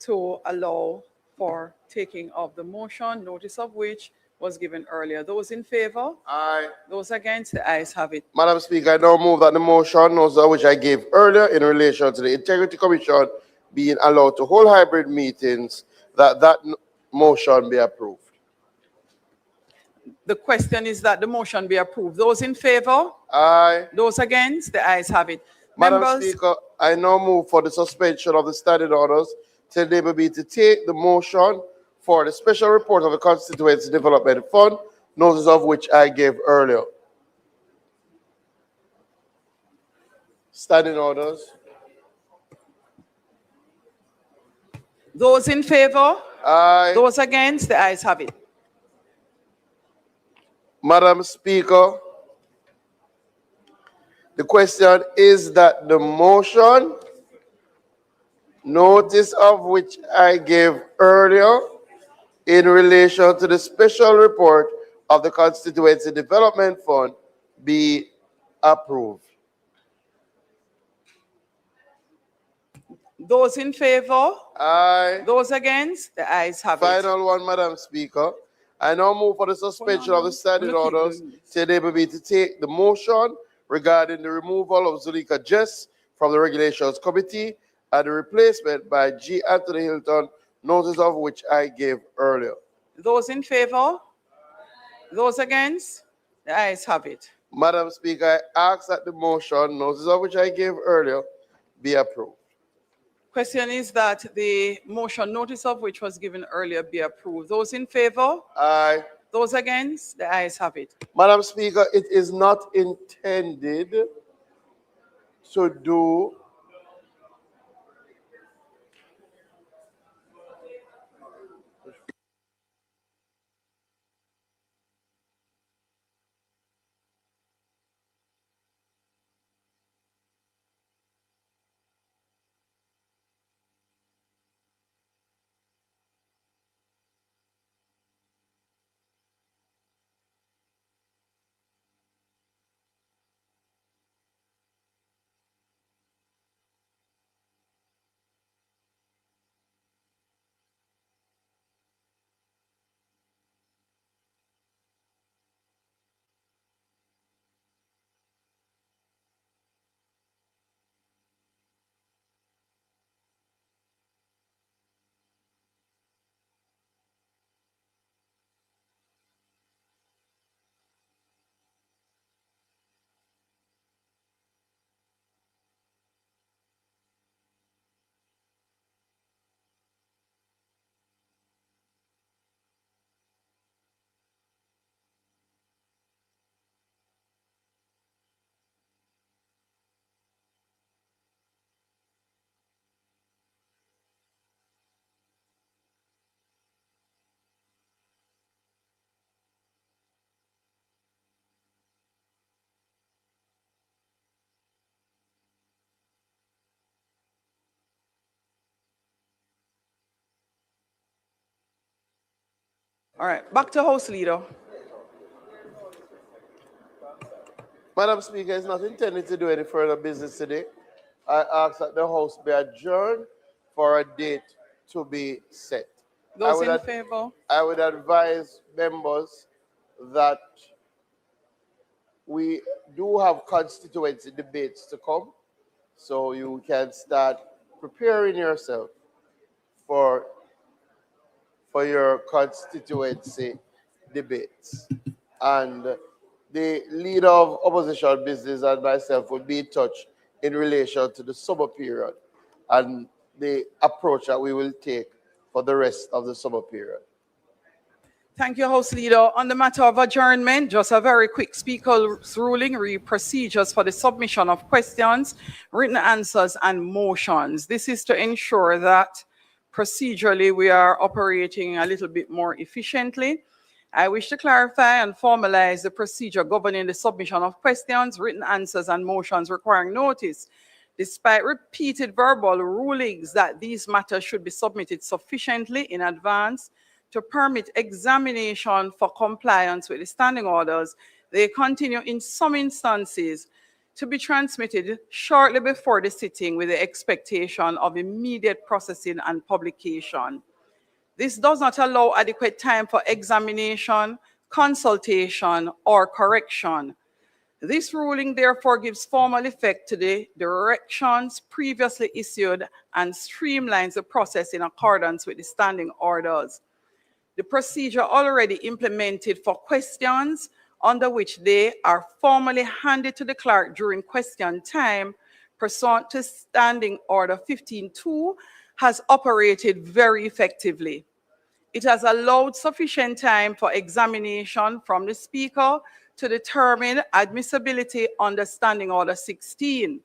to allow for taking of the motion, notice of which was given earlier. Those in favor? Aye. Those against? The ayes have it. Madam Speaker, I now move that the motion, notice of which I gave earlier in relation to the Integrity Commission being allowed to hold hybrid meetings, that motion be approved. The question is that the motion be approved. Those in favor? Aye. Those against? The ayes have it. Madam Members, Speaker, I now move for the suspension of the standing orders to enable me to take the motion for the special report of the Constituency Development Fund, notice of which I gave earlier. Standing orders. those in favor? Aye. Those against? The ayes have it. Madam Speaker, the question is that the motion, notice of which I gave earlier in relation to the special report of the Constituency Development Fund, be approved. Those in favor? Aye. Those against? The ayes have it. Final one, Madam Speaker. I now move for the suspension of the standing orders to enable me to take the motion regarding the removal of Zulika Jess from the Regulations Committee and the replacement by G. Anthony Hilton, notice of which I gave earlier. Those in favor? Those against? The ayes have it. Madam Speaker, I ask that the motion, notice of which I gave earlier, be approved. Question is that the motion, notice of which was given earlier, be approved. Those in favor? Aye. Those against? The ayes have it. Madam Speaker, it is not intended to do All right, back to House Leader. Madam Speaker, it's not intended to do any further business today. I ask that the House be adjourned for a date to be set. Those in favor? I would advise members that we do have constituency debates to come, so you can start preparing yourself for your constituency debates. And the leader of opposition business and myself will be in touch in relation to the summer period and the approach that we will take for the rest of the summer period. Thank you, House Leader. On the matter of adjournment, just a very quick speaker's ruling, procedures for the submission of questions, written answers, and motions. This is to ensure that procedurally we are operating a little bit more efficiently. I wish to clarify and formalize the procedure governing the submission of questions, written answers, and motions requiring notice. Despite repeated verbal rulings that these matters should be submitted sufficiently in advance to permit examination for compliance with the standing orders, they continue in some instances to be transmitted shortly before the sitting with the expectation of immediate processing and publication. This does not allow adequate time for examination, consultation, or correction. This ruling therefore gives formal effect to the directions previously issued and streamlines the process in accordance with the standing orders. The procedure already implemented for questions under which they are formally handed to the clerk during question time pursuant to Standing Order 15.2 has operated very effectively. It has allowed sufficient time for examination from the Speaker to determine admissibility under Standing Order 16.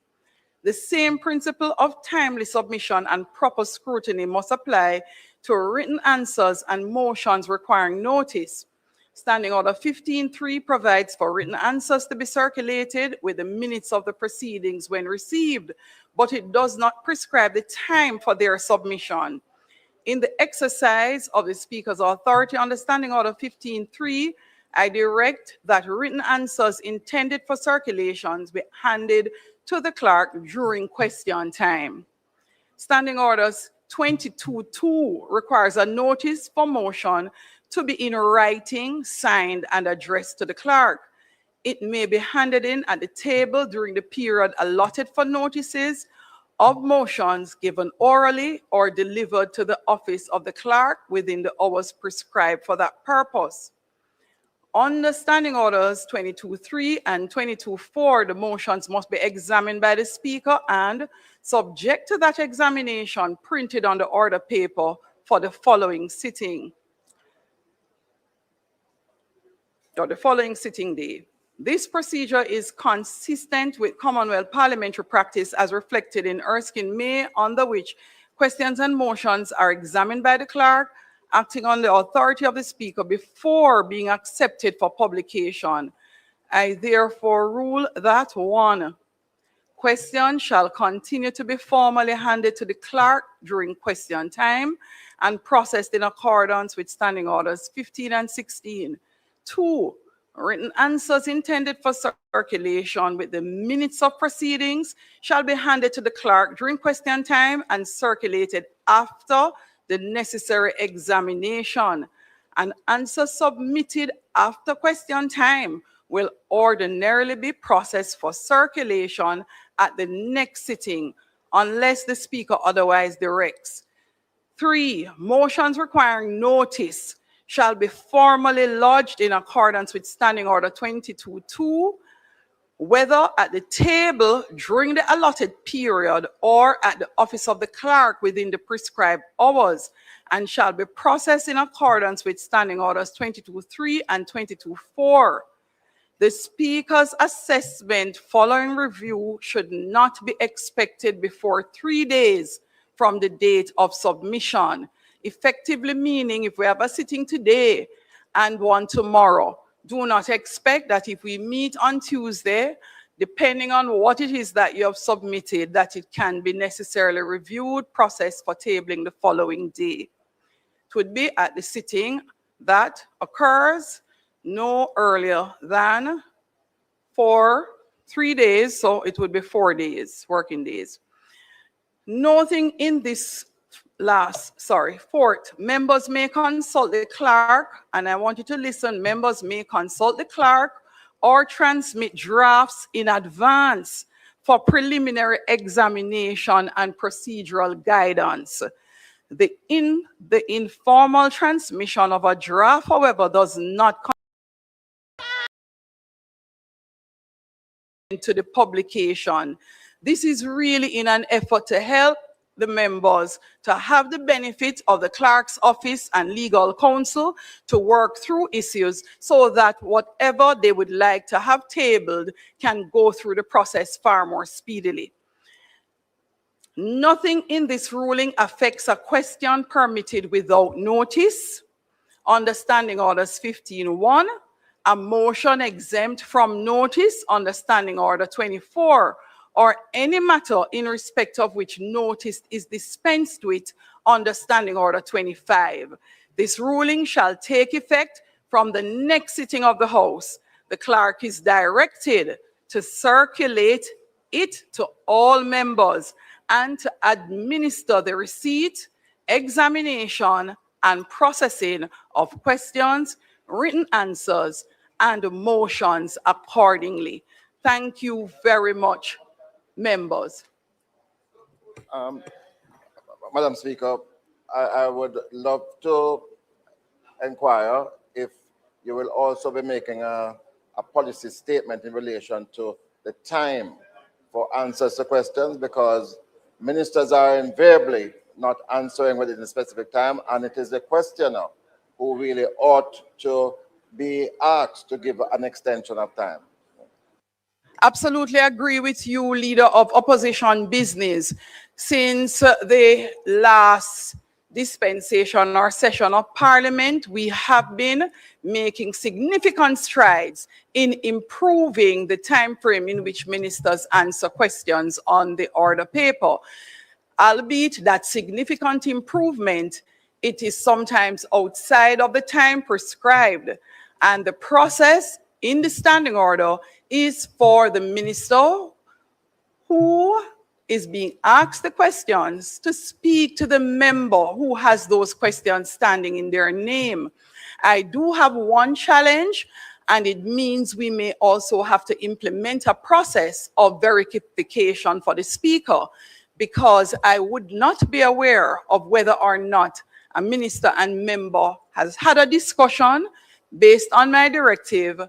The same principle of timely submission and proper scrutiny must apply to written answers and motions requiring notice. Standing Order 15.3 provides for written answers to be circulated with the minutes of the proceedings when received, but it does not prescribe the time for their submission. In the exercise of the Speaker's authority under Standing Order 15.3, I direct that written answers intended for circulations be handed to the clerk during question time. Standing Orders 22.2 requires a notice for motion to be in writing, signed, and addressed to the clerk. It may be handed in at the table during the period allotted for notices of motions given orally or delivered to the office of the clerk within the hours prescribed for that purpose. Under Standing Orders 22.3 and 22.4, the motions must be examined by the Speaker and, subject to that examination, printed on the order paper for the following sitting, or the following sitting day. This procedure is consistent with Commonwealth parliamentary practice as reflected in Erskine May, under which questions and motions are examined by the clerk, acting on the authority of the Speaker before being accepted for publication. I therefore rule that 1. Questions shall continue to be formally handed to the clerk during question time and processed in accordance with Standing Orders 15 and 16. 2. Written answers intended for circulation with the minutes of proceedings shall be handed to the clerk during question time and circulated after the necessary examination. An answer submitted after question time will ordinarily be processed for circulation at the next sitting unless the Speaker otherwise directs. 3. Motions requiring notice shall be formally lodged in accordance with Standing Order 22.2, whether at the table during the allotted period or at the office of the clerk within the prescribed hours, and shall be processed in accordance with Standing Orders 22.3 and 22.4. The Speaker's assessment following review should not be expected before 3 days from the date of submission, effectively meaning if we have a sitting today and one tomorrow, do not expect that if we meet on Tuesday, depending on what it is that you have submitted, that it can be necessarily reviewed, processed for tabling the following day. It would be at the sitting that occurs no earlier than 3 days, so it would be 4 days, working days. Nothing in this fourth, members may consult the clerk, and I want you to listen, members may consult the clerk or transmit drafts in advance for preliminary examination and procedural guidance. The informal transmission of a draft, however, does not to the publication. This is really in an effort to help the members to have the benefit of the clerk's office and legal counsel to work through issues so that whatever they would like to have tabled can go through the process far more speedily. Nothing in this ruling affects a question permitted without notice. Under Standing Orders 15.1, a motion exempt from notice under Standing Order 24, or any matter in respect of which notice is dispensed with under Standing Order 25. This ruling shall take effect from the next sitting of the House. The clerk is directed to circulate it to all members and to administer the receipt, examination, and processing of questions, written answers, and motions accordingly. Thank you very much, members. Madam Speaker, I would love to inquire if you will also be making a policy statement in relation to the time for answers to questions, because ministers are invariably not answering within a specific time, and it is the questioner who really ought to be asked to give an extension of time. Absolutely agree with you, Leader of Opposition Business. Since the last dispensation or session of Parliament, we have been making significant strides in improving the time frame in which ministers answer questions on the order paper. Albeit that significant improvement, it is sometimes outside of the time prescribed. And the process in the standing order is for the minister who is being asked the questions to speak to the member who has those questions standing in their name. I do have one challenge, and it means we may also have to implement a process of verification for the speaker, because I would not be aware of whether or not a minister and member has had a discussion based on my directive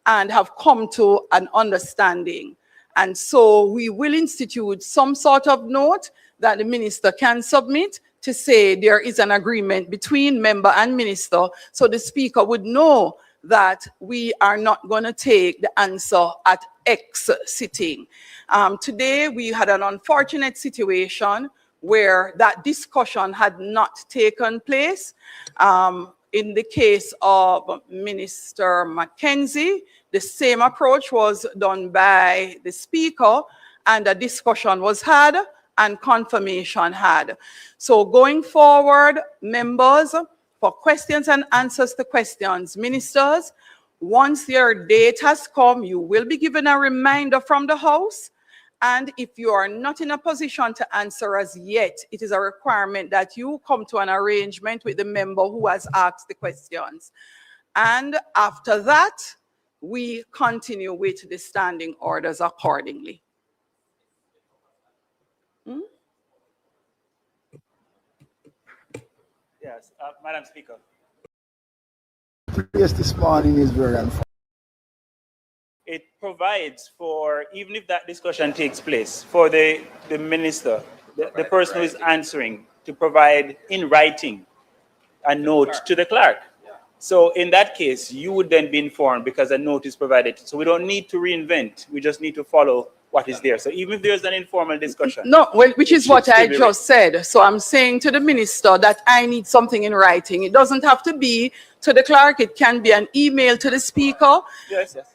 and have come to an understanding. And so we will institute some sort of note that the minister can submit to say there is an agreement between member and minister, so the speaker would know that we are not going to take the answer at X sitting. Today, we had an unfortunate situation where that discussion had not taken place. In the case of Minister McKenzie, the same approach was done by the speaker, and a discussion was had and confirmation had. So going forward, members, for questions and answers to questions, ministers, once your date has come, you will be given a reminder from the House. And if you are not in a position to answer as yet, it is a requirement that you come to an arrangement with the member who has asked the questions. And after that, we continue with the standing orders accordingly. Yes, Madam Speaker. Yes, this morning is very unfortunate. It provides for, even if that discussion takes place, for the minister, the person who is answering, to provide in writing a note to the clerk. So in that case, you would then be informed because a note is provided. So we don't need to reinvent. We just need to follow what is there. So even if there's an informal discussion. No, well, which is what I just said. So I'm saying to the minister that I need something in writing. It doesn't have to be to the clerk. It can be an email to the speaker. Yes, yes.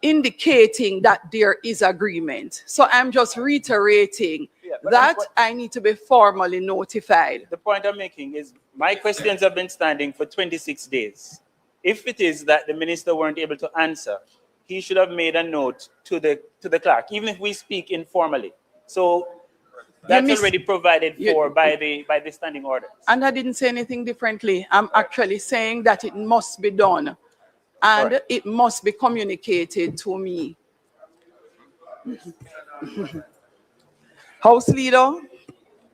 Indicating that there is agreement. So I'm just reiterating that I need to be formally notified. The point I'm making is my questions have been standing for 26 days. If it is that the minister weren't able to answer, he should have made a note to the clerk, even if we speak informally. So that's already provided for by the standing order. And I didn't say anything differently. I'm actually saying that it must be done. And it must be communicated to me. House Leader.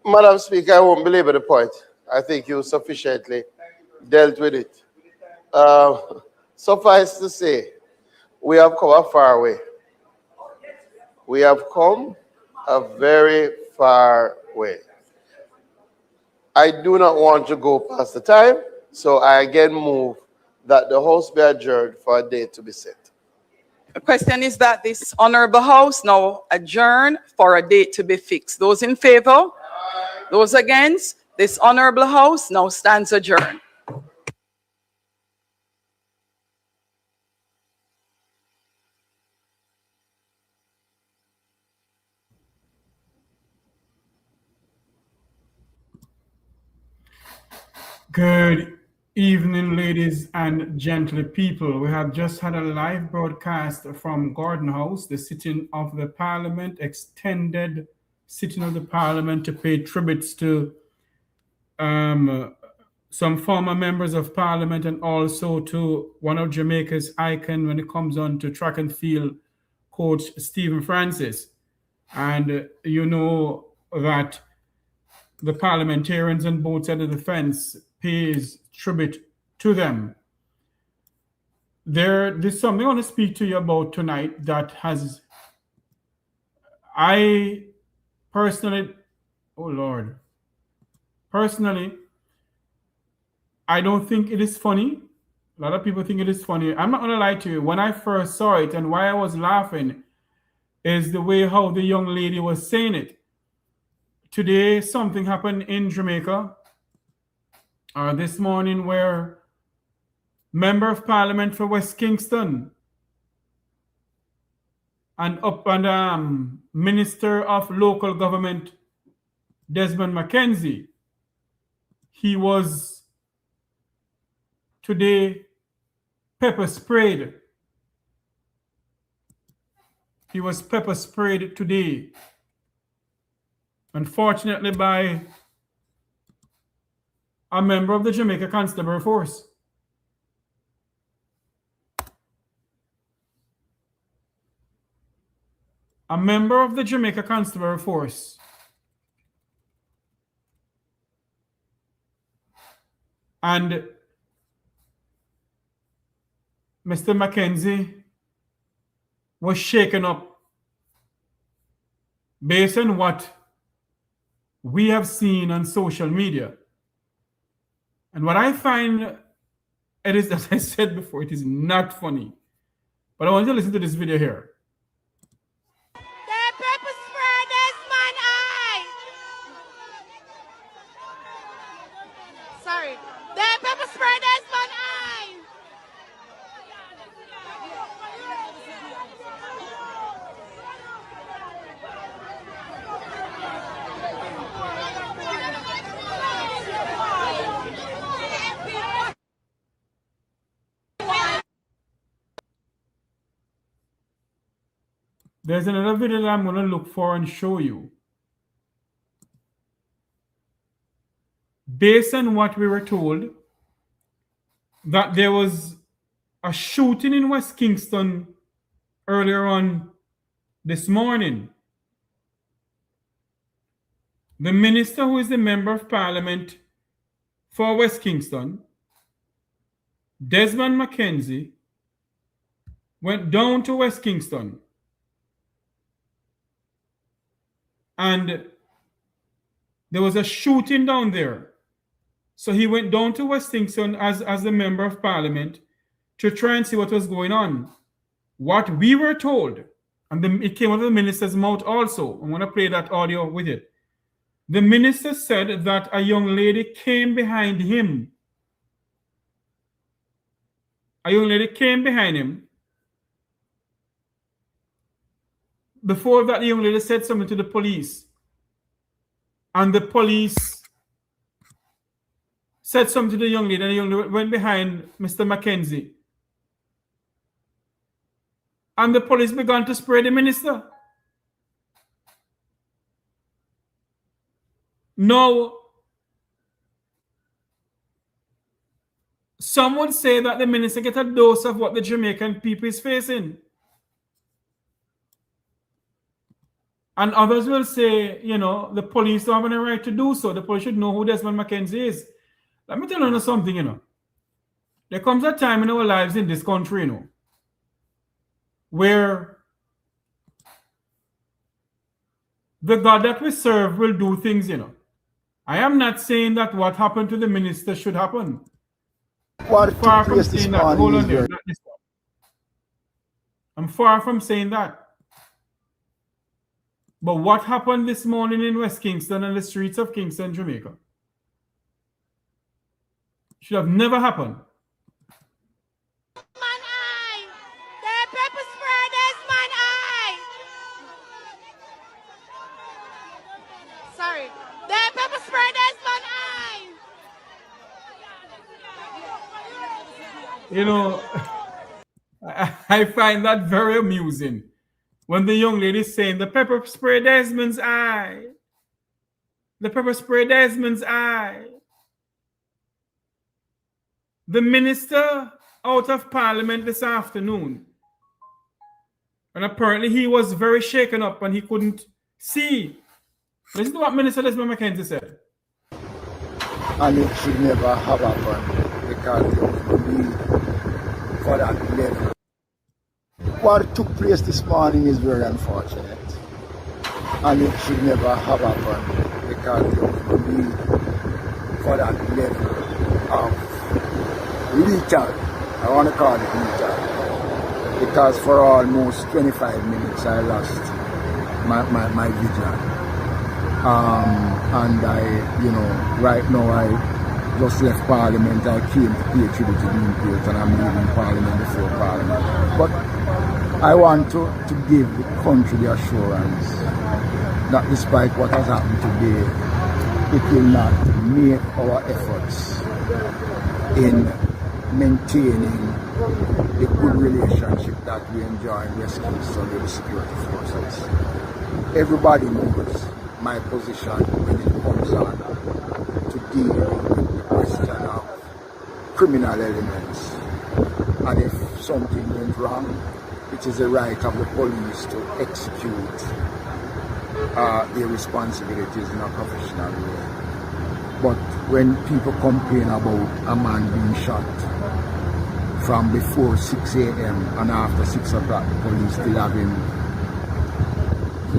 Madam Speaker, I won't belabor the point. I think you sufficiently dealt with it. Suffice to say, we have come a far way. We have come a very far way. I do not want to go past the time, so I again move that the House be adjourned for a date to be set. The question is that this honorable House now adjourn for a date to be fixed. Those in favor? Those against? This honorable House now stands adjourned. Good evening, ladies and gentle people. We have just had a live broadcast from Gordon House, the sitting of the Parliament, extended sitting of the Parliament, to pay tributes to some former members of Parliament and also to one of Jamaica's icon when it comes on to track and field, Coach Stephen Francis. And you know that the parliamentarians on both sides of the fence pays tribute to them. There's something I want to speak to you about tonight that I personally, oh Lord, personally, I don't think it is funny. A lot of people think it is funny. I'm not going to lie to you. When I first saw it and why I was laughing is the way how the young lady was saying it. Today, something happened in Jamaica this morning where Member of Parliament for West Kingston and Minister of Local Government Desmond McKenzie, he was today pepper sprayed. He was pepper sprayed today, unfortunately, by a member of the Jamaica Constabulary Force. A member of the Jamaica Constabulary Force. And Mr. McKenzie was shaken up based on what we have seen on social media. And what I find, it is, as I said before, it is not funny. But I want you to listen to this video here. Sorry. They pepper spray Desmond eye. There's another video that I'm going to look for and show you. Based on what we were told, that there was a shooting in West Kingston earlier on this morning. The minister, who is the Member of Parliament for West Kingston, Desmond McKenzie, went down to West Kingston and there was a shooting down there. So he went down to West Kingston as the Member of Parliament to try and see what was going on. What we were told, and it came out of the minister's mouth also. I'm going to play that audio with it. The minister said that a young lady came behind him. A young lady came behind him. Before that, the young lady said something to the police. And the police said something to the young lady, and the young lady went behind Mr. McKenzie. And the police began to spray the minister. Now, some would say that the minister get a dose of what the Jamaican people is facing. And others will say, you know, the police don't have any right to do so. The police should know who Desmond McKenzie is. Let me tell you something, you know. There comes a time in our lives in this country, you know, where the God that we serve will do things, you know. I am not saying that what happened to the minister should happen. What Far took from place this saying that. morning Hold is on there. very- Not this one. I'm far from saying that. But what happened this morning in West Kingston and the streets of Kingston, Jamaica, should have never happened. Sorry. They pepper spray Desmond eye. You know, I find that very amusing when the young lady is saying the pepper spray Desmond's eye. The pepper spray Desmond's eye. The minister out of Parliament this afternoon, and apparently he was very shaken up and he couldn't see. Listen to what Minister Desmond McKenzie said. And it should never have happened because there was no need for that level. What took place this morning is very unfortunate. And it should never have happened because there was no need for that level of lethal. I want to call it lethal. Because for almost 25 minutes I lost my vision. And I, you know, right now I just left Parliament. I came to pay tribute to Dean Peart, and I'm leaving Parliament before Parliament. But I want to give the country the assurance that despite what has happened today, it will not make our efforts in maintaining the good relationship that we enjoy in West Kingston with the security forces. Everybody knows my position when it comes on to deal with the question of criminal elements. And if something went wrong, it is the right of the police to execute their responsibilities in a professional way. But when people complain about a man being shot from before 6 a.m. and after 6 o'clock, the police still have him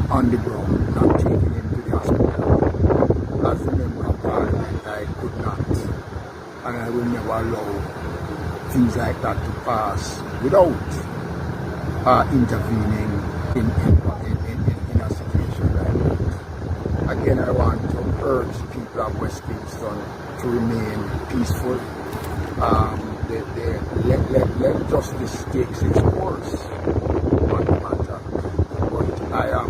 on the ground, not taking him to the hospital. As a member of Parliament, I could not, and I will never allow things like that to pass without intervening in a situation like that. Again, I want to urge the people of West Kingston to remain peaceful. Let justice take its course on the matter. But I am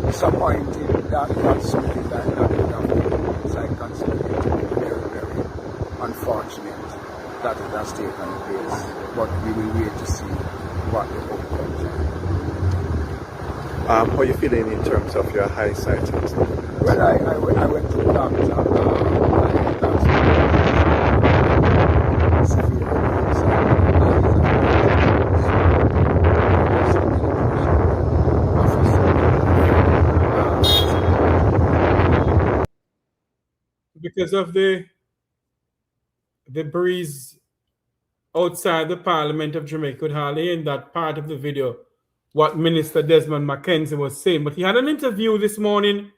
disappointed that something like that would have taken place. I consider it to be very, very unfortunate that it has taken place. But we will wait to see what the outcome is. How are you feeling in terms of your eyesight and stuff? Well, I went to the doctor. Because of the breeze outside the Parliament of Jamaica, could hardly hear in that part of the video what Minister Desmond McKenzie was saying. But he had an interview this morning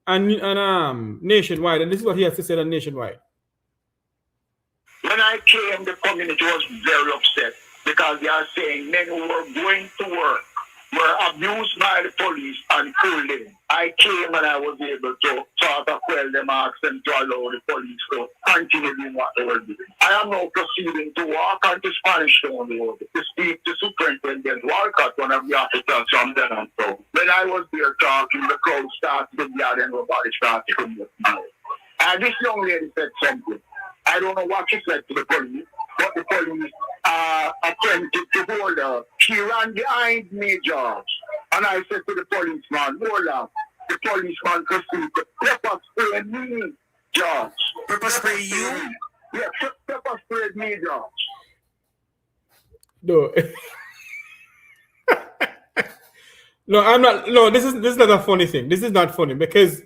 and Nationwide, and this is what he has to say on Nationwide. When I came, the community was very upset because they are saying men who were going to work were abused by the police and killed them. I came and I was able to sort of quell them, ask them to allow the police to continue doing what they were doing. I am now proceeding to walk onto Spanish Town Road to speak to Superintendent Walcott, one of the officers from Denham. So when I was there talking, the crowd started to gather and nobody started to come up. And this young lady said something. I don't know what she said to the police, but the police attempted to hold her. She ran behind me, George. And I said to the policeman, hold up. The policeman proceeded to pepper spray me, George. Pepper spray you? Yeah, pepper spray me, George. No. No, I'm not. No, this is not a funny thing. This is not funny because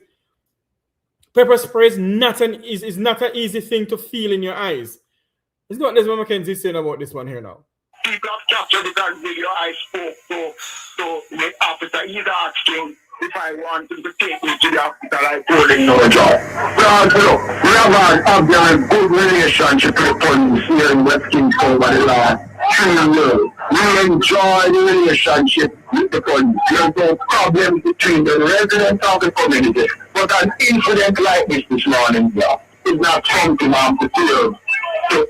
pepper spray is not an easy thing to feel in your eyes. It's not Desmond McKenzie saying about this one here now. People have captured it on video. I spoke to the officer. He's asking if I want him to take me to the hospital. I told him no, John. Because look, we have a good relationship with the police here in West Kingston over the last 3 years. We enjoy the relationship with the police. There's no problem between the residents of the community. But an incident like this morning, is not something I'm prepared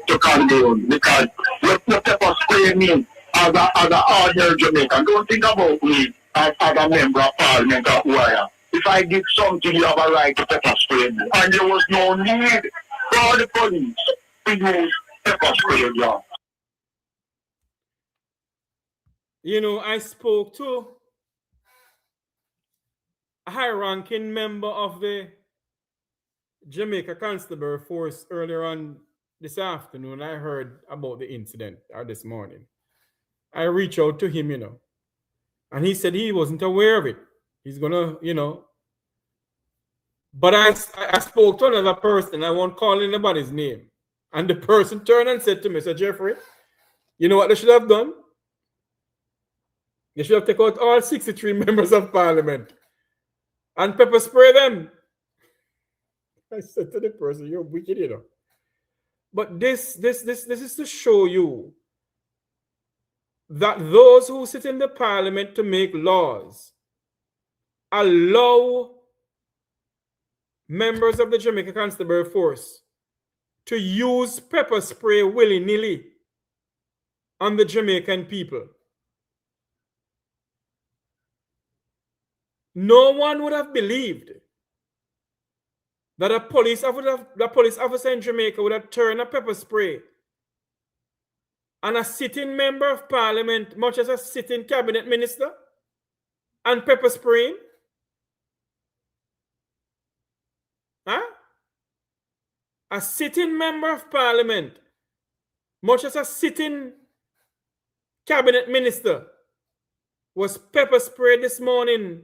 to condone, because let the pepper spray me as an ordinary Jamaican. Don't think about me as a member of Parliament or who I am. If I did something, you have a right to pepper spray me. And there was no need for the police to use pepper spray, yeah. You know, I spoke to a high-ranking member of the Jamaica Constabulary Force earlier on this afternoon. I heard about the incident or this morning. I reached out to him, you know, and he said he wasn't aware of it. He's gonna, you know. But I spoke to another person. I won't call anybody's name. And the person turned and said to me, Mr. Jeffrey, you know what they should have done? They should have taken out all 63 members of Parliament and pepper spray them. I said to the person, you're wicked, you know. But this is to show you that those who sit in the Parliament to make laws allow members of the Jamaica Constabulary Force to use pepper spray willy-nilly on the Jamaican people. No one would have believed that a police officer in Jamaica would have turned a pepper spray on a sitting member of parliament, much as a sitting cabinet minister, and pepper spraying. Huh? A sitting member of parliament, much as a sitting cabinet minister, was pepper sprayed this morning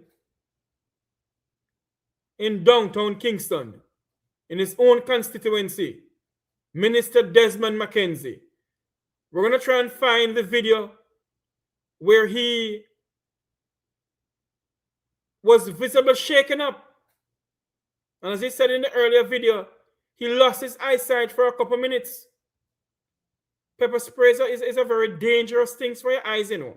in downtown Kingston, in his own constituency, Minister Desmond McKenzie. We're going to try and find the video where he was visibly shaken up. And as he said in the earlier video, he lost his eyesight for a couple minutes. Pepper spray is a very dangerous thing for your eyes, you know.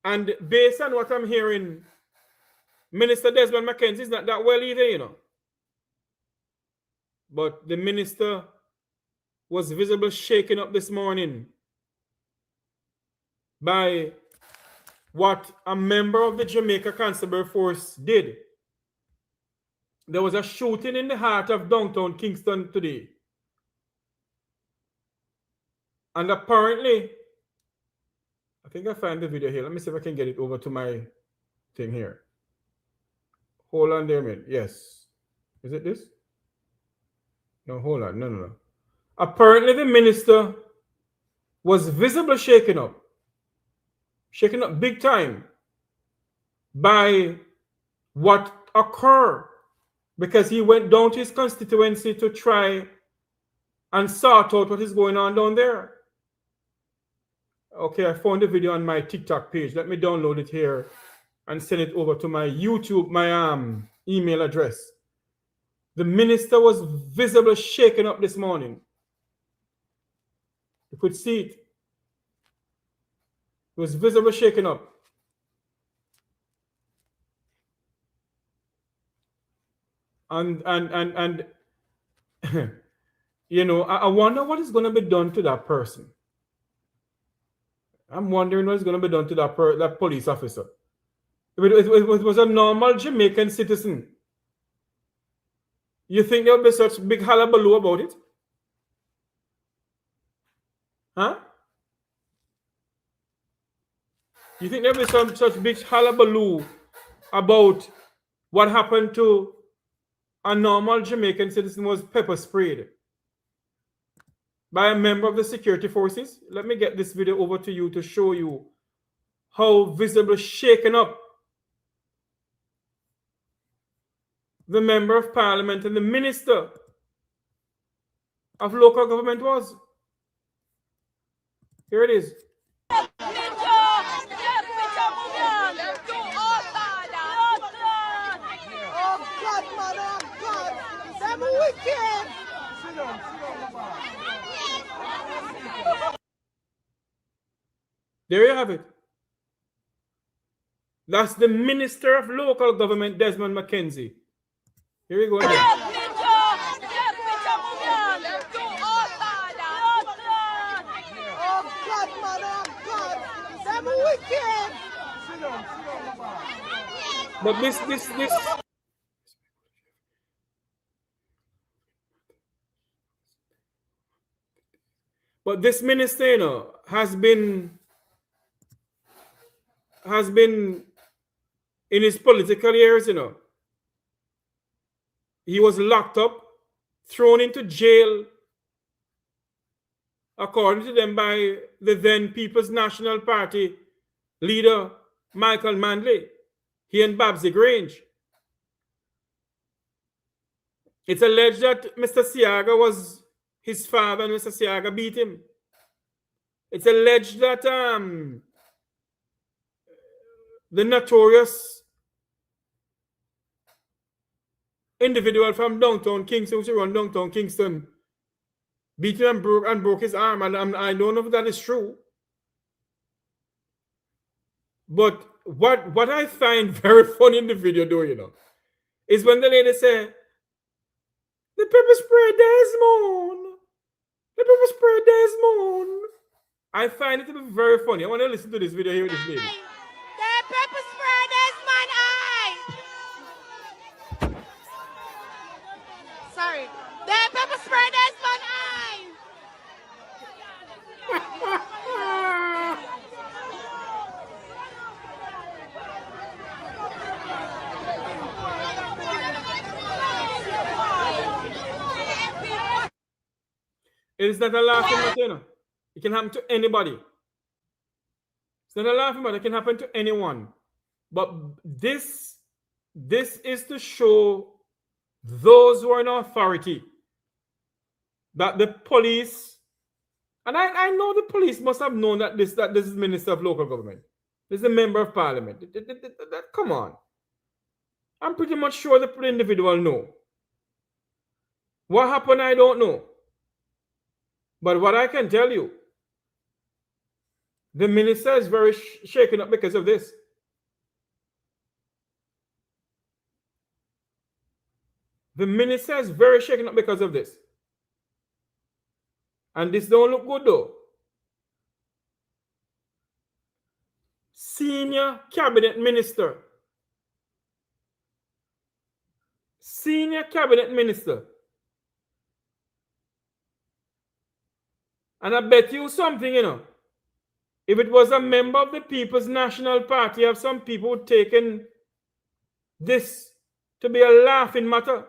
And based on what I'm hearing, Minister Desmond McKenzie is not that well either, you know. But the minister was visibly shaken up this morning by what a member of the Jamaica Constable Force did. There was a shooting in the heart of downtown Kingston today. And apparently, I think I found the video here. Let me see if I can get it over to my thing here. Hold on there a minute. Yes. Is it this? No, hold on. No. Apparently, the minister was visibly shaken up big time by what occurred, because he went down to his constituency to try and sort out what is going on down there. Okay, I found the video on my TikTok page. Let me download it here and send it over to my YouTube, my email address. The minister was visibly shaken up this morning. You could see it. He was visibly shaken up. And you know, I wonder what is going to be done to that person. I'm wondering what is going to be done to that police officer. If it was a normal Jamaican citizen, you think there would be such big hullabaloo about it? Huh? You think there would be such big hullabaloo about what happened to a normal Jamaican citizen was pepper sprayed by a member of the security forces? Let me get this video over to you to show you how visibly shaken up the member of parliament and the minister of local government was. Here it is. There you have it. That's the Minister of Local Government, Desmond McKenzie. Here we go again. But this But this minister, you know, has been in his political years, you know. He was locked up, thrown into jail, according to them, by the then People's National Party leader, Michael Manley. He and Babsy Grange. It's alleged that Mr. Siaga was his father and Mr. Siaga beat him. It's alleged that the notorious individual from downtown Kingston, who run downtown Kingston, beat him and broke his arm. And I don't know if that is true. But what I find very funny in the video, though, you know, is when the lady say, The pepper spray Desmond. The pepper spray Desmond. I find it to be very funny. I want to listen to this video here with this lady. The pepper spray Desmond eye. Sorry. The pepper spray Desmond eye. It is not a laughing matter, you know. It can happen to anybody. It's not a laughing matter. It can happen to anyone. But this is to show those who are in authority that the police, and I know the police must have known that this is Minister of Local Government. This is a member of Parliament. Come on. I'm pretty much sure the individual know. What happened, I don't know. But what I can tell you, the minister is very shaken up because of this. The minister is very shaken up because of this. And this don't look good though. Senior cabinet minister. Senior cabinet minister. And I bet you something, you know. If it was a member of the People's National Party, have some people taken this to be a laughing matter.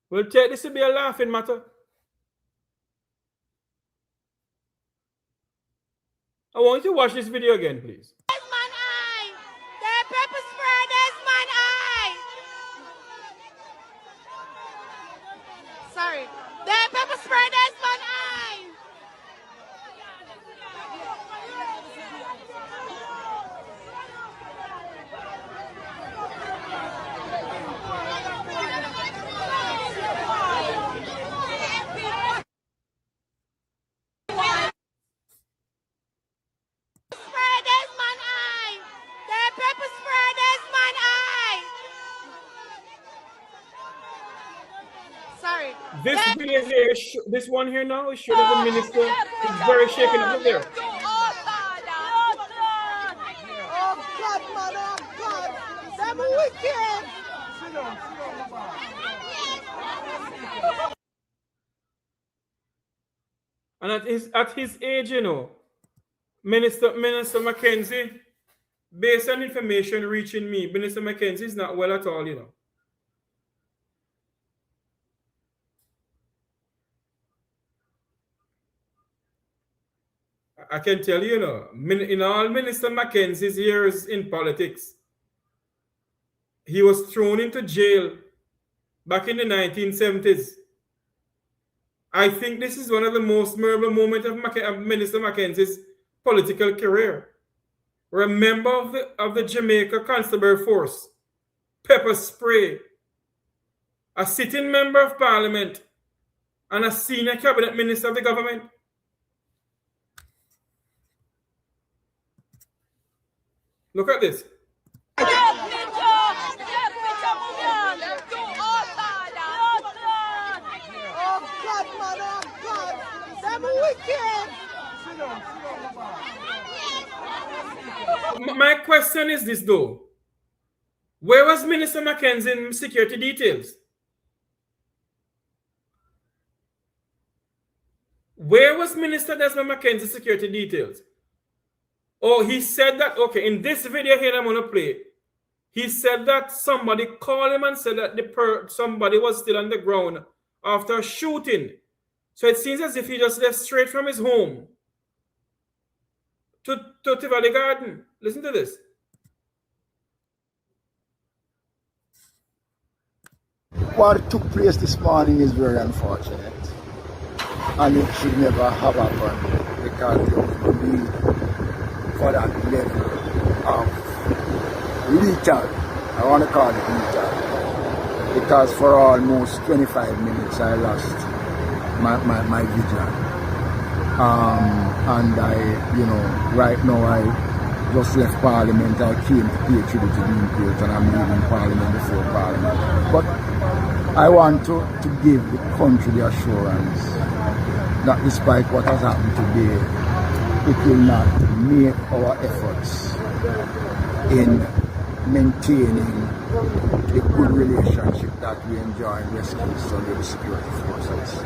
We'll take this to be a laughing matter. I want you to watch this video again, please. Desmond eye. The pepper spray Desmond eye. Sorry. The pepper spray Desmond eye. Spray Desmond eye. The pepper spray Desmond eye. Sorry. This video here, this one here now is showing the minister is very shaken up there. Oh God, man, oh God. Them wicked. And at his age, you know, Minister McKenzie, based on information reaching me, Minister McKenzie is not well at all, you know. I can tell you, you know, in all Minister McKenzie's years in politics, he was thrown into jail back in the 1970s. I think this is one of the most memorable moments of Minister McKenzie's political career, where a member of the Jamaica Constabulary Force, pepper spray, a sitting member of Parliament, and a senior cabinet minister of the government. Look at this. My question is this though. Where was Minister McKenzie's security details? Where was Minister Desmond McKenzie's security details? Oh, he said that, okay, in this video here I'm going to play, he said that somebody called him and said that somebody was still on the ground after a shooting. So it seems as if he just left straight from his home to Tivoli Garden. Listen to this. What took place this morning is very unfortunate, and it should never have happened because there was no need for that level of lethal. I want to call it lethal because for almost 25 minutes I lost my vision. And I, right now just left Parliament. I came to pay tribute to the imperial, and I'm leaving Parliament before Parliament. But I want to give the country the assurance that despite what has happened today, it will not make our efforts in maintaining the good relationship that we enjoy in West Kingston with the security forces.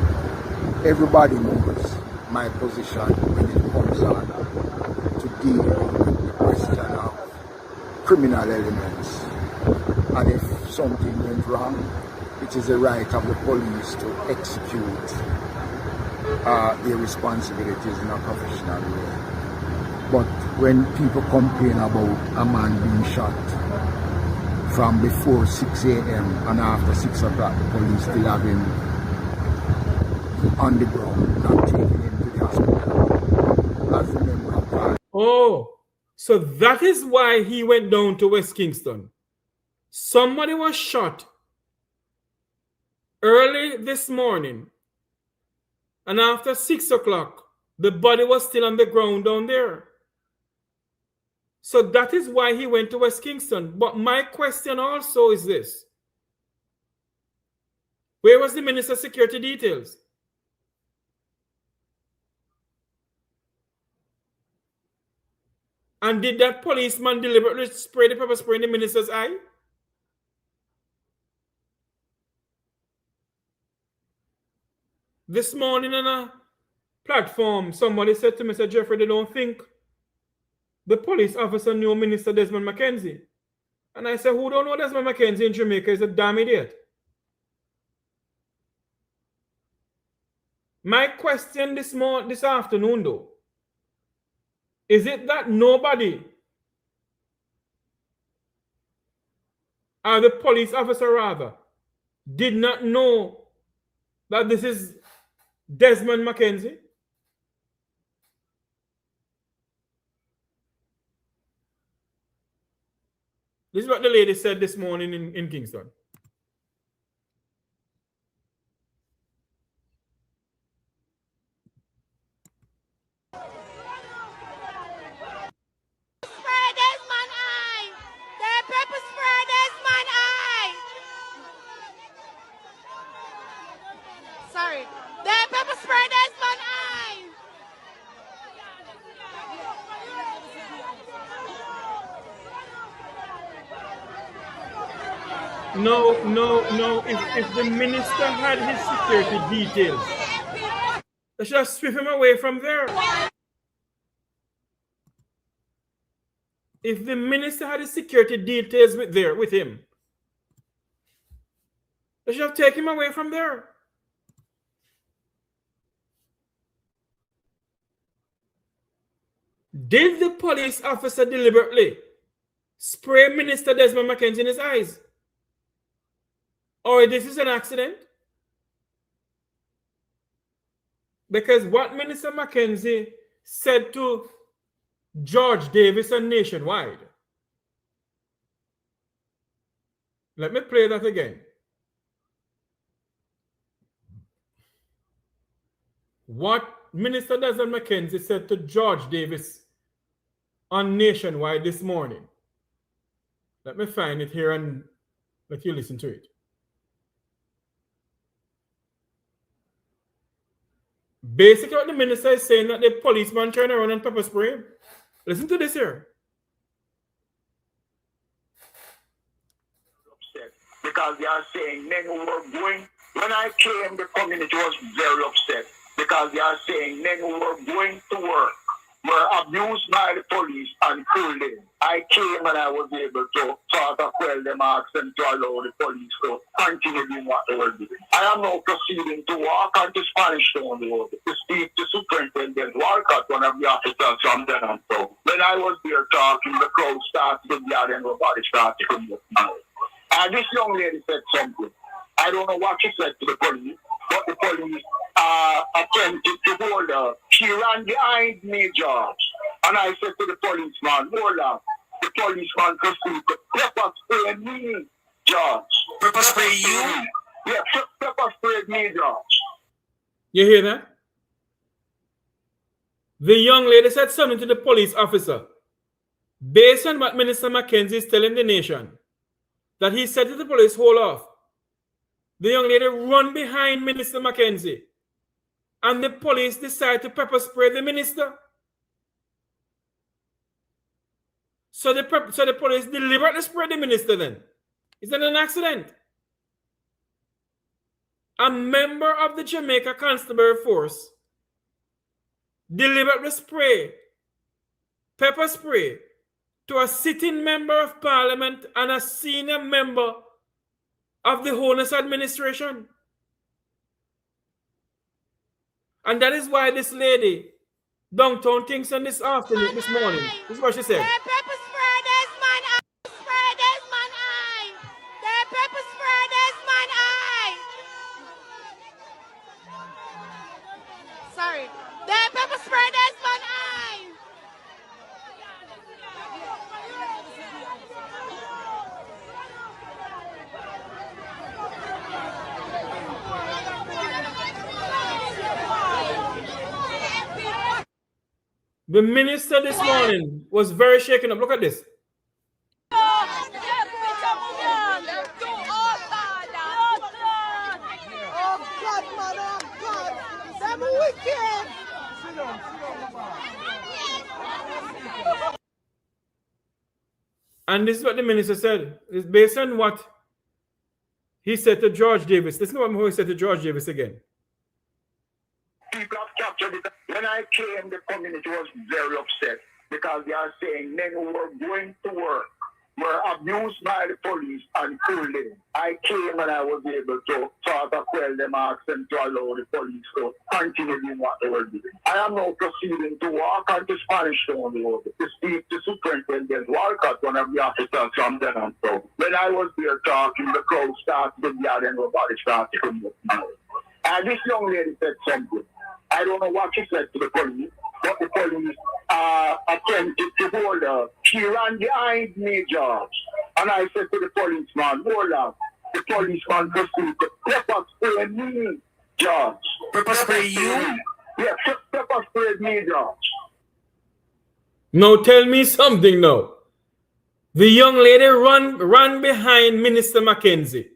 Everybody knows my position when it comes on to deal with the question of criminal elements. And if something went wrong, it is the right of the police to execute their responsibilities in a professional way. But when people complain about a man being shot from before 6 a.m. and after 6 o'clock, the police still have him on the ground, not taking him to the hospital as a member of Parliament. Oh, so that is why he went down to West Kingston. Somebody was shot early this morning, and after 6 o'clock, the body was still on the ground down there. So that is why he went to West Kingston. But my question also is this. Where was the Minister's security details? And did that policeman deliberately spray the pepper spray in the minister's eye? This morning on a platform, somebody said to Mr. Jeffrey, they don't think the police officer knew Minister Desmond McKenzie. And I said, who don't know Desmond McKenzie in Jamaica is a damn idiot. My question this afternoon, though, is it that nobody, or the police officer rather, did not know that this is Desmond McKenzie? This is what the lady said this morning in Kingston. Spray Desmond eye. They pepper spray Desmond eye. Sorry. They pepper spray Desmond eye. No. If the minister had his security details, they should have swept him away from there. If the minister had his security details with him, they should have taken him away from there. Did the police officer deliberately spray Minister Desmond McKenzie in his eyes? Or this is an accident? Because what Minister McKenzie said to George Davis and Nationwide. Let me play that again. What Minister Desmond McKenzie said to George Davis on Nationwide this morning. Let me find it here and let you listen to it. Basically, what the minister is saying that the policeman turned around and pepper spray him. Listen to this here. Because they are saying men who were going, when I came, the community was very upset because they are saying men who were going to work were abused by the police and killed them. I came and I was able to sort of quell them, ask them to allow the police to continue doing what they were doing. I am now proceeding to walk on to Spanish Town Road to speak to Superintendent Walcott, one of the officers from Denham. So when I was there talking, the crowd started to gather and everybody started to move. And this young lady said something. I don't know what she said to the police, but the police attempted to hold her. She ran behind me, George. And I said to the policeman, hold on. The policeman proceeded to pepper spray me, George. Pepper spray you? Yeah, pepper spray me, George. You hear that? The young lady said something to the police officer. Based on what Minister McKenzie is telling the nation, that he said to the police, hold off. The young lady run behind Minister McKenzie, and the police decide to pepper spray the minister. So the police deliberately sprayed the minister then. Is that an accident? A member of the Jamaica Constabulary Force deliberately spray, pepper spray, to a sitting member of parliament and a senior member of the Honest Administration. And that is why this lady, downtown Kingston this morning, this is what she said. Pepper spray Desmond eye. Spray Desmond eye. They pepper spray Desmond eye. Sorry. They pepper spray Desmond eye. The minister this morning was very shaken up. Look at this. And this is what the minister said. It's based on what he said to George Davis. Listen to what he said to George Davis again. People have captured it. When I came, the community was very upset because they are saying men who were going to work were abused by the police and killed them. I came and I was able to sort of quell them, ask them to allow the police to continue doing what they were doing. I am now proceeding to walk on to Spanish Town Road to speak to Superintendent Walcott, one of the officers from Denham. So when I was there talking, the crowd started to gather and nobody started to move now. And this young lady said something. I don't know what she said to the police, but the police attempted to hold her. She ran behind me, George. And I said to the policeman, hold up. The policeman proceeded to pepper spray me, George. Pepper spray you? Yeah, pepper spray me, George. Now tell me something now. The young lady ran behind Minister McKenzie.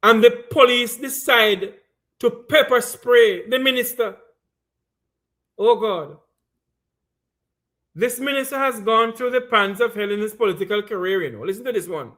And the police decide to pepper spray the minister. Oh God. This minister has gone through the pans of hell in his political career, you know. Listen to this one.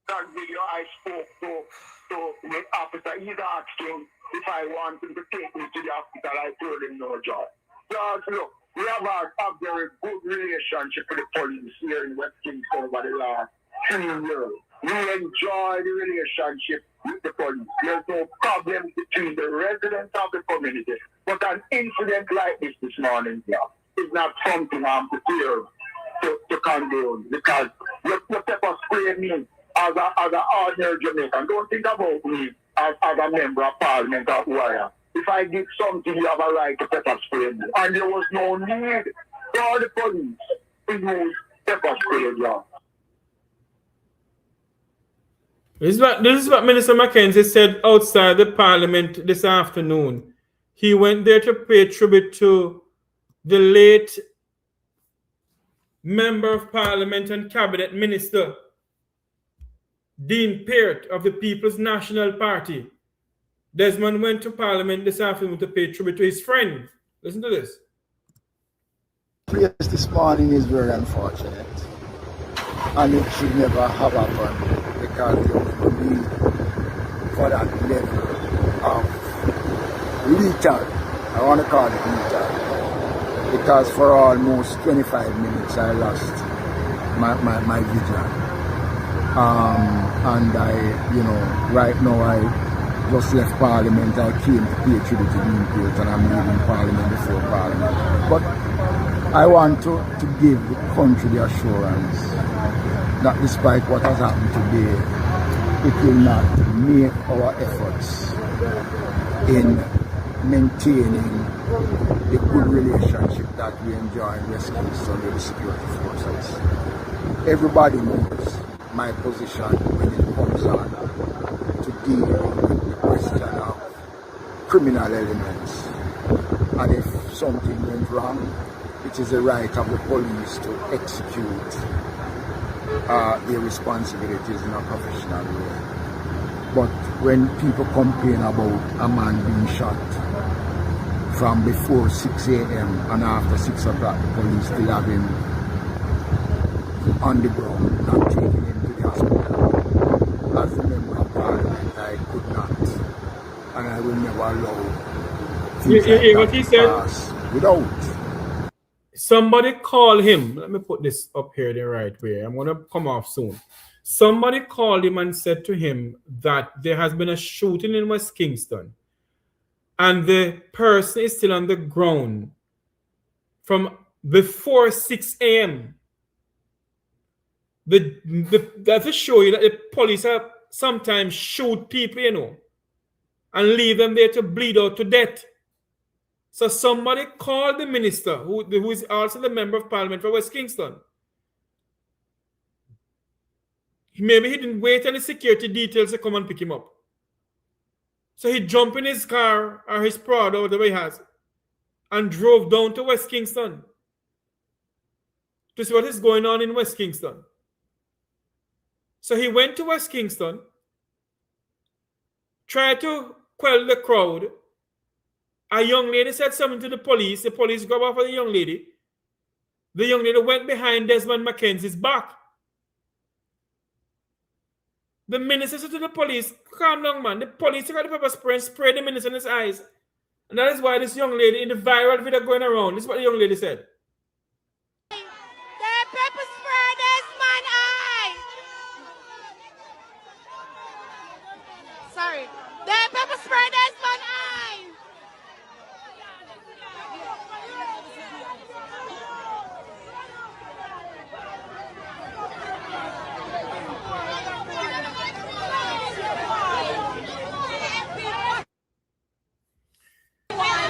That video I spoke to the officer. He's asking if I want him to take me to the hospital. I told him no, George. George, look, we have a very good relationship with the police here in West Kingston over the last 3 years. We enjoy the relationship with the police. There's no problem between the residents of the community. But an incident like this morning, yeah, is not something I'm prepared to condone, because you pepper spray me as an ordinary Jamaican. Don't think about me as a member of parliament or who I am. If I did something, you have a right to pepper spray me. And there was no need for the police to use pepper spray, yeah. This is what Minister McKenzie said outside the parliament this afternoon. He went there to pay tribute to the late member of parliament and cabinet minister, Dean Peart of the People's National Party. Desmond went to parliament this afternoon to pay tribute to his friend. Listen to this. Place this morning is very unfortunate, and it should never have happened, because there was no need for that level of lethal. I want to call it lethal, because for almost 25 minutes I lost my vision. And right now I just left Parliament. I came to pay tribute to Dean Peart, and I'm leaving Parliament before Parliament. But I want to give the country the assurance that despite what has happened today, it will not make our efforts in maintaining the good relationship that we enjoy in West Kingston with the security forces. Everybody knows my position when it comes on to deal with the question of criminal elements And if something went wrong, it is the right of the police to execute their responsibilities in a professional way. But when people complain about a man being shot from before 6 a.m. and after 6 o'clock, the police still have him on the ground, not taking him to the hospital. As a member of parliament, I could not, and I will never allow things like what that he to said? pass without. Somebody call him. Let me put this up here the right way. I'm going to come off soon. Somebody called him and said to him that there has been a shooting in West Kingston and the person is still on the ground from before 6 a.m. That to show you that the police have sometimes shoot people, you know, and leave them there to bleed out to death. So somebody called the minister, who is also the member of parliament for West Kingston. Maybe he didn't wait any security details to come and pick him up. So he jumped in his car or his Prado, whatever he has, and drove down to West Kingston to see what is going on in West Kingston. So he went to West Kingston, tried to quell the crowd. A young lady said something to the police. The police grabbed off of the young lady. The young lady went behind Desmond McKenzie's back. The minister said to the police, calm down, man. The police got the pepper spray and sprayed the minister in his eyes. And that is why this young lady in the viral video going around, this is what the young lady said. They pepper spray Desmond eye. Sorry. They pepper spray Desmond eye.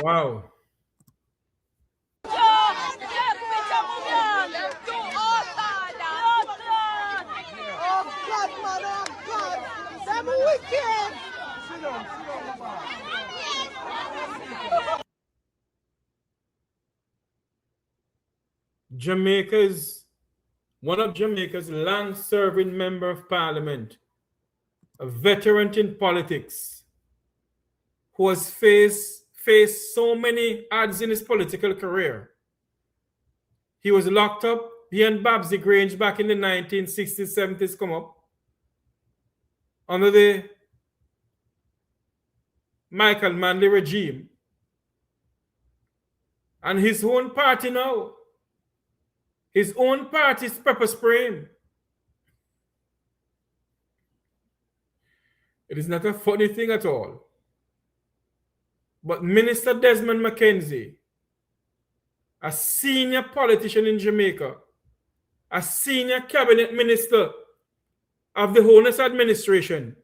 Wow. One of Jamaica's long-serving member of parliament, a veteran in politics, who has faced so many odds in his political career. He was locked up. He and Babsy Grange back in the 1960s, 70s come up under the Michael Manley regime. And his own party now, his own party's pepper spraying. It is not a funny thing at all. But Minister Desmond McKenzie, a senior politician in Jamaica, a senior cabinet minister of the Honest administration,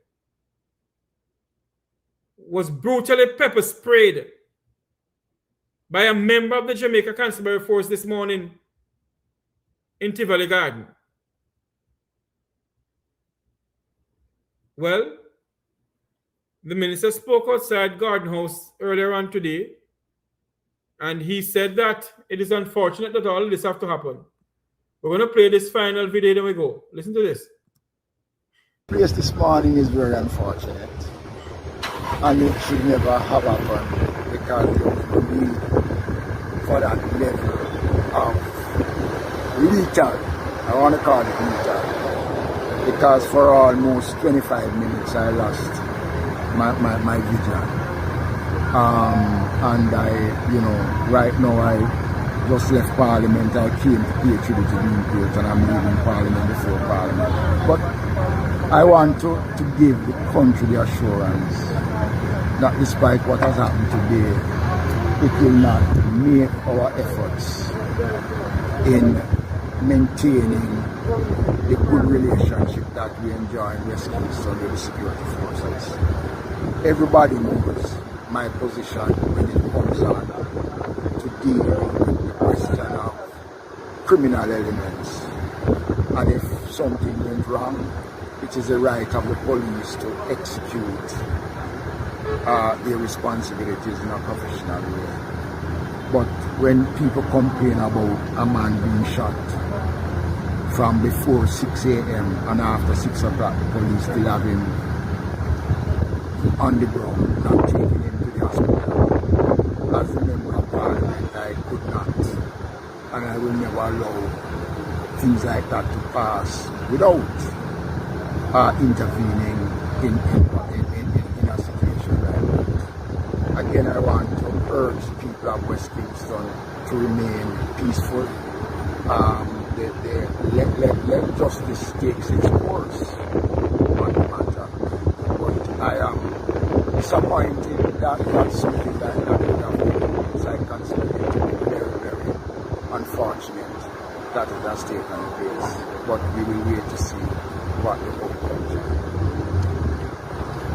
was brutally pepper sprayed by a member of the Jamaica Constabulary Force this morning in Tivoli Garden. Well, the minister spoke outside Garden House earlier on today, and he said that it is unfortunate that all of this have to happen. We're going to play this final video, then we go. Listen to this. The place this morning is very unfortunate, and it should never have happened because there was no need for that level of lethal. I want to call it lethal because for almost 25 minutes I lost my vision. And right now I just left Parliament. I came to pay tribute to being great, and I'm leaving Parliament before Parliament. But I want to give the country the assurance that despite what has happened today, it will not make our efforts in maintaining the good relationship that we enjoy in West Kingston with the security forces. Everybody knows my position when it comes on to deal with the question of criminal elements. And if something went wrong, it is the right of the police to execute their responsibilities in a professional way. But when people complain about a man being shot from before 6 a.m. and after 6 o'clock, the police still have him on the ground, not taking him to the hospital. As a member of parliament, I could not, and I will never allow things like that to pass without intervening in a situation like that. Again, I want to urge the people of West Kingston to remain peaceful. Let justice take its course on the matter. But I am disappointed that something like that would have taken place. I consider it to be very, very unfortunate that it has taken place. But we will wait to see what the outcome is.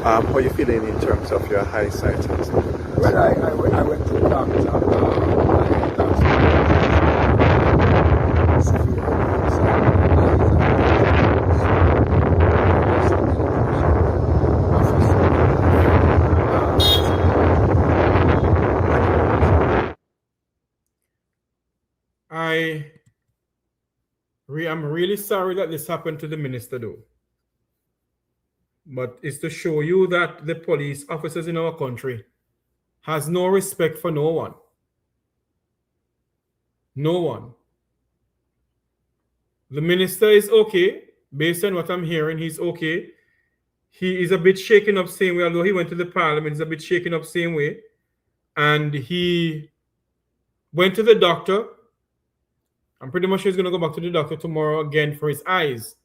How are you feeling in terms of your high sightings? Well, I went to the doctor. I'm really sorry that this happened to the minister, though. But it's to show you that the police officers in our country has no respect for no one. No one. The minister is okay. Based on what I'm hearing, he's okay. He is a bit shaken up same way, although he went to the parliament, he's a bit shaken up same way. And he went to the doctor. I'm pretty much sure he's going to go back to the doctor tomorrow again for his eyes.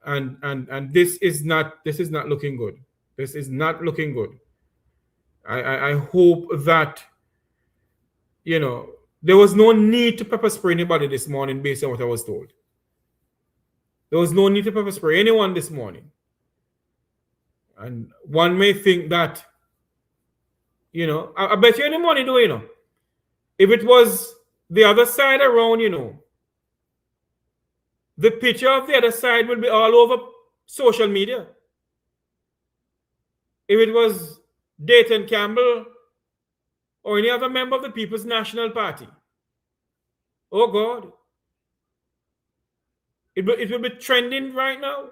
And this is not looking good. This is not looking good. I hope that, you know, there was no need to pepper spray anybody this morning based on what I was told. There was no need to pepper spray anyone this morning. And one may think that, you know, I bet you any money though, you know, if it was the other side around, you know, the picture of the other side will be all over social media. If it was Dayton Campbell or any other member of the People's National Party, oh God, it will be trending right now.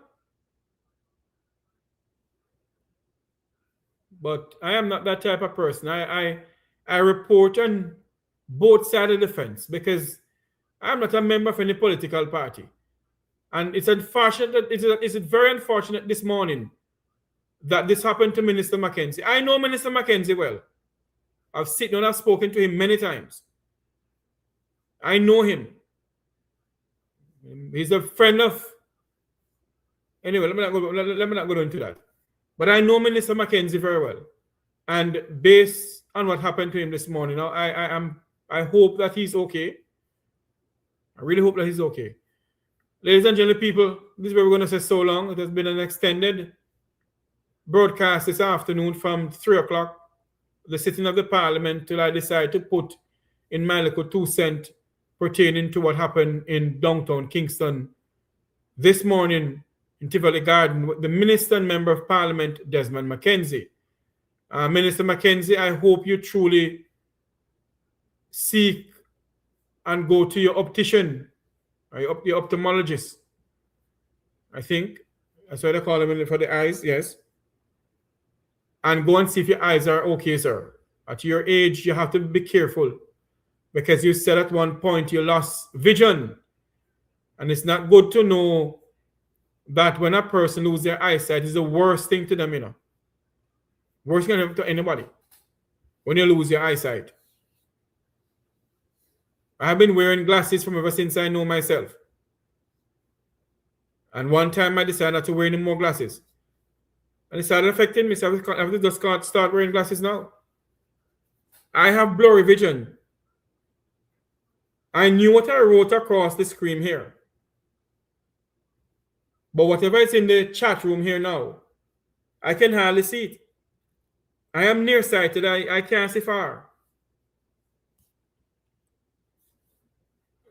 But I am not that type of person. I report on both sides of the fence because I'm not a member of any political party. And it's unfortunate, it's very unfortunate this morning that this happened to Minister McKenzie. I know Minister McKenzie well. I've seen and I've spoken to him many times. I know him. He's a friend of... Anyway, let me not go into that. But I know Minister McKenzie very well. And based on what happened to him this morning, I hope that he's okay. I really hope that he's okay. Ladies and gentlemen, people, this is where we're going to say so long. It has been an extended broadcast this afternoon from 3 o'clock, the sitting of the Parliament, till I decide to put in my little 2 cents pertaining to what happened in downtown Kingston this morning in Tivoli Garden with the Minister and Member of Parliament, Desmond McKenzie. Minister McKenzie, I hope you truly seek and go to your optician, or your ophthalmologist. I think that's what they call them for the eyes, yes. And go and see if your eyes are okay, sir. At your age, you have to be careful because you said at one point you lost vision. And it's not good to know that when a person loses their eyesight, it's the worst thing to them, you know. Worst thing to anybody when you lose your eyesight. I've been wearing glasses from ever since I know myself. And one time I decided not to wear any more glasses. And it started affecting me, so I have to just start wearing glasses now. I have blurry vision. I knew what I wrote across the screen here. But whatever is in the chat room here now, I can hardly see it. I am nearsighted. I can't see far.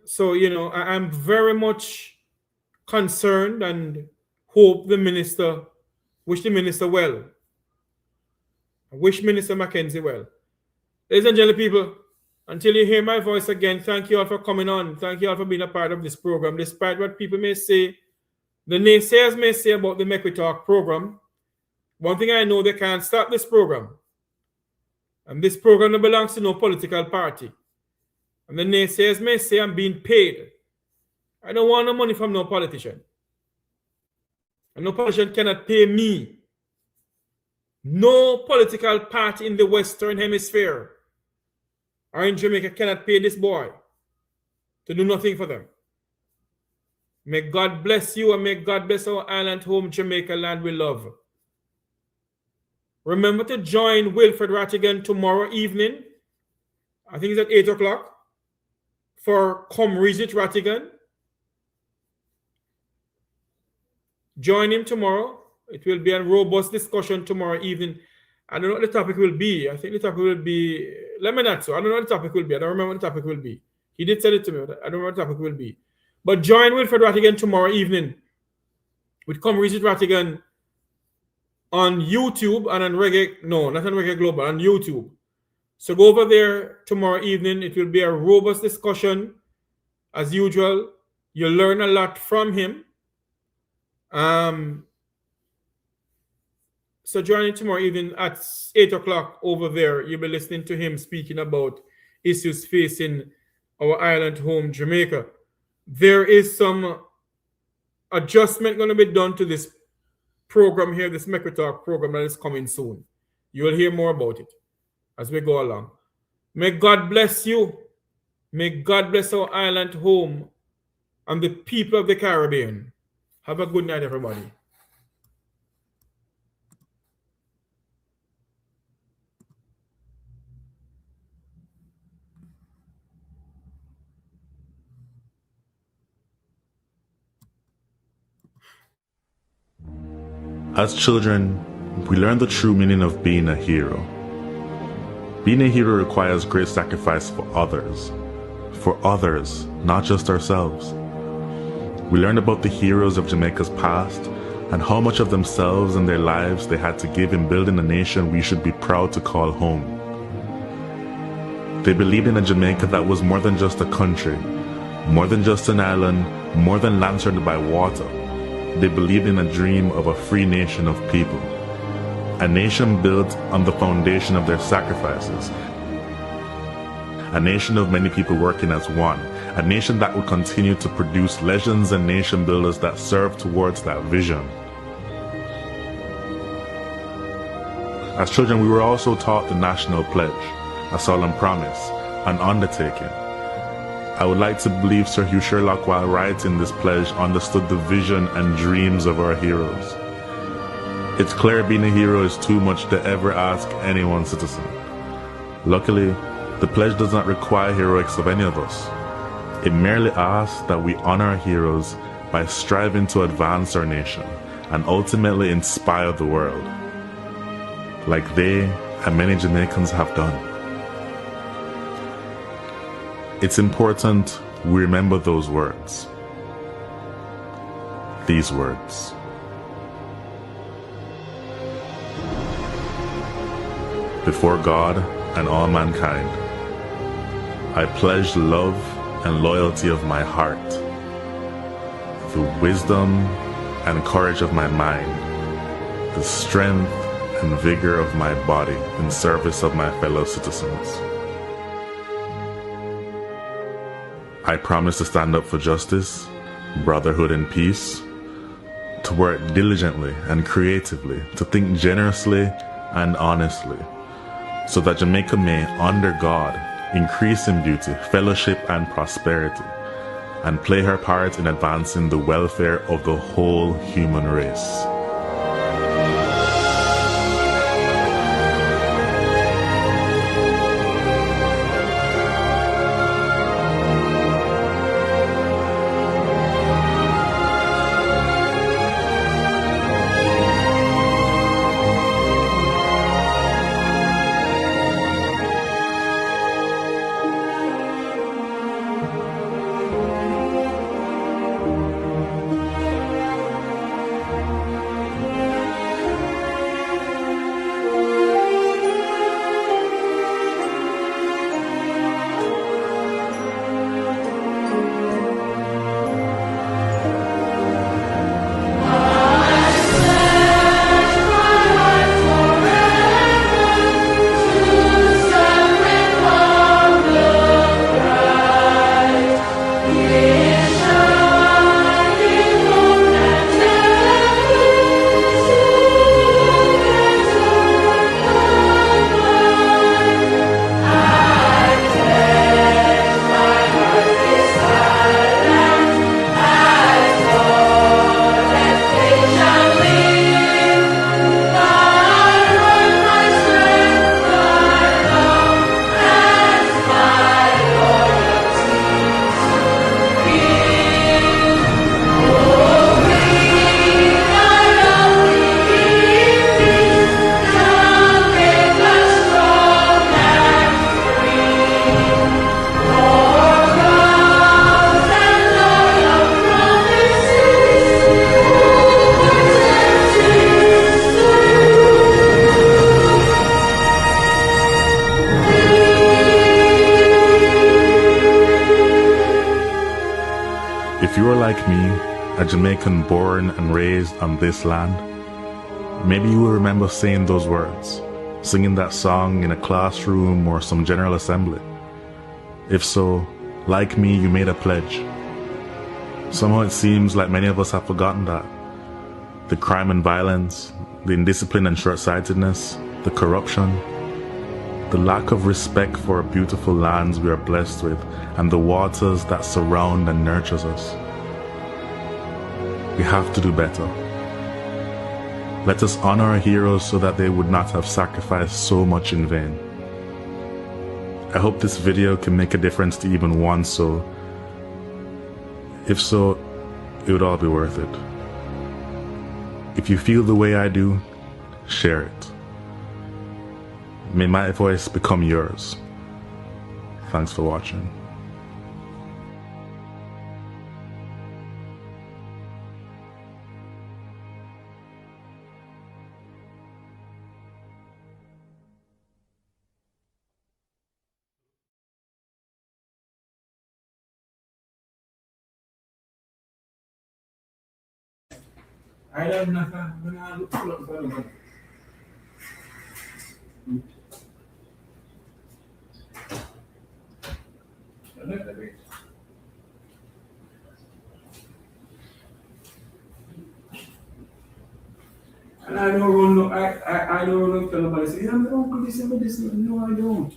So, you know, I'm very much concerned and hope wish the minister well. I wish Minister McKenzie well. Ladies and gentlemen, people, Until you hear my voice again, thank you all for coming on. Thank you all for being a part of this program. Despite what people may say, the naysayers may say about the Make We Talk program, one thing I know, they can't stop this program. And this program belongs to no political party. And the naysayers may say I'm being paid. I don't want no money from no politician. And no politician cannot pay me. No political party in the Western Hemisphere or in Jamaica cannot pay this boy to do nothing for them. May God bless you and may God bless our island home, Jamaica, land we love. Remember to join Wilfred Rattigan tomorrow evening. I think it's at 8 o'clock for Come Visit Rattigan. Join him tomorrow. It will be a robust discussion tomorrow evening. I don't know what the topic will be. I think the topic will be lemonade. So I don't know what the topic will be. I don't remember what the topic will be. He did tell it to me, but I don't know what the topic will be. But join Wilfred Rattigan tomorrow evening with Come Visit Rattigan on YouTube and on Reggae, no, not on Reggae Global, on YouTube. So go over there tomorrow evening. It will be a robust discussion. As usual, you'll learn a lot from him. So join him tomorrow evening at 8 o'clock over there. You'll be listening to him speaking about issues facing our island home, Jamaica. There is some adjustment going to be done to this program here, this Make We Talk program that is coming soon. You will hear more about it as we go along. May God bless you. May God bless our island home and the people of the Caribbean. Have a good night, everybody. As children, we learn the true meaning of being a hero. Being a hero requires great sacrifice for others, not just ourselves. We learn about the heroes of Jamaica's past and how much of themselves and their lives they had to give in building a nation we should be proud to call home. They believed in a Jamaica that was more than just a country, more than just an island, more than land surrounded by water. They believed in a dream of a free nation of people, a nation built on the foundation of their sacrifices, a nation of many people working as one, a nation that would continue to produce legends and nation builders that serve towards that vision. As children, we were also taught the national pledge, a solemn promise, an undertaking. I would like to believe Sir Hugh Sherlock, while writing this pledge, understood the vision and dreams of our heroes. It's clear being a hero is too much to ever ask any one citizen. Luckily, the pledge does not require heroics of any of us. It merely asks that we honor our heroes by striving to advance our nation and ultimately inspire the world, like they and many Jamaicans have done. It's important we remember those words. These words. Before God and all mankind, I pledge the love and loyalty of my heart, the wisdom and courage of my mind, the strength and vigor of my body in service of my fellow citizens. I promise to stand up for justice, brotherhood, and peace, to work diligently and creatively, to think generously and honestly, so that Jamaica may, under God, increase in beauty, fellowship, and prosperity, and play her part in advancing the welfare of the whole human race. like me, a Jamaican born and raised on this land, maybe you will remember saying those words, singing that song in a classroom or some general assembly. If so, like me, you made a pledge. Somehow it seems like many of us have forgotten that. The crime and violence, the indiscipline and short-sightedness, the corruption, the lack of respect for our beautiful lands we are blessed with, and the waters that surround and nurtures us. We have to do better. Let us honor our heroes so that they would not have sacrificed so much in vain. I hope this video can make a difference to even one soul. If so, it would all be worth it. If you feel the way I do, share it. May my voice become yours. Thanks for watching. I don't know when I look for them. And I don't run up, I don't run up to nobody say, yeah, my uncle this and this. No, I don't.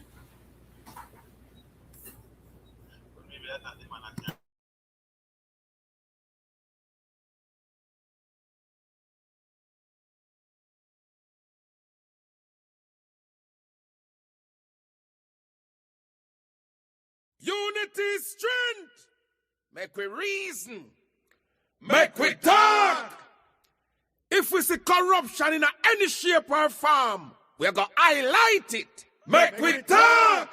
Unity is strength. Make we reason. Make we talk. If we see corruption in any shape or form, we're going to highlight it. Make we talk.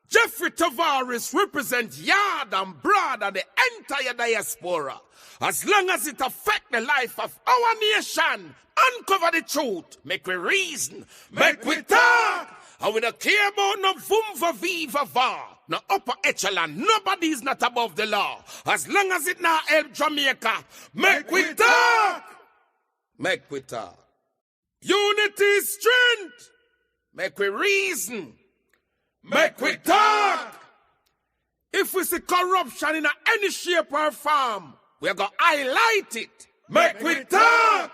Jeffrey Tavares represents yard and broad and the entire diaspora. As long as it affects the life of our nation, uncover the truth. Make we reason. Make we talk. And we don't care about no vumva viva va. No upper echelon. Nobody is not above the law. As long as it not help Jamaica. Make we talk. Make we talk. Unity is strength. Make we reason. Make we talk. If we see corruption in any shape or form, we're going to highlight it. Make we talk.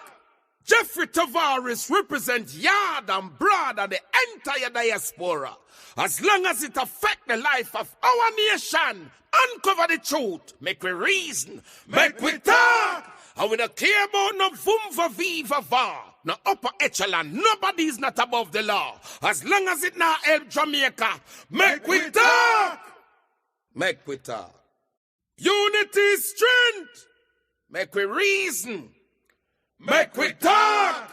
Jeffrey Tavares represents yard and broad and the entire diaspora. As long as it affects the life of our nation, uncover the truth. Make we reason. Make we talk. And we don't care about no vumva viva va. No upper echelon. Nobody is not above the law. As long as it not help Jamaica. Make we talk. Make we talk. Unity is strength. Make we reason. Make we talk.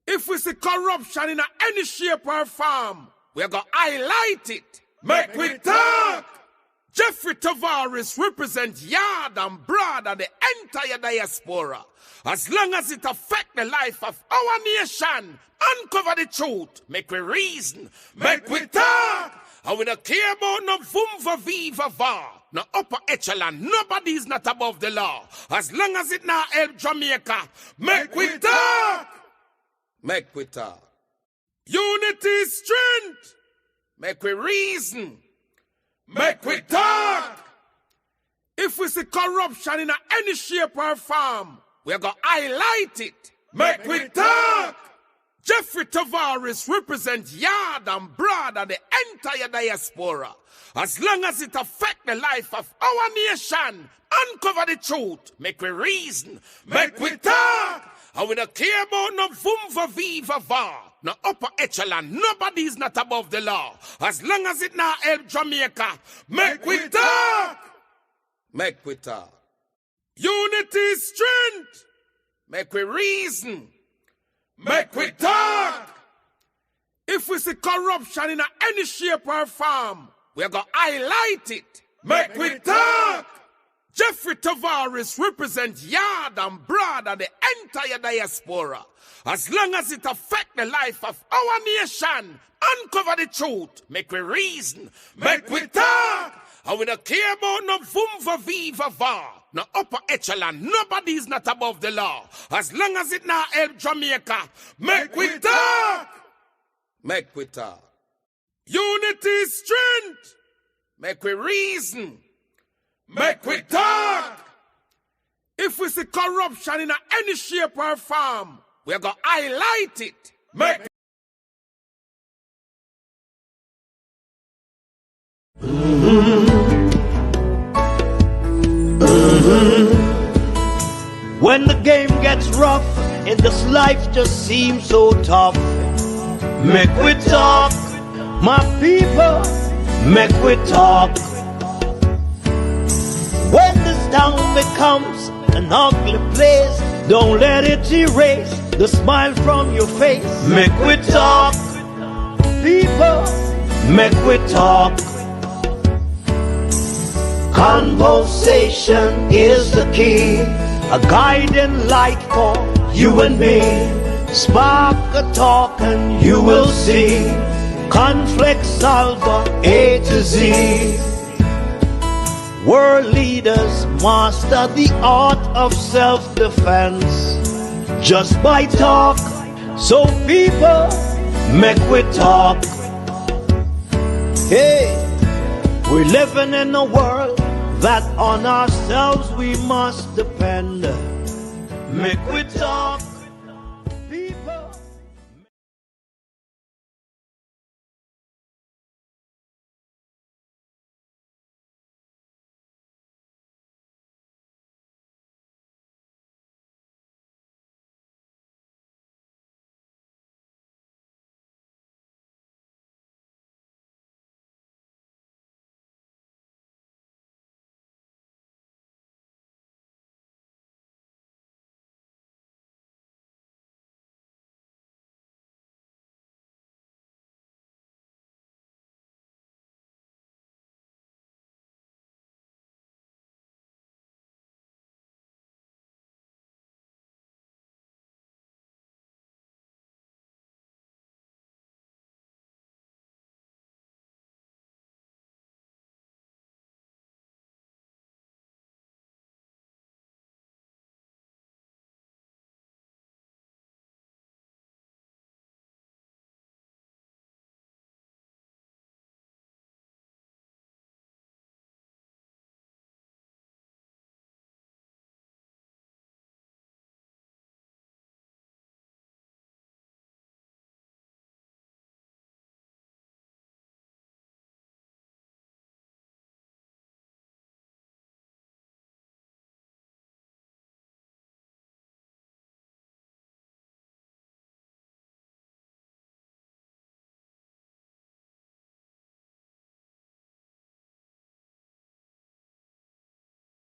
If we see corruption in any shape or form, we're going to highlight it. Make we talk. Jeffrey Tavares represents yard and broad and the entire diaspora. As long as it affects the life of our nation, uncover the truth. Make we reason. Make we talk. And we don't care about no vumva viva va. No upper echelon. Nobody is not above the law. As long as it not help Jamaica. Make we talk. Make we talk. Unity is strength. Make we reason. Make we talk. If we see corruption in any shape or form, we're going to highlight it. Make we talk. Jeffrey Tavares represents yard and broad and the entire diaspora. As long as it affects the life of our nation, uncover the truth. Make we reason. Make we talk. And we don't care about no vumva viva va. No upper echelon. Nobody is not above the law. As long as it not help Jamaica. Make we talk. Make we talk. Unity is strength. Make we reason. Make we talk. If we see corruption in any shape or form, we're going to highlight it. Make we talk. Jeffrey Tavares represents yard and broad and the entire diaspora. As long as it affects the life of our nation, uncover the truth. Make we reason. Make we talk. And we don't care about no vumva viva va. No upper echelon, nobody's not above the law. As long as it now help Jamaica, make we talk. Make we talk. Unity is strength. Make we reason. Make we talk. If we see corruption in any shape or form, we're going to highlight it. Make When the game gets rough and this life just seems so tough, make we talk, my people, make we talk. When this town becomes an ugly place, don't let it erase the smile from your face. Make we talk, people, make we talk. Conversation is the key, a guiding light for you and me. Spark a talk and you will see. Conflict solver A to Z. World leaders master the art of self-defense just by talk. So people, make we talk. Hey, we're living in a world that on ourselves we must depend. Make we talk.